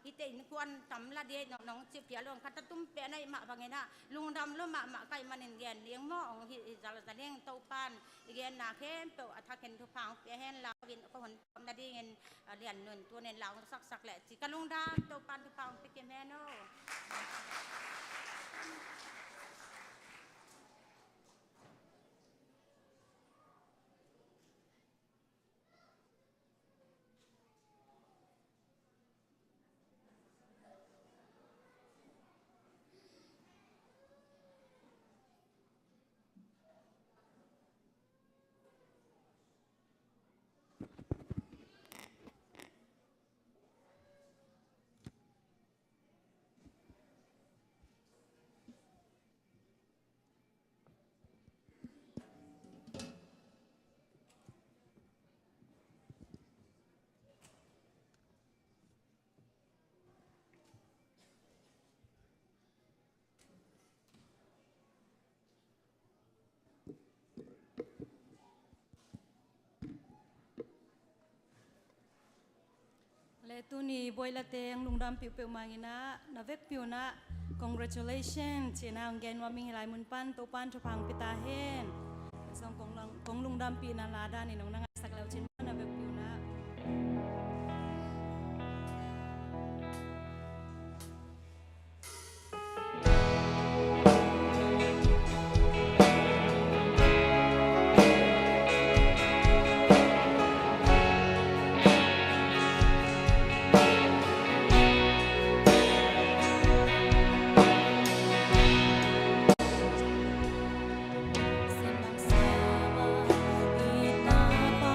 S8: ฮิเตนกวนตำละเดียน้องจิบเปียลงคัตตุ้มเปียในมาบางเงินลุงดำลุมาไก่มันเงินเลี้ยงหม้อของฮิจาร์เลี้ยงตัวปันเงินนาเข้มเปียอัฐกาทุพังเปียเห็นลาวินก็หนนาดีเงินเรียนนวลตัวนี้แล้วสักแหละจิกะลุงดำตัวปันทุพังไปเก็บแม่โน่
S9: le tu ni boy la teng lung dam piu piu mangina na vek piu na congratulations chena ngen wa ming lai mun pan to pan chapang pita hen song kong lung dam pi na la da ni nong nang sak lau chen na vek piu na Hãy subscribe cho kênh Ghiền Mì Gõ để không bỏ lỡ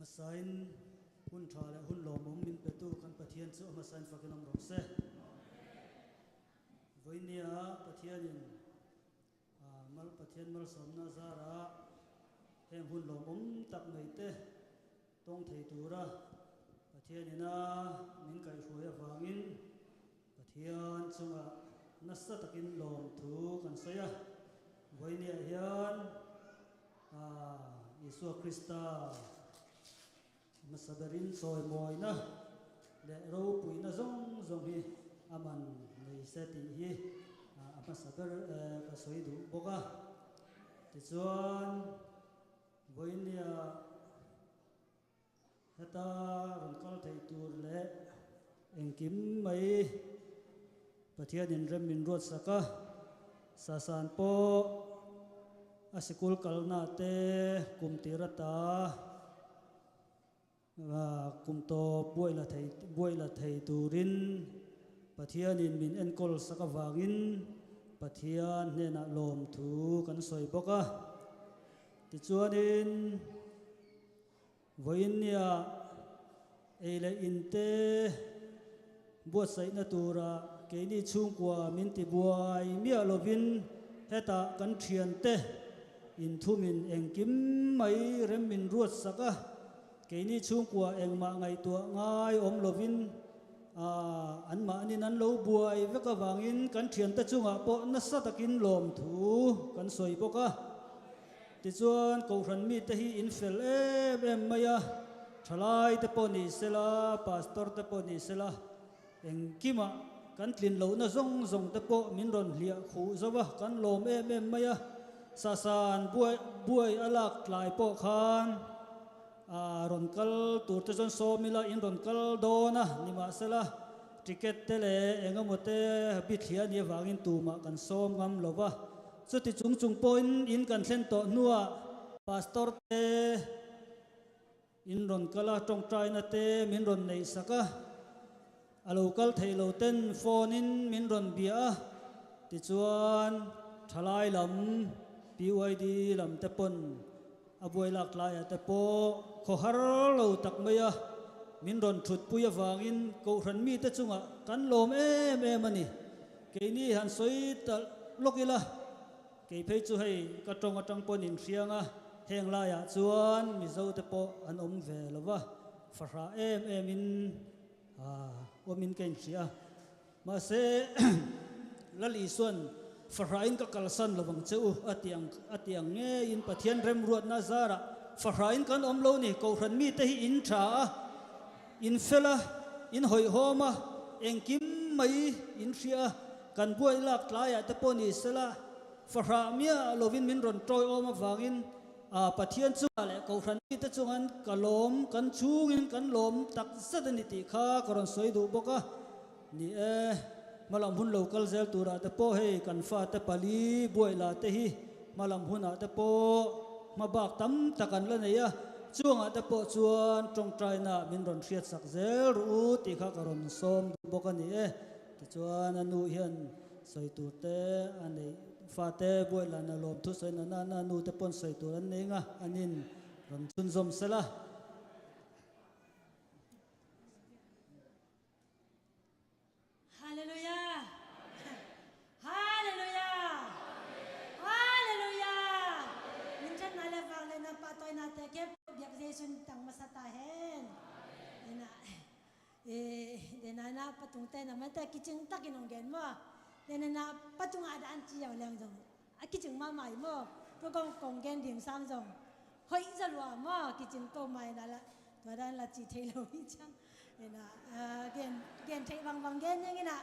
S10: มาสัยหุ่นชาและหุ่นหลอมมินเปตูกันปะเทียนสู้มาสัยฝักน้ำรกเสวันนี้ปะเทียนมัลปะเทียนมัลสมนาซาระแห่งหุ่นหลอมตักไม่เตะต้องไทยตัวระปะเทียนนี่นะมินไก่ช่วยฟังอินปะเทียนจังนัสตะกินหลอมถูกันเสียวันนี้เฮียนยิสุคริสต์มาสับรินซอยมอยนะและเราปุยนะซงฮีอามันในเซติฮีมาสับก็สวยดูบกะที่ส่วนวันนี้เหตุการณ์การไทยตัวเละเองกิมไม่ประเทศอินเดียมินรวดสักสาสานโปอาศัยกุลกัลนาเตกุมติรตากุมโตบวยละไทยตูรินปะเทียนินมินเอ็นกอลสักวางินปะเทียนเนนลมถูกันสวยบกะติจวนินวันนี้เอเลอินเตบวชใส่นาตูระเกนี่ชุ่งกว่ามินติบวยเมียโลวินเฮตากันเทียนเตอินทุมินเองกิมไม่เรมมินรวดสักเกนี่ชุ่งกว่าเองมาไงตัวง่ายอมโลวินอันมานี่นั้นเราบวยเวกวางอินกันเทียนตะจุงปอนัสตะกินลมถูกันสวยปกะติจวนกูรันมีตะฮีอินเฟลเอ็มมายาทลายตะปนิเซลาพาสตอร์ตะปนิเซลาเองกิมากันกลิ่นเหลานะซงตะปอมินรอนเลียขู่ซะวะกันลมเอ็มมายาสาสานบวยอลักลายปอคานรอนกัลตัวเตจนโซมิลาอินรอนกัลโดนะนิมาเซลาทิเกตเตเลเองมเตบิดเลียนี่วางินตูมากันโซมงำลวะสุดที่จุงปอยอินกันเซนโตนัวพาสตอร์เตอินรอนกัลตรงใจนะเตมินรอนในสักอโลกัลไทยโลเตนโฟนินมินรอนเบียติจวนทลายลำปีไวดีลำเตปนอบวยหลากหลายแต่โปขอฮาร์เราตักเมียมินรอนชุดปุยวางอินกูรันมีแต่จุงะกันลมมันนี่เกนี่หันสวยตะลกอีละเกยเพยจูให้กระจงปนินเสียงแหงลายจวนมิเจ้าแต่โปอันเวลวะฟารามินว่ามินเก่งเสียมาเซละลีส่วนฟาราอินก็กลสันระวังเจ้าอติยังเงอินปะเทียนเรมรวดนาซาระฟาราอินกันโลนี่กูรันมีแต่อินชาอินเฟลอินหอยหอมาเองกิมไม่อินเสียกันบวยหลากหลายแต่ปนิสละฟาราเมียโลวินมินรอนโตยอมาวางินปะเทียนจุอะไรกูรันมีแต่จุงันกันลมกันชูงินกันลมตักสัตนิติข้ากรอนสวยดูบกะนี่มาลำหุ่นโลกัลเซลตูระแต่โปเฮกันฟ้าแต่ปาลีบวยลาเตฮีมาลำหุ่นแต่โปมาบากตั้มตะกันละเนี่ยช่วงแต่โปชวนตรงใจน่ะมินรอนเชียดสักเซลรู้ตีข้ากรอนสมบกะนี่ที่ชวนอนุเฮียนใส่ตัวเตอันนี้ฟ้าเตบวยลานาลมทุสใส่นานูแต่ปนใส่ตัวนั้นเองอันนี้รอนชุนสมเสละ
S9: ฮาเลลูยา ฮาเลลูยา ฮาเลลูยา มินชันนาเลฟังเลยนะปะตอยนาเตเก็บเบียกเจสุนตังมาสตาเฮนเดนะปะตุงเตนะมันแต่กิจงตักินองเกนมั้เดนะปะตุงอาดอันจีเอาเลี้ยงจงกิจงมาใหม่มั้ตัวกองเกนเดียงซ้ำจงเฮ้ยจะรัวมั้กิจงโตใหม่นั่นละตัวด้านละจีเทโลวิจังเกนไทยบางเกนยังไงนะ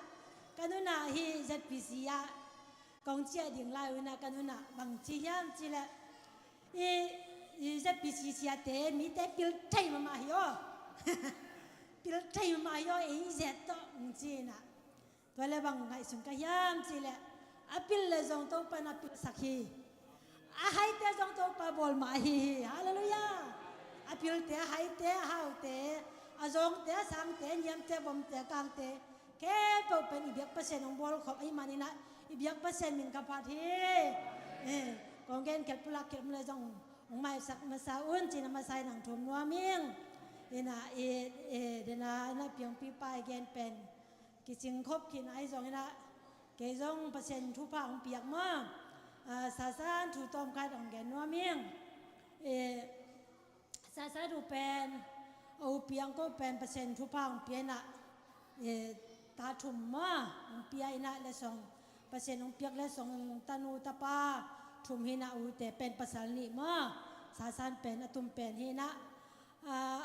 S9: กันนู้นนะฮีจัดพิเศษกองเชียร์ดิ่งไล่วันนะกันนู้นนะบางทียามจีละจัดพิเศษเตมีแต่พิลไทยมาเหรอพิลไทยมาเหรอเจ็ดต่อจีนะตัวเล็บางไงสุนกยามจีละพิลเลจงโตปนับพิลสักฮีให้เตจงโตปบอลมาฮีฮาเลลูยาพิลเตให้เตฮาวเตจงเตะสังเตะยามเตะบอมเตะกลางเตะแค่ตัวเป็นอีเบียกเปอร์เซ็นต์ของบอลของไอ้มันนี่นะอีเบียกเปอร์เซ็นต์มินกับพาทีกองเกนเก็บปลักเก็บเลยจง
S11: องไม่สักมาสาอุ่นจีนมาใส่หนังถุงนัวมิ่งเดนะเพียงปีปลายแกนเป็นกิจิงครบกินไอ้จงนะเกจงเปอร์เซ็นต์ทุพางเปียกมากสาสานถูต้มกัดของแกนนัวมิ่งสาสานถูเป็นเอาเปียงก็เป็นเปอร์เซ็นต์ทุพางเปียนะตาถุ่มมาเปียนะและส่งเปอร์เซ็นต์ของเปียกและส่งตานูตาปาถุ่มหินะอุเตเป็นภาษาหนีมาสาสานเป็นตุ่มเป็นหินะ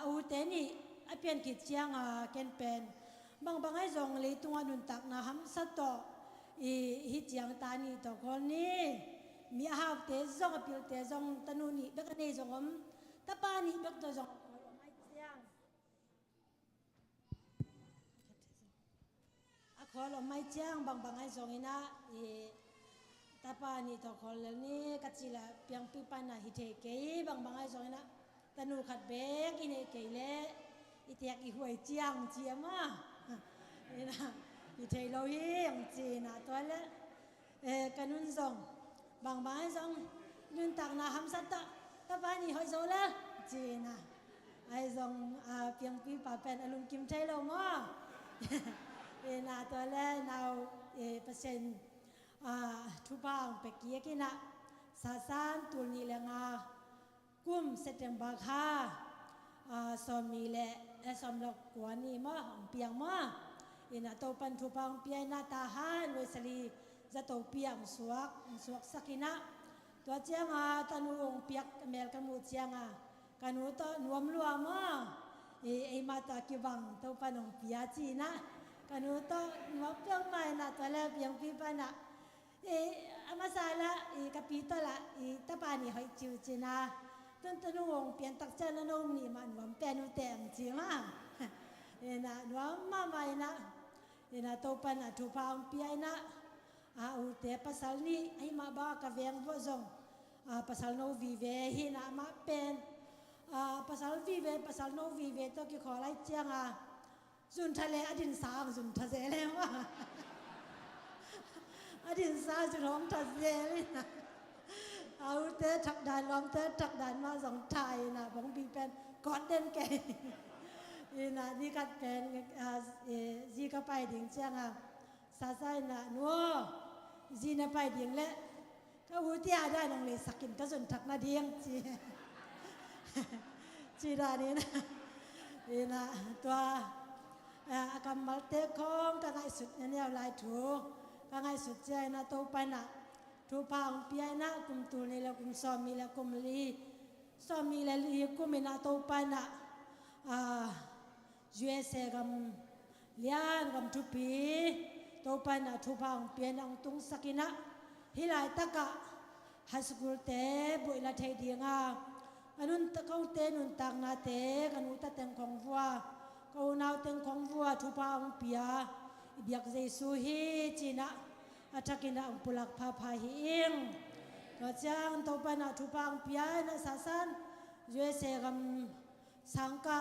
S11: อุเตนี่ไอเปลี่ยนกิจเชียงแกนเป็นบางให้ส่งเลยตัวนุนตักนะฮัมสัตโตฮิเจียงตานีตัวคนนี้มีอาหารเตจงกับเตจงตานูนี่เบกนี่จงตาปานี่เบกตัวจงไม่เชียงขอเราไม่เชียงบางให้ส่งนี่นะตาปานี่ตัวคนนี้กัจจิละเพียงปีปานะฮิเทเกย์บางให้ส่งนี่นะตานูขัดเบกอินเกย์เล่อิเทียกอีหวยเจียงเจียมานี่นะอีเทโลหิงจีนะตัวเล่กันนุ่นส่งบางให้ส่งนุ่นตักนะฮัมสัตตะตาปานี่หอยโซละจีนะไอ้ส่งเพียงปีปาเป็นอารมณ์กิมเทโลมานะตัวเล่เราเปอร์เซ็นต์ทุบางเปกี้กินะสาสานตุลนีเลงากุมเซตเทมบาคาสอมีเลสอมลกกวนีมาของเปียงมานะตัวปันทุบางเปียนาตาฮันเวสลีจะตัวเปียงสวกสักินะตัวเจียงตานูองเปียกเมลกัมูเจียงกันูตัวนวมลัวมาไอมาตากิบังตัวปันองเปียจีนะกันูตัวนวมเปียงไม่นะตัวเล่เปียงปีปานะอามาซาละกับปีตละตาปานี่หอยจิวจีนะต้นตะนุ่งเปลี่ยนตักเจริญนมนี่มันหวานเป็นอุแต่งจีมานะหวานมาใหม่นะนะตัวปันทุพางเปียนะอุแต่ภาษานี้ให้มาบ้ากับเวียงบ่จงภาษาโนวีเวหินะมาเป็นภาษาวีเวภาษาโนวีเวตัวกี่ขอไล่เจียงจุนทะเลอดินสางจุนทะเลเลยว่าอดินสางจุนหอมทะเลเลยนะเอาเตะทักดานลองเตะทักดานมาสองไทยนะผมปีเป็นกอดเด่นแก่นะนี่กัดเป็นจีก็ไปถึงเชียงซาไซนะนัวจีน่ะไปถึงแล้วก็หูที่อาได้ลองเลยสักกินก็ส่วนทักนาเดียงจีดานี่นะนี่นะตัวกำมัลเตะคงก็ง่ายสุดเนี่ยลายถูกก็ง่ายสุดใจนะตัวไปนะทุพางเปียนะกุมตูนี่ละกุมซอมีละกุมลีซอมีละลีกุมินาตัวไปนะUSA กัมเลียนกัมทุปีตัวไปนะทุพางเปียนังตุงสักินะฮิลายตะกะฮัสกุลเตบุยละเทดีงาอนุนตะเขาเตนุนตังนาเตกันุตะเต็งของวัวเขานาวเต็งของวัวทุพางเปียเบียกเจสุฮีจีนะอาจารย์กินอังปุลักพาพาหิงก็จังตัวปนัดทุพังพิยนะสาสันยูเอสเอกัมสังกะ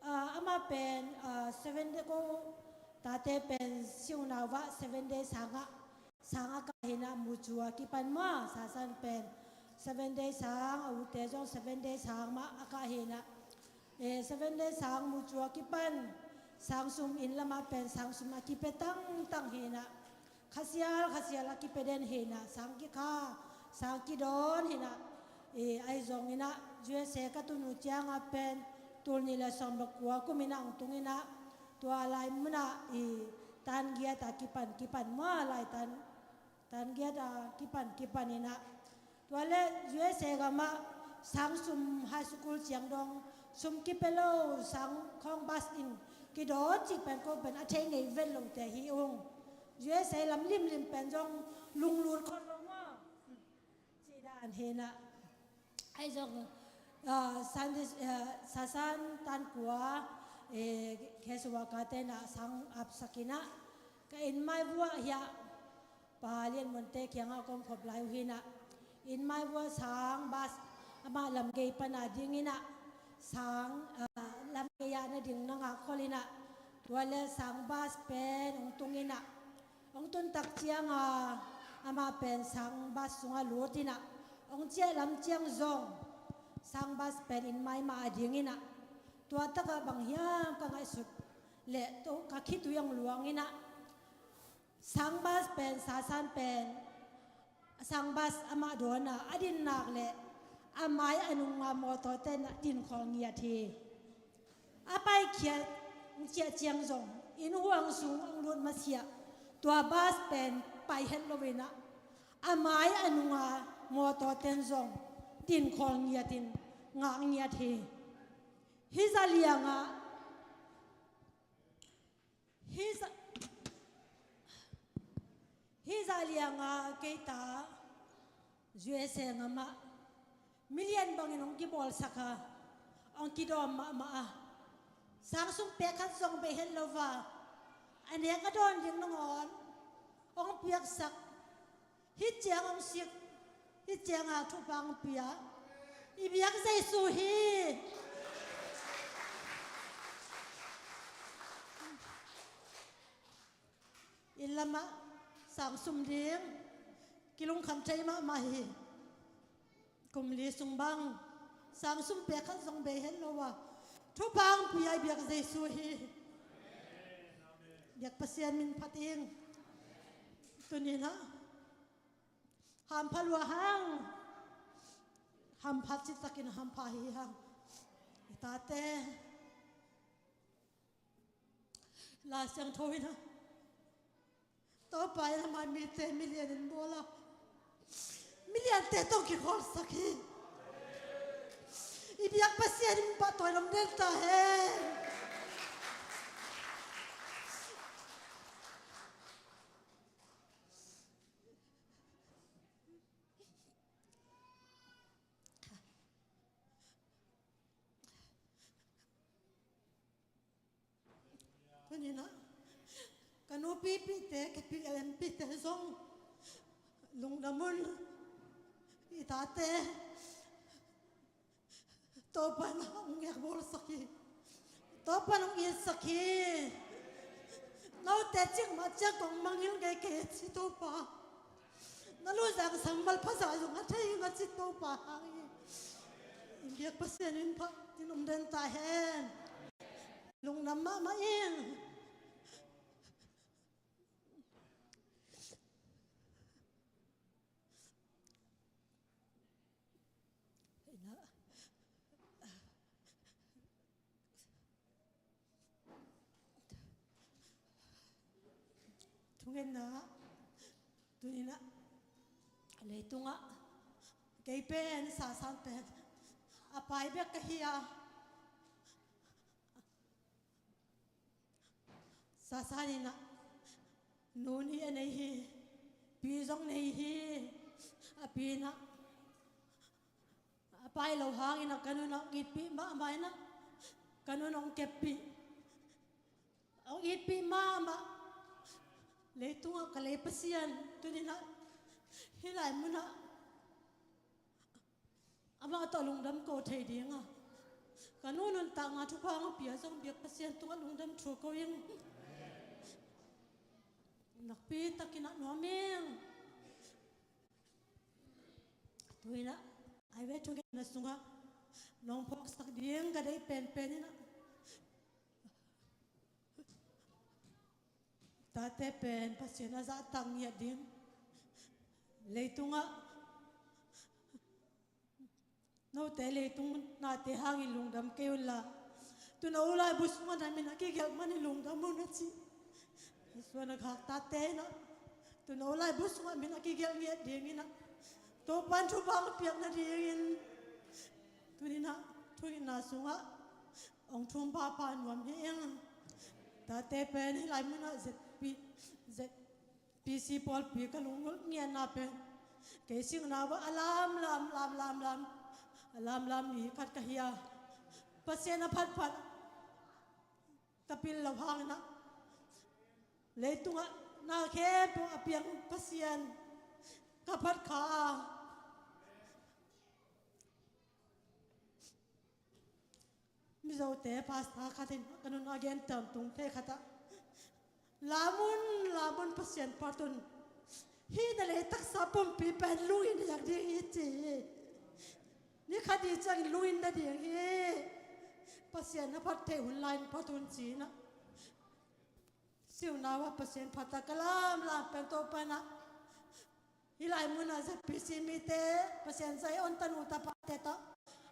S11: อามาเป็น7 day ก็ตาเตเป็นสิวนาวะ7 day สังกะก็เห็นมุจัวกิปันมาสาสันเป็น7 day สังอาวุธเตจง7 day สังมาก็เห็น7 day สังมุจัวกิปันสังสุมอินละมาเป็นสังสุมากิเปตั้งเฮนะขสิยาลกิเปเดนเฮนะสังกิข้าสังกิโดนเฮนะไอจงอินะยูเอสเอกัตุนุจางเป็นตัวนี้ละสมบักวัวกุมินังตุงอินะตัวลายมุนะตันเกียตากิปันมาลายตันเกียตากิปันอินะตัวเล่ยูเอสเอกัมมาสังสุมไฮสคูลเชียงดงสุมกิเปโลสังของบัสอินกิโดจิเป็นก็เป็นอาเทงไงเวลลงแต่ฮีองยูเอสเอลำลิมเป็นจงลุงลูดคนลงมาจีดานเฮนะไอจงซาซันตันกัวเคสวากาเตนะสังอับสกินะก็อินไม่วัวเฮียปาเลียนมันเตเคียงอากงขบลายหินะอินไม่วัวสังบัสมาลำเกยปนาดิงินะสังลำเกียนดิ่งนังคอลินะตัวเลสังบาสเป็นองตุงินะองตุนตักเชียงอามาเป็นสังบาสสุงาลูตินะ องเจียลำเจียงซงสังบาสเป็นอินไม้มาดิ่งอินะตัวตะกะบางยามกังไอสุดเละตัวกะคิดตัวยังหลวงอินะสังบาสเป็นสาสันเป็นสังบาสอามาโดนะอดินนักเละอาไม้อนุงามอตเตนดินของเงียทีอาไปเขียเจียเจียงซงอินห่วงสูงอังลุนมาเสียตัวบาสเป็นไปเห็นโลเวนะอาไม้อนุงามอตเตนซงดินของเงียตินงางเงียทีฮิซาเลียงะฮิซาเลียงะเกตาจวยเซงมะมิเลียนบังนองกิบอลสักะองกิดอมมาสังสุงเปคันซงเบเฮลโลวาอันนี้ก็โดนยิงนองอนองเปียกสักฮิเจียงองสิกฮิเจียงอาทุบังเปียอีเบียกใจสูฮีอินละมะสังสุมเลี้ยงกิลุงคำใจมาไม่กุมลีสุงบังสังสุมเปียขันสงเบเห็นโลว่าทุบังปีไอเบียกใจสูฮีเบียกเปอร์เซ็นต์มินพัดเองตัวนี้นะหามพัลวะหังหามพัดจิตตะกินหามพาฮีหังตาเตลาเสียงโทยนะต่อไปทำไมมีเตมิเลียนโบลามิเลียนเตต้องกี่คนสักทีอีเบียกเปอร์เซ็นต์ปัตตัวน้ำเดลต้าเฮตัวนี้นะกันนูปีเตะกับปีเอ็มปีเตะซงลุงดำมุนอีตาเตะโตปันองเงียบอลสักทีโตปันองเงียสักทีเราแต่จึงมาจากกองมังยิงเกยจิตโตปานั่นรู้จักสังมัลภาษาอยู่งั้นใช่ยังจิตโตปาอินเดียเปอร์เซ็นต์อินพักที่นุ่มเดินตาเห็นลุงน้ำมาเองทุกเงินนะตัวนี้นะเลยตุงะเกยเป็นสาสันเป็นอภัยเบียกเฮียสาสานี่นะนูนี่อันนี้ปีจงนี่อปีนะอภัยเราหางนะกันนูนกิปีมาไม่นะกันนูนเก็บปีเอาอีปีมาเลยตัวก็เลยเปลี่ยนตัวนี้นะที่ไหนมึงนะอามาต่อลุงดำโกเทดีงะกันนู้นต่างงาทุกครั้งเปียส่งเบียกเปลี่ยนตัวลุงดำชัวก็ยังนักปีตะกินักนัวเมียงตัวนี้นะไอเวทุกอย่างนะสุงะน้องพกสักเดียงก็ได้เป็นนี่นะตาเตเป็นภาษาหน้าจะตั้งเงียดิมเลยตุงะน้องเตเลยตุงนาเตหางิลุงดำเกลล่าตุนเอาลายบุษมันทำมินักเกี่ยวมันลุงดำมันจีส่วนนักหักตาเตนะตุนเอาลายบุษมันมินักเกี่ยวเงียดิมินะตัวปันทุบังเปียกนาทียินตุนี่นะทุยนาสุงะองทุ่มพาพานวมเฮียงตาเตเป็นลายมันนะปีซีพอลปีกันลุงเงียนาเป็นเกสิงนาว่าลามนี่พัดกะเฮียภาษาพัดตะปิลละพังนะเลยตุงะนาแค่พวกเปียงภาษากับพัดขามิโซเตภาษาขัดินกันนุนอาเกนตัมตุงเทขัดลามุนภาษาพัดตุน ฮีนั่นเลยตักษาปุ่มปีเป็นลุยนี่อยากดีฮีจีนี่คดีจังลุยนั่นเดียงฮีภาษาณพัดเทหุ่นลายพัดหุ่นจีนะสิวนาว่าภาษาพัดตะกลามลาเป็นตัวปนะฮิลายมุนาจะพิสิมิเตภาษาใจอันตันุตาปะเตตะ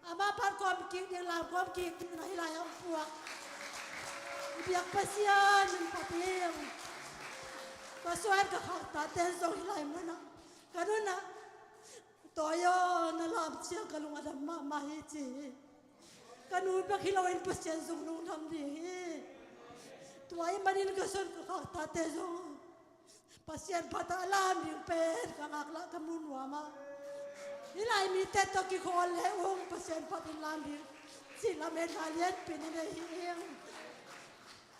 S11: อามาพัดความกิ๊กเดียงลามความกิ๊กนะฮิลายอันพวกเบียกภาษามันปะเตียงก็สวยกับหักตาเต้นส่งฮิลายมุนากันนู้นนะตัวยนั่นลาบเชียงกันลุงอดัมมาฮิจีกันนู้นเป็นฮิลายภาษาส่งนุ่งทำดีตัวไอ้มันนี่ก็ส่งกับหักตาเต้นส่งpasien pata alam yung pen kakakla kamunwa ma nilay mi teto ki khol le ong pasien pat alam di sila men halien pinine hing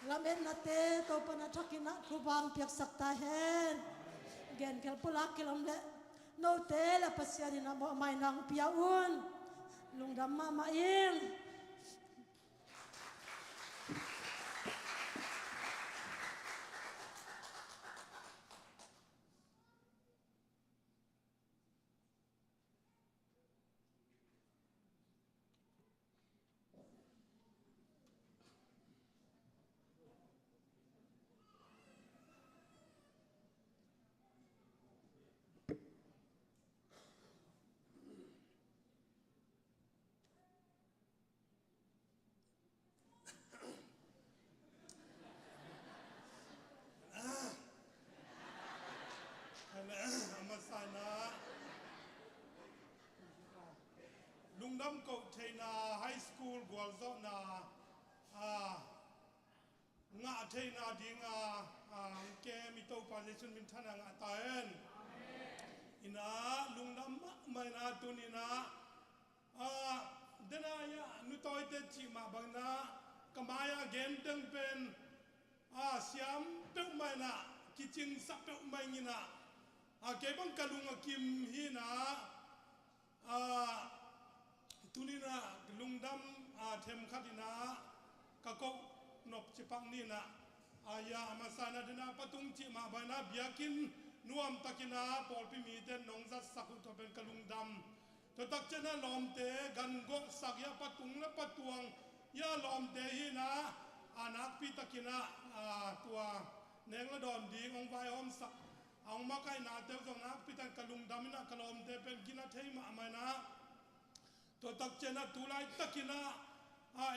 S11: lamen na te to pana thakina kubang piak sakta hen gen kel pulak kilam le no te la pasien na mo mai nang piaun lungdam ma ma ing
S12: Lungdam ko China High School gwalzo na nga China dinga ke mito position min thana nga taen ina lungdam mai na tunina dena ya nutoy te chi ma bangna kamaya gen teng pen siam pe mai na kiching sa pe mai ngina ke bang kalunga kim hina tunina lungdam them khatina kakok nop chipang nina aya amasana dina patung chi ma bana biakin nuam takina polpi mi ten nongza sakut to ben kalungdam to takchena lomte gango sakya patung la patuang ya lomte hina anak pi takina tua nengla don di ong vai om sak ong makai na te jong nak pi tan kalungdam na kalomte pen gina thei ma mana to takchena tulai takina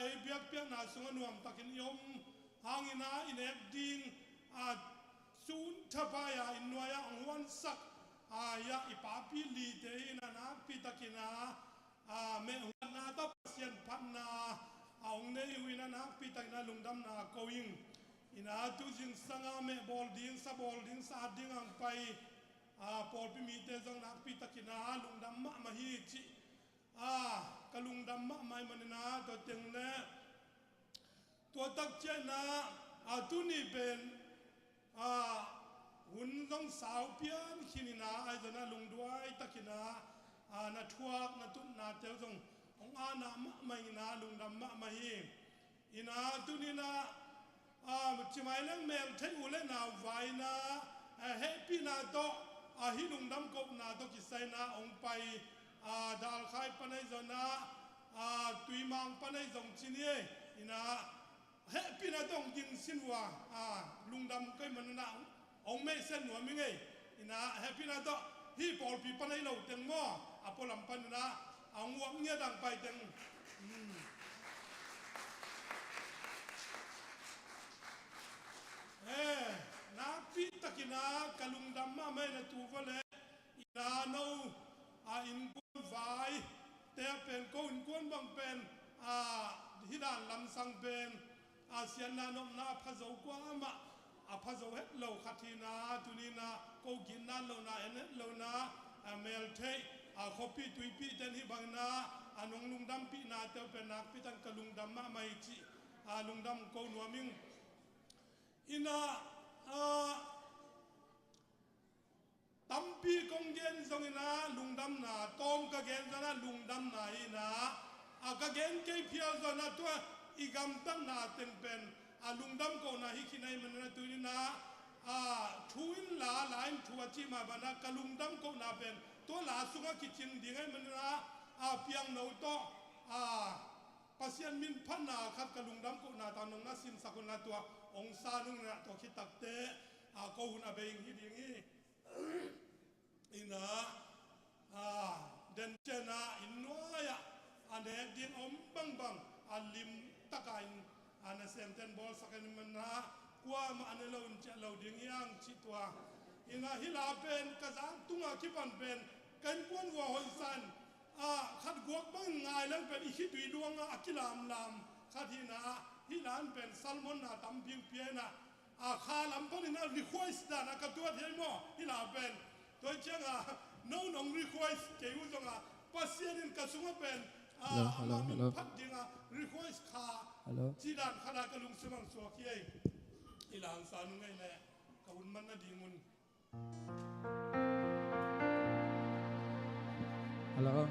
S12: e biak piak na sunga nuam takin yom hangina inek ding sun thapaya inwaya angwan sak ya ipapi li te ina na pitakina me na ta pasien panna aung ne huina na pitakina lungdam na going ina tu jing sanga me bol ding sa ding ang pai pol pi mi te jong na pitakina lungdam ma hi chi kalungdam ma mai manina to tengne to takchena atuni ben hun dong sao pian khinina ai jana lungduai takina na thuak na tut na te jong ong ana ma mai na lungdam ma mai ina tunina chimai lang mel thai ule na vaina happy na to hi lungdam ko na to kisai na ong pai dal khai panai zona tuimang panai zong chinie ina happy na dong jing sinwa lungdam kai manana ong me sen nuam ngai ina happy na do hi pol pi panai lo teng mo apolam panna ang wang nya dang pai teng na pi takina kalungdam ma mai na tu vale ina no in kun vai te pen ko in kun bang pen hidan lam sang pen sian na nom na phazau kwa ma phazau het lo khathina tunina ko ginna lo na en lo na mel the khopi tuipi ten hi bangna anong lungdam pi na te pen nak pi tan kalungdam ma mai chi lungdam ko nuaming ina tampi konggen zongina lungdam na tom ka gen zana lungdam na ina ka gen ke phia zana to igam tam na ten pen lungdam ko na hi kinai manana tunina ทุนลาหลายทัวจีมาบานากะลุงดำก็นาเป็นตัวลาสุงกิจิงดีไงมันนะเพียงโนโตปัสยันมินพันนาครับกะลุงดำก็นาตานงนาสินสกุลนาตัวองศาหนึ่งนะตัวคิดตักเตะก็หุ่นอาเบงฮิดีงี้อินะเดนเจนะอินนัวยอันเด็กดินอมบังบังอันลิมตะกายอันเซนเทนบอลสักนิมันนะกว่ามาอันเราจะเราดิ้งยังชิดว่าอินะฮิลาเป็นกระซังตุงอาคิปันเป็นกันปวนวัวหอยสันขัดกวกบังง่ายแล้วเป็นอิคิดุยดวงอากิลามลามขัดฮินะฮิลานเป็นซัลมอนนาตัมพิงเปียนะข้าลำพันนะรีควอสต์นะกับตัวเทียมอฮิลาเป็นตัวเจ้าน้องรีควอสต์เกี่ยวกับปัสยันกระสุนเป็นมันพัดดิ้งรีควอสต์ข้าจีดันขณะกระลุงสมังสวกีอิหลังสานุไงแหละกวุ่นมันน่ะดีมุน
S3: Hello.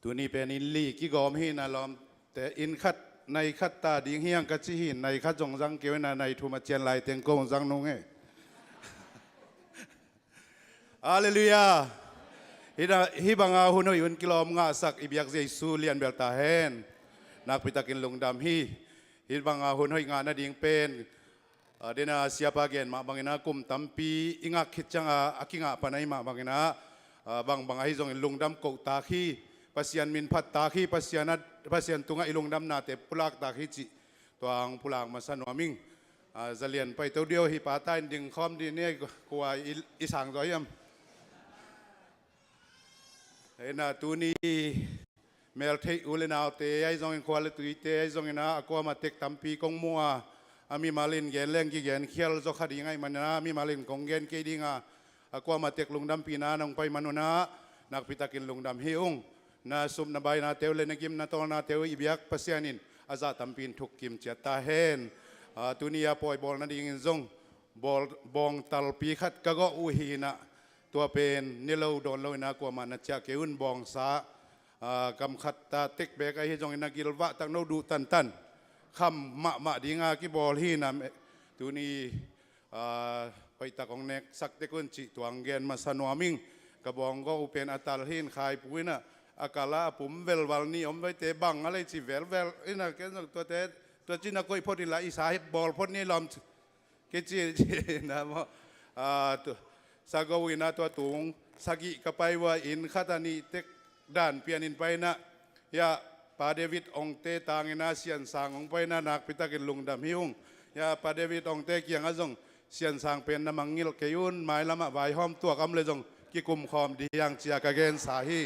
S6: ตัวนี้เป็นอินลีกิกอมหินาลอมแต่อินคัดในคัดตาดิ่งเฮียงกัจจิหินในคัดจงจังเกวนาในทุมาเจียนลายเตียงโกงจังนงเออาเลลูยาฮิบังอาหุนอยวนกิโลมงาสักอิบยักเจสูเลียนเบลตาเฮนนักพิทักษ์ลงดำฮิบังอาหุนอยงานนาดิ่งเป็นเดน่าเสียปาเกนมาบางนากุมตัมปีอิงาคิดจังอากิงาปนัยมาบางนาบางฮิจงลงดำกตาคีpasien min phat ta khi pasien tunga ilung dam na te pulak ta khi chi toang pulang masan waming zalian pai to dio hi pa ta ding khom di ne kwa isang zo yam ena tu ni mel thei ulena te ai zong kwal tu te ai zong na akwa ma tek tampi kong mua ami malin gen leng ki gen khial zo khadi ngai manana mi malin kong gen ke dinga akwa ma tek lungdam pina nong pai manuna nak pitakin lungdam hiung na sum na bay na teo le na kim na tol na teo ibyak pasyanin aza tampin thuk kim chata hen tunia poi bol na ding zong bol bong talpi khat kago uhina tua pen nilo don lo na kwa man cha keun bong sa kam khat ta tek bek ai jong na gilwa tak no du tan tan kham ma dinga ki bol hi na tuni pai ta kong nek sak te kun chi tuang gen ma sanwaming ka bong go upen atal hin khai puina akala pum vel wal ni om vai te bangอะไรchi vel ina keตัวจีนก็พอดีละอีสาบอลพอดีลอมเกจีนะมอสากวินาตัวตุง
S13: สกิกไปว่าอินขัตานีเต็กด้านเปียนินไปนะยาปาเดวิดองเตตางนาเซียนสางองไปนะนักพิตากินลุงดำหิวงยาปาเดวิดองเตเกียงอาจงเซียนสางเป็นน้ำมังงิลเกยุนหมายละมาใบหอมตัวกำเลยจงกิกุมคอมดียังเจียกะเกนสาฮี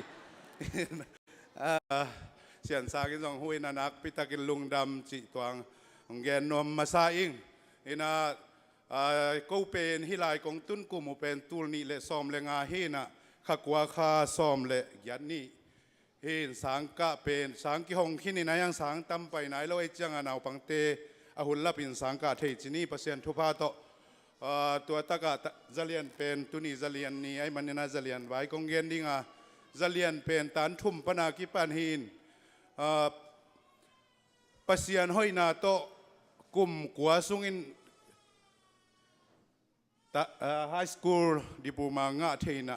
S13: เซียนสางกินจงหุยนักพิตากินลุงดำจิตวงองเกนนวมมาซาอิงอินากูเป็นฮิลายกงตุนกุมเป็นตูลนี่เลซอมเลงาฮีนะขักว่าข้าซอมเลยันนี่เห็นสังกะเป็นสังกิหงขินี่นะยังสังตั้มไปไหนเราไอ้จังเอาปังเตอหุลลับอินสังกะเทจินี่เปอร์เซ็นต์ทุพาโตตัวตะกะจะเลียนเป็นตุนีจะเลียนนี่ไอ้มันน่าจะเลียนไว้กงเงินดิ้งจะเลียนเป็นตันทุ่มปนากิปันหินเปอร์เซ็นต์ห้อยนาโตกุมกัวสุงินไฮสคูลดิปูมางะเทนะ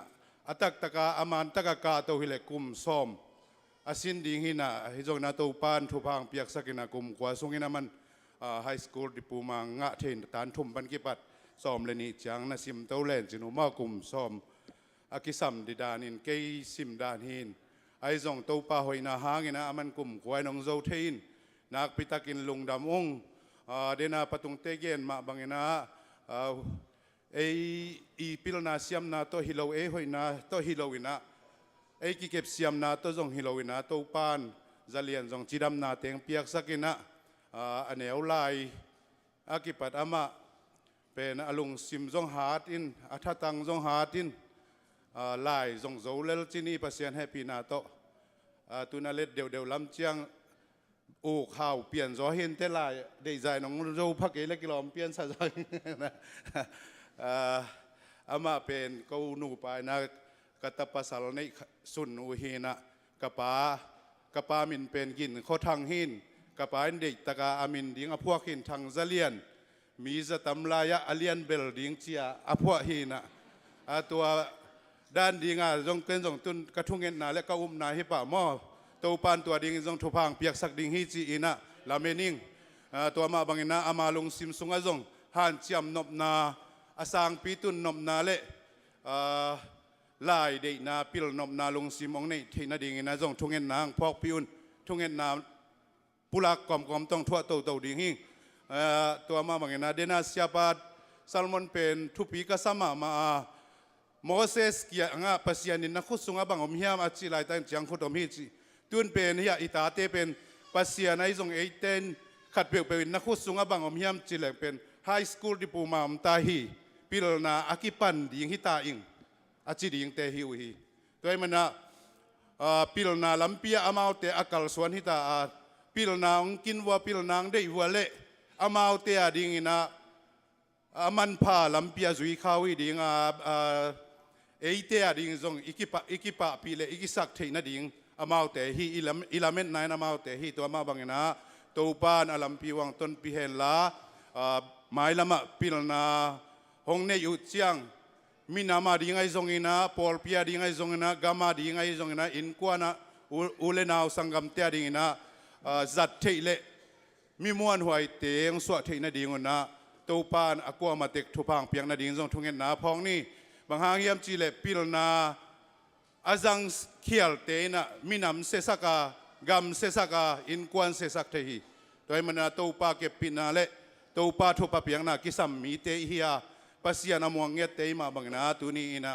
S13: อัตักตะกาอามันตะกากาโตหิเลกุมซอมอาสินดิงหินะฮิจงนาโตปานทุพังเปียกสักินะกุมกว่าสุงินะมันไฮสคูลดิปูมางะเทนตานทุมปันกิปัดซอมเลนิจังนาซิมเตาเลนจินุมากุมซอมอากิสัมดิดานินเกยซิมดานหินไอจงโตปาหอยนาหางินะอามันกุมกว่านองโจเทนนักพิตากินลุงดำองเดนาปตุงเตเกนมาบังเนะอีพิลนาเซียมนาโตฮิโลหอยนาโตฮิโลวินะกิเก็บเซียมนาโตจงฮิโลวินะโตปานจะเลียนจงจีดำนาเตียงเปียกสักินะอันเอวไลอากิปัดอามาเป็นอลุงซิมจงหาดินอัฐตังจงหาดินไลจงโจเลลจินีเปอร์เซ็นต์ให้ปีนาโตตุนาเล็ดเดียวลำเจียงอูข่าวเปลี่ยนจอเห็นแต่ลายได้ใจน้องโจพักเกล็กกิโลเปลี่ยนซะจังอามาเป็นกูนูไปนะกัตปัสสาวในสุนอุหีนะกะปามินเป็นกินเขาทางหินกะปาอินเด็กตะกาอามินดิ้งอพวกหินทางจะเลียนมีจะตำลายะอเลียนเบลดิ้งเจียอพวกหินะตัวด้านดิ้งจงเป็นจงตุนกระทุงเงินนาและก็อุ้มนาให้ป่าหม้อตัวปานตัวดิ้งจงทุพังเปียกสักดิ้งฮิจีนะลาเมนิงตัวมาบังอินะอามาลงซิมซุงจงหันเจียมนบนาอาสังปีตุนนมนาเละลายเดนาปิลนมนาลงซิมองในเทนาดิ่งนะจงทุ่งเงินนางพอกพิวน์ทุ่งเงินนาปุลักกอมต้องทั่วโตดิ่งหิงตัวมาบางนะเดนาเซียปัดซัลมอนเป็นทุปีกษัมมาโมเสสเกียงะปัสยานินนักขุสุงะบางอมเฮียมอาจิไลตันจังขุดอมฮิจิตุนเป็นเฮียอิตาเตเป็นปัสยาในจงเอเตนขัดเปลวเป็นนักขุสุงะบางอมเฮียมจิเลเป็นไฮสคูลดิปูมามตาฮีพิลนาอากิปันดิ่งฮิตาอิงอาจิดิ่งเตฮิวฮีตัวมันนะพิลนาลัมเปียอามาวเตอากาลสวนฮิตาพิลนาองกินวัวพิลนางได้วัวเละอามาวเตอดิ่งนะมันพาลัมเปียจุยข้าวิดิ่งเอเตอดิ่งจงอิกิปะพิเลอิกิสักเทนดิ่งอามาวเตฮีอิลาเมนไนอามาวเตฮีตัวมาบังนะตัวปานอลัมปีวังต้นปีเฮลลาหมายละมาพิลนาหงเนยุเจียงมินามาดิ่งไอจงอินะปอลปียดิ่งไอจงอินะกามาดิ่งไอจงอินะอินกวานะอุเลนาวสังกัมเตดิ่งอินะจัดเทเลมีมวนหวยเตียงสวดเทนดิ่งอินะตัวปานอากวมาเต็กทุพังเปียงนาดิ่งจงทุ่งเงินนาพองนี่บางหางเยี่ยมจีเลพิลนาอาจังเขียลเตนะมินำเสสกากำเสสกาอินกวนเสสักเทฮีโดยมันตัวปาเก็บปินาเลตัวปาทุปะเปียงนากิสัมมีเตฮียปัสยานมวงเงตเตมาบังนาตุนีนะ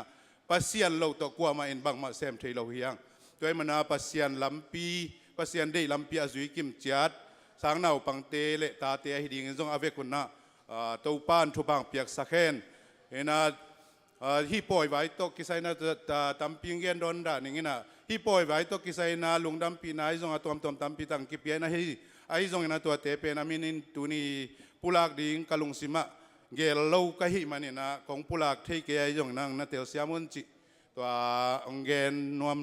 S13: ปัสยันเราตะกัวมาอินบังมาเซมเทเราเฮียงโดยมันปัสยันลำปีปัสยันได้ลำปีอาจุยกิมจัดสังนาวปังเตเลตาเตหิดิงจงอเวกุนะตัวปานทุบังเปียกสักเห็นเห็นนะฮีปอยไว้ตกิไซนะตัมปิงเกนดอนดานี่นะฮีปอยไว้ตกิไซนะลุงดัมปีนายจงอาตัวตัมปีตังกิเปียนะฮีไอจงนะตัวเตเปนามินินตุนีปุลักดิ่งกะลุงสิมะเกลโลกะฮิมันนี่นะของปุลักเทเกยจงนั่งนะเตลเซียมุนจิตัวองเกนนวม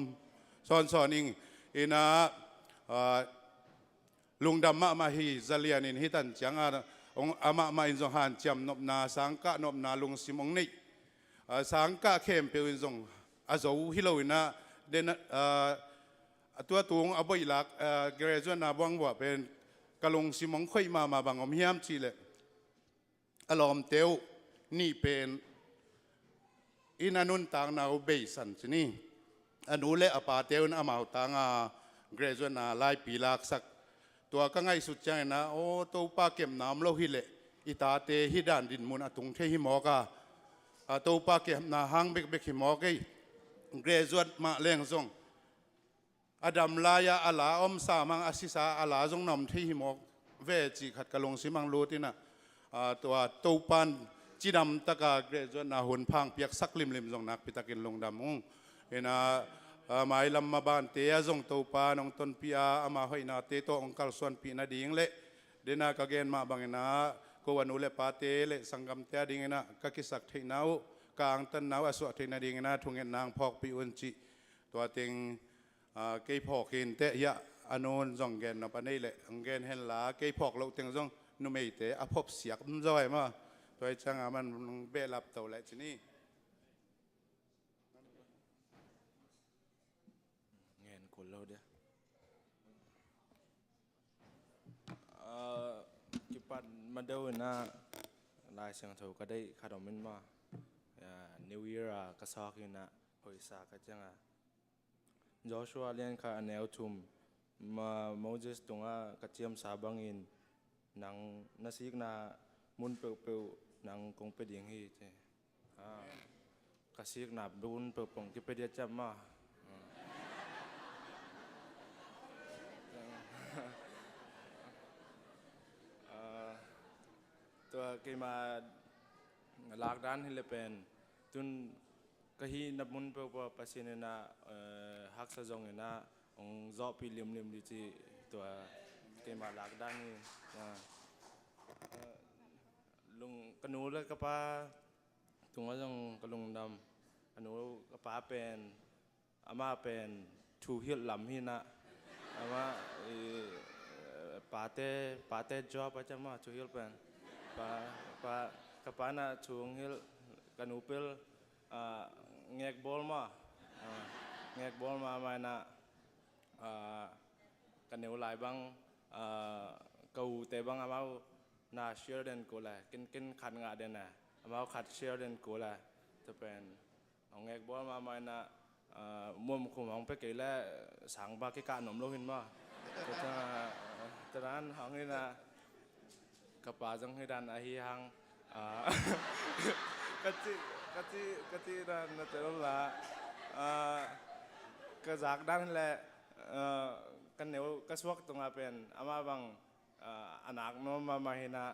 S13: ซอนอิงอินะลุงดัมมะมาฮีจะเลียนินฮิตันจังองอามามาอินจงหันจำนบนาสังกะนบนาลุงสิมองนี่สังกะเข้มเปอินจงอาจูฮิโลวินะเดนตัวตุงอบอยลักเกรจวนาบังว่าเป็นกะลุงสิมองค่อยมาบังอมเฮียมจีเลอารมณ์เตียวนี่เป็น อินานุนต่างนาเบสันชนี่อนุเลอปาเตวนอามาต่างเกรจวนาไลปีลักสักตัวก็ง่ายสุดจังนะโอ้ตัวป้าเก็บน้ำโลหิเลอิตาเตฮิดันดินมุนอตุงเทหิมอกาตัวป้าเก็บนาหังเบกเบกหิมอกีเกรจวมาเลี้ยงซงอดัมลายาอัลาอมสามังอาศิสาอัลาซงนำเทหิมอกเวจิขัดกะลงสิมังรูตินะตัวตัวปันจีดำตะกาเกรจวนาหุ่นพังเปียกสักลิมลิมซงนักพิตากินลงดำงเห็นหมายลำมาบานเตียซงตัวปานองต้นปีอาอามาหอยนาเตโตองคัลส่วนปีนาดิ่งเละเดนากะเกนมาบังนะกวันอุเลปาเตเละสังกัมเตียดิ่งนะกะกิสักเทนาวกางตันนาวอสวะเทนาดิ่งนะทุงเงินนางพอกปีอุนจิตัวเต็งเกยพอกเห็นเตยะอนุนซงเกนนะปานนี้เละองเกนเห็นลาเกยพอกเราเต็งซงนุเมยเตอภพเสียกมันจ่อยมาตัวจังมันเบลับตัวเละชนี่
S14: คนเราเดียกิปันมาเดินนะลายเสียงถูกก็ได้ขนมมินมา New Year ก็ซอกอยู่นะหอยสาก็จังจอชัวเลียนค่ะแนวทุ่มมาโมเสสตรงกระเจียมสาบังอินนังนาซิกนามุนเปิวๆนังคงไปดิ่งฮีเจ้กระซิกนาบุนเปิวปงกิไปเดียจับมาตัวเกมาลากด้านให้เลเป็นตุนก็ฮีนับมุนเปล่าปัสยานะฮักษะจงนะองจอบพิลิมดิจีตัวเกมาลากด้านนี่ลุงกนูเลยกับป้าตุงว่าจงกลุงดำกนูกับป้าเป็นอาม่าเป็นทูฮิลลำฮินะอาม่าปาเต้จอบอาจจะมาทูฮิลเป็นกับป้าน่ะทูฮิลกันอุปิลเงกบอลมาไม่น่ะกันเหนียวไหลบังเกาเตะบังอามาน่าเชียร์เดนกูเลยกินขัดงาเดนน่ะอามาขัดเชียร์เดนกูเลยจะเป็นเงกบอลมาไม่น่ะมุมคุมของไปเกล้สังบากิกาหนุ่มโลหินมาแต่นั้นของนี่นะกับป้าจังให้ดันอาฮีฮังกะจิดันนะเจ้าละกระจากด้านแหละกันเหนียวกระสวกตรงอาเป็นอามาบังอนักโน้มมาเห็นนะ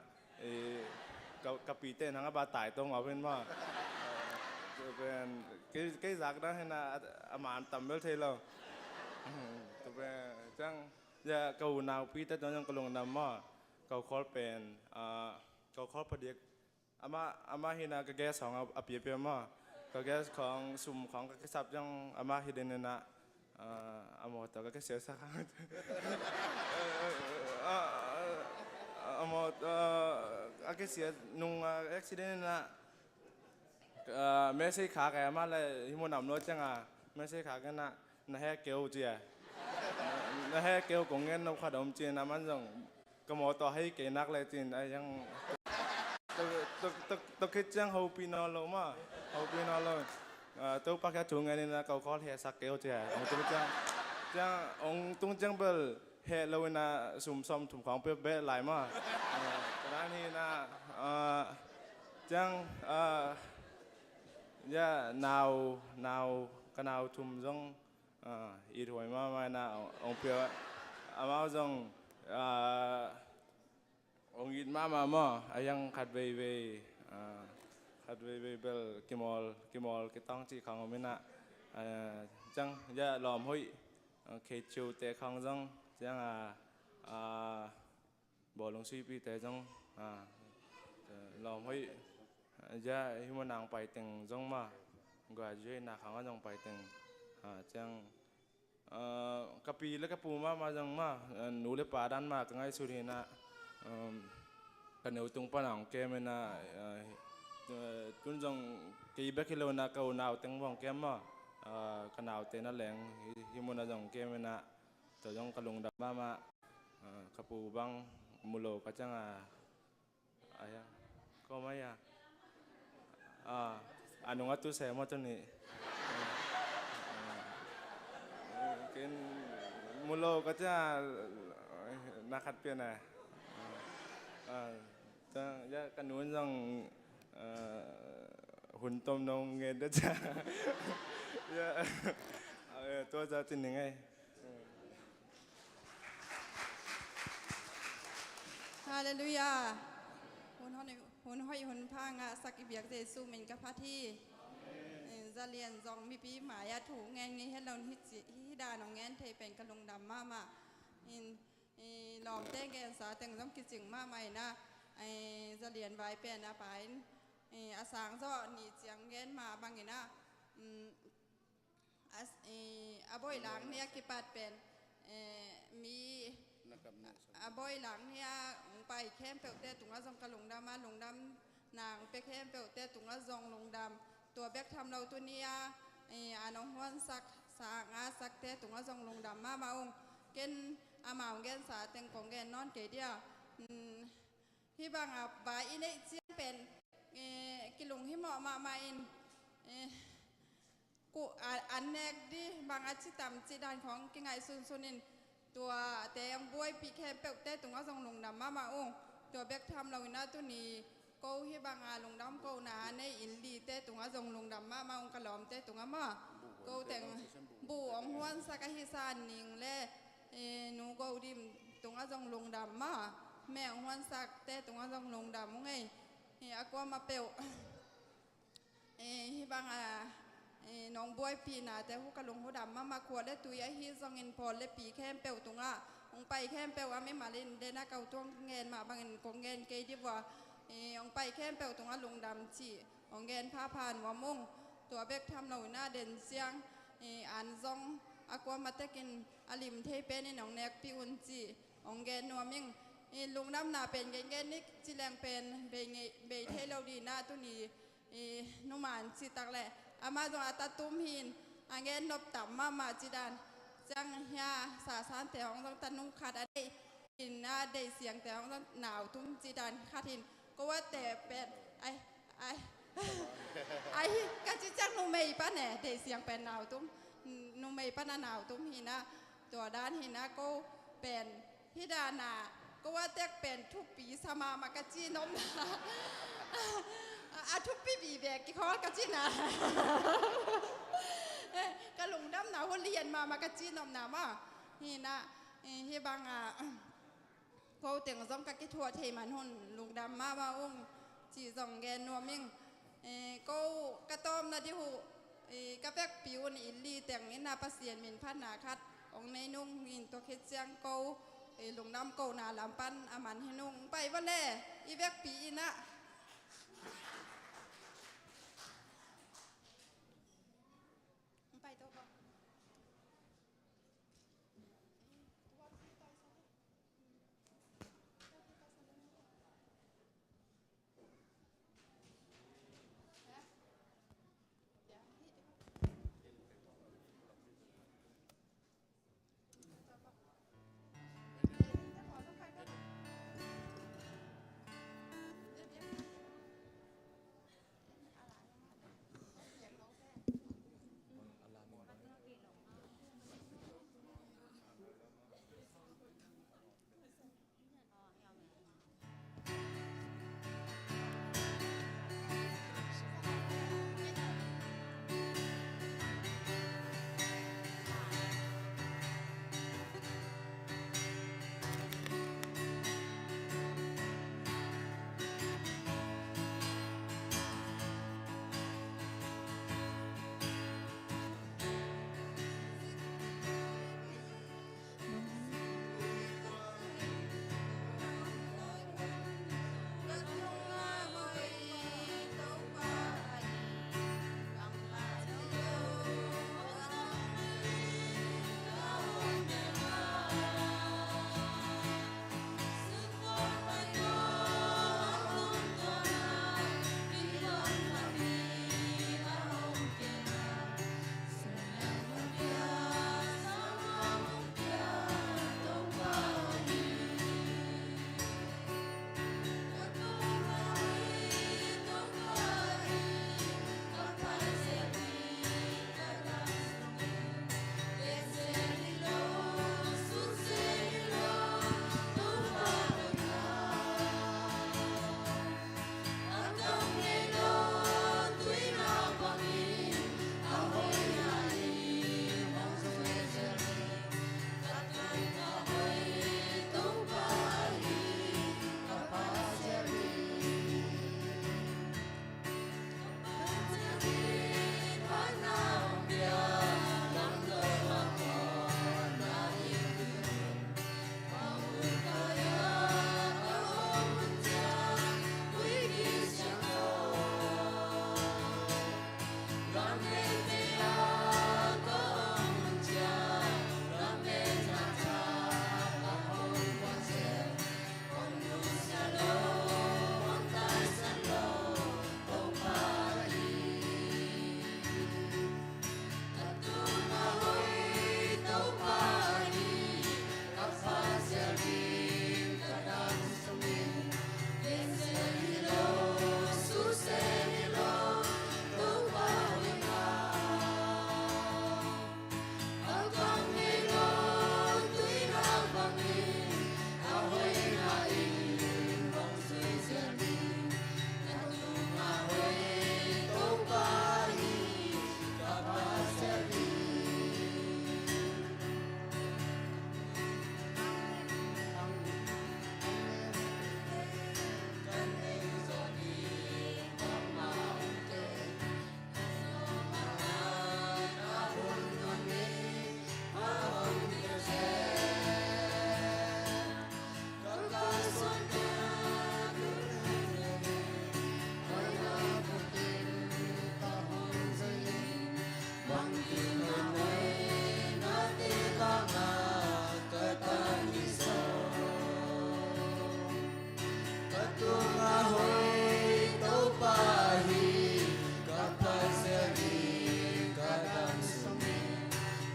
S14: กับปีเต้นทั้งบาตายตรงเอาเป็นว่าเป็นกระจากด้านเห็นนะอามาต่ำเบลเทลตัวเป็นจังจะเกาหนาวปีเต้ตอนยังกระลงน้ำมาเกาคอลเป็นเกาคอลพอดีอามาเห็นนะกระแกสองเอาเปียมากระแกของสุ่มของกระสับยังอามาเห็นเนี่ยนะอาหมดแต่ก็เสียสักครั้งอาหมดอาก็เสียนุ่งอุบิเหตุนะไม่ใช่ขาแกมาเลยที่มันนำรถจังไม่ใช่ขากันนะแค่เกลียวเจียนะแค่เกลียวกงเงินนกขดมจีนนะมันจังก็หมดต่อให้เกนักเลยจีนไอ้ยังตกคิดจังเขาปีนอนลงมาเขาปีนอนลงตัวปากแค่ถุงไงนี่นะเขาขอเฮสักเกลียวเจียองตัวจังองตุงจังเบลเฮเราเนะสุ่มซ้อมถุงของเป๊ะหลายมาตอนนี้นะจังย่านาวก็นาวทุ่มจังอีถวยมาไม่นะองเปียอามาจังองยินมาอายังขัดเบย์เบลกิมอลกิต้องจีของมินะจังย่าหลอมห้อยเคจูเตะของจังบ่อลงซีปีเตะจังหลอมห้อยย่าที่มันนางไปตึงจังมาก็ช่วยนาขังก็จังไปตึงจังกะปีและกะปูมาจังมาหนูเล็บป่าด้านมาก็ง่ายสุดเห็นนะกันเหนียวตรงปนังเกมนะจุนจังกี่เบกิโลนะเกาหนาวตึงวงเกมมากันหนาวเตน่าแรงที่มันจังเกมนะแต่จังกระลงดับมากะปูบังมุโลก็จังอะไรก็ไม่ anong atu saya mo to ni kin mulo katya nakat pia na ya kanun yang hun tom nong nghe đó cha ya tua ra tin ngay
S15: Hallelujah หุ่นห้อยหุ่นพางะสักอิเบียกเจซูเมนกับพระที่จะเรียนจองมีปีหมายาถูแงนงี้ให้เราฮิดาหนองแงนเทเป็นกระลงดำมาหลอมเต้แกนสาแต่งต้องกิจึงมาใหม่นะจะเรียนไว้เป็นอาไปอาสางก็หนีเจียงแงนมาบางอย่างนะอาบอยหลังเนี่ยกิปัดเป็นมีบ่อยหลังเนี่ยไปแคมเปลเตตุงละซองกะลงดำมาลงดำนางไปแคมเปลเตตุงละซองลงดำตัวแบกทำเราตัวนี้อาน้องฮวนสักสางอาสักเตตุงละซองลงดำมาองเกนอามาองเกนสาเต็งของเกนนอนเกเดียที่บางอาบายอินเจียนเป็นกิลุงที่เหมาะมาอินกูอันแนกดิบางอาชิตำจีดานของกิไงซุนินตัวแต่ยังบวยปีแค่เปลกแต่ตรงว่าส่งลงดำมาองตัวแบกทำเราหน้าตัวนี้กูที่บางอาลงดำกูหนาในอินดีแต่ตรงว่าส่งลงดำมาองกระหล่อมแต่ตรงว่ามากูแต่งบูองหวนสักฮิซานนิงและหนูกูดิมตรงว่าส่งลงดำมาแม่หวนสักแต่ตรงว่าส่งลงดำมั้งไงอากว่ามาเปลที่บางอาน้องบวยปีนาแต่หูกระลงหูดำมาขวดและตุยฮีซองเงินพอและปีแคมเปลตรงอ่ะองไปแคมเปลว่าไม่มาเล่นเดน่าเก่าตัวเงินมาบางเงินของเงินเกยดีว่าองไปแคมเปลตรงอ่ะลงดำจีองเงินผ้าผ่านว่ามุ่งตัวเบกทำเราหน้าเด่นเสียงอ่านซองอากวามาเตกินอลิมเทเปนน้องแนกปีอุนจีองเงินนัวมิ่งลงดำหนาเป็นเงินนิกจีแรงเป็นเบยเทเราดีหน้าตัวนี้นุมานจีตักแหละอามาตรงอาตาตุ้มหินอังเกนนบต่ำมาจีดานจังเฮียสาสานแต่ของต้องตันนุ่งขาดอะไรหินน่าได้เสียงแต่ของต้องหนาวตุ้มจีดานขาดหินก็ว่าแต่เป็นไอ้ก็จีจังนุ่มไม่ป้าเนี่ยได้เสียงเป็นหนาวตุ้มนุ่มไม่ป้าหนาวตุ้มหินนะตัวด้านหินนะก็เป็นฮิดานาก็ว่าแต่เป็นทุกปีสมามากจีนมอาทุกปีบีแบกกี่ข้อกระจินะกระหลงดำหนาวเรียนมากระจินนำมานี่นะที่บางเขาเตียงซ้อมกะกิทัวเทมันหุ่นลุงดำมาองจีซองแกนนัวมิ่งก็กระต้มนะที่หูกระแปกผิวนี่อิลีแต่งนี่นาประเสียนมินพันนาคัดองในนุ่งมินตัวเคเจียงเกาลุงดำเกาหนาลำปันอามันให้นุ่งไปวันแรกอีแวกปีนะ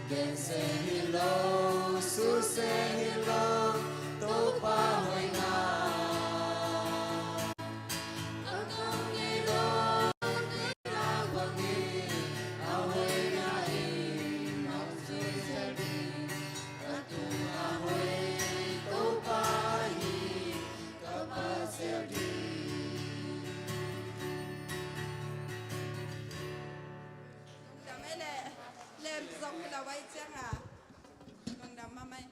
S7: Gen say hello, su say hello, to pa hoy na. Akong ilo, di na wangi, ahoy na ang susabi. Atung ahoy, to pa hi, kapasirdi.
S15: Đam ấy lệ lên giống như là quay chắc à bằng đam mà mày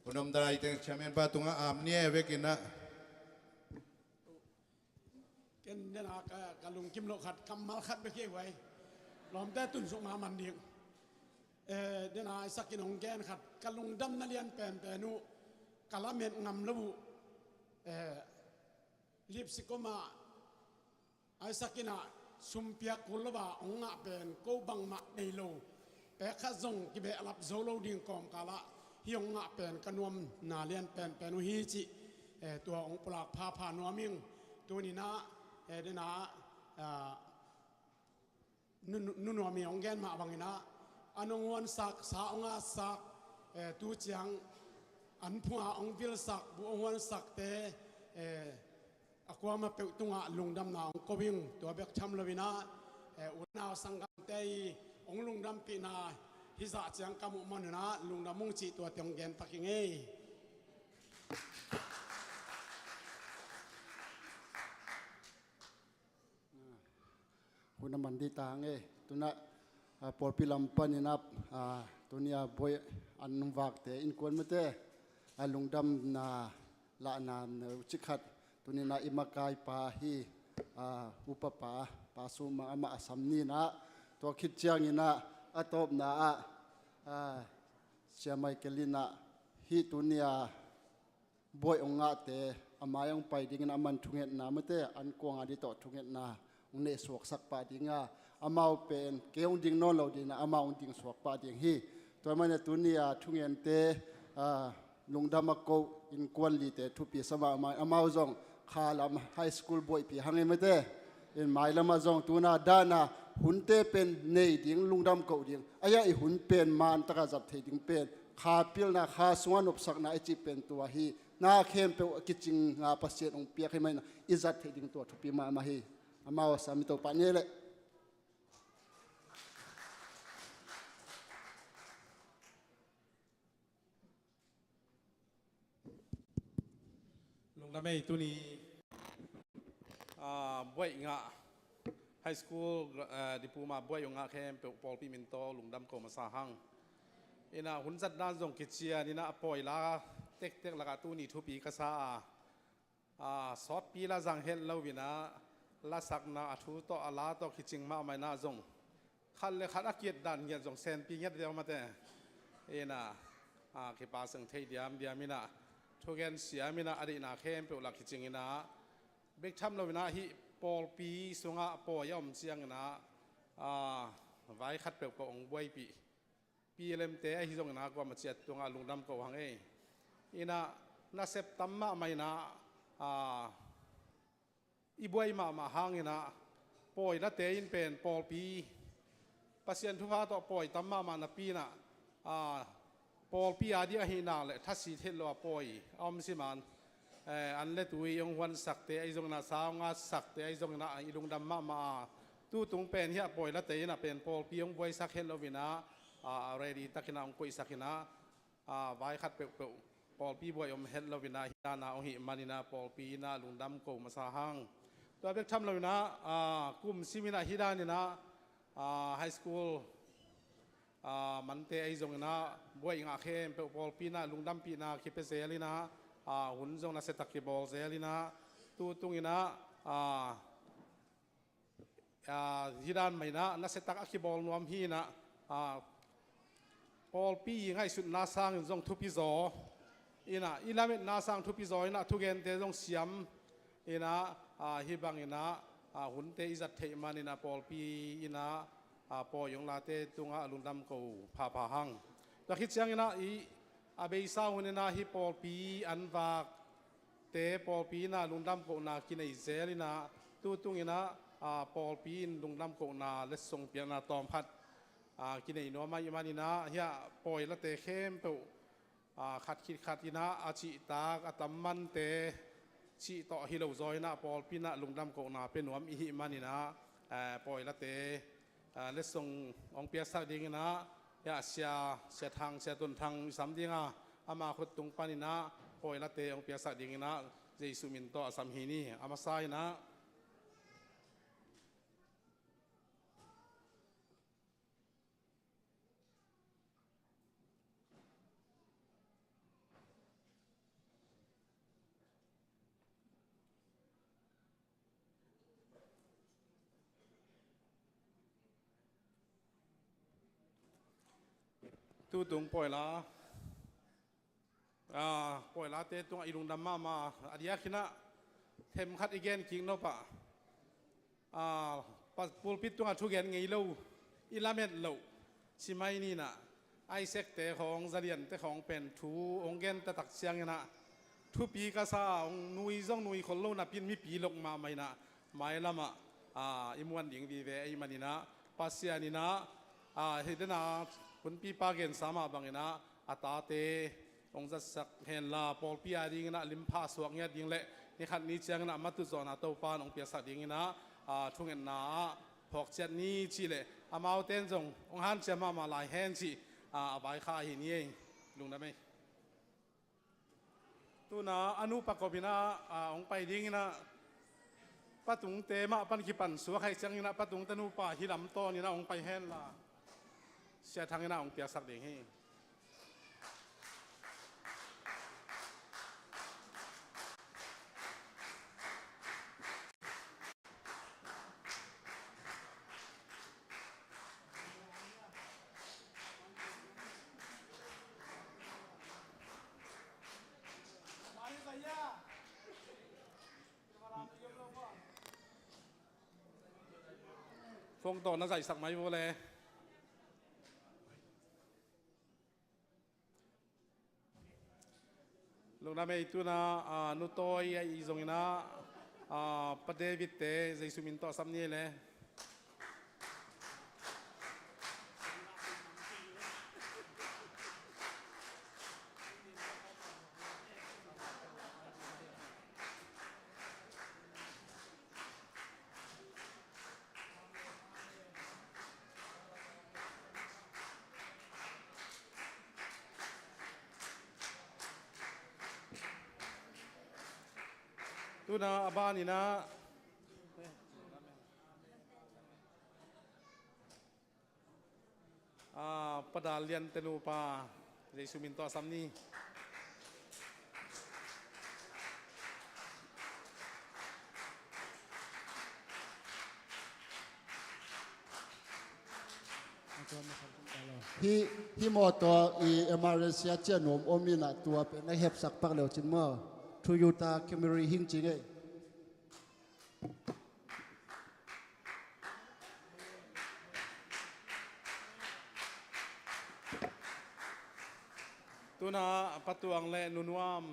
S13: คุณนมดายเต็งชาเมนปาตุงอามเนี่ยเวกินะ
S2: เกณฑ์เนี่ยนะกะลุงกิมโลขัดกำมาขัดไปเกี่ยวไว้ล้อมแต่ตุนสุมามันเดียงเดี๋ยวนะสักกินของแกนขัดกะลุงดำนาเลียนแปนนุกะละเม็ดงำระบุลิปสิกมาไอ้สักกินะสุมเปียกุลบะองงะเป็นกูบังมะในโลแปะข้าจงกิเบลับโซโลดิ่งกอมกาละฮิองงะเป็นกนวมนาเลียนเป็นนุฮิจิตัวองปลากพานัวมิงตัวนี้นะเดนะนุ่นวมีองแกนมาบังนะอันงวันสักสาองอาสักตูเจียงอันพัวองวิลสักบุองวันสักเตอความาเปิดตุงะลุงดำนาองกบิงตัวเบกชำลวินะอุณาสังกัมเตยองลุงดำปีนาฮิซาเจียงกามุมันนะลุงดำมุงจีตัวเตียงแกนตักยังไง
S5: คุณมันดีต่างเอตัวน่ะปอลพิลัมปันนับตัวนี้บอยอันนุ่มวักเตอินควนมาเตลุงดำนาละนานจิขัดตัวนี้น่ะอิมากายปาฮีอุปปาปาสุมาอาสัมนีนะตัวคิดเจียงนี่นะอัตบนะเชียไม่เกลินะฮีตัวนี้บอยองงะเตอามายังไปดิ่งนะมันทุงเงินนามาเตอันกวางอดีตทุงเงินนาองเนสวกสักปาดิ่งอามาเป็นเกี่ยวดิ่งนอนเราดิ่งนะอามาองดิ่งสวกปาดิ่งฮีตัวมันตัวนี้ทุงเงินเตลุงดำมาโกอินกวนลีเตทุปีสมาอามาจงข้าลำไฮสคูลบอยปีหังเงินมาเตอินหมายละมาจงตัวน่ะด้านะหุ่นเตเป็นเนยดิ่งลุงดำโกดิ่งอายะหุ่นเป็นมันตะกะจับเทดิ่งเป็นข้าพิลนะข้าสวนอุปสรรคนะไอจีเป็นตัวฮีน่าเข้มเปกิจิงงาปัสเซองเปียกให้มันอิจัดเทดิ่งตัวทุปีมาฮีอามาสามิโตปานเยเล
S6: ลุงดำไม่ตัวนี้บ่อยงะไฮสคูลดิปูมาบ่อยงะแค่เปปอลปีมินโตลุงดำก็มาสาหังเอ็นะหุ่นจัดด้านจงกิจเชียนี่นะปล่อยละเต็กละกตัวนี้ทุปีกษาสอดปีละจังเห็นเราวินะละสักนาทุโตอาลาโตคิดจริงมาไม่น่าจงขันเลยขันอาเกียดดันเงียจงเซนปีเงียเดียวมาแต่เอ็นะเก็บปาสังเทียมเดียมินะทุกอย่างเสียมินะอดีตนาเข้มเปล่าคิดจริงนะเบกทำเราวินะฮิปอลปีสงะปอยอมเสียงนะไว้ขัดเปล่าก็องบวยปีเล่มเตะฮิจงนะก็มาเจียดตัวงาลุงดำก็วังอินะน่าเสพตั้มมาไม่นะอีบวยมาหางนะปอยละเตอินเป็นปอลปีปัสยันทุพาต่อปอยตั้มมานะปีนะปอลปีอาดีอาหินาเลยทัศสีเทลว่าปอยอมสิมันอันเล็ตุยองวันสักเตไอจงนะสาวงาสักเตไอจงนะอีลุงดำมาตู้ตรงเป็นเฮียปอยละเตนะเป็นปอลปีองบวยสักเฮลวินะอะไรดีตักกินาองคุยสักกินะไว้ขัดเปลวปอลปีบวยอมเฮลวินะฮินานาองหิมานินาปอลปีนาลุงดำโกมาสาหังตัวเบกทำเรานะกลุ่มซิมินาฮิดานี่นะไฮสคูลมันเตไอจงนะบวยงาเข้มเปลวปอลปีนาลุงดำปีนาคิดเป็นเซลินะหุ่นจงนะเซตักกิบอลเซลินะตู้ตรงนี้นะฮิดานไม่นะนักเซตักอักกิบอลนวมฮีนะปอลปีง่ายสุดนาสังจงทุพิโซอินะอิลามินาสังทุพิโซอินะทุกเกนเตจงเสียมอินะฮิบังอินะหุ่นเตอิจัดเทมันอินะปอลปีอินะปอยงลาเตตุงะลุงดำกูพาหังแต่คิดยังอินะอาเบย์สาวหุ่นอินะฮิปอลปีอันวากเตปอลปีนะลุงดำกูนากินไอเซลินะตุงอินะ ปอลปีนลุงดำโกนาเลสงเปียนาตอมพัดกินไอ้นัวมาอยู่มานี่นะเฮียปอยละเตเข้มเปขัดคิดขัดยินะอาชิตากอัตมันเตชีต่อฮิโลซอยนะปอลปีนะลุงดำโกนาเป็นหนวมอิหิมานี่นะปอยละเตเลสงองเปียสักดิ่งนะยาเสียทางเสียต้นทางสามดิ่งอามาขุดตุงปานินะปอยละเตองเปียสักดิ่งนะเจสุมินโตสัมหินีอามาไซนะตู้ตุงปล่อยละปล่อยละเตตุงอีลุงดำมาอดียคินะเทมคัดอีกแกนคิงโนปะปัสปูลปิดตุงทุกแกนไงเล่าอิลาเมตเล่าชิไม่นี่นะไอเซกเตของซาเลียนเตของเป็นทูองแกนตะตักเสียงนะทุปีกาซาองนุยซ่องนุยคนเล่านะพินมีปีลงมาไม่นะไม่ละมาอิมวันดิ่งวีเวไอมันนี่นะปัสเซียนี่นะเห็นนะคุณปีปาเกนสามารถบังเงินะอัตาเตองจัดสักเห็นลาปอลปีอาดิ่งนะลิมพาสวกเงี้ยดิ่งเละนี่ขัดนี้เชียงนะมาตุจอนะเต้าปานองเปียสักดิ่งนะช่วงเงินนะพอกเจ็ดนี้ชีเละอามาเอาเต้นจงองฮันเชียมาลายแฮนชีใบข้าหินเองลุงได้ไหมตัวนะอนุปกบินะองไปดิ่งนะปัตุงเตมาปันขีปันสวกให้เชียงนะปัตุงตนุป่าฮิลำโตนี่นะองไปแฮนละเสียทางหน้าองเปียสักเด้งให้ฟงโตน่าใส่สักไหมโบเลยลงน้ำไปตัวน่ะนุโตยอีตรงนี้นะประเดวิดเตใจสุมินโตซ้ำนี่เลยตัวน่ะบ้านนี่นะประดาเลียนเตลูปาใจสุมินโตซ้ำนี่
S5: ที่มอตัวมาเลเซียเจ้าหนุ่มอมินะตัวเป็นนักเห็บสักปักเหลวจินมาทูยูตาเคมรีหิงจริงไง
S6: ตัวน่ะปัตุอังเล่นุนวาม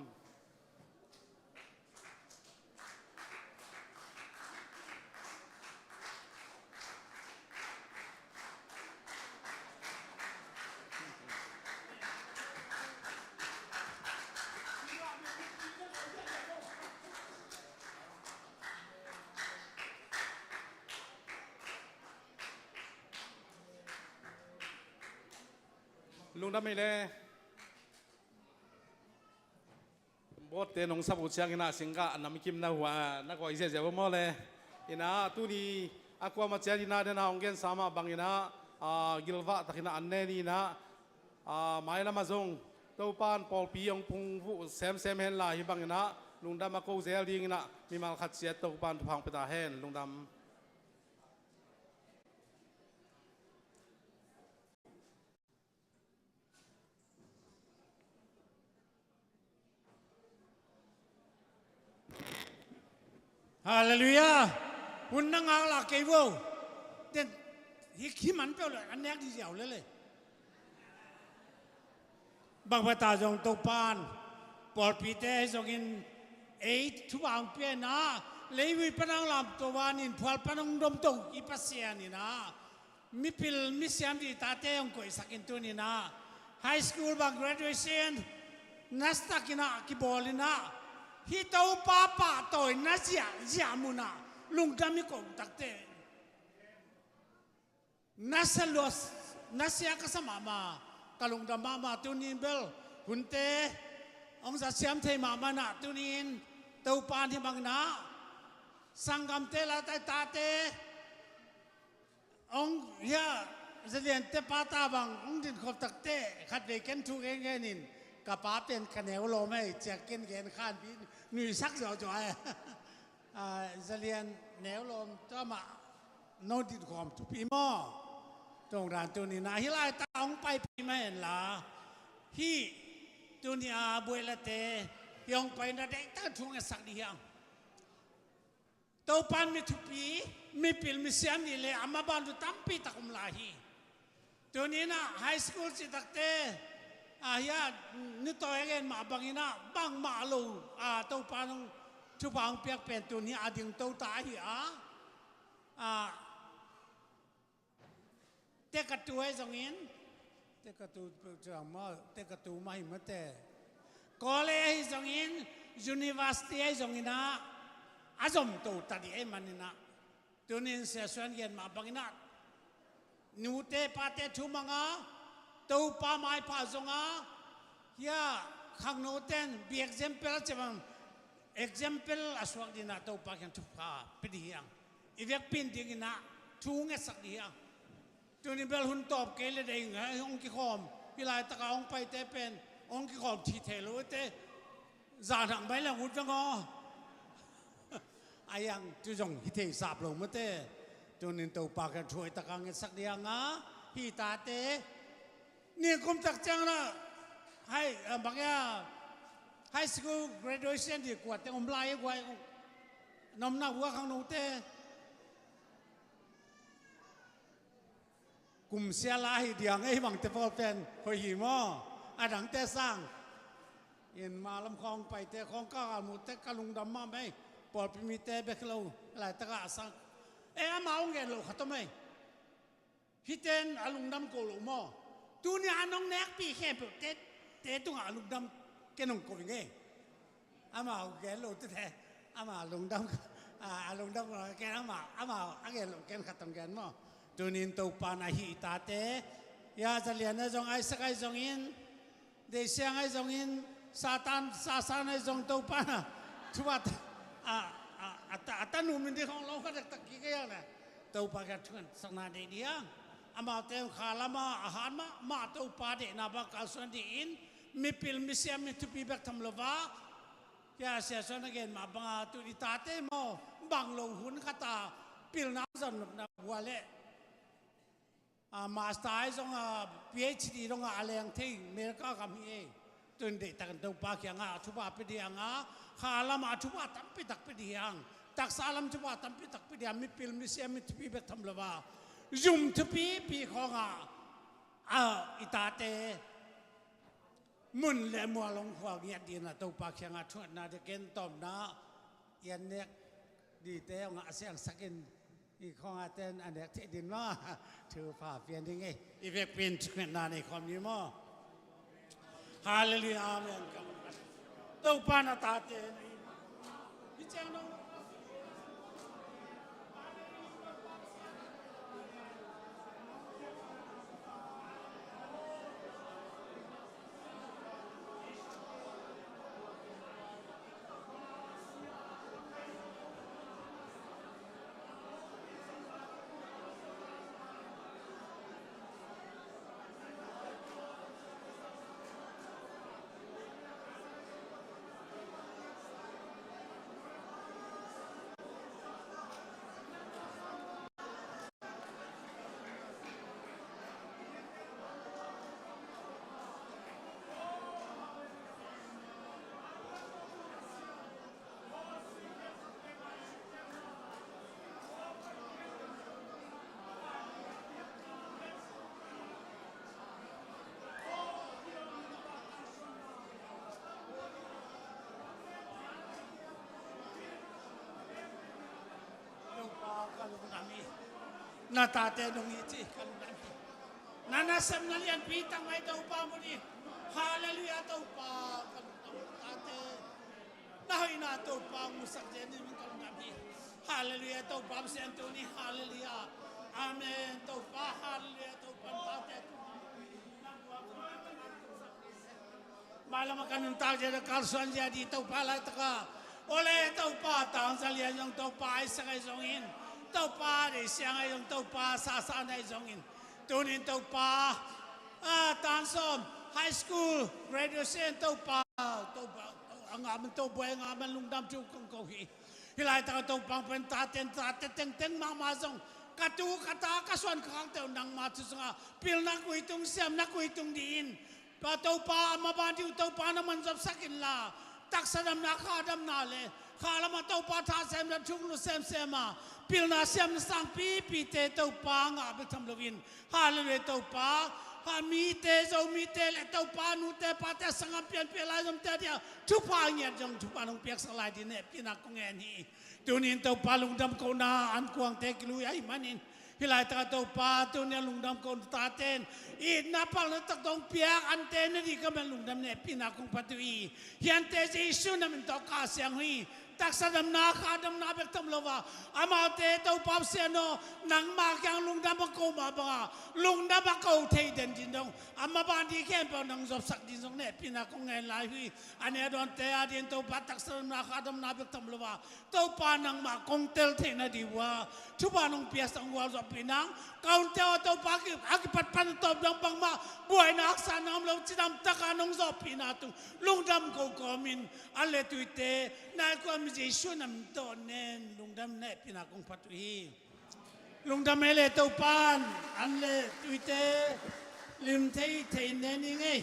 S6: ลุงดำไม่เลยบทเตนงสับอุเชียงน่ะสิงกะน้ำกิมน่ะหัวนักว่าอีเสียเจ้าบ่เลยอินะตุนีอากวามาเจดีน่ะเดน่าองเกนสามาบังอินะกิลวะตะกินะอันเนนี่นะไม่ละมาจงเต้าปานปอลปีองพุงผู้เซมเห็นลายบังอินะลุงดำมาโกเซลดิ้งนะมีมาขัดเสียเต้าปานพังไปตาเห็นลุงดำ
S16: ฮาเลลูยาหุ่นนั่งอ่างหลักเกวลเด่นฮิคิมันเปล่าเลยอันนี้ที่เสียวเลยบางประตาจงตกปานปอดปีเตจงอินทุบางเปียนะ เลยวิปนังลำตัววานินพวลปนังดมตงอีปัสเซียนี่นะมิพิลมิเซียมดีตาเตยงกุยสักอินตัวนี่นะไฮสคูลบาง graduation นัสตักินะกิบอลินะฮิตเอาป้าป้าตัวนัสยาจามุนะลุงดามิโกตักเตนัสลอสนัสยากษมามากลุงดามามาตัวนี้เบลหุ่นเตองศาเสียมเทมามานะตัวนี้ตัวปานที่บางนะสังกัมเตลาตาตาเตองยาจะเรียนเตปาตาบังองดินขบตักเตขัดเวกันทุกเองนินกับป้าเป็นคะแนนโลไม่แจกเกณฑ์เกณฑ์ข้านพี่หนุ่ยสักจ่อจ่อยจะเรียนแนวลมจะมาโนดินขอมทุกปีหม้อตรงร้านตัวนี้นะฮิไลตาองไปปีไม่เห็นละฮีตัวนี้บุยละเตยองไปนะเด็กตั้งทุ่งสักดียังตัวปันมีทุกปีมีปิลมีเสียมนี่เลยอามาบานดูตั้มปีตะกุมลาฮีตัวนี้นะไฮสคูลสิตักเตยานี่ตัวเองมาบังอินะบังมาลูตัวปันทุบางเปียกเป็นตัวนี้ดิ่งตัวตายเตะกระตูให้สงอินเตะกระตูจะมาเตะกระตูไม่มาเตะคอลเลจให้สงอินยูนิเวอร์ซิตี้ให้สงอินะอาจมตัวตัดเอ็มันนี่นะตัวนี้เสียส่วนเงินมาบังอินะนูเตะปาเตะทุ่มังตัวป้าไม้ป้าสงยาข้างโน้ตเต้นบีเอ็กซ์เอ็มเปิลจะมันเอ็กซ์เอ็มเปิลอาสวกดีนะตัวป้ากันทุกข้าไปดียังอีเวกปินดีกินะทุ่งเอสักดียังตัวนี้เบลหุ่นตอบเกลือได้ยังไงองค์กิคอมพิลายตะกาองไปเตเป็นองค์กิคอมทีเทลุเตจานหังไปแล้วหุ่นจังอ๋อไอ้ยังจุจงฮิเทสาบลงมาเตตัวนี้ตัวปากกันช่วยตะกางสักเดียงฮิตาเตนี่คุมตักจังนะให้บางอย่างไฮสคูล graduation ดีกว่าแต่อมลายกว่าน้ำหนักหัวข้างโน้ตกลุ่มเสียลายเดียงไอ้บังเตฟอลเป็นหอยหิมออาดังเตสร้างเห็นมาลำคลองไปเตะคลองก้าวมุเตกะลุงดำมาไหมปอดพิมีเตะเบกเราหลายตะกะสังมาองเงินเราขัดทำไมฮิเตนอาลุงดำโกลุมอตัวนี้น้องแนกปีแค่เปิดเตะตัวอาลุงดำแกน้องโกลุงเองมาเอาแกเราเตะมาลุงดำลุงดำแกมาเอาแกเราแกขัดทำแกนมอตัวนี้ตัวปานาฮิตาเตยาจะเรียนไอ้จงไอ้สักไอ้จงอินเดี๋ยวเสียงไอ้จงอินซาตานไอ้จงตัวปานะทุบตาหนุ่มที่ของเราก็ตะกี้ก็ยังนะตัวปากันทุนสักนาเดียงมาเตมขาลมาอาหารมาตัวปาเดนับการส่วนดีอินมีพิลมีเสียมีทุบีเบกทำลวะยาเสียส่วนนักเรียนมาบังตัวอิตาเตมอบังลงหุ่นขัตาพิลน้ำจันนับวัวเล่มาสเตอร์ส่งPhD ตรงอะไรอย่างที่เมริกากับเอตุนเด็กตักตัวปากยังทุบไปดียังข้าลมาทุบตั้มไปตักไปดียังตักสาลมทุบตั้มไปตักไปดียังมีพิลมีเสียมีทุบีเบกทำละว่าจุ่มทุบีปีของอิตาเตมุนและมัวลงขวางยัดดีนะตัวปากยังชวนน่าจะเกณฑ์ตอมนะยันเน็กดีเตงเสียงสักินอีกข้ออาเตนอันเด็กที่ดินว่าถือผ่าเปลี่ยนยังไงอีเวกเป็นชุดนาในความนี้มั้งฮาเลลูยาอาเมนกันตัวปานาตาเตนี่พี่เจ้าน้อง na tate nung iti kalundan nanasam na lian pitang may daw pa mo ni hallelujah daw pa kalundan tate nahoy na daw pa musak dyan yung kalundan hallelujah daw pa si Anthony hallelujah amen daw pa hallelujah daw pa tate malam akan entah jadi kalsuan jadi tahu pala taka oleh tahu pa tang salian yang tahu pa isang ay zongin tahu pa di siang ay yang tahu pa sasan ay zongin tunin tahu pa tansom high school graduation tahu pa ang aman tahu buhay ang aman lungdam cukong kohi hilay taka tahu pang pentaten teng teng mamazong katu kata kasuan kakang tahu nang matsusanga pil na kuitong siam na kuitong diin Patau pa amabandi utau pa naman sa sakin la taksadam na kadam na le kala matau pa tasem na chunglu sem sema pil na sem na sang pi te tau pa nga betam lovin hallelujah tau pa hamite zo mite le tau pa nu te pa te sangam pian pelai jom te dia chupa nya jong chupa nong piak salai di ne pina kongen hi tunin tau pa lungdam ko na an kuang te kilu ai manin hilai ta tau pa tu ne lungdam ko taten i napal na tak dong piak antene di ka lungdam ne pina kong patui hian te Jesu na min to ka siang hui tak sadam na kadam na bek tam lova ama te tau pa siano nang ma kyang lungdam ko ma ba lungdam ko te den din dong ama ban di ken pa nang job sak din jong ne pina kong ngai lai hui ane don te adin tau pa tak sadam na kadam na bek tam lova tau pa nang ma kong tel te na di wa chuba nong pias ang wal zo pinang kaun te tau pa ki akipat pan top dong bang ma buai na aksa nam lo chidam taka nong zo pina tu lungdam ko komin ale tuite na ko Jesu nam to nen lungdam ne pina kong patui lungdam ele tau pan anle tuite lim tei tei ne ni ngai